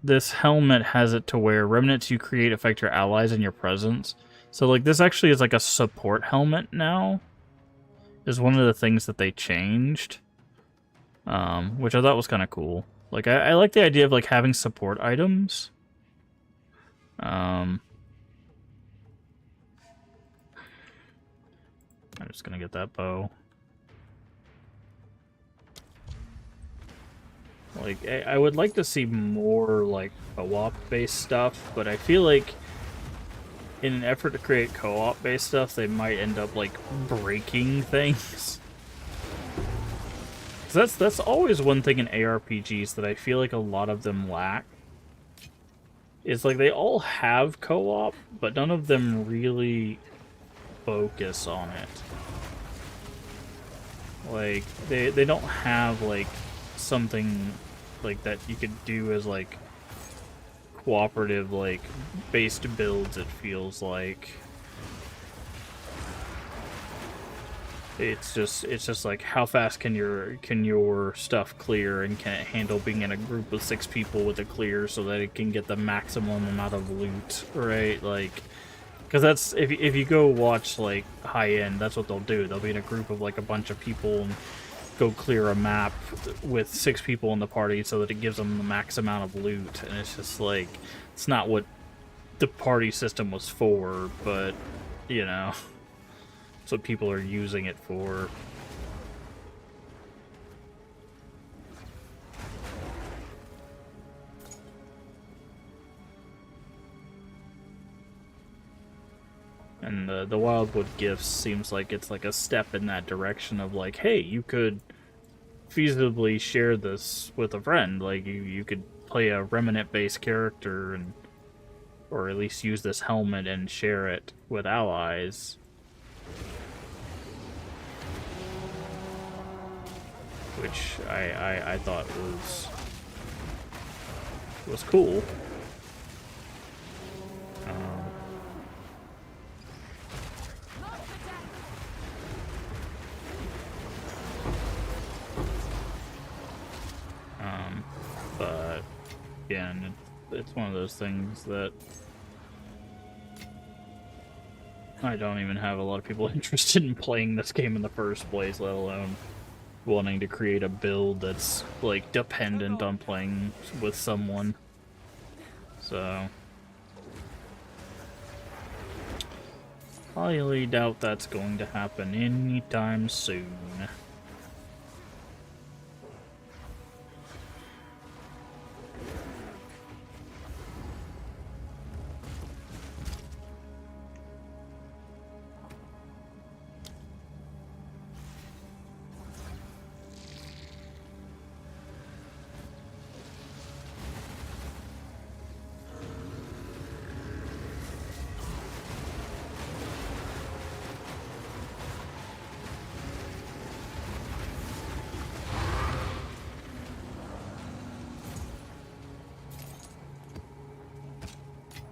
this helmet has it to where remnants you create affect your allies in your presence. So, like, this actually is like a support helmet now. Is one of the things that they changed. Which I thought was kind of cool. Like, I like the idea of, like, having support items. I'm just gonna get that bow. Like, I would like to see more, like, co-op based stuff, but I feel like in an effort to create co-op based stuff, they might end up, like, breaking things. 'Cause that's always one thing in ARPGs that I feel like a lot of them lack. Is, like, they all have co-op, but none of them really focus on it. Like, they don't have, like, something like that you could do as, like, cooperative, like, based builds, it feels like. It's just like, how fast can your stuff clear, and can it handle being in a group of 6 people with a clear so that it can get the maximum amount of loot, right? Like, because that's, if you go watch, like, high end, that's what they'll do. They'll be in a group of, like, a bunch of people and go clear a map with 6 people in the party so that it gives them the max amount of loot. And it's just like, it's not what the party system was for, but, you know, it's what people are using it for. And the Wildwood Gifts seems like it's like a step in that direction of, like, hey, you could feasibly share this with a friend. Like, you could play a Remnant-based character, and or at least use this helmet and share it. with allies. Which I thought was cool. But again, it's one of those things that I don't even have a lot of people interested in playing this game in the first place, let alone wanting to create a build that's like dependent on playing with someone. So highly doubt that's going to happen anytime soon.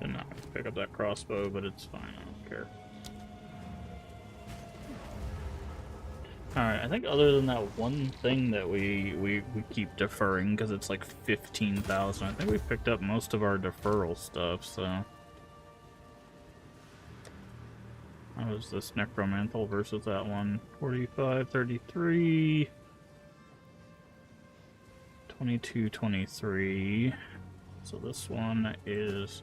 And not pick up that crossbow, but it's fine, I don't care. Alright, I think other than that one thing that we keep deferring, because it's like 15,000, I think we picked up most of our deferral stuff, so... How was this Necromantle versus that one? 45, 33... 22, 23... So this one is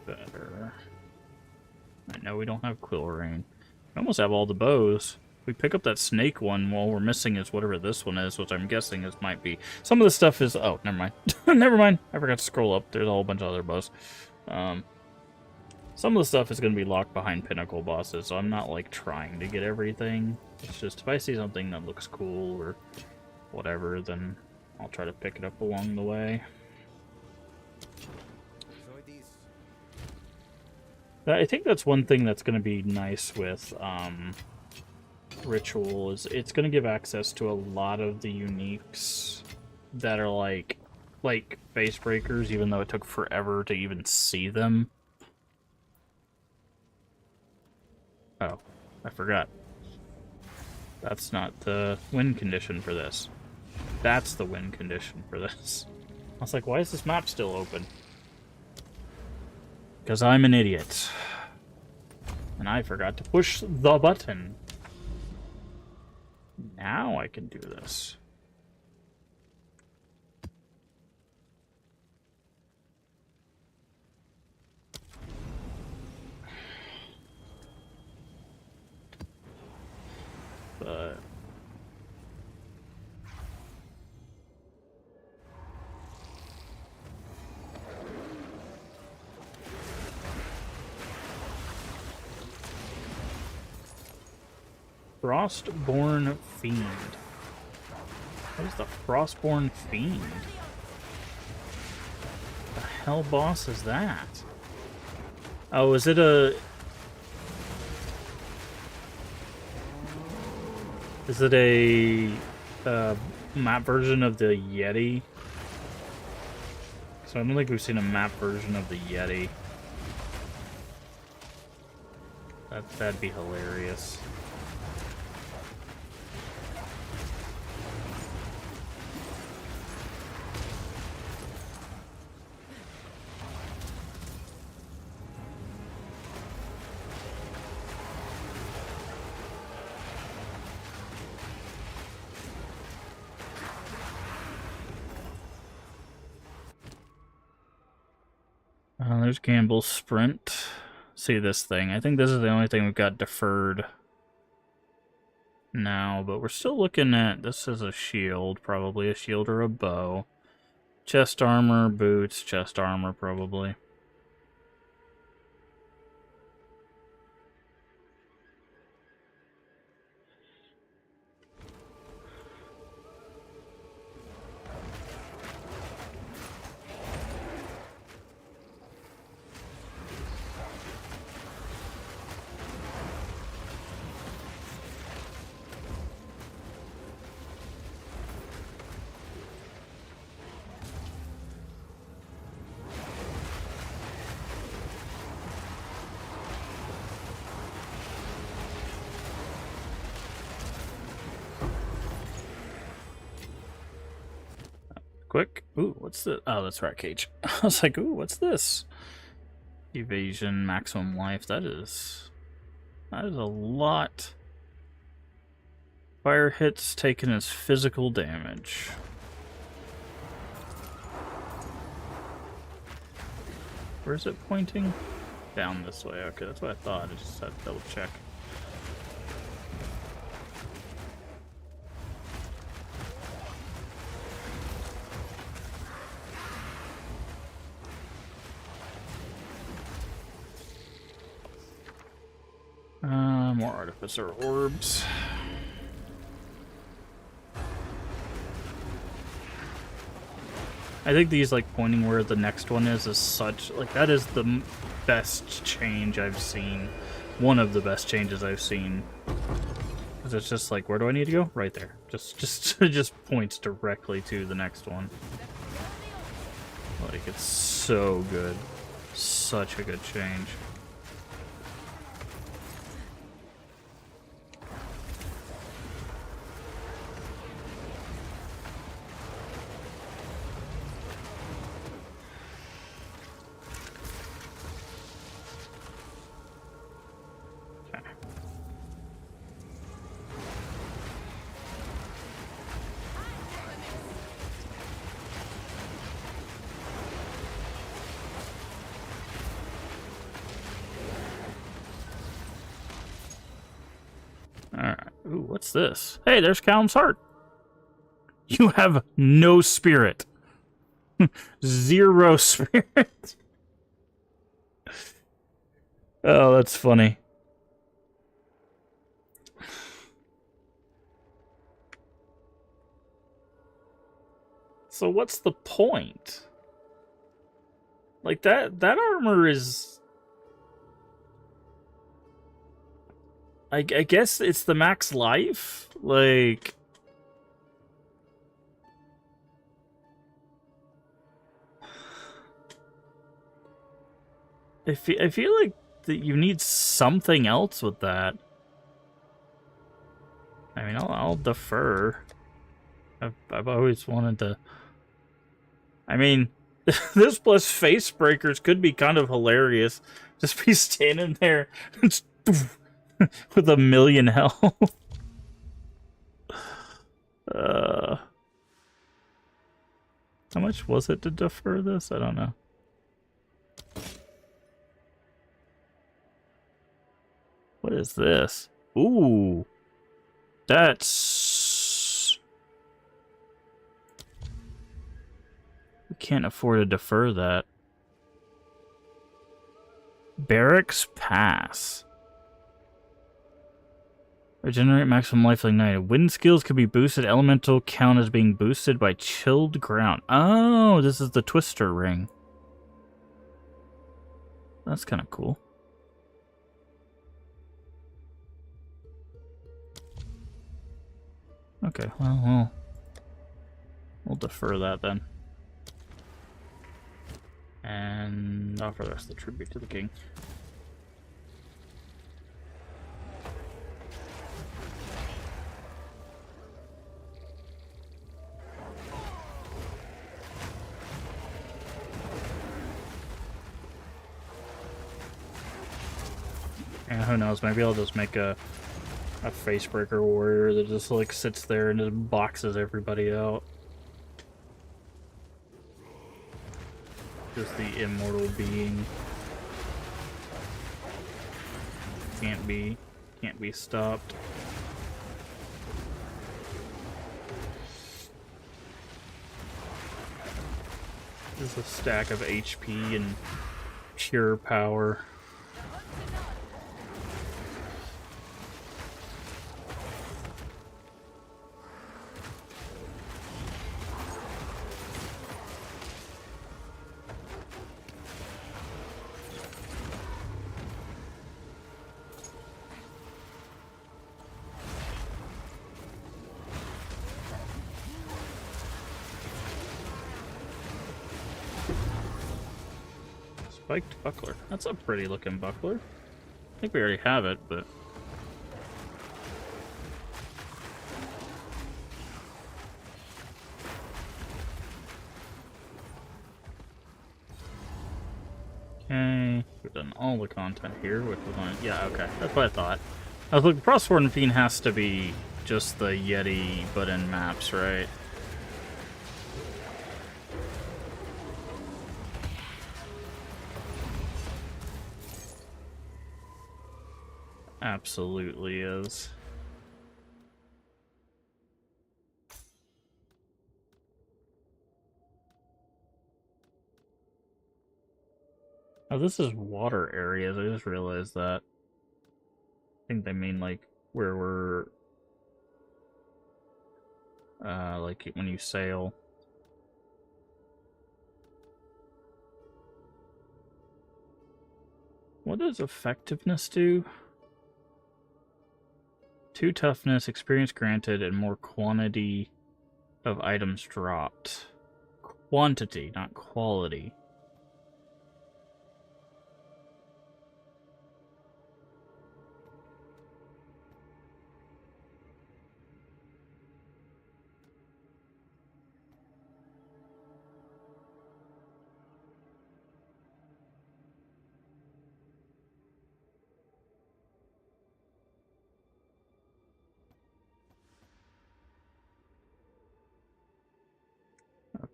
better. I know we don't have Quill Rain. We almost have all the bows. We pick up that snake one, all we're missing is whatever this one is, which I'm guessing is might be. Some of the stuff is... Oh, never mind. Never mind. I forgot to scroll up. There's a whole bunch of other bows. Some of the stuff is going to be locked behind pinnacle bosses, so I'm not, like, trying to get everything. It's just, if I see something that looks cool or whatever, then I'll try to pick it up along the way. I think that's one thing that's going to be nice with Ritual, is it's going to give access to a lot of the uniques that are like face breakers, even though it took forever to even see them. Oh, I forgot. That's not the win condition for this. That's the win condition for this. I was like, why is this map still open? Because I'm an idiot. And I forgot to push the button. Now I can do this. But... Frostborn Fiend. What is the Frostborn Fiend? The hell boss is that? Oh, is it a... Is it a map version of the Yeti? So I don't think we've seen a map version of the Yeti. That'd be hilarious. There's Gamble's Sprint. See this thing. I think this is the only thing we've got deferred now, but we're still looking at... This is a shield, probably a shield or a bow. Chest armor, boots, chest armor, probably. Quick. Ooh, what's the... Oh, that's Rat Cage. I was like, ooh, what's this? Evasion, maximum life. That is a lot. Fire hits taken as physical damage. Where is it pointing? Down this way. Okay, that's what I thought. I just had to double check. More Artificer Orbs. I think these, like, pointing where the next one is such, like, that is the best change I've seen. One of the best changes I've seen. Because it's just like, where do I need to go? Right there. Just points directly to the next one. Like, it's so good. Such a good change. Alright. Ooh, what's this? Hey, there's Callum's heart. You have no spirit. 0 spirit. Oh, that's funny. So what's the point? Like, that armor is... I guess it's the max life? Like... I feel like that you need something else with that. I mean, I'll defer. I've always wanted to... I mean, this plus face breakers could be kind of hilarious. Just be standing there with 1 million health. How much was it to defer this? I don't know. What is this? Ooh. That's... We can't afford to defer that. Barracks Pass. Regenerate maximum life ignited. Wind skills could be boosted. Elemental count as being boosted by chilled ground. Oh, this is the Twister ring. That's kind of cool. Okay, well, we'll defer that then. And offer the rest of the tribute to the king. And who knows, maybe I'll just make a Facebreaker warrior that just like sits there and just boxes everybody out. Just the immortal being. Can't be stopped. There's a stack of HP and pure power. Spiked buckler. That's a pretty looking buckler. I think we already have it, but... Okay, we've done all the content here, which was on. Yeah, okay, that's what I thought. I was like, the Frostborn Fiend has to be just the Yeti, but in maps, right? Absolutely is. Oh, this is water areas. I just realized that. I think they mean like where we're like when you sail. What does effectiveness do? 2 toughness, experience granted, and more quantity of items dropped. Quantity, not quality.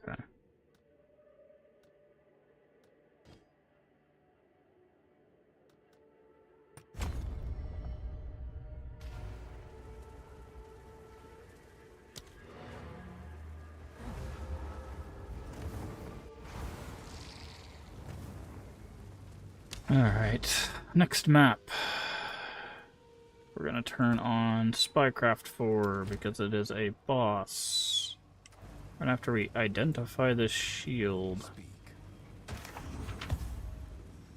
Okay. Alright, next map. We're gonna turn on Spycraft 4 because it is a boss. And after we identify the shield.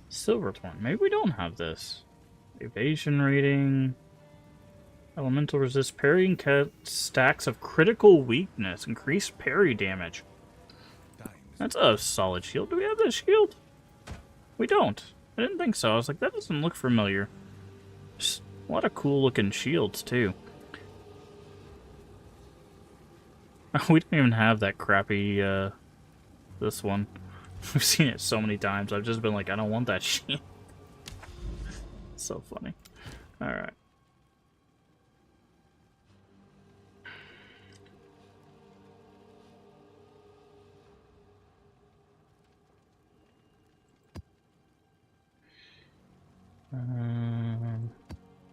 Silverthorn. Maybe we don't have this. Evasion rating. Elemental resist parrying stacks of critical weakness. Increased parry damage. That's a solid shield. Do we have this shield? We don't. I didn't think so. I was like, that doesn't look familiar. Just a lot of cool looking shields, too. We don't even have that crappy, this one. We've seen it so many times. I've just been like, I don't want that shield. So funny. Alright.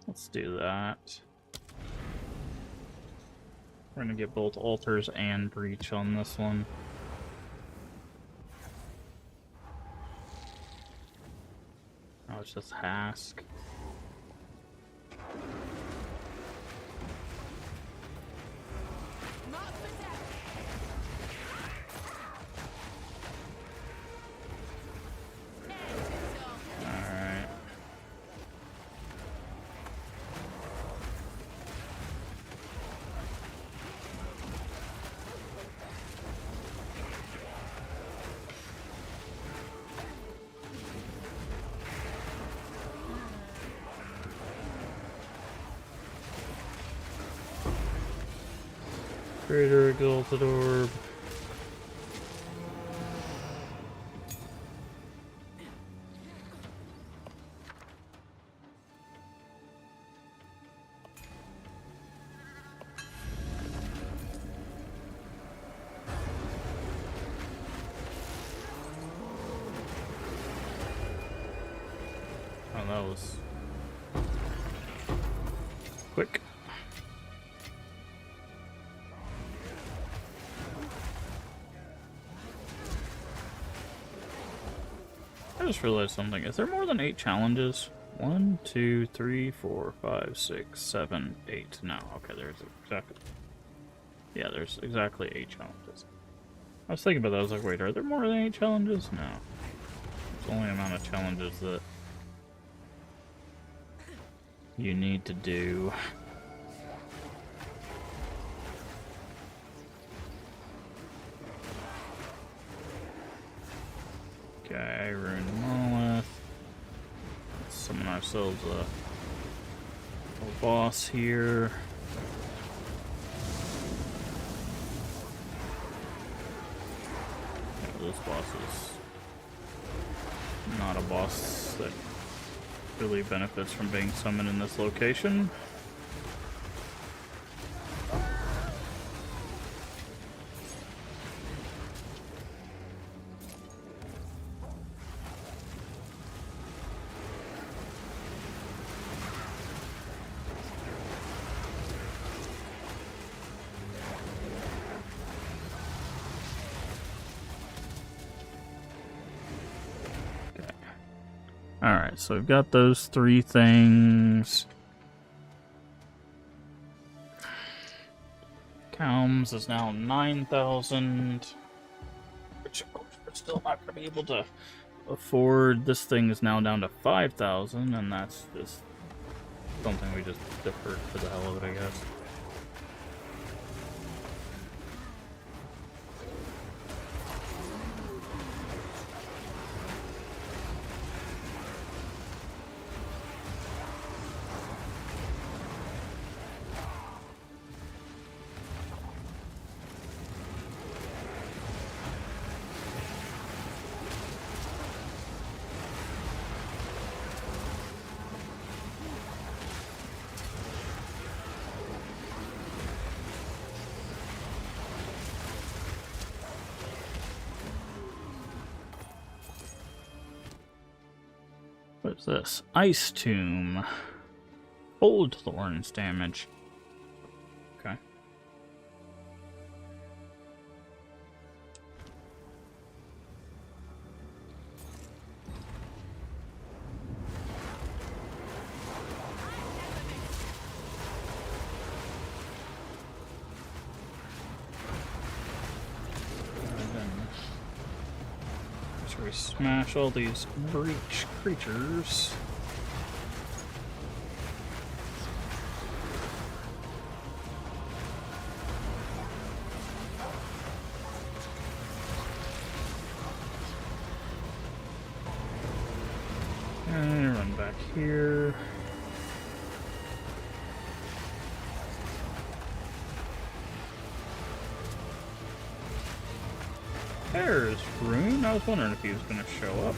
Let's do that. We're gonna get both altars and breach on this one. Oh, it's just Hask. Greater Exalted Orb. Oh, that was quick. I just realized something. Is there more than 8 challenges? 1, 2, 3, 4, 5, 6, 7, 8. No, okay, there's exactly. Yeah, there's exactly 8 challenges. I was thinking about that. I was like, wait, are there more than 8 challenges? No. It's the only amount of challenges that you need to do. Okay, Ruined Monolith. Let's summon ourselves a boss here. Yeah, this boss is not a boss that really benefits from being summoned in this location. Alright, so we've got those 3 things. Calms is now 9,000. Which, of course, we're still not going to be able to afford. This thing is now down to 5,000, and that's just something we just deferred for the hell of it, I guess. What's this? Ice Tomb. Old Thorns damage. Okay. We smash all these breach creatures. And run back here. There's Rune. I was wondering if he was going to show up.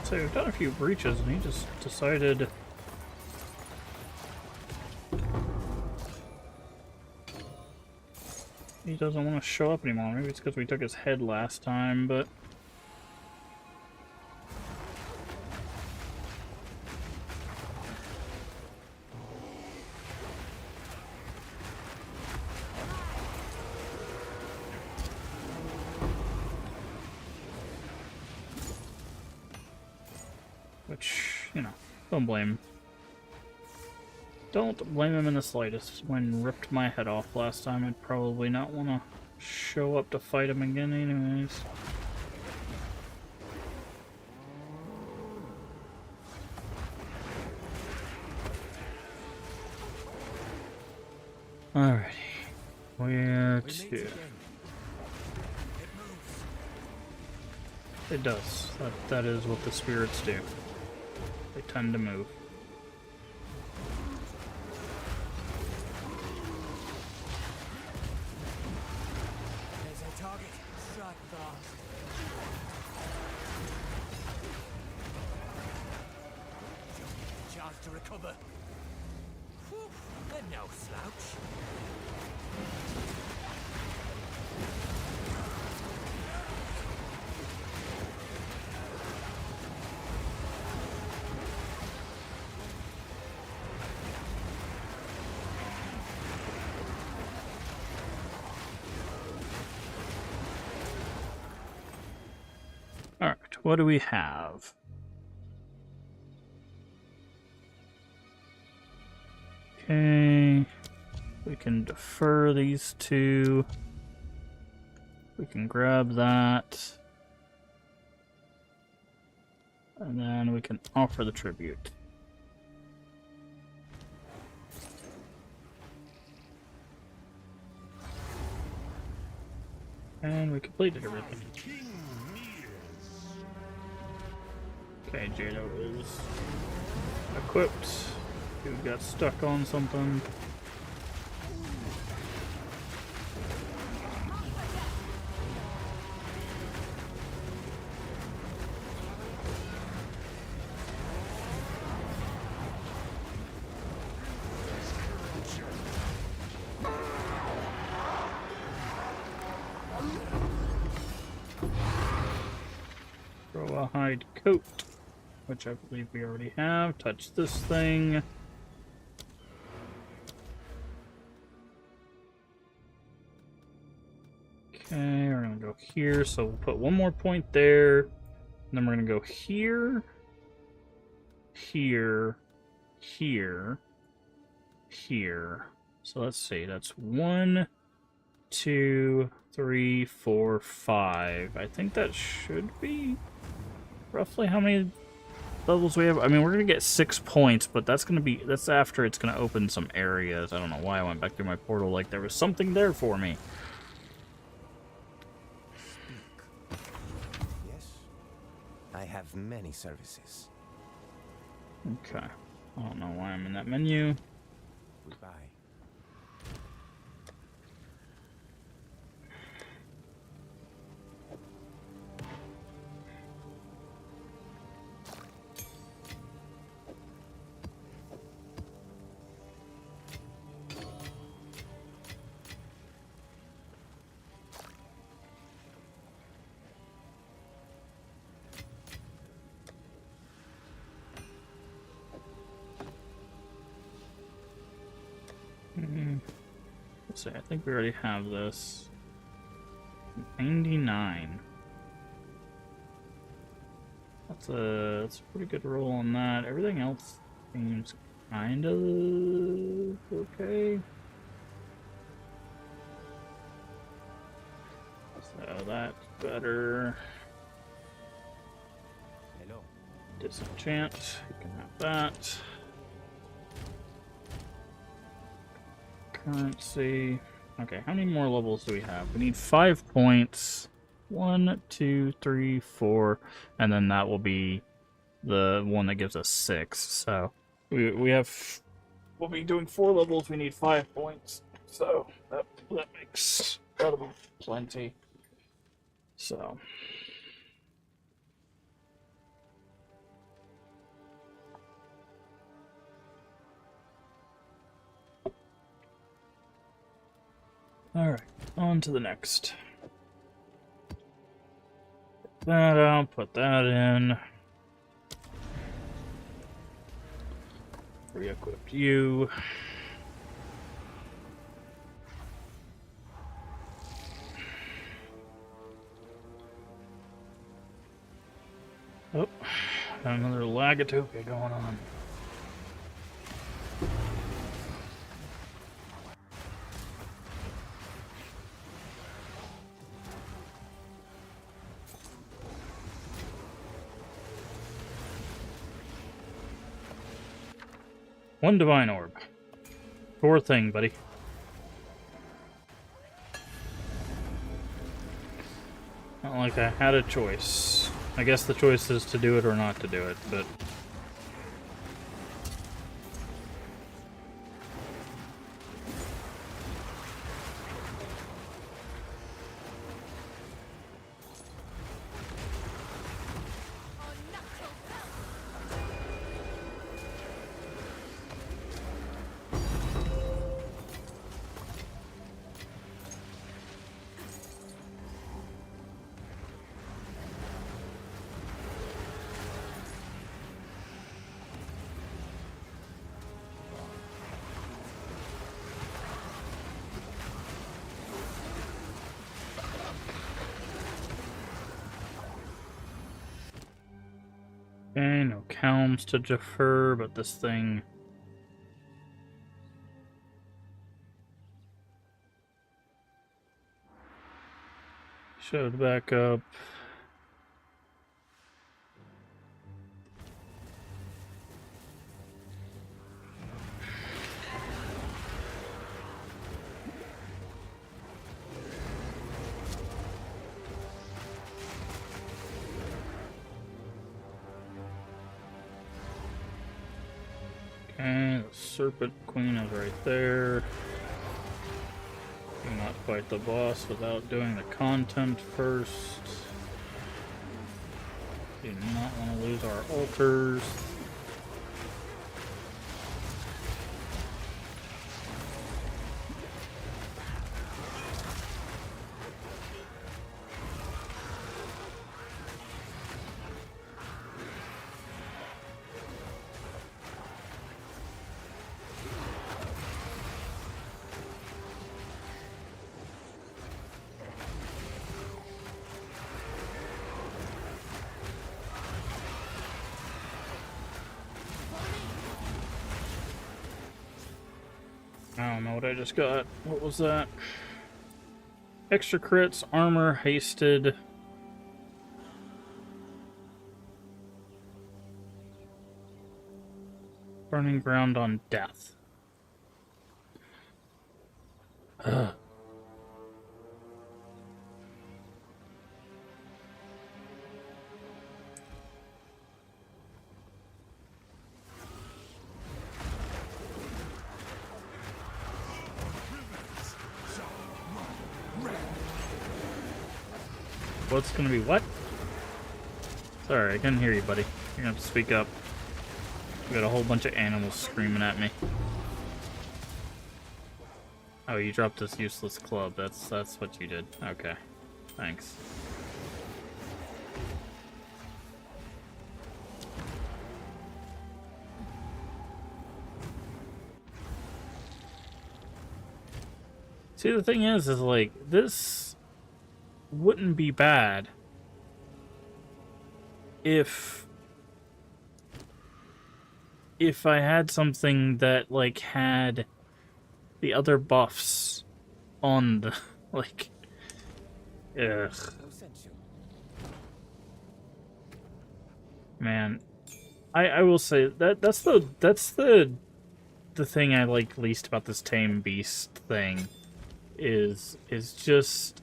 So we've done a few breaches and he just decided he doesn't want to show up anymore. Maybe it's because we took his head last time, but which, you know, don't blame him. Don't blame him in the slightest. When ripped my head off last time, I'd probably not want to show up to fight him again anyways. Alrighty. Where to? It does. That is what the spirits do. They tend to move. There's a target. Strike fast. Chance to recover. Whew, they're no slouch. Alright, what do we have? Okay, we can defer these two. We can grab that. And then we can offer the tribute. And we completed everything. Okay, Jado is equipped. Dude got stuck on something. Hide coat, which I believe we already have. Touch this thing. Okay, we're gonna go here, so we'll put one more point there, and then we're gonna go here, here, here, here. So let's see, that's 1, 2, 3, 4, 5. I think that should be roughly how many levels we have. I mean, we're gonna get 6 points, but that's after it's gonna open some areas. I don't know why I went back through my portal like there was something there for me. Yes. I have many services. Okay. I don't know why I'm in that menu. Goodbye. Let's see, I think we already have this. 99. That's a pretty good roll on that. Everything else seems kind of okay. So that's better. Hello. Disenchant. You can have that. Currency. Okay, how many more levels do we have? We need 5 points. 1, 2, 3, 4, and then that will be the one that gives us 6. So we have. We'll be doing 4 levels. We need 5 points. So that'll be plenty. So. Alright, on to the next. Put that out, put that in. Re-equipped you. Oh, got another Lagatopia going on. One Divine Orb. Poor thing, buddy. Not like I had a choice. I guess the choice is to do it or not to do it, but... Okay, no Calms to defer, but this thing... showed back up. Serpent Queen is right there. Do not fight the boss without doing the content first. Do not want to lose our altars. I don't know what I just got. What was that? Extra crits, armor, hasted. Burning ground on death. Ugh. What's gonna be what? Sorry, I couldn't hear you, buddy. You're gonna have to speak up. We got a whole bunch of animals screaming at me. Oh, you dropped this useless club. That's what you did. Okay. Thanks. See, the thing is like, this wouldn't be bad if I had something that, like, had the other buffs on the, like, ugh. Man, I will say that's the thing I like least about this Tame Beast thing is just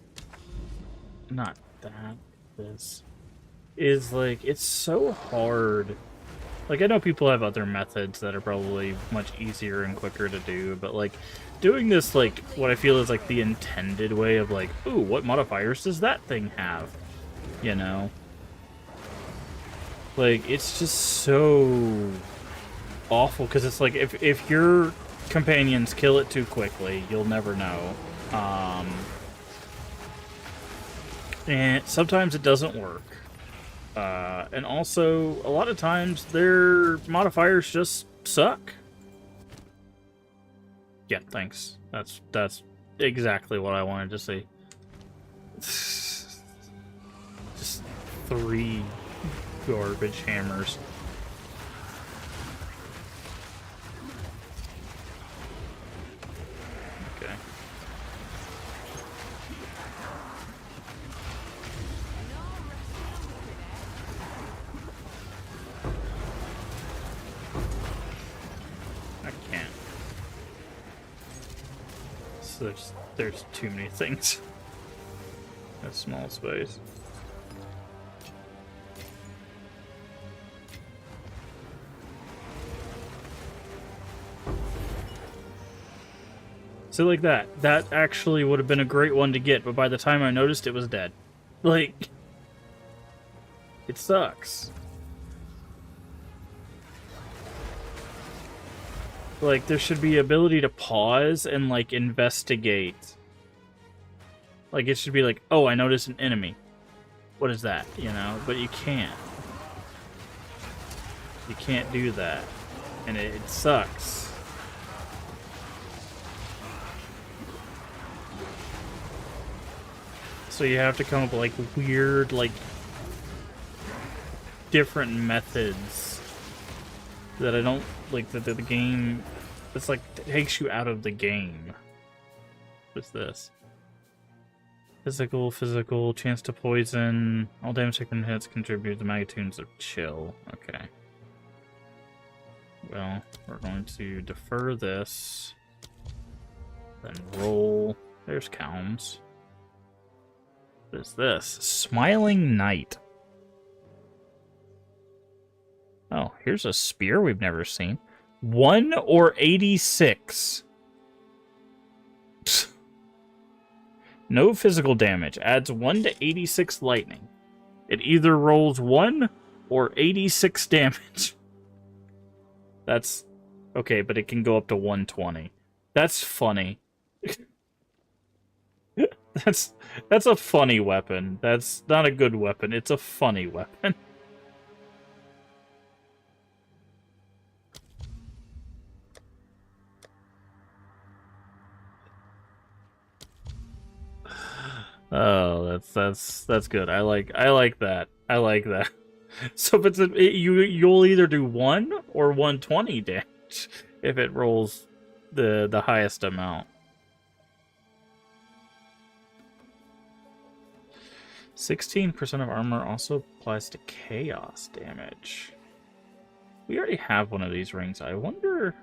not that this is like, it's so hard. Like, I know people have other methods that are probably much easier and quicker to do, but, like, doing this, like, what I feel is, like, the intended way of, like, ooh, what modifiers does that thing have? You know? Like, it's just so awful, because it's like, if your companions kill it too quickly, you'll never know. And sometimes it doesn't work. And also, a lot of times, their modifiers just suck. Yeah, thanks. That's exactly what I wanted to see. Just 3 garbage hammers. Okay. There's too many things. A small space. So like that actually would have been a great one to get, but by the time I noticed, it was dead. Like, it sucks. Like, there should be ability to pause and, like, investigate. Like, it should be like, oh, I noticed an enemy. What is that? You know? But you can't. You can't do that. And it sucks. So you have to come up with, like, weird, like, different methods that I don't, like, the game, it's like, it takes you out of the game. What's this? Physical, chance to poison, all damage taken hits contribute to magnitudes of chill. Okay. Well, we're going to defer this, then roll. There's Calms. What is this? Smiling Knight. Oh, here's a spear we've never seen. 1 or 86. No physical damage. Adds 1 to 86 lightning. It either rolls 1 or 86 damage. That's... Okay, but it can go up to 120. That's funny. That's a funny weapon. That's not a good weapon. It's a funny weapon. Oh, that's good. I like that. I like that. So if it's you'll either do 1 or 120 damage if it rolls the highest amount. 16% of armor also applies to chaos damage. We already have one of these rings. I wonder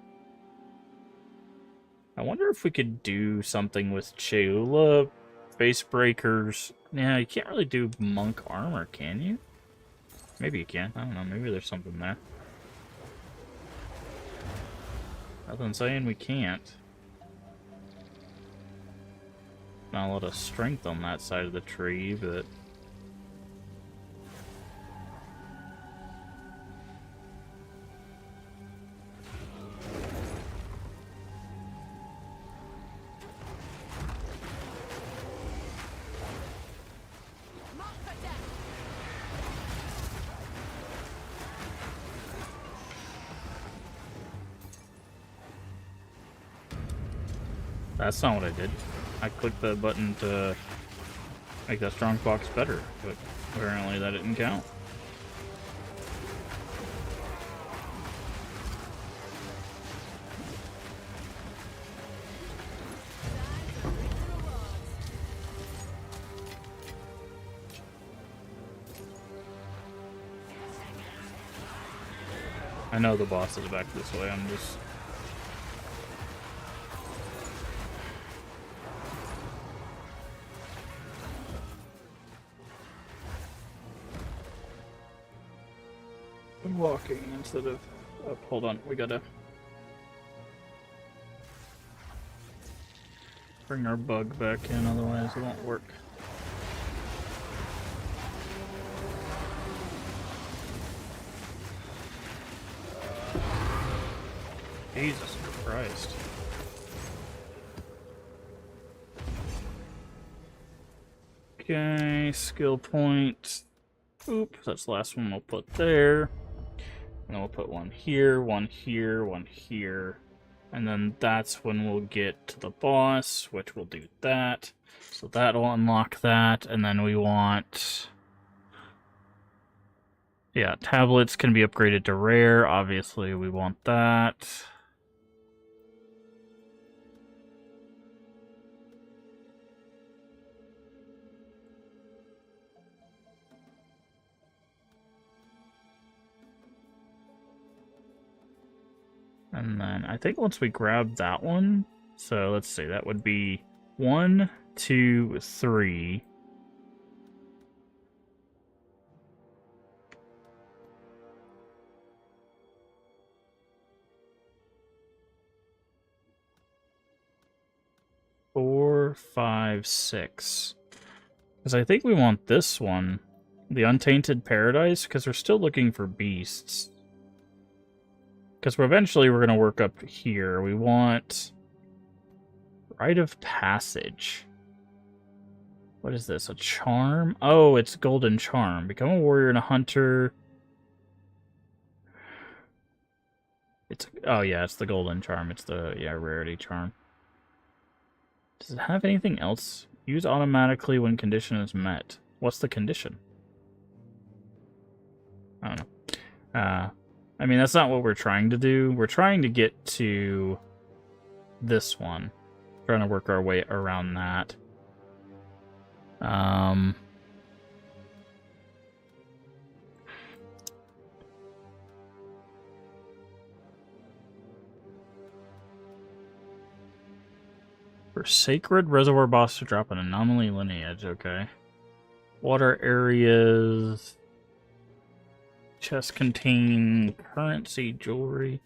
if we could do something with Cheula, Face Breakers. Yeah, you can't really do monk armor, can you? Maybe you can. I don't know. Maybe there's something there. Other than saying we can't. Not a lot of strength on that side of the tree, but... That's not what I did. I clicked the button to make that strong box better, but apparently that didn't count. I know the boss is back this way, I'm just... walking instead of... Oh, hold on, we gotta... bring our bug back in, otherwise it won't work. Jesus Christ. Okay, skill point. Oop, that's the last one we'll put there. And then we'll put one here, one here, one here. And then that's when we'll get to the boss, which will do that. So that'll unlock that. And then we want... Yeah, tablets can be upgraded to rare. Obviously, we want that. And then I think once we grab that one, so let's see, that would be 1, 2, 3. Four, 5, 6. Because I think we want this one, the Untainted Paradise, because we're still looking for beasts. Because eventually we're going to work up here. We want Rite of Passage. What is this? A charm? Oh, it's Golden Charm. Become a warrior and a hunter. It's... Oh, yeah, it's the Golden Charm. It's the, yeah, Rarity Charm. Does it have anything else? Use automatically when condition is met. What's the condition? I don't know. I mean, that's not what we're trying to do. We're trying to get to this one. Trying to work our way around that. For Sacred Reservoir boss to drop an anomaly lineage, okay. Water areas... Chests contain currency, jewelry.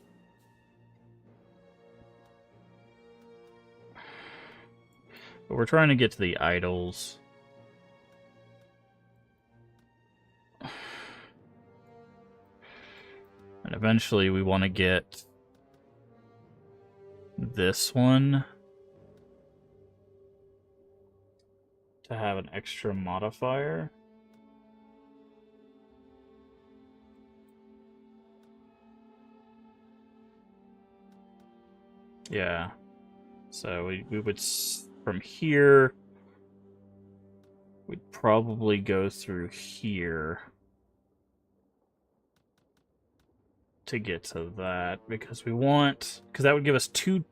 But we're trying to get to the idols. And eventually we want to get this one to have an extra modifier. Yeah. So we would, from here, we'd probably go through here to get to that, because we want, because that would give us two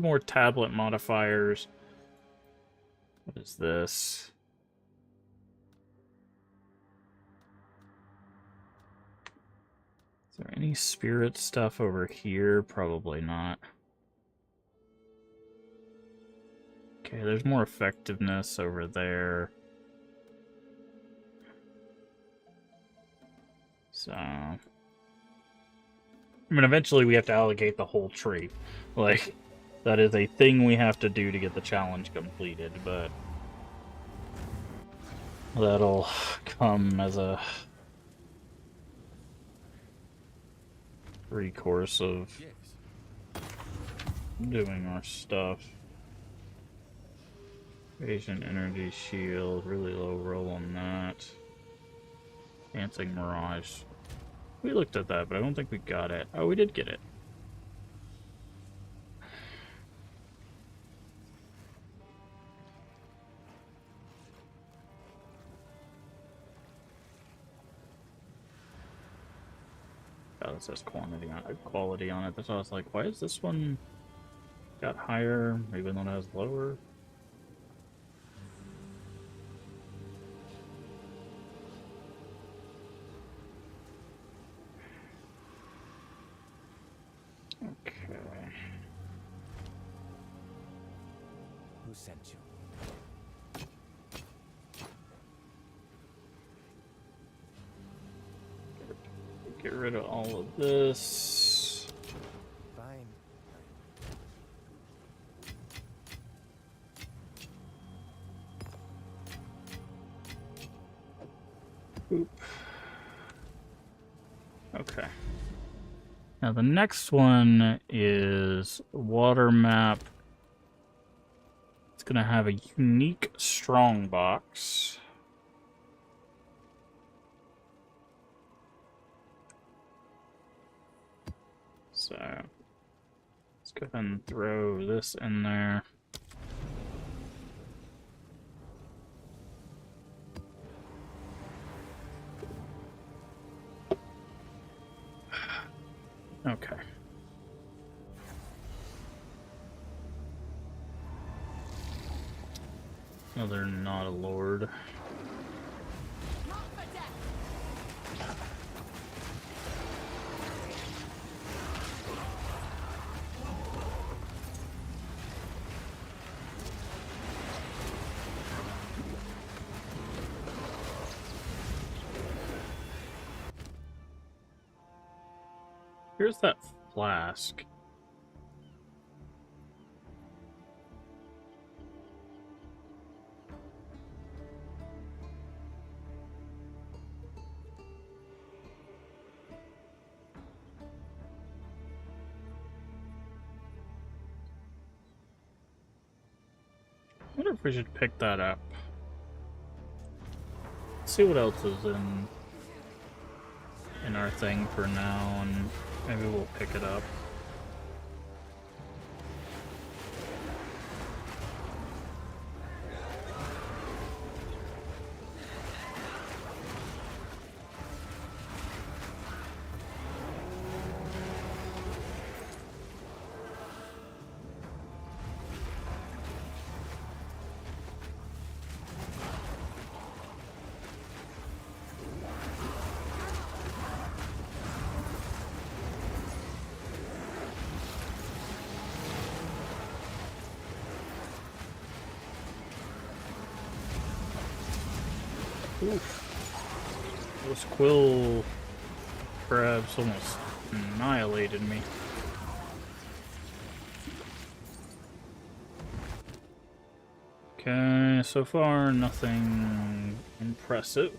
more tablet modifiers. What is this? Is there any spirit stuff over here? Probably not. Okay, there's more effectiveness over there. So, I mean, eventually we have to allocate the whole tree. Like, that is a thing we have to do to get the challenge completed, but that'll come as a recourse of doing our stuff. Patient energy shield, really low roll on that. Dancing Mirage. We looked at that, but I don't think we got it. Oh, we did get it. Oh, it says quality on it. That's why I was like, why is this one got higher, even though it has lower? Okay. Who sent you? Get rid of all of this. Fine. Oop. Okay. Now the next one is water map. It's gonna have a unique strong box. So let's go ahead and throw this in there. Okay. No, they're not a lord. Here's that flask. I wonder if we should pick that up. See what else is in our thing for now, and maybe we'll pick it up. Oof. Those quill crabs almost annihilated me. Okay, so far nothing impressive.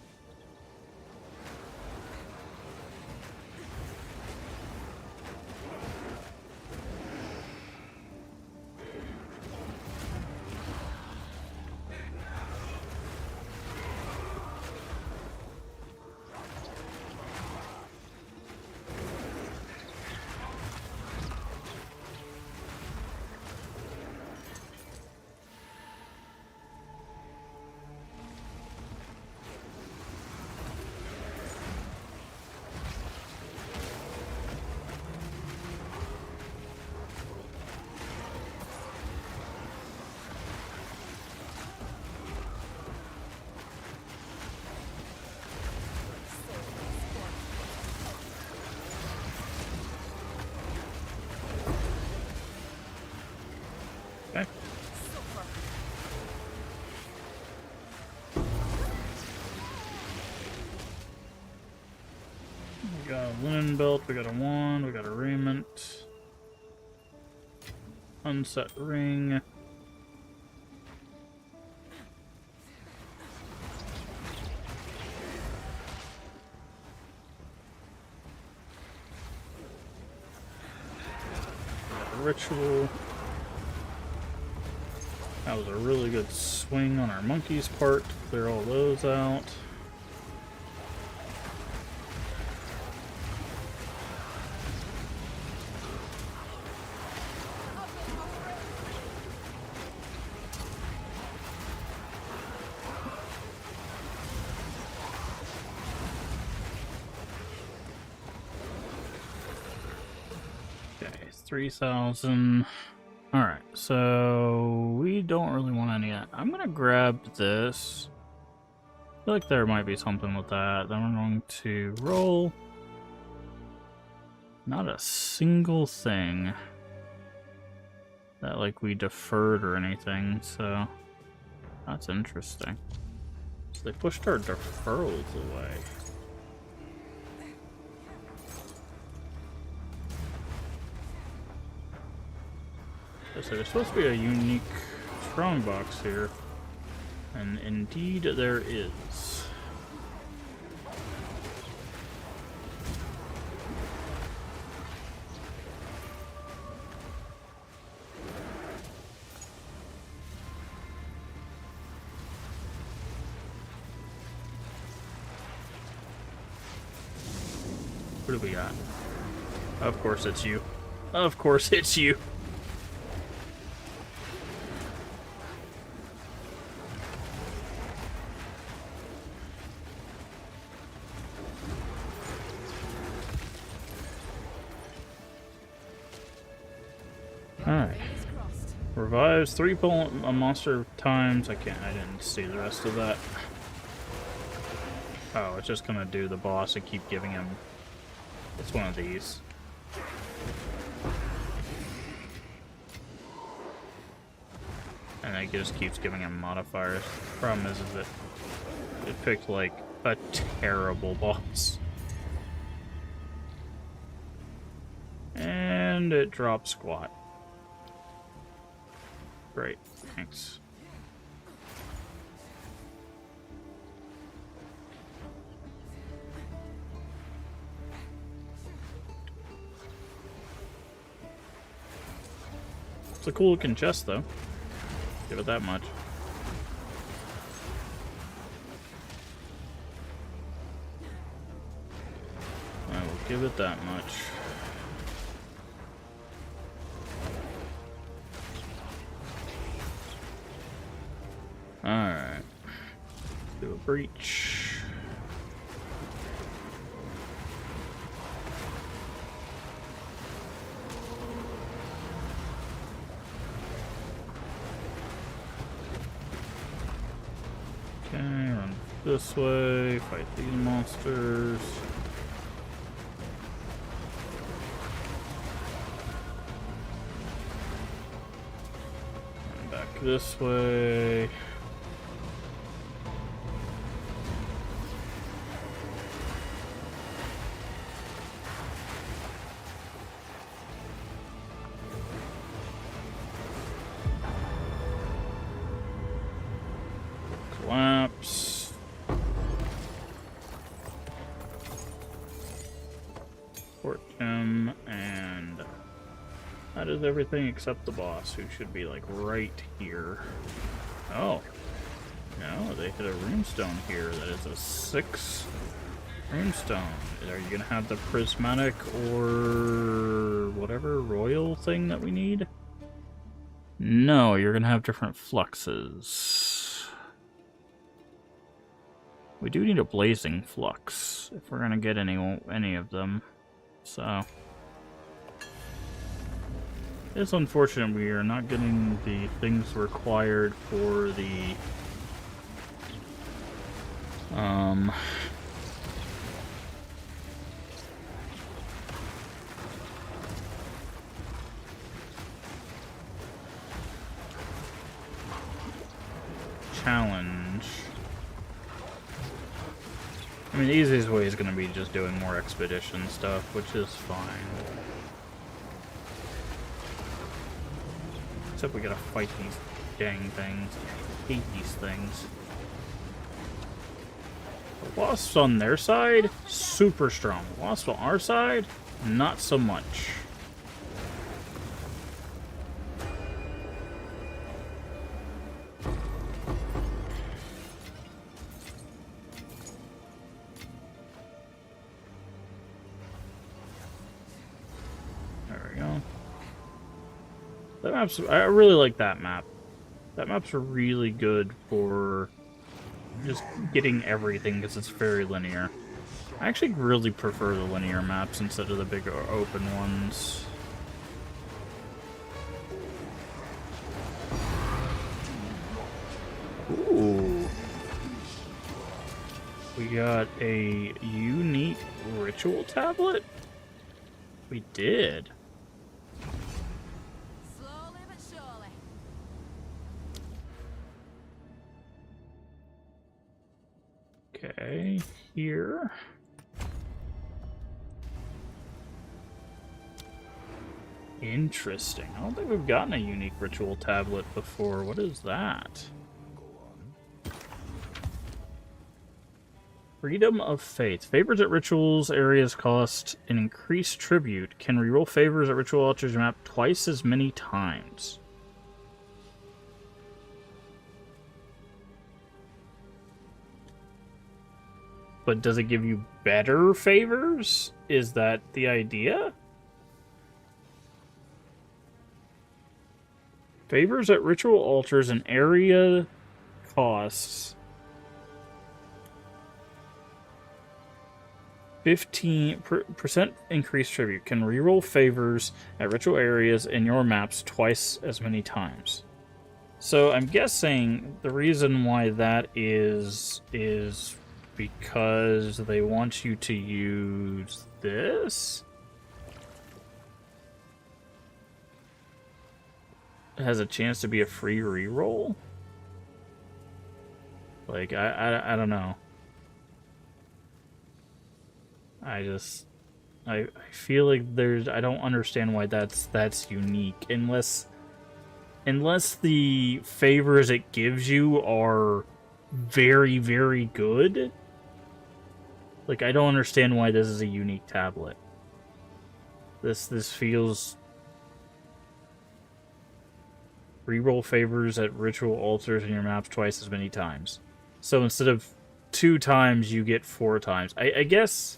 Okay. We got a linen belt, we got a wand, we got a raiment. Unset ring. Got a ritual. That was a really good swing on our monkey's part to clear all those out. Okay, 3,000. Alright, so we don't really want any of that. I'm gonna grab this. I feel like there might be something with that. Then we're going to roll. Not a single thing that like we deferred or anything, so that's interesting. So they pushed our deferrals away. So there's supposed to be a unique strongbox here, and indeed there is. What do we got? Of course it's you. Of course it's you. Alright. Revives 3 monster times. I didn't see the rest of that. Oh, it's just gonna do the boss and keep giving him. It's one of these. And it just keeps giving him modifiers. Problem is that it picked like a terrible boss. And it dropped squat. Great, thanks. It's a cool looking chest though. Give it that much. I will give it that much. Alright. Do a breach. Okay, run this way, fight these monsters. Run back this way. maps. Port him, and that is everything except the boss, who should be like right here. Oh. No, they hit a runestone here. That is a 6 runestone. Are you gonna have the prismatic or whatever royal thing that we need? No, you're gonna have different fluxes. We do need a blazing flux if we're gonna get any of them. So it's unfortunate we are not getting the things required for the challenge. I mean, the easiest way is going to be just doing more expedition stuff, which is fine. Except we gotta fight these dang things. I hate these things. The wasps on their side, super strong. The wasps on our side, not so much. There we go. That map's, I really like that map. That map's really good for just getting everything because it's very linear. I actually really prefer the linear maps instead of the big open ones. Ooh. We got a unique ritual tablet? We did. Slowly but surely. Okay, here. Interesting. I don't think we've gotten a unique ritual tablet before. What is that? Freedom of Faith. Favors at rituals areas cost an increased tribute. Can reroll favors at ritual altars map twice as many times. But does it give you better favors? Is that the idea? Favors at ritual altars and area costs 15% increased tribute. Can reroll favors at ritual areas in your maps twice as many times. So I'm guessing the reason why that is because they want you to use this. It has a chance to be a free reroll. Like I don't know. I feel like I don't understand why that's unique unless the favors it gives you are very, very good. Like, I don't understand why this is a unique tablet. This feels... Reroll favors at ritual altars in your maps twice as many times. So instead of 2 times, you get 4 times. I guess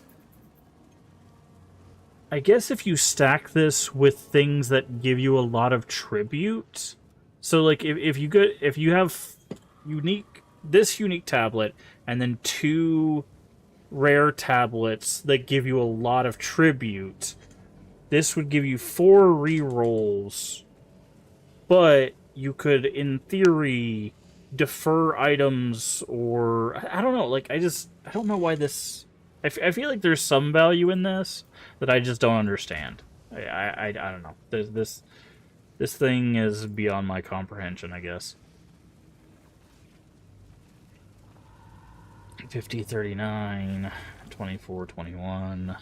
if you stack this with things that give you a lot of tribute... So, like, if you have this unique tablet, and then 2 rare tablets that give you a lot of tribute, this would give you 4 rerolls, but you could, in theory, defer items, or... I don't know, like, I don't know why this... I feel like there's some value in this that I just don't understand. I don't know. This thing is beyond my comprehension, I guess. 50-39, 24-21.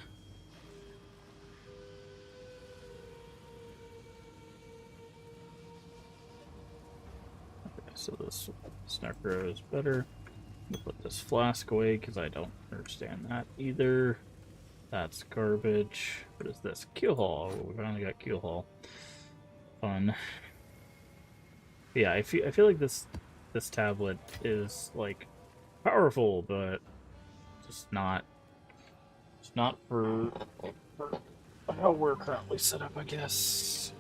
Okay, so this Snecro is better. I'll put this flask away because I don't understand that either. That's garbage. What is this? Keel haul. We finally got keel haul. Fun. Yeah, I feel like this tablet is like powerful, but just not for how we're currently set up, I guess.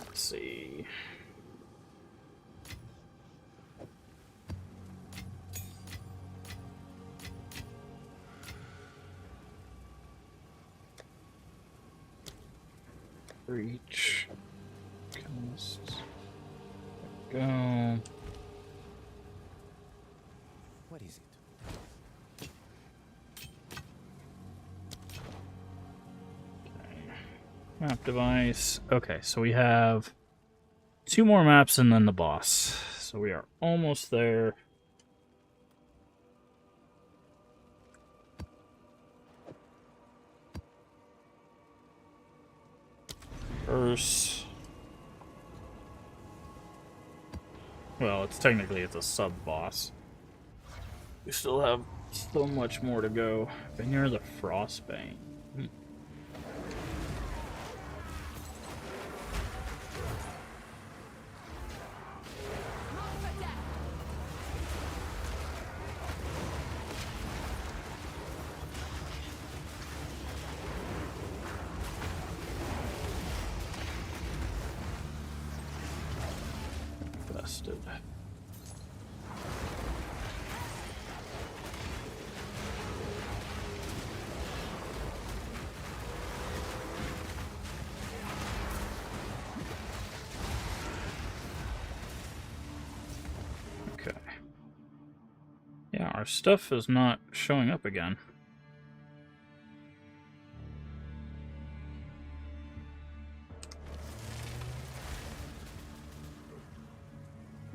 Let's see. Reach. Chemists. Go. What is it? Map device. Okay, so we have 2 more maps and then the boss. So we are almost there. First. Well, it's a sub-boss. We still have so much more to go. Vineyard of the Frostbane. Busted. Okay. Yeah, our stuff is not showing up again.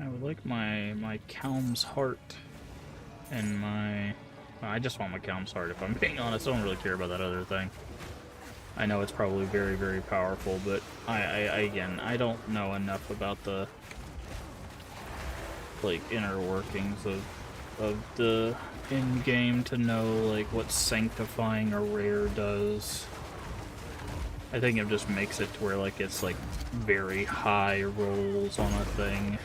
I would like my Calm's Heart and my... Well, I just want my Calm's Heart, if I'm being honest. I don't really care about that other thing. I know it's probably very, very powerful, but again, I don't know enough about the, like, inner workings of the in-game to know, like, what sanctifying a rare does. I think it just makes it to where, like, it's, like, very high rolls on a thing.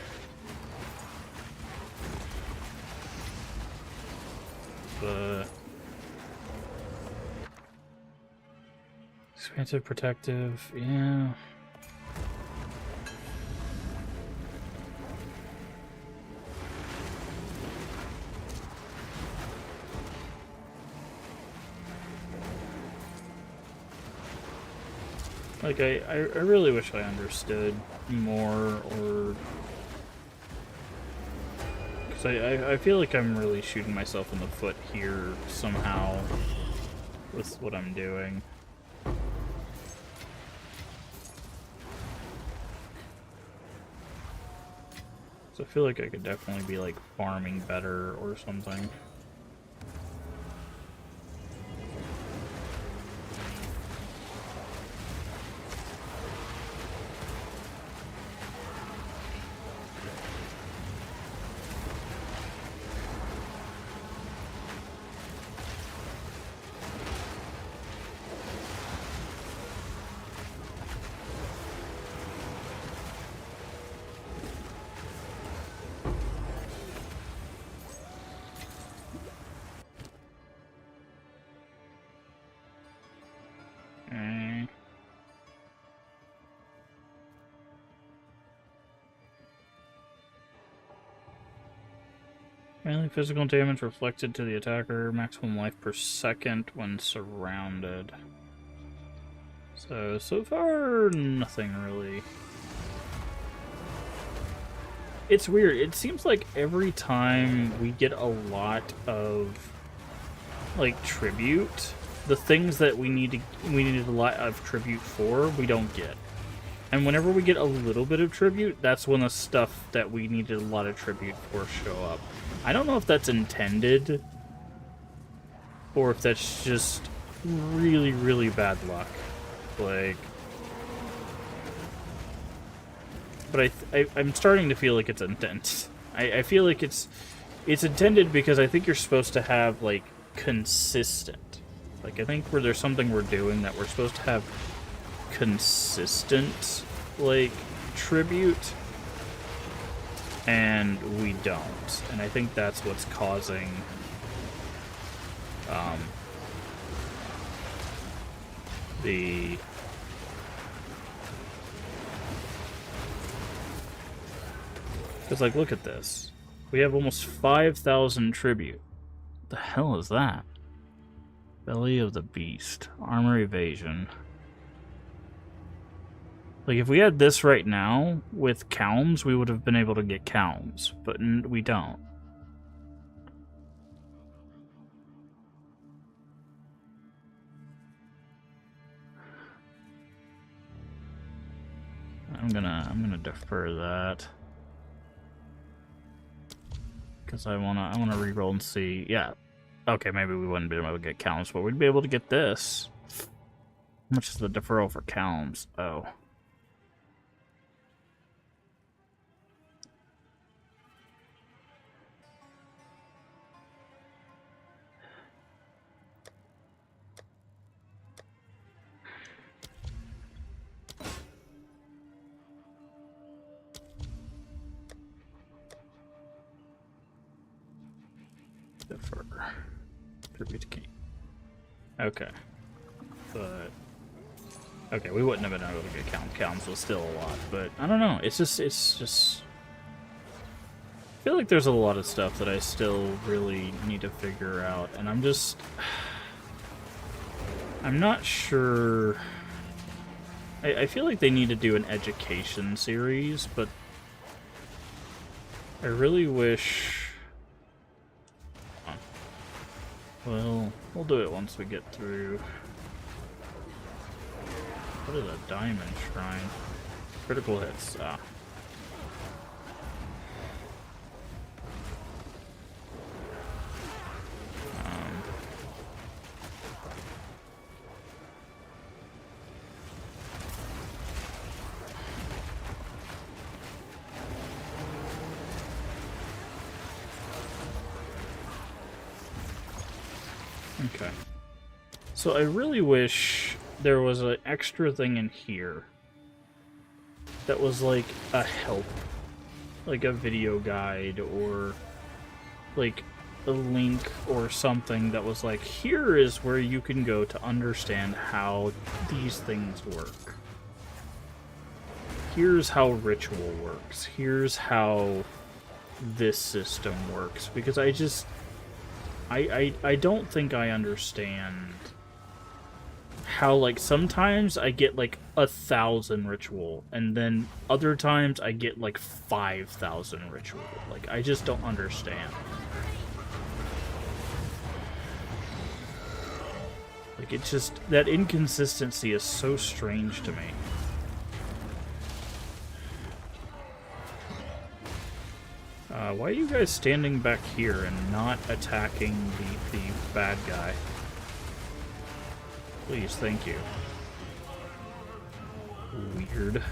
But expansive, protective, yeah. Like, I really wish I understood more, or... Because I feel like I'm really shooting myself in the foot here somehow with what I'm doing. So I feel like I could definitely be, like, farming better or something. Mainly physical damage reflected to the attacker, maximum life per second when surrounded. So far, nothing really. It's weird. It seems like every time we get a lot of, like, tribute, the things that we needed a lot of tribute for, we don't get. And whenever we get a little bit of tribute, that's when the stuff that we needed a lot of tribute for show up. I don't know if that's intended, or if that's just really, really bad luck. Like... But I'm starting to feel like it's intent. I feel like it's intended because I think you're supposed to have, like, consistent. Like, I think where there's something we're doing that we're supposed to have consistent, like, tribute, and we don't. And I think that's what's causing, the... Because, like, look at this. We have almost 5,000 tribute. What the hell is that? Belly of the Beast. Armor evasion. Like, if we had this right now, with Calms, we would have been able to get Calms. But we don't. I'm gonna defer that. Because I wanna reroll and see. Yeah. Okay, maybe we wouldn't be able to get Calms, but we'd be able to get this. How much is the deferral for Calms? Oh. Defer. Tribute king. Okay. But okay, we wouldn't have been able to get Calms was still a lot, but I don't know. It's just I feel like there's a lot of stuff that I still really need to figure out, and I'm not sure. I feel like they need to do an education series, but I really wish. Well, we'll do it once we get through. What is a diamond shrine? Critical hits. Ah. Okay. So I really wish there was an extra thing in here that was like a help. Like a video guide or like a link or something that was like, here is where you can go to understand how these things work. Here's how ritual works. Here's how this system works. Because I don't think I understand how, like, sometimes I get, like, 1,000 ritual, and then other times I get, like, 5,000 ritual. Like, I just don't understand. Like, it's just, that inconsistency is so strange to me. Why are you guys standing back here and not attacking the bad guy? Please, thank you. Weird.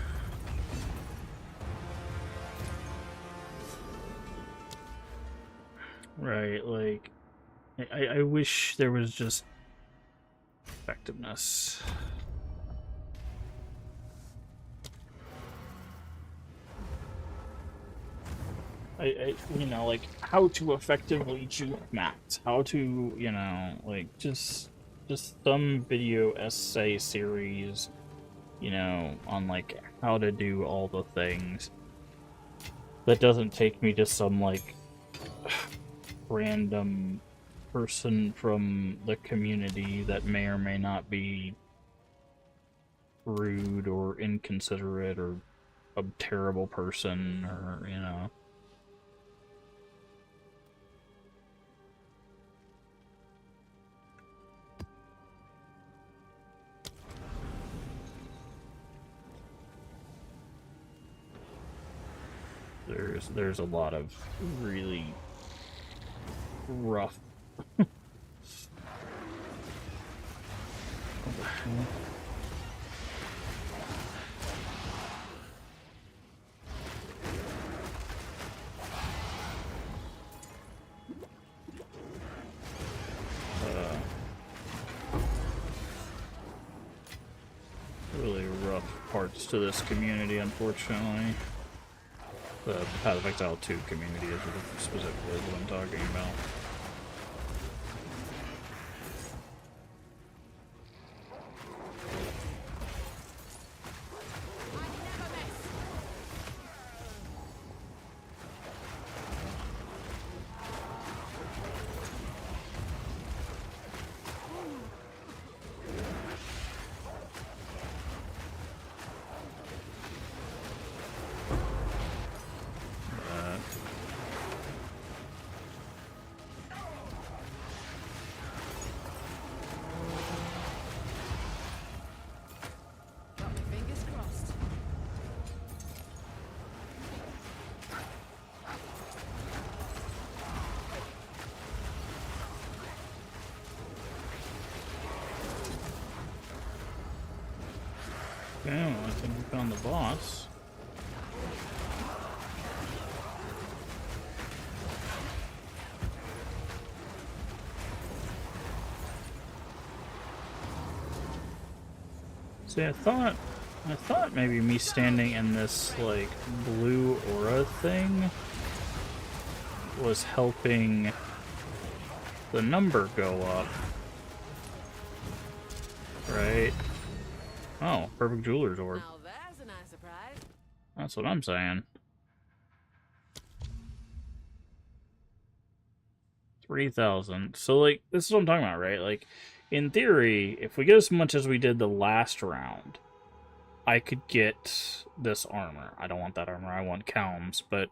Right, like, I wish there was just effectiveness. You know, like, how to effectively juke max, how to, you know, like, just some video essay series, you know, on, like, how to do all the things that doesn't take me to some, like, random person from the community that may or may not be rude or inconsiderate or a terrible person, or, you know. There's a lot of really rough. What the hell? connect to this community, unfortunately. The Path of Exile 2 community is specifically what I'm talking about. Okay, well, I think we found the boss. See, I thought maybe me standing in this, like, blue aura thing was helping the number go up. Right? Oh, perfect jeweler's orb. Now there's a nice surprise. That's what I'm saying. 3,000. So, like, this is what I'm talking about, right? Like, in theory, if we get as much as we did the last round, I could get this armor. I don't want that armor. I want Calm's, but...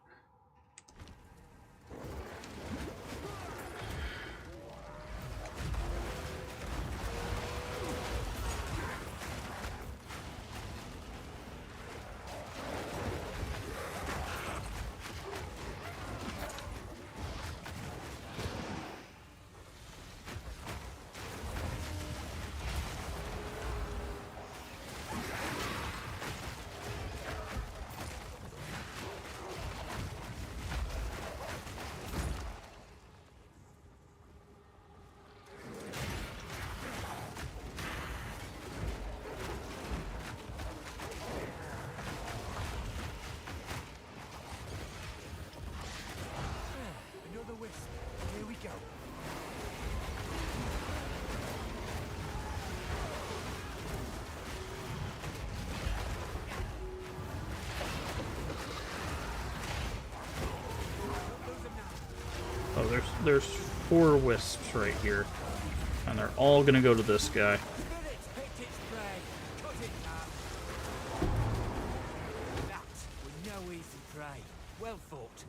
Another wisp. Here we go. Oh, there's 4 wisps right here. And they're all gonna go to this guy. Spirits picked its prey. Cut it now. That was no easy prey. Well fought.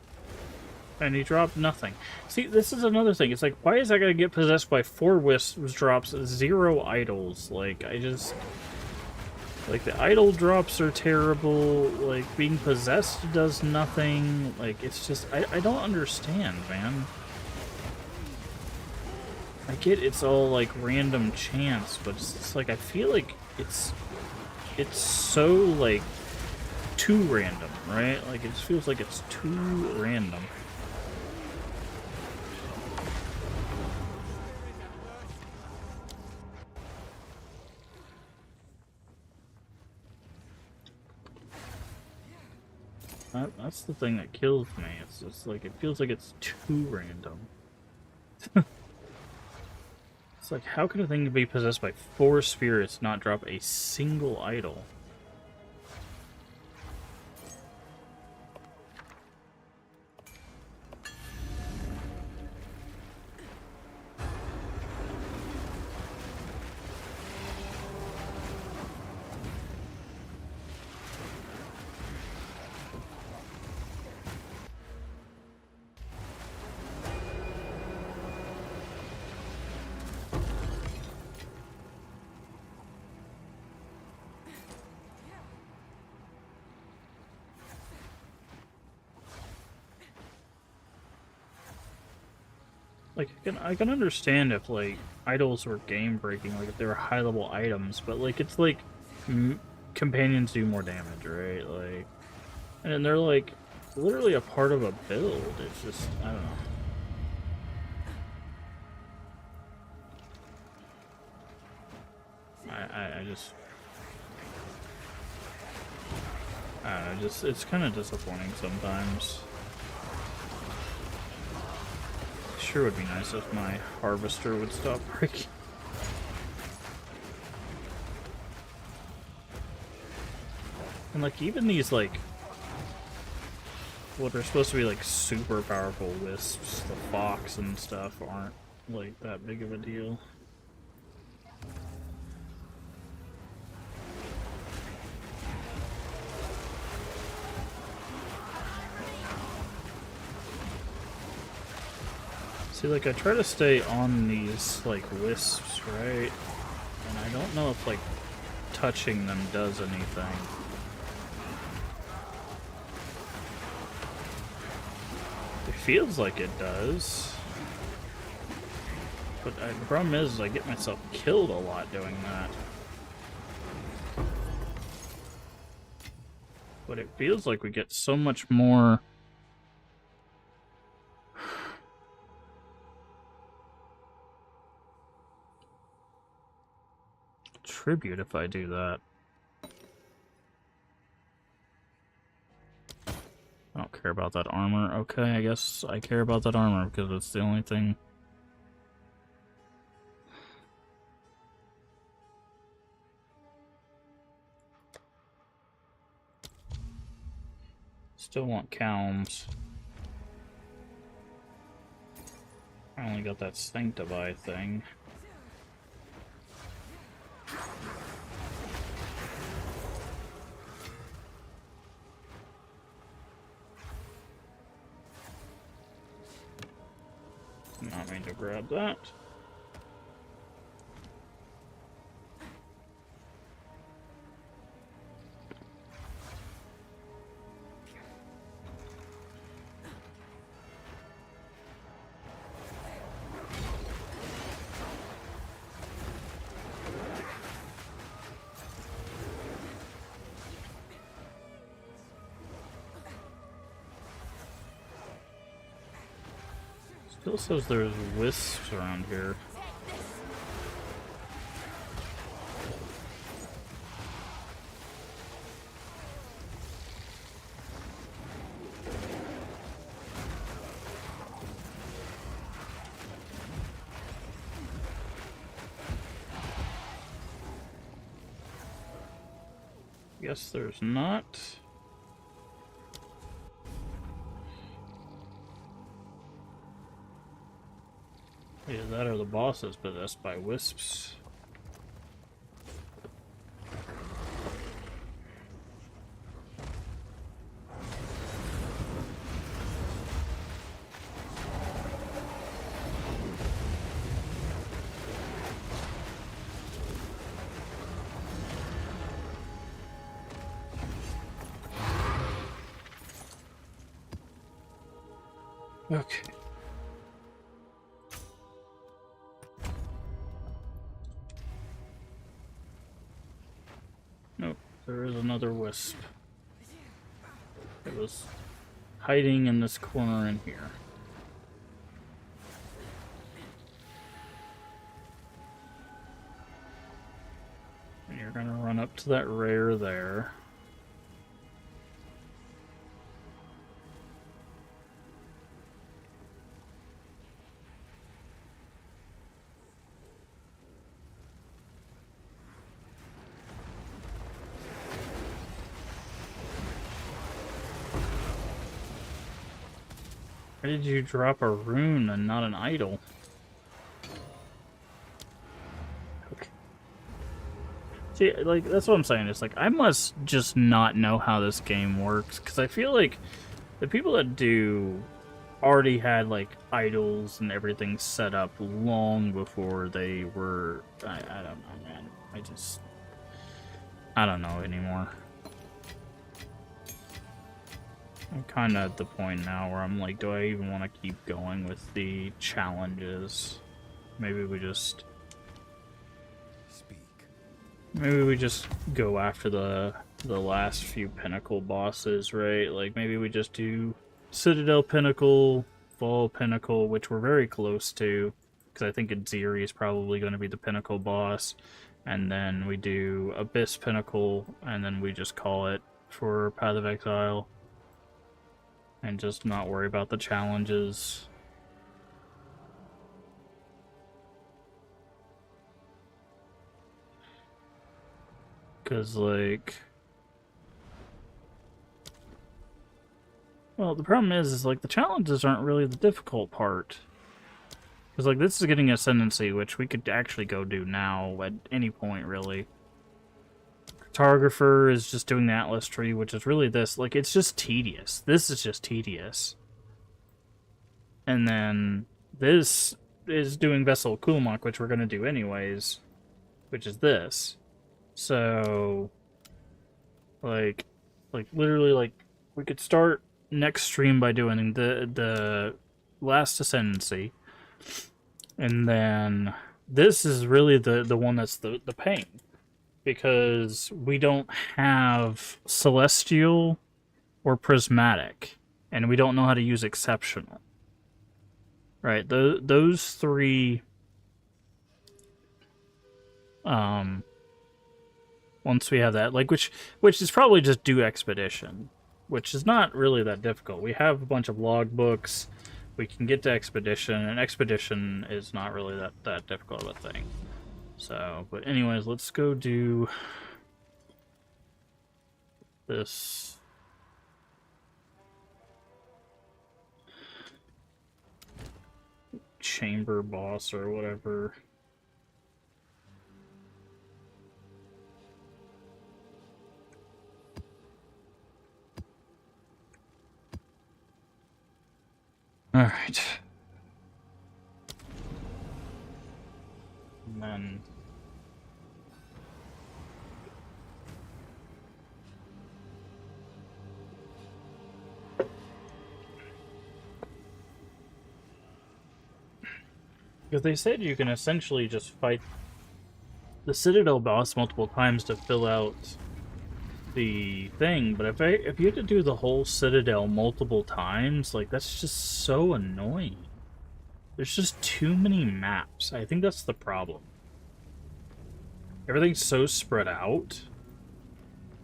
And he dropped nothing. See, this is another thing. It's like, why is that gonna get possessed by 4 wisps, drops 0 idols? Like, I just... Like, the idol drops are terrible. Like, being possessed does nothing. Like, it's just... I don't understand, man. I get it's all, like, random chance, but it's like, I feel like it's so, like, too random, right? Like, it just feels like it's too random. That's the thing that kills me. It's just like, it feels like it's too random. It's like, how can a thing be possessed by 4 spirits not drop a single idol? Like, I can understand if, like, idols were game-breaking, like, if they were high-level items, but, like, it's like, companions do more damage, right? Like, and they're, like, literally a part of a build. It's just, I don't know. I just... I don't know, just it's kind of disappointing sometimes. Sure would be nice if my harvester would stop breaking. And like even these like what are supposed to be like super powerful wisps, the fox and stuff, aren't like that big of a deal. See, like I try to stay on these like wisps, right? And I don't know if like touching them does anything. It feels like it does. But the problem is I get myself killed a lot doing that. But it feels like we get so much more... tribute if I do that. I don't care about that armor. Okay, I guess I care about that armor because it's the only thing. Still want Calms. I only got that Sanctify thing. Not mean to grab that. Still says there's wisps around here. Guess there's not. Either that or the boss is possessed by wisps. Okay. Nope, there is another wisp. It was hiding in this corner in here. And you're gonna run up to that rare there. Why did you drop a rune and not an idol? Okay. See, like, that's what I'm saying. It's like, I must just not know how this game works, because I feel like the people that do already had, like, idols and everything set up long before they were... I don't know, man. I don't know anymore. I'm kind of at the point now where I'm like, do I even want to keep going with the challenges? Maybe we just... Maybe we just go after the last few Pinnacle bosses, right? Like, maybe we just do Citadel Pinnacle, Fall Pinnacle, which we're very close to, because I think Adziri is probably going to be the Pinnacle boss, and then we do Abyss Pinnacle, and then we just call it for Path of Exile. And just not worry about the challenges. Because, like... Well, the problem is like, the challenges aren't really the difficult part. Because, like, this is getting Ascendancy, which we could actually go do now at any point, really. Cartographer is just doing the Atlas tree, which is really this. Like, it's just tedious. This is just tedious. And then this is doing Vessel Kulmok, which we're going to do anyways, which is this. So, like literally, like, we could start next stream by doing the last Ascendancy. And then this is really the one that's the pain. Because we don't have Celestial or Prismatic. And we don't know how to use Exceptional. Right, those three... Once we have that, like, which is probably just do Expedition. Which is not really that difficult. We have a bunch of logbooks. We can get to Expedition, and Expedition is not really that difficult of a thing. So, but anyways, let's go do this. Chamber boss or whatever. All right. And then because they said you can essentially just fight the Citadel boss multiple times to fill out the thing, but if you had to do the whole Citadel multiple times, like, that's just so annoying. There's just too many maps. I think that's the problem. Everything's so spread out.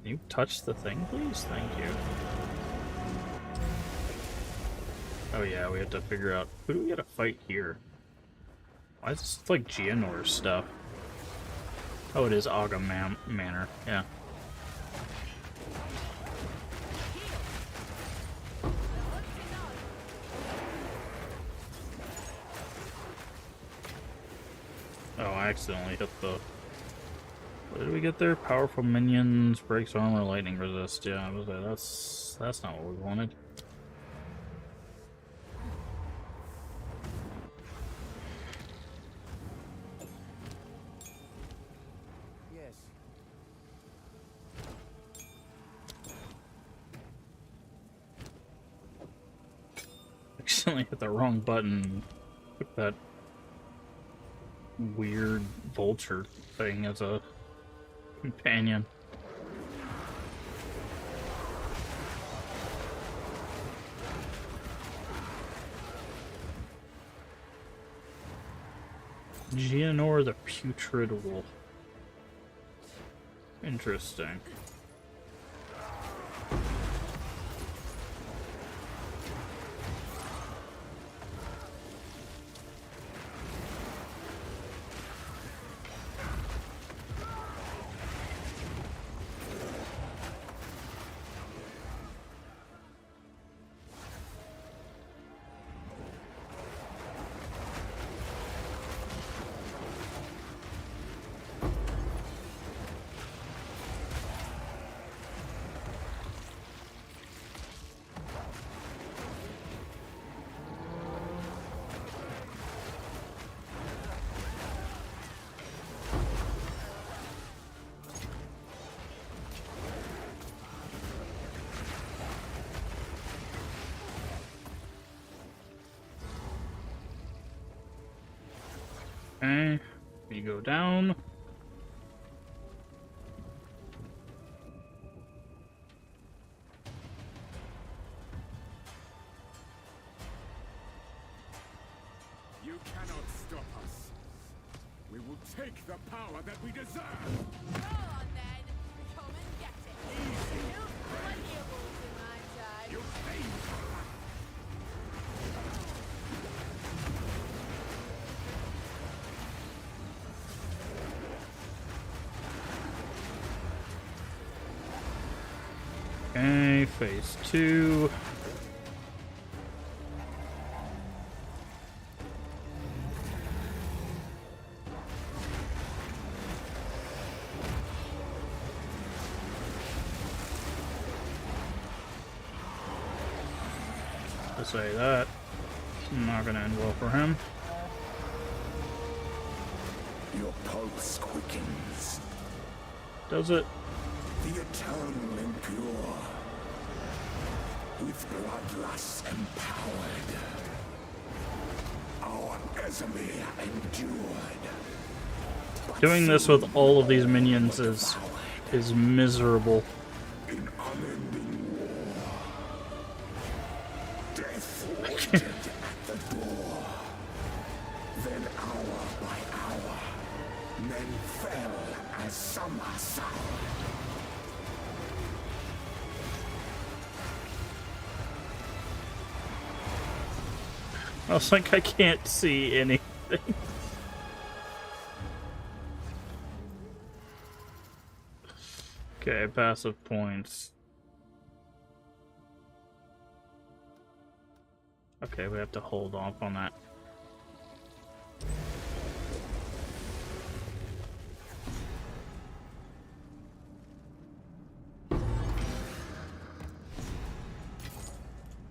Can you touch the thing, please? Thank you. Oh yeah, we have to figure out who do we gotta fight here. Why is this like Geonor stuff? Oh, it is Aga Manor. Yeah. Oh, I accidentally hit the... What did we get there? Powerful minions, breaks armor, lightning resist. Yeah, I was like, that's not what we wanted. Yes. Accidentally hit the wrong button. Took that weird vulture thing as a companion. Geonor the Putrid Wolf. Interesting. Okay, we go down. You cannot stop us. We will take the power that we deserve. Go on then. Come and get it. Okay, phase 2. To say that, it's not gonna end well for him. Your pulse quickens. Does it? The eternal impure. With bloodlust empowered. Our Casimir endured. Doing this with all of these minions is miserable. In unending war. Death waited at the door. Then hour by hour, men fell as summer soured. I was like, I can't see anything. Okay, passive points. Okay, we have to hold off on that.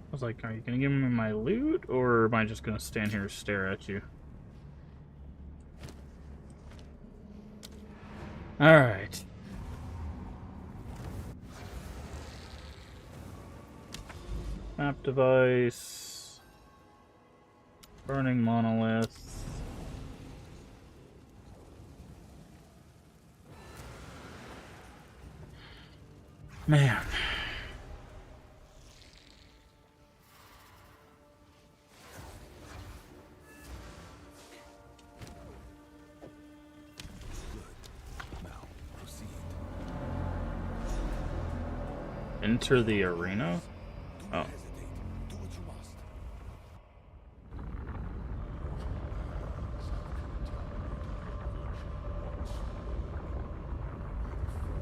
I was like, are you gonna give me my loot, or am I just gonna stand here and stare at you? Alright. Map device. Burning monolith. Man. Enter the arena? Oh.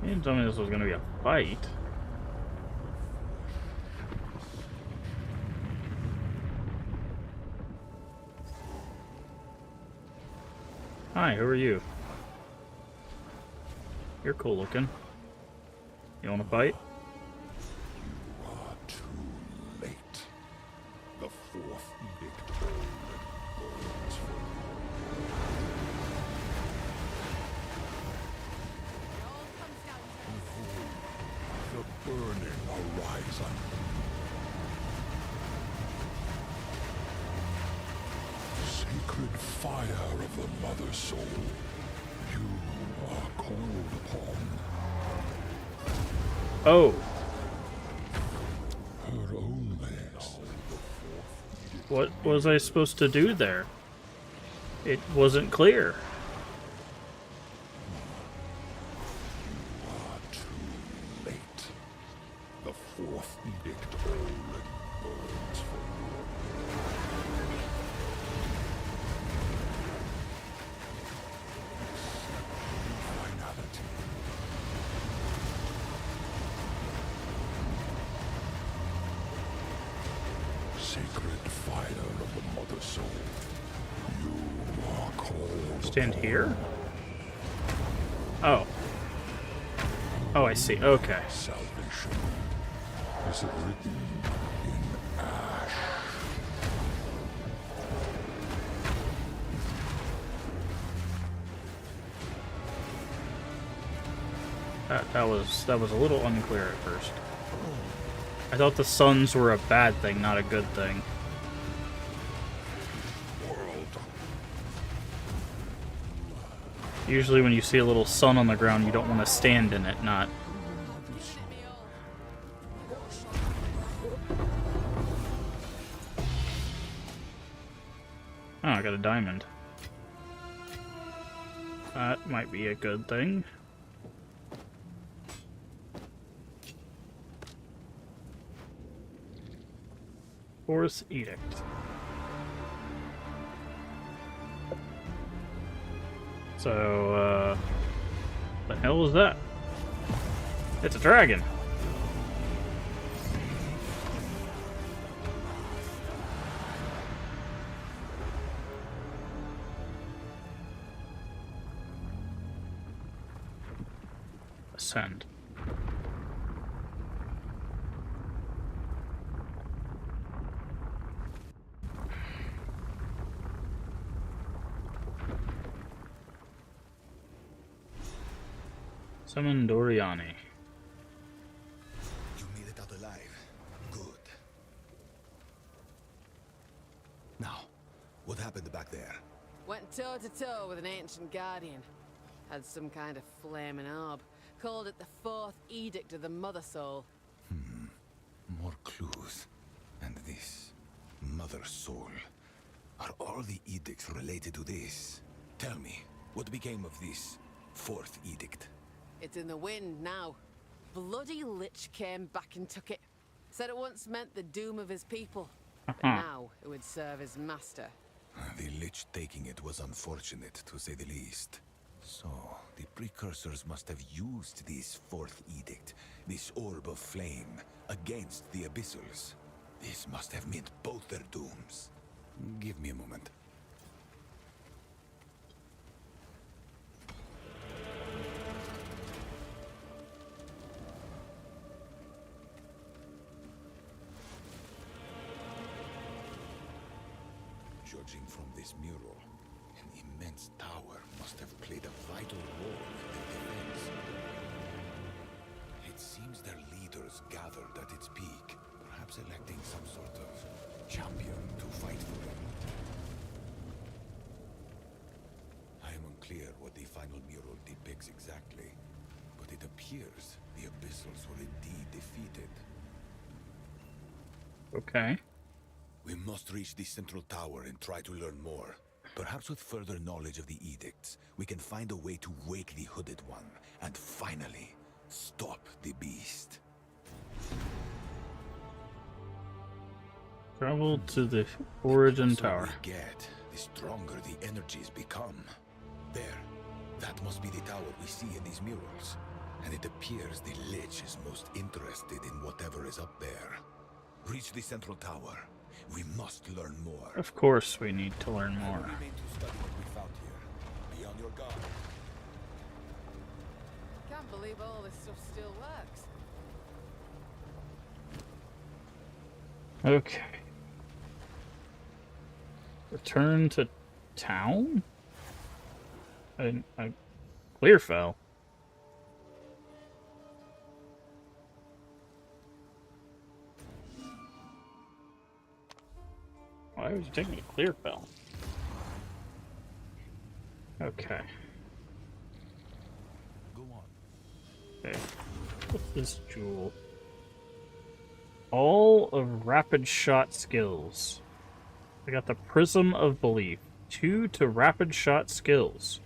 You didn't tell me this was gonna be a fight. Hi, who are you? You're cool looking. You wanna fight? You are too late. The fourth edict burns for the burning horizon. Sacred fire of the mother soul, you are called upon. Oh. Her only. What was I supposed to do there? It wasn't clear. You are too late. The fourth edict already burns for finality. Sacred fire of the mother soul. You are called. Stand here? Oh. Oh, I see. Okay. Salvation is written in ash. That was a little unclear at first. I thought the suns were a bad thing, not a good thing. Usually when you see a little sun on the ground, you don't want to stand in it, not... Oh, I got a diamond. That might be a good thing. Fourth Edict. So, the hell is that? It's a dragon. Send. Summon Doriani. You made it out alive. Good. Now, what happened back there? Went toe to toe with an ancient guardian. Had some kind of flaming orb. Called it the Fourth Edict of the Mother Soul. More clues. And this Mother Soul. Are all the edicts related to this? Tell me, what became of this Fourth Edict? It's in the wind now. Bloody Lich came back and took it. Said it once meant the doom of his people. But now it would serve his master. The Lich taking it was unfortunate, to say the least. So, the precursors must have used this Fourth Edict, this orb of flame, against the Abyssals. This must have meant both their dooms. Give me a moment. Judging from this mural, an immense tower must have played a vital role in their defense. It seems their leaders gathered at its peak, perhaps electing some sort of champion to fight for them. I am unclear what the final mural depicts exactly, but it appears the Abyssals were indeed defeated. Okay. We must reach the central tower and try to learn more. Perhaps with further knowledge of the edicts, we can find a way to wake the Hooded One and finally stop the beast. Travel to the Origin The closer Tower. we get, the stronger the energies become. There. That must be the tower we see in these murals. And it appears the Lich is most interested in whatever is up there. Reach the central tower. We must learn more. Of course we need to learn more. Remain to study what we found here. Be on your guard. Can't believe all this stuff still works. Okay. Return to town? I Clearfell. Why was you taking me to Clearfell? Okay. Go on. Okay. What's this jewel? All of rapid shot skills. I got the Prism of Belief. 2 to rapid shot skills.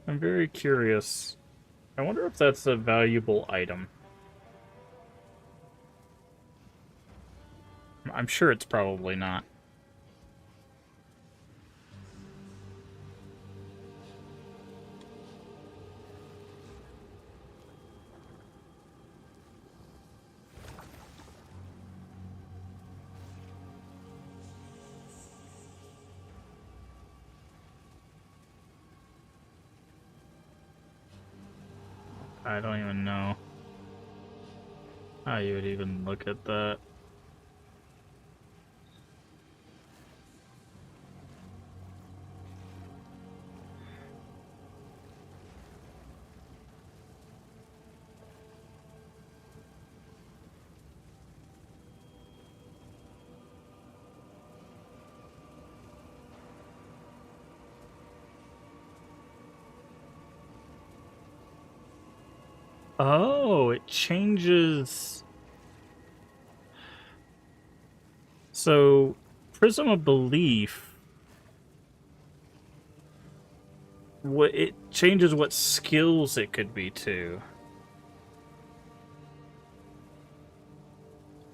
I'm very curious. I wonder if that's a valuable item. I'm sure it's probably not. I don't even know how you would even look at that. Oh, it changes. So, Prism of Belief. What it changes what skills it could be to.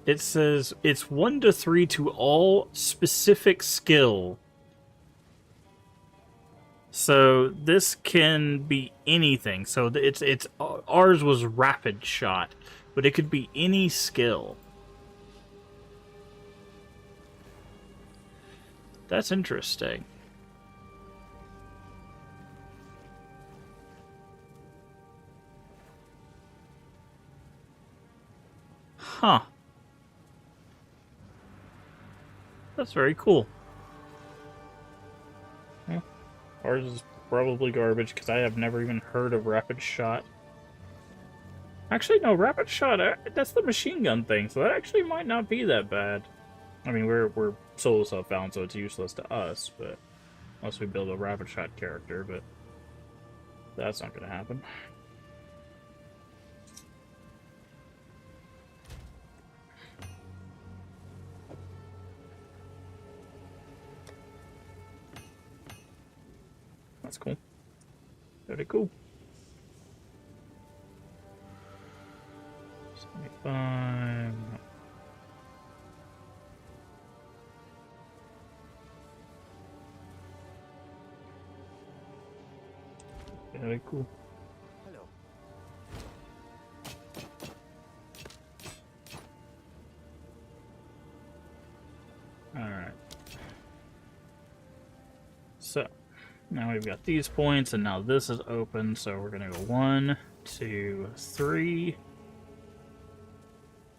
It says it's 1 to 3 to all specific skill. So this can be anything. So it's ours was rapid shot, but it could be any skill. That's interesting. Huh. That's very cool. Well, ours is probably garbage because I have never even heard of Rapid Shot. Actually, no, Rapid Shot, that's the machine gun thing, so that actually might not be that bad. I mean, we're solo self-bound, so it's useless to us, but unless we build a Rapid Shot character, but that's not going to happen. That's cool. Very cool. 75. Very cool. Hello. Alright. So, now we've got these points, and now this is open, so we're gonna go 1, 2, 3.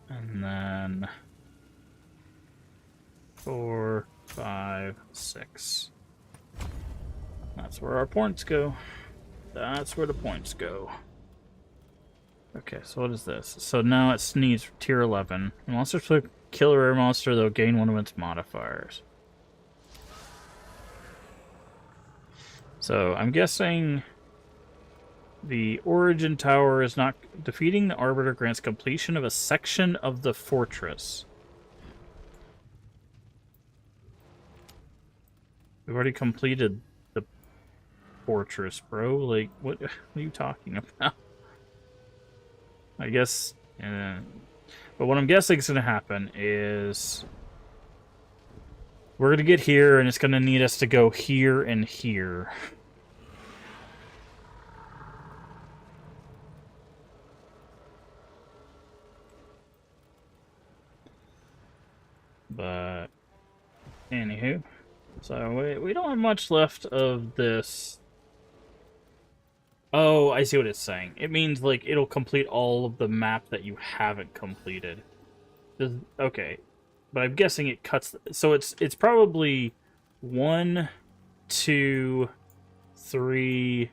And then 4, 5, 6. That's where our points go. That's where the points go. Okay, so what is this? So now it needs tier 11. Monsters with killer air monster, they'll gain one of its modifiers. So I'm guessing the Origin Tower is not... Defeating the Arbiter grants completion of a section of the fortress. We've already completed the fortress, bro. Like, what are you talking about? I guess... but what I'm guessing is going to happen is... We're going to get here, and it's going to need us to go here and here. But, anywho, so we don't have much left of this. Oh, I see what it's saying. It means, like, it'll complete all of the map that you haven't completed. Okay, but I'm guessing it cuts... So it's probably 1, 2, 3,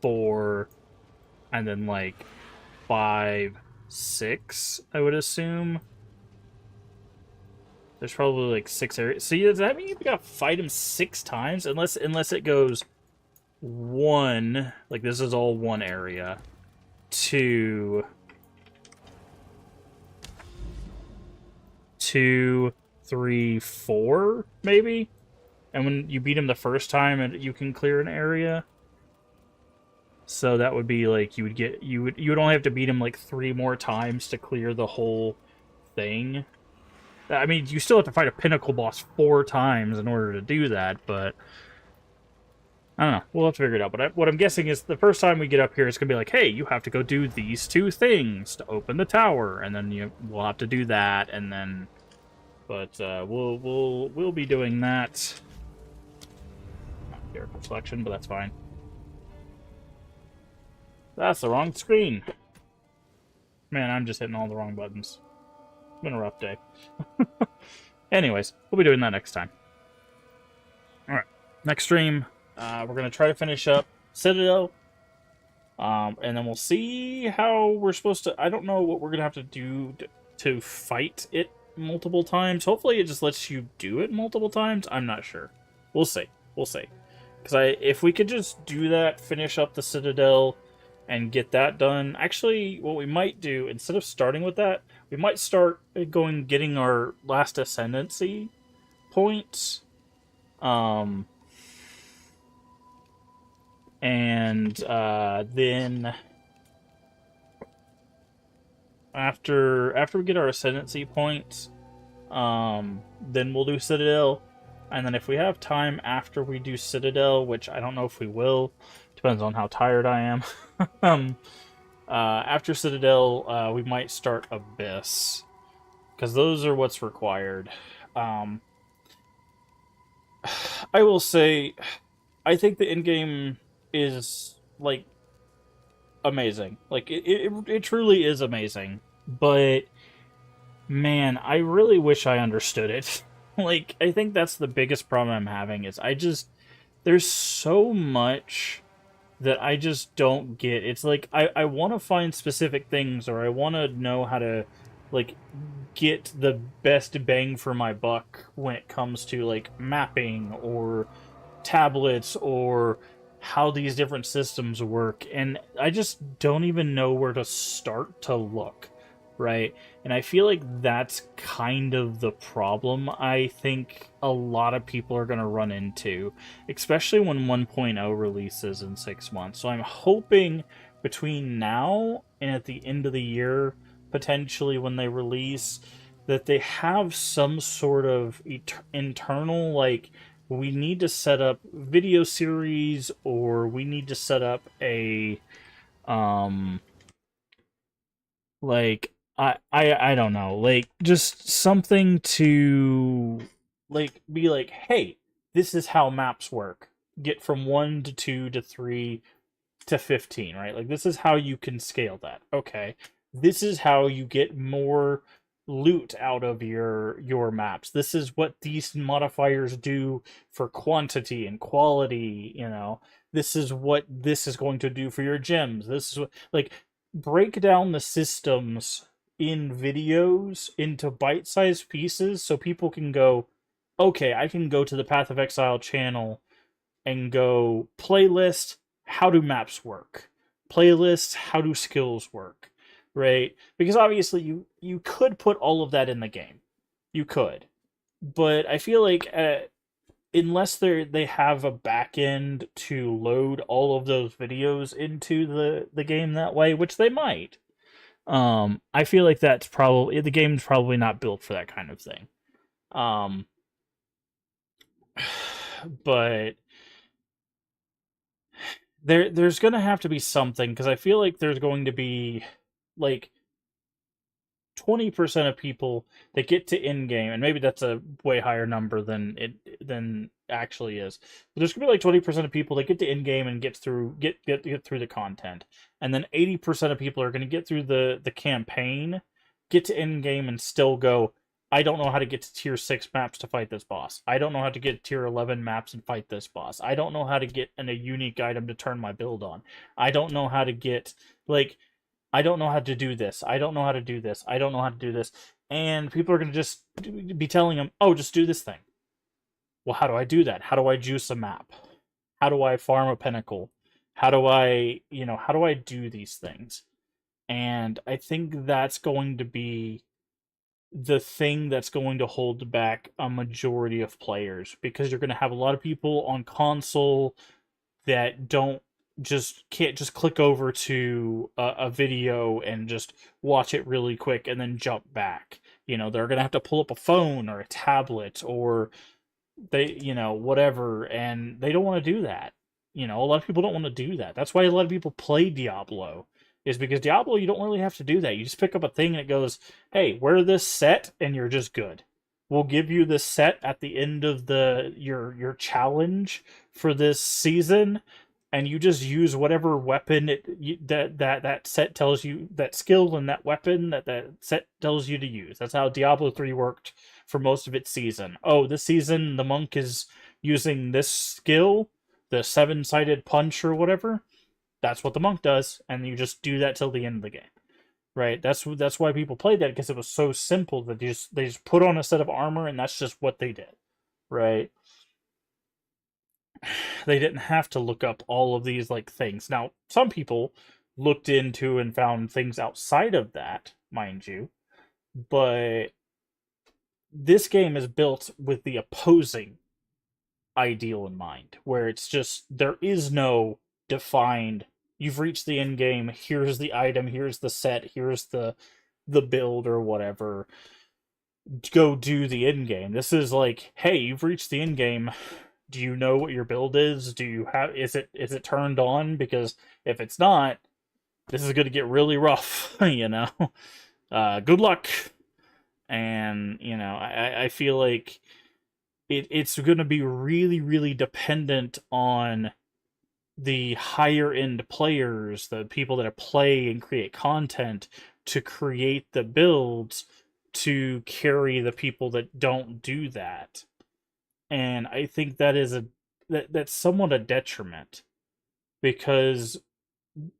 4, and then, like, 5, 6, I would assume. There's probably like 6 areas. So does that mean you gotta fight him 6 times? Unless it goes 1, like this is all one area, 2, 2, 3, 4, maybe? And when you beat him the first time, you can clear an area. So that would be like you would only have to beat him like 3 more times to clear the whole thing. I mean, you still have to fight a pinnacle boss 4 times in order to do that, but... I don't know. We'll have to figure it out. But what I'm guessing is the first time we get up here, it's going to be like, hey, you have to go do these 2 things to open the tower. And then we'll have to do that, and then... But we'll be doing that. Not character selection, but that's fine. That's the wrong screen. Man, I'm just hitting all the wrong buttons. It's been a rough day. Anyways, we'll be doing that next time. Alright, next stream, we're going to try to finish up Citadel. And then we'll see how we're supposed to... I don't know what we're going to have to do to fight it multiple times. Hopefully it just lets you do it multiple times. I'm not sure. We'll see. We'll see. Because if we could just do that, finish up the Citadel, and get that done... Actually, what we might do, instead of starting with that, we might start getting our last ascendancy points. And then after we get our ascendancy points, then we'll do Citadel. And then if we have time after we do Citadel, which I don't know if we will, depends on how tired I am. After Citadel, we might start Abyss, because those are what's required. I will say, I think the Endgame is, like, amazing. Like, it truly is amazing. But, man, I really wish I understood it. Like, I think that's the biggest problem I'm having is there's so much that I just don't get. It's like, I want to find specific things, or I want to know how to, like, get the best bang for my buck when it comes to, like, mapping, or tablets, or how these different systems work, and I just don't even know where to start to look, right? And I feel like that's kind of the problem I think a lot of people are going to run into, especially when 1.0 releases in 6 months. So I'm hoping between now and at the end of the year, potentially when they release, that they have some sort of internal, like, we need to set up video series, or we need to set up a like, I don't know, like, just something to, like, be like, hey, this is how maps work. Get from 1 to 2 to 3 to 15, right? Like, this is how you can scale that. Okay. This is how you get more loot out of your maps. This is what these modifiers do for quantity and quality, you know. This is what this is going to do for your gems. This is what, like, break down the systems in videos into bite-sized pieces so people can go, okay, I can go to the Path of Exile channel and go, playlist, how do maps work? Playlist, how do skills work? Right? Because obviously you could put all of that in the game. You could. But I feel like unless they have a back end to load all of those videos into the game that way, which they might, I feel like that's probably, the game's probably not built for that kind of thing. But there's going to have to be something, because I feel like there's going to be, like, 20% of people that get to Endgame, and maybe that's a way higher number than actually is, but there's gonna be like 20% of people that get to Endgame and get through the content, and then 80% of people are gonna get through the campaign, get to Endgame, and still go, I don't know how to get to tier 6 maps to fight this boss. I don't know how to get tier 11 maps and fight this boss. I don't know how to get a unique item to turn my build on. I don't know how to get, like, I don't know how to do this. I don't know how to do this. I don't know how to do this. And people are going to just be telling them, oh, just do this thing. Well, how do I do that? How do I juice a map? How do I farm a pinnacle? How do I do these things? And I think that's going to be the thing that's going to hold back a majority of players, because you're going to have a lot of people on console that can't just click over to a video and just watch it really quick and then jump back. You know, they're gonna have to pull up a phone or a tablet, or whatever, and they don't want to do that. You know, a lot of people don't want to do that. That's why a lot of people play Diablo, is because Diablo, you don't really have to do that. You just pick up a thing and it goes, hey, wear this set and you're just good. We'll give you this set at the end of your challenge for this season, and you just use whatever weapon that set tells you, that skill and that weapon that set tells you to use. That's how Diablo 3 worked for most of its season. Oh, this season the monk is using this skill, the 7-sided punch or whatever. That's what the monk does, and you just do that till the end of the game. Right? That's why people played that, because it was so simple that they just put on a set of armor and that's just what they did. Right? They didn't have to look up all of these, like, things. Now, some people looked into and found things outside of that, mind you, but this game is built with the opposing ideal in mind, where it's just, there is no defined, you've reached the end game, here's the item, here's the set, here's the build or whatever, go do the end game. This is like, hey, you've reached the end game. Do you know what your build is? Do you have, is it turned on? Because if it's not, this is going to get really rough, you know. Good luck. And, I feel like it's going to be really, really dependent on the higher end players, the people that play and create content, to create the builds to carry the people that don't do that. And I think that is that's somewhat a detriment, because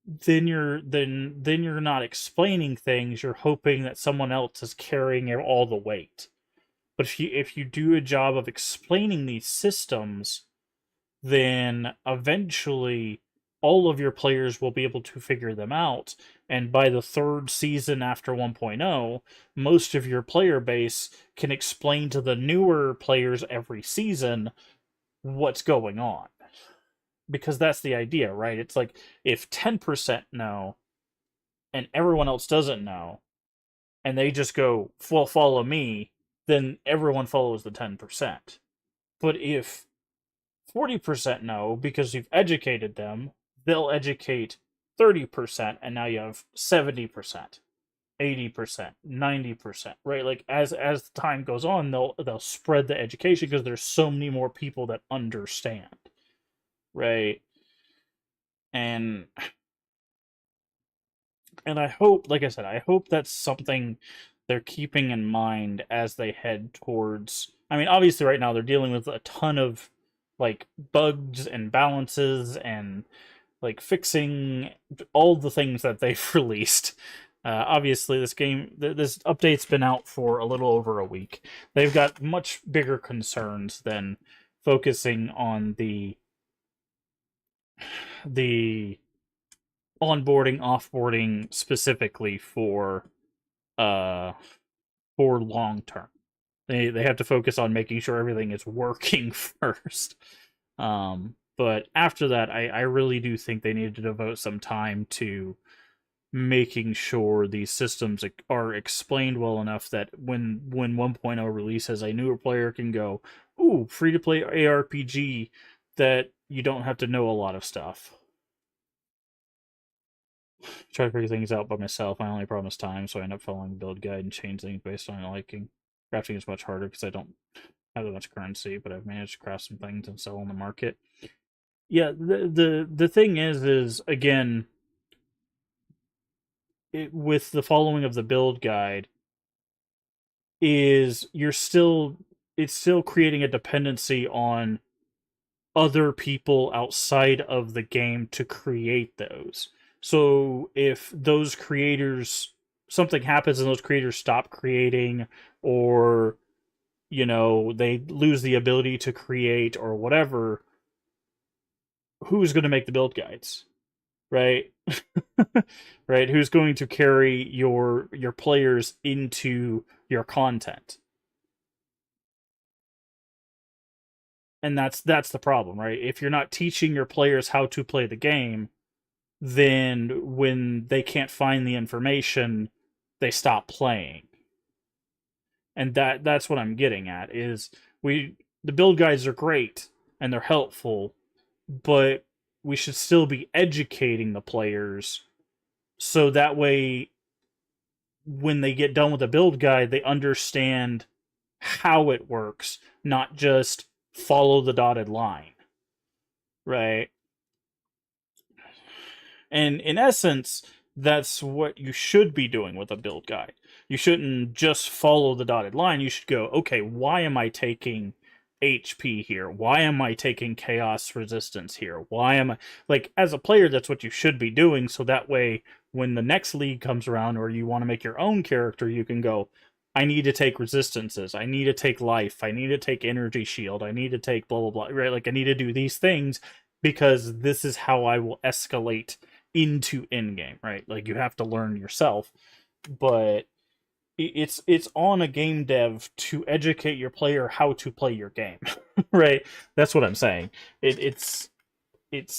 then you're not explaining things, you're hoping that someone else is carrying all the weight. But if you do a job of explaining these systems, then eventually all of your players will be able to figure them out. And by the third season after 1.0, most of your player base can explain to the newer players every season what's going on. Because that's the idea, right? It's like, if 10% know and everyone else doesn't know, and they just go, well, follow me, then everyone follows the 10%. But if 40% know because you've educated them, they'll educate 30%, and now you have 70%, 80%, 90%, right? Like, as time goes on, they'll spread the education because there's so many more people that understand, right? And I hope, like I said, I hope that's something they're keeping in mind as they head towards. I mean, obviously, right now they're dealing with a ton of like bugs and balances and like fixing all the things that they've released. Obviously, this update's been out for a little over a week. They've got much bigger concerns than focusing on the onboarding, offboarding specifically for long term. They have to focus on making sure everything is working first. But after that, I really do think they need to devote some time to making sure these systems are explained well enough that when 1.0 releases, a newer player can go, ooh, free to play ARPG, that you don't have to know a lot of stuff. Try to figure things out by myself. My only problem is time, so I end up following the build guide and change things based on my liking. Crafting is much harder because I don't have that much currency, but I've managed to craft some things and sell on the market. Yeah, the thing is again, with the following of the build guide, is it's still creating a dependency on other people outside of the game to create those. So if those creators, something happens and those creators stop creating, or they lose the ability to create or whatever, who's going to make the build guides, right? Right? Who's going to carry your players into your content? And that's the problem, right? If you're not teaching your players how to play the game, then when they can't find the information, they stop playing. And that's what I'm getting at, is the build guides are great and they're helpful, but we should still be educating the players so that way when they get done with the build guide, they understand how it works, not just follow the dotted line, right? And in essence, that's what you should be doing with a build guide. You shouldn't just follow the dotted line. You should go, okay, why am I taking HP here? Why am I taking chaos resistance here? Why am I... Like, as a player, that's what you should be doing, so that way, when the next league comes around, or you want to make your own character, you can go, I need to take resistances, I need to take life, I need to take energy shield, I need to take blah, blah, blah, right? Like, I need to do these things, because this is how I will escalate into Endgame, right? Like, you have to learn yourself, but it's on a game dev to educate your player how to play your game, right? That's what I'm saying. It's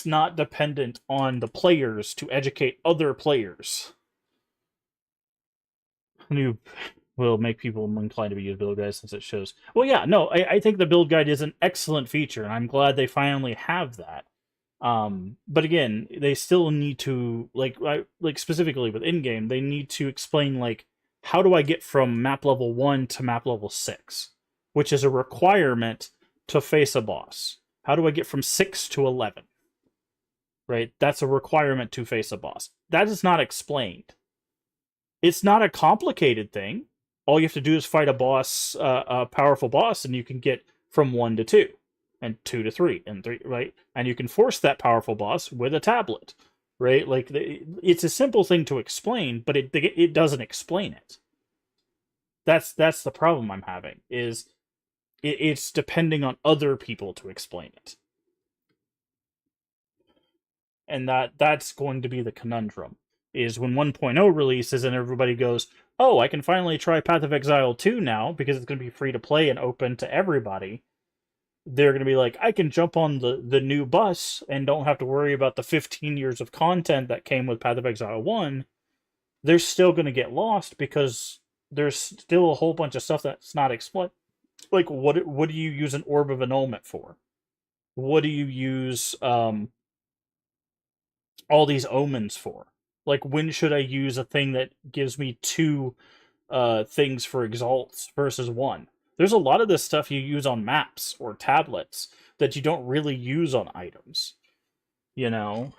not dependent on the players to educate other players. New will make people inclined to use build guides since it shows. Well, yeah, no, I think the build guide is an excellent feature, and I'm glad they finally have that. But again, they still need to, like specifically with Endgame, they need to explain, like, how do I get from map level 1 to map level 6? Which is a requirement to face a boss? How do I get from 6 to 11? Right? That's a requirement to face a boss. That is not explained. It's not a complicated thing. All you have to do is fight a boss, a powerful boss, and you can get from 1 to 2, and 2 to 3, and 3, right? And you can force that powerful boss with a tablet, right? Like, it's a simple thing to explain, but it doesn't explain it. That's the problem I'm having, is it's depending on other people to explain it. And that's going to be the conundrum, is when 1.0 releases and everybody goes, oh, I can finally try Path of Exile 2 now, because it's going to be free to play and open to everybody. They're going to be like, I can jump on the new bus and don't have to worry about the 15 years of content that came with Path of Exile 1. They're still going to get lost, because there's still a whole bunch of stuff that's not explained. Like, what do you use an Orb of Annulment for? What do you use all these omens for? Like, when should I use a thing that gives me 2 things for exalts versus 1? There's a lot of this stuff you use on maps or tablets that you don't really use on items, you know?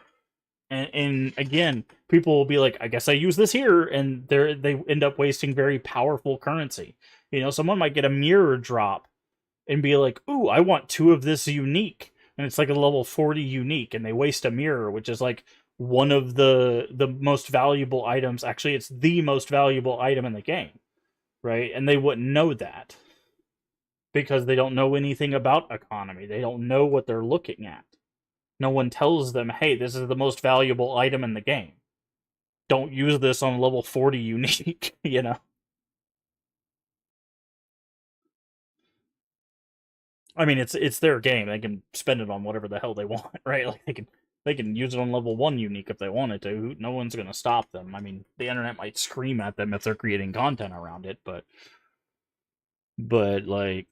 And again, people will be like, I guess I use this here, and they end up wasting very powerful currency. You know, someone might get a mirror drop and be like, ooh, I want 2 of this unique, and it's like a level 40 unique, and they waste a mirror, which is like one of the most valuable items. Actually, it's the most valuable item in the game, right? And they wouldn't know that, because they don't know anything about economy. They don't know what they're looking at. No one tells them, hey, this is the most valuable item in the game. Don't use this on level 40 unique, you know? I mean, it's their game. They can spend it on whatever the hell they want, right? Like, they can use it on level 1 unique if they wanted to. No one's going to stop them. I mean, the internet might scream at them if they're creating content around it, but like,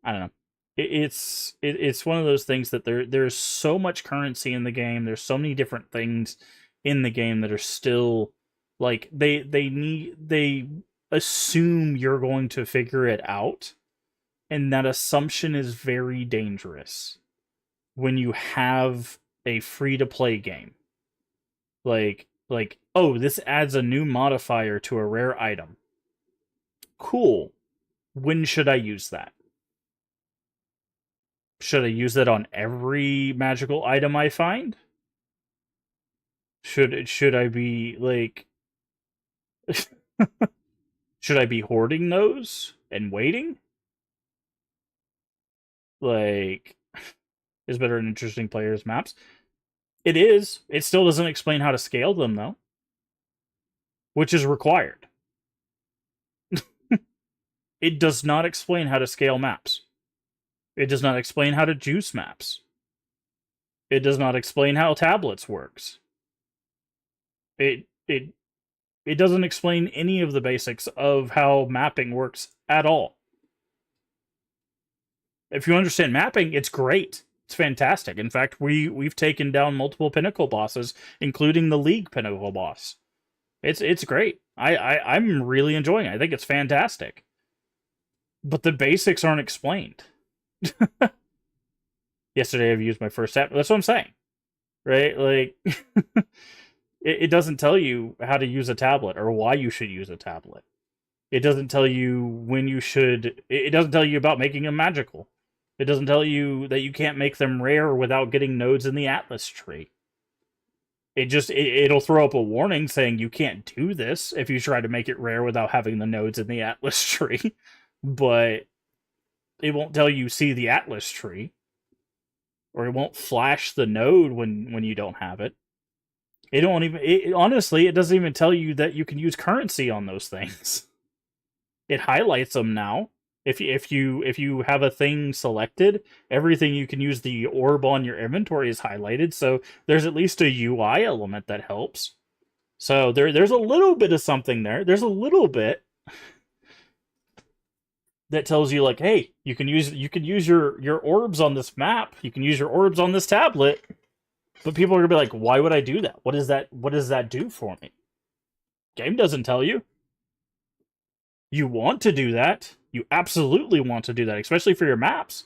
I don't know. It's one of those things that there's so much currency in the game. There's so many different things in the game that are still, like, they assume you're going to figure it out, and that assumption is very dangerous when you have a free-to-play game. Like, oh, this adds a new modifier to a rare item. Cool. When should I use that? Should I use that on every magical item I find? Should I be, like... should I be hoarding those and waiting? Like, is better an interesting players maps? It is. It still doesn't explain how to scale them, though. Which is required. It does not explain how to scale maps. It does not explain how to juice maps. It does not explain how tablets works. It doesn't explain any of the basics of how mapping works at all. If you understand mapping, it's great. It's fantastic. In fact, we've taken down multiple pinnacle bosses, including the League pinnacle boss. It's great. I'm really enjoying it. I think it's fantastic. But the basics aren't explained. Yesterday I've used my first tablet. That's what I'm saying. Right? Like, it doesn't tell you how to use a tablet or why you should use a tablet. It doesn't tell you when you should... It doesn't tell you about making them magical. It doesn't tell you that you can't make them rare without getting nodes in the Atlas tree. It'll throw up a warning saying you can't do this if you try to make it rare without having the nodes in the Atlas tree. But it won't tell you see the Atlas tree. Or it won't flash the node when you don't have it. Honestly, it doesn't even tell you that you can use currency on those things. It highlights them now. If you have a thing selected, everything you can use the orb on your inventory is highlighted, so there's at least a UI element that helps. So there's a little bit of something there. There's a little bit that tells you, like, hey, you can use your orbs on this map, you can use your orbs on this tablet, but people are gonna be like, why would I do that? What does that do for me? Game doesn't tell you. You want to do that. You absolutely want to do that, especially for your maps.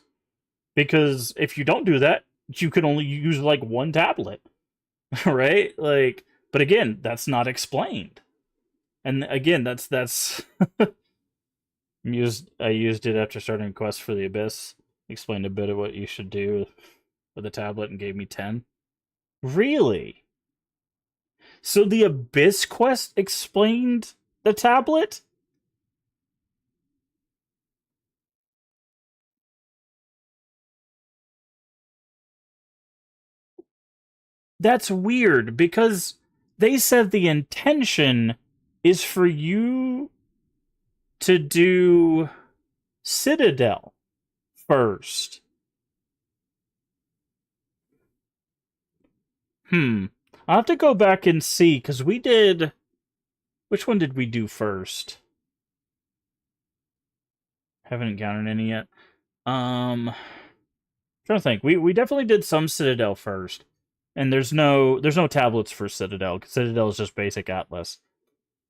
because if you don't do that, you can only use like one tablet, right? Like, but again, that's not explained. And again, that's I used it after starting Quest for the Abyss. Explained a bit of what you should do with the tablet and gave me 10. Really? So the Abyss quest explained the tablet? That's weird because they said the intention is for you to do Citadel first. I'll have to go back and see, because we did... Which one did we do first? Haven't encountered any yet. Trying to think. We definitely did some Citadel first. And there's no tablets for Citadel, because Citadel is just basic Atlas.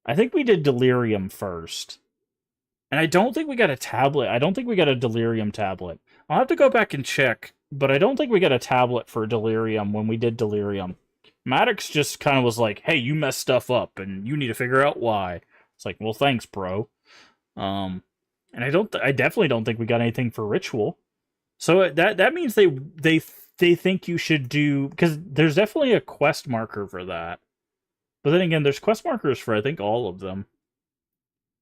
I think we did Delirium first. And I don't think we got a tablet. I don't think we got a Delirium tablet. I'll have to go back and check, but I don't think we got a tablet for Delirium when we did Delirium. Maddox just kind of was like, hey, you messed stuff up, and you need to figure out why. It's like, well, thanks, bro. And I definitely don't think we got anything for Ritual. So that means they think you should do, because there's definitely a quest marker for that. But then again, there's quest markers for, I think, all of them.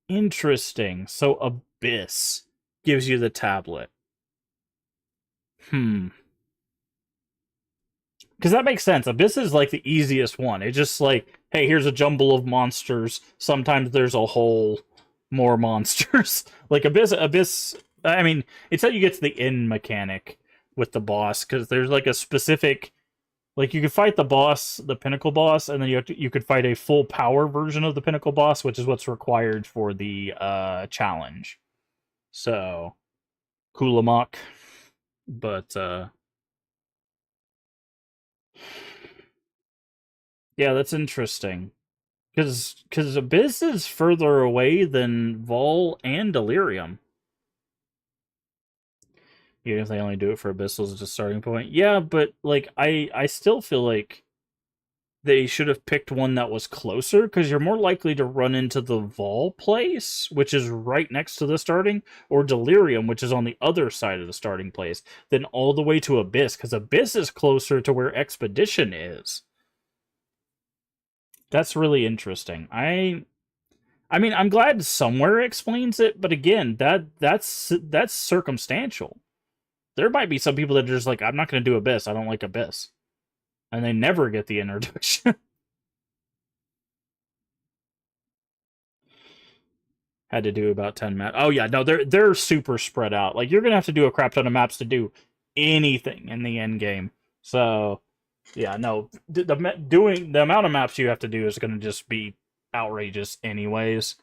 Interesting. So Abyss gives you the tablet. Because that makes sense. Abyss is like the easiest one. It's just like, hey, here's a jumble of monsters. Sometimes there's a whole more monsters. Like Abyss, I mean, it's how you get to the end mechanic with the boss, because there's like a specific, like you could fight the boss, the Pinnacle boss, and then you could fight a full power version of the Pinnacle boss, which is what's required for the challenge. So, Kulamok. But, yeah, that's interesting. Because Abyss is further away than Vol and Delirium. Even if they only do it for Abyssals as a starting point. Yeah, but, like, I still feel like they should have picked one that was closer, because you're more likely to run into the Vol place, which is right next to the starting, or Delirium, which is on the other side of the starting place, than all the way to Abyss, because Abyss is closer to where Expedition is. That's really interesting. I mean, I'm glad somewhere explains it, but again, that's circumstantial. There might be some people that are just like, I'm not going to do Abyss. I don't like Abyss. And they never get the introduction. Had to do about 10 maps. Oh yeah, no, they're super spread out. Like, you're going to have to do a crap ton of maps to do anything in the end game. So, yeah, no, doing the amount of maps you have to do is going to just be outrageous anyways.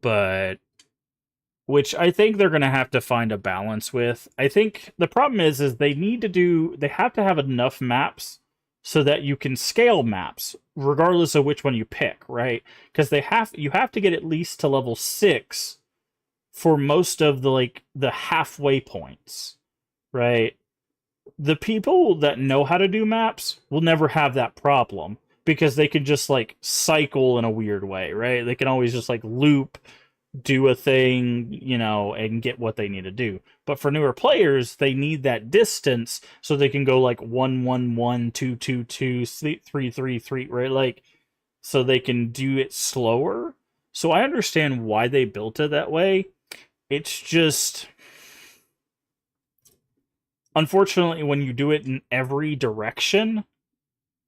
But which I think they're going to have to find a balance with. I think the problem is they have to have enough maps so that you can scale maps regardless of which one you pick, right? Because you have to get at least to level 6 for most of the halfway points, right? The people that know how to do maps will never have that problem, because they can just like cycle in a weird way, right? They can always just like loop, do a thing, and get what they need to do. But for newer players, they need that distance so they can go like 1 1 1 2 2 2 3 3 3, right? Like, so they can do it slower. So I understand why they built it that way. It's just, unfortunately, when you do it in every direction,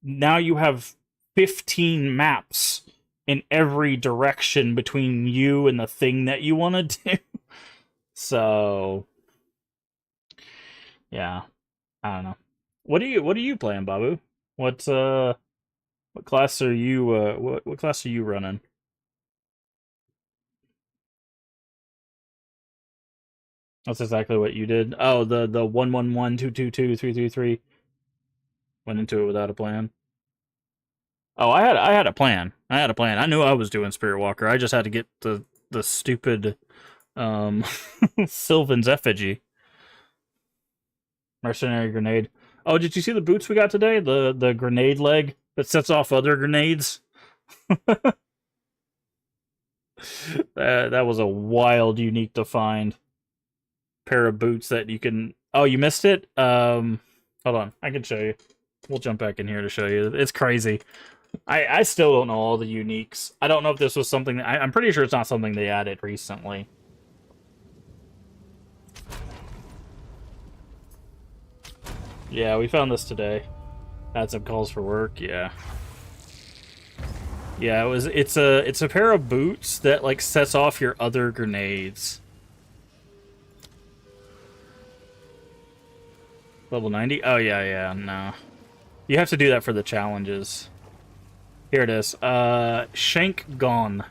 now you have 15 maps in every direction between you and the thing that you want to do. So, yeah, I don't know. What are you playing, Babu? What class are you what class are you running? That's exactly what you did. Oh, the 1 1 1 2 2 2 3 3 3. Went into it without a plan. Oh, I had a plan. I knew I was doing Spiritwalker. I just had to get the stupid Sylvan's effigy. Mercenary grenade. Oh, did you see the boots we got today? The grenade leg that sets off other grenades? That was a wild, unique to find pair of boots that you can... Oh, you missed it? Hold on, I can show you. We'll jump back in here to show you. It's crazy. I still don't know all the uniques. I don't know if this was something... I'm pretty sure it's not something they added recently. Yeah, we found this today. Had some calls for work, yeah. Yeah, it's a pair of boots that like sets off your other grenades. Level 90? Oh yeah, no. You have to do that for the challenges. Here it is. Shank Gone.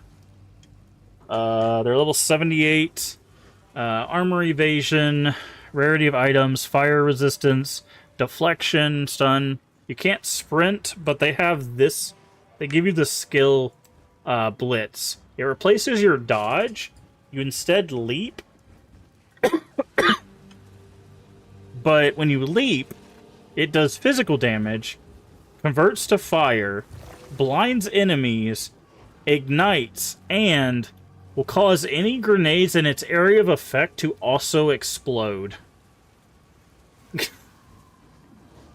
They're level 78. Armor evasion, rarity of items, fire resistance, deflection, stun. You can't sprint, but they have this. They give you the skill blitz. It replaces your dodge. You instead leap. But when you leap, it does physical damage, converts to fire, blinds enemies, ignites, and will cause any grenades in its area of effect to also explode.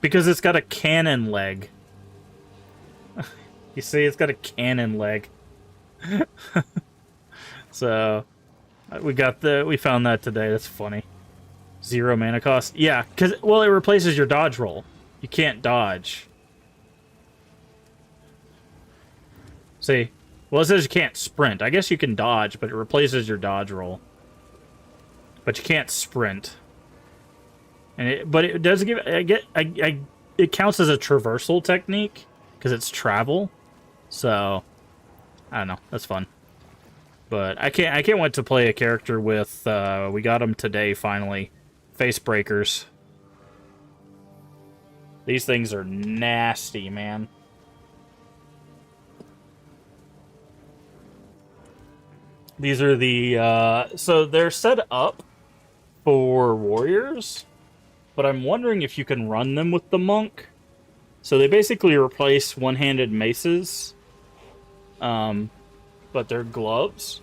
Because it's got a cannon leg. You see, it's got a cannon leg. So, we found that today. That's funny. 0 mana cost. Yeah, because, well, it replaces your dodge roll. You can't dodge. See? Well, it says you can't sprint. I guess you can dodge, but it replaces your dodge roll. But you can't sprint. But it does give... it counts as a traversal technique, because it's travel. So, I don't know. That's fun. But I can't wait to play a character with... we got them today, finally. Face breakers. These things are nasty, man. These are the... so they're set up for warriors, but I'm wondering if you can run them with the monk. So they basically replace one-handed maces, but they're gloves.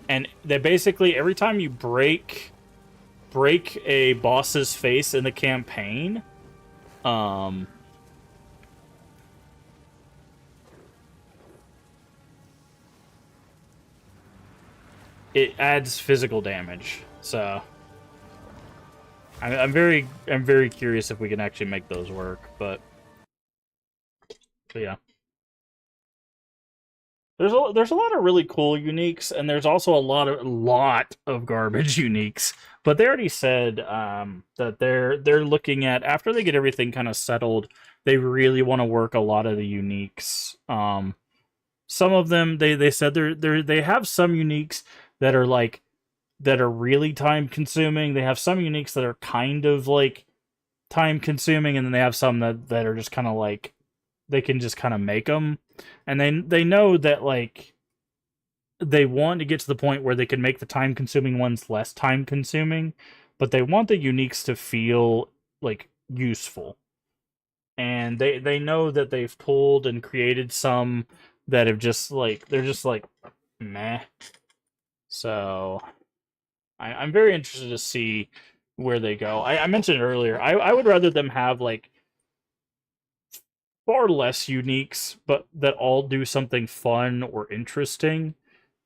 And they basically, every time you break a boss's face in the campaign, it adds physical damage. So I'm very curious if we can actually make those work, but yeah. There's a lot of really cool uniques, and there's also a lot of garbage uniques. But they already said that they're looking at, after they get everything kind of settled, they really want to work a lot of the uniques. Some of them they said they have some uniques that are really time consuming. They have some uniques that are kind of like time consuming, and then they have some that are just kind of like they can just kind of make them. And they know that, like, they want to get to the point where they can make the time-consuming ones less time-consuming, but they want the uniques to feel, like, useful. And they know that they've pulled and created some that have just, like, they're just, like, meh. So, I'm very interested to see where they go. I mentioned earlier, I would rather them have, like, far less uniques, but that all do something fun or interesting,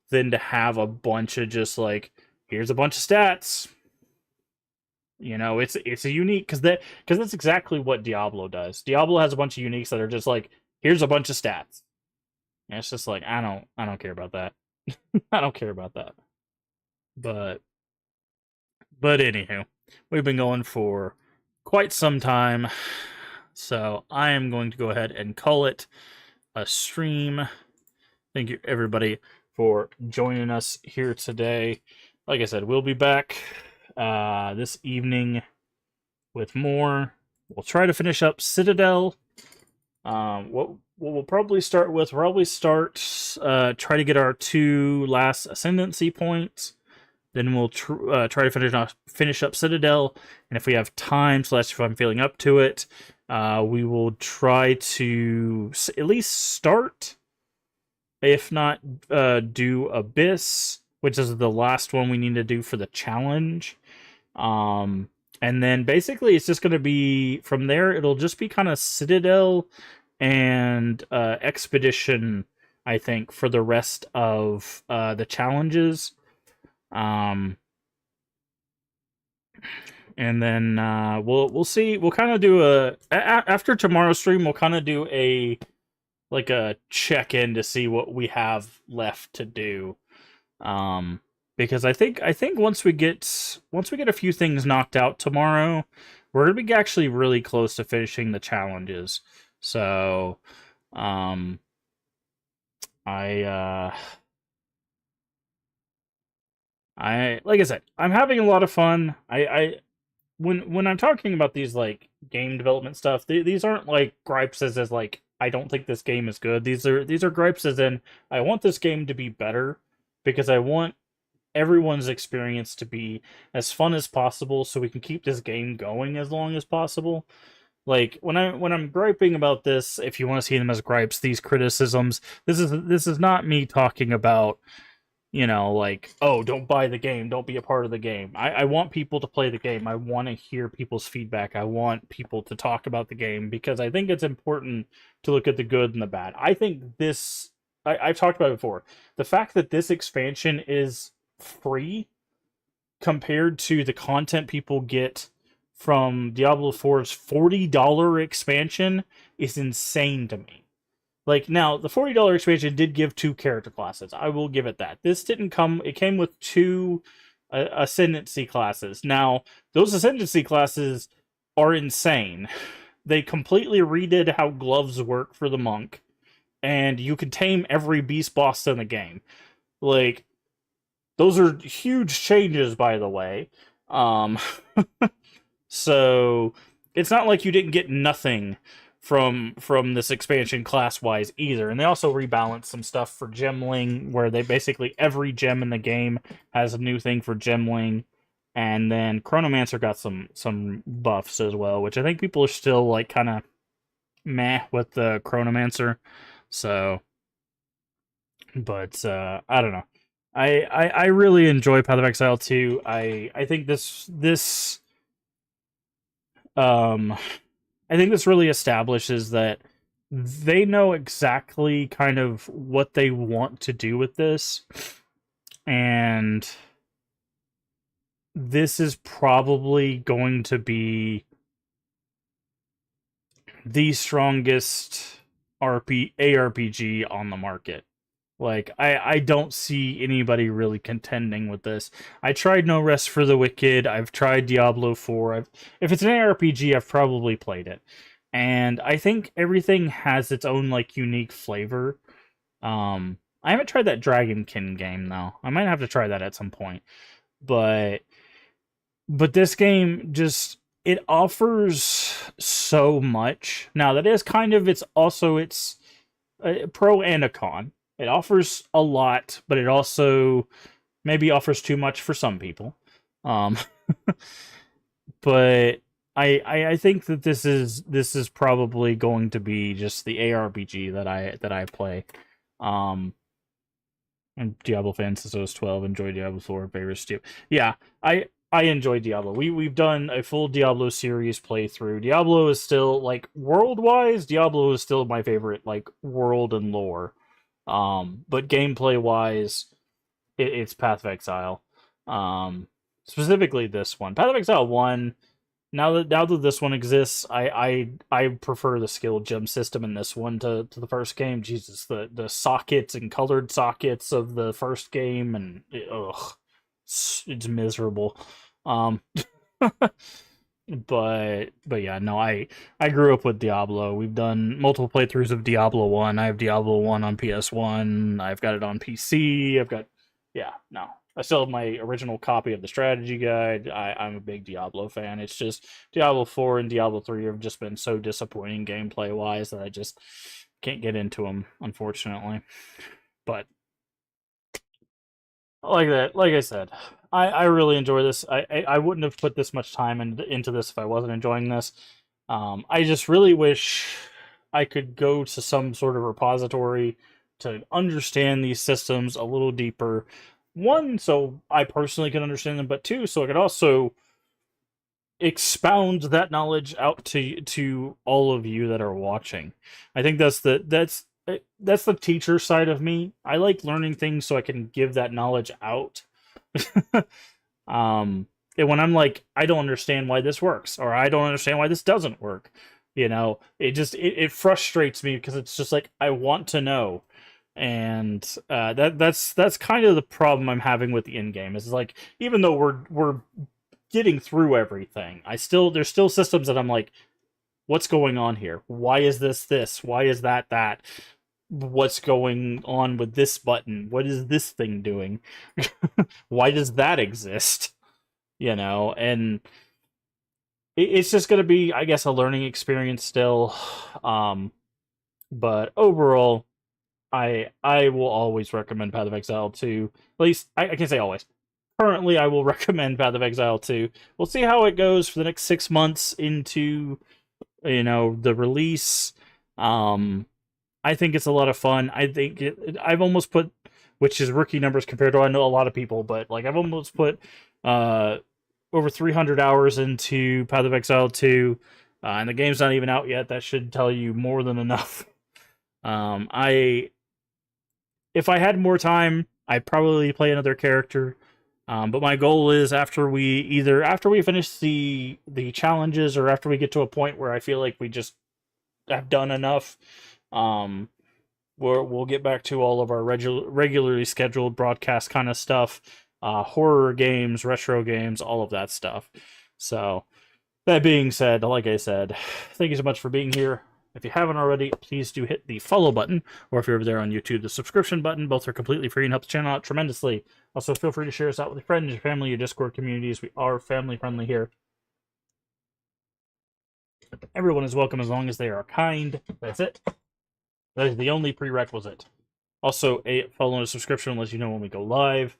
than to have a bunch of just like, here's a bunch of stats. You know, it's a unique, because that's exactly what Diablo does. Diablo has a bunch of uniques that are just like, here's a bunch of stats. And it's just like, I don't care about that. I don't care about that. But anywho, we've been going for quite some time. So I am going to go ahead and call it a stream. Thank you, everybody, for joining us here today. Like I said, we'll be back this evening with more. We'll try to finish up Citadel. What we'll probably start with, try to get our 2 last ascendancy points. Then we'll try to finish up Citadel, and if we have time, / if I'm feeling up to it, we will try to at least start, if not do Abyss, which is the last one we need to do for the challenge. And then basically it's just going to be, from there, it'll just be kind of Citadel and Expedition, I think, for the rest of the challenges. And then we'll see. We'll kind of do after tomorrow's stream, we'll kind of do a check-in to see what we have left to do. Because I think once we get a few things knocked out tomorrow, we're gonna be actually really close to finishing the challenges. So, like I said, I'm having a lot of fun. When I'm talking about these like game development stuff, these aren't like gripes as like I don't think this game is good. These are gripes as in I want this game to be better because I want everyone's experience to be as fun as possible so we can keep this game going as long as possible. Like when I'm griping about this, if you want to see them as gripes, these criticisms, this is not me talking about, like, oh, don't buy the game, don't be a part of the game. I want people to play the game. I want to hear people's feedback. I want people to talk about the game because I think it's important to look at the good and the bad. I think this, I've talked about it before. The fact that this expansion is free compared to the content people get from Diablo 4's $40 expansion is insane to me. Like, now, the $40 expansion did give 2 character classes. I will give it that. This didn't come... It came with 2 Ascendancy classes. Now, those Ascendancy classes are insane. They completely redid how gloves work for the monk. And you can tame every beast boss in the game. Like, those are huge changes, by the way. So, it's not like you didn't get nothing from this expansion class-wise either. And they also rebalanced some stuff for gemling, where they basically, every gem in the game has a new thing for gemling. And then Chronomancer got some buffs as well, which I think people are still, like, kind of meh with the Chronomancer. So, but, I don't know. I really enjoy Path of Exile 2. I think this I think this really establishes that they know exactly kind of what they want to do with this. And this is probably going to be the strongest ARPG on the market. Like, I don't see anybody really contending with this. I tried No Rest for the Wicked. I've tried Diablo 4. If it's an ARPG, I've probably played it. And I think everything has its own, like, unique flavor. I haven't tried that Dragonkin game, though. I might have to try that at some point. But this game just... It offers so much. Now, that is kind of... It's a pro and a con. It offers a lot, but it also maybe offers too much for some people. But I think that this is probably going to be just the ARPG that I play. And Diablo fans since I was 12 enjoy Diablo 4 favorites too. Yeah, I enjoy Diablo. We've done a full Diablo series playthrough. Diablo is still, like, world-wise, Diablo is still my favorite, like, world and lore. But gameplay-wise, it's Path of Exile. Specifically this one. Path of Exile 1, now that this one exists, I prefer the skill gem system in this one to the first game. Jesus, the sockets and colored sockets of the first game, and it's miserable. But yeah, no, I grew up with Diablo. We've done multiple playthroughs of Diablo 1. I have Diablo 1 on PS1. I've got it on PC. I still have my original copy of the strategy guide. I'm a big Diablo fan. It's just Diablo 4 and Diablo 3 have just been so disappointing gameplay-wise that I just can't get into them, unfortunately. But like I said, I really enjoy this. I wouldn't have put this much time into this if I wasn't enjoying this. I just really wish I could go to some sort of repository to understand these systems a little deeper. One, so I personally can understand them, but two, so I could also expound that knowledge out to all of you that are watching. I think that's the teacher side of me. I like learning things so I can give that knowledge out. And when I'm like, I don't understand why this works, or I don't understand why this doesn't work, it frustrates me because it's just like I want to know, and that's kind of the problem I'm having with the end game. Is like even though we're getting through everything, there's still systems that I'm like, what's going on here? Why is this? Why is that? What's going on with this button? What is this thing doing? Why does that exist? And it's just going to be, I guess, a learning experience still. But overall, I will always recommend Path of Exile 2. At least, I can't say always. Currently, I will recommend Path of Exile 2. We'll see how it goes for the next 6 months into, the release. I think it's a lot of fun. I think I've almost put, which is rookie numbers compared to I know a lot of people, but like I've almost put over 300 hours into Path of Exile 2, and the game's not even out yet. That should tell you more than enough. If I had more time, I'd probably play another character. But my goal is after we finish the challenges or after we get to a point where I feel like we just have done enough, we'll get back to all of our regularly scheduled broadcast kind of stuff, horror games, retro games, all of that stuff. So that being said, like I said, thank you so much for being here. If you haven't already, please do hit the follow button, or if you're over there on YouTube, the subscription button. Both are completely free and help the channel out tremendously. Also, feel free to share us out with your friends, your family, your Discord communities. We are family friendly here. Everyone is welcome as long as they are kind. That's it. That is the only prerequisite. Also, a follow and a subscription lets you know when we go live.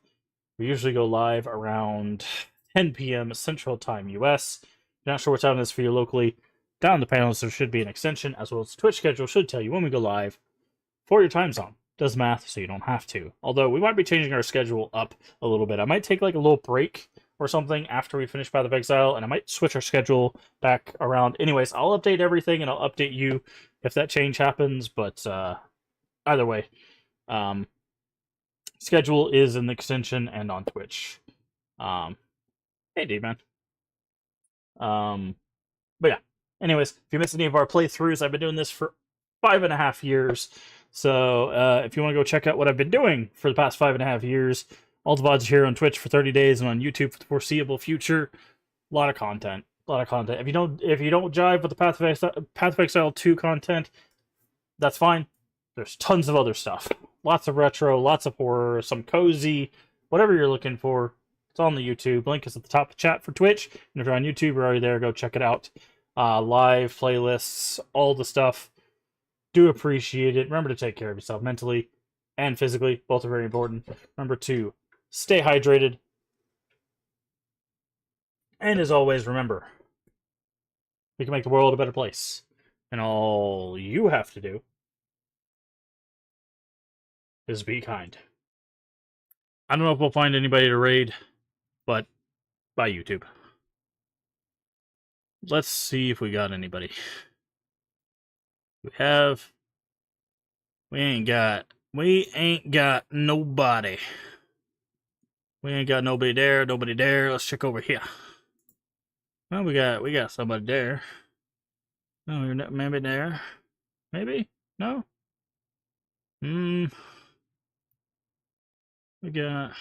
We usually go live around 10 p.m. Central Time, US. If you're not sure what time it is for you locally, down in the panels there should be an extension, as well as the Twitch schedule should tell you when we go live for your time zone. Does math, so you don't have to. Although, we might be changing our schedule up a little bit. I might take like a little break or something after we finish Path of Exile, and I might switch our schedule back around. Anyways, I'll update everything, and I'll update you if that change happens, but either way, schedule is in the extension and on Twitch. Hey, D-Man. But yeah. Anyways, if you missed any of our playthroughs, I've been doing this for 5.5 years. So if you want to go check out what I've been doing for the past 5.5 years, all the VODs here on Twitch for 30 days and on YouTube for the foreseeable future. A lot of content. If you don't jive with the Path of Exile 2 content, that's fine. There's tons of other stuff. Lots of retro, lots of horror, some cozy, whatever you're looking for. It's on the YouTube. Link is at the top of the chat for Twitch. And if you're on YouTube, you're already there. Go check it out. Live playlists, all the stuff. Do appreciate it. Remember to take care of yourself mentally and physically. Both are very important. Remember to stay hydrated. And as always, remember, we can make the world a better place. And all you have to do is be kind. I don't know if we'll find anybody to raid, but bye, YouTube. Let's see if we got anybody. We ain't got nobody. We ain't got nobody there. Let's check over here. Well, we got somebody there. No, you're not maybe there. Maybe? No? We got...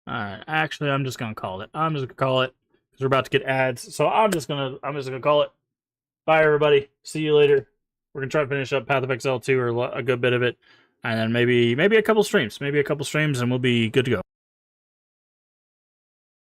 Alright, actually, I'm just gonna call it. Because we're about to get ads. So I'm just gonna call it. Bye, everybody. See you later. We're gonna try to finish up Path of Exile 2, or a good bit of it. And then maybe a couple streams. And we'll be good to go.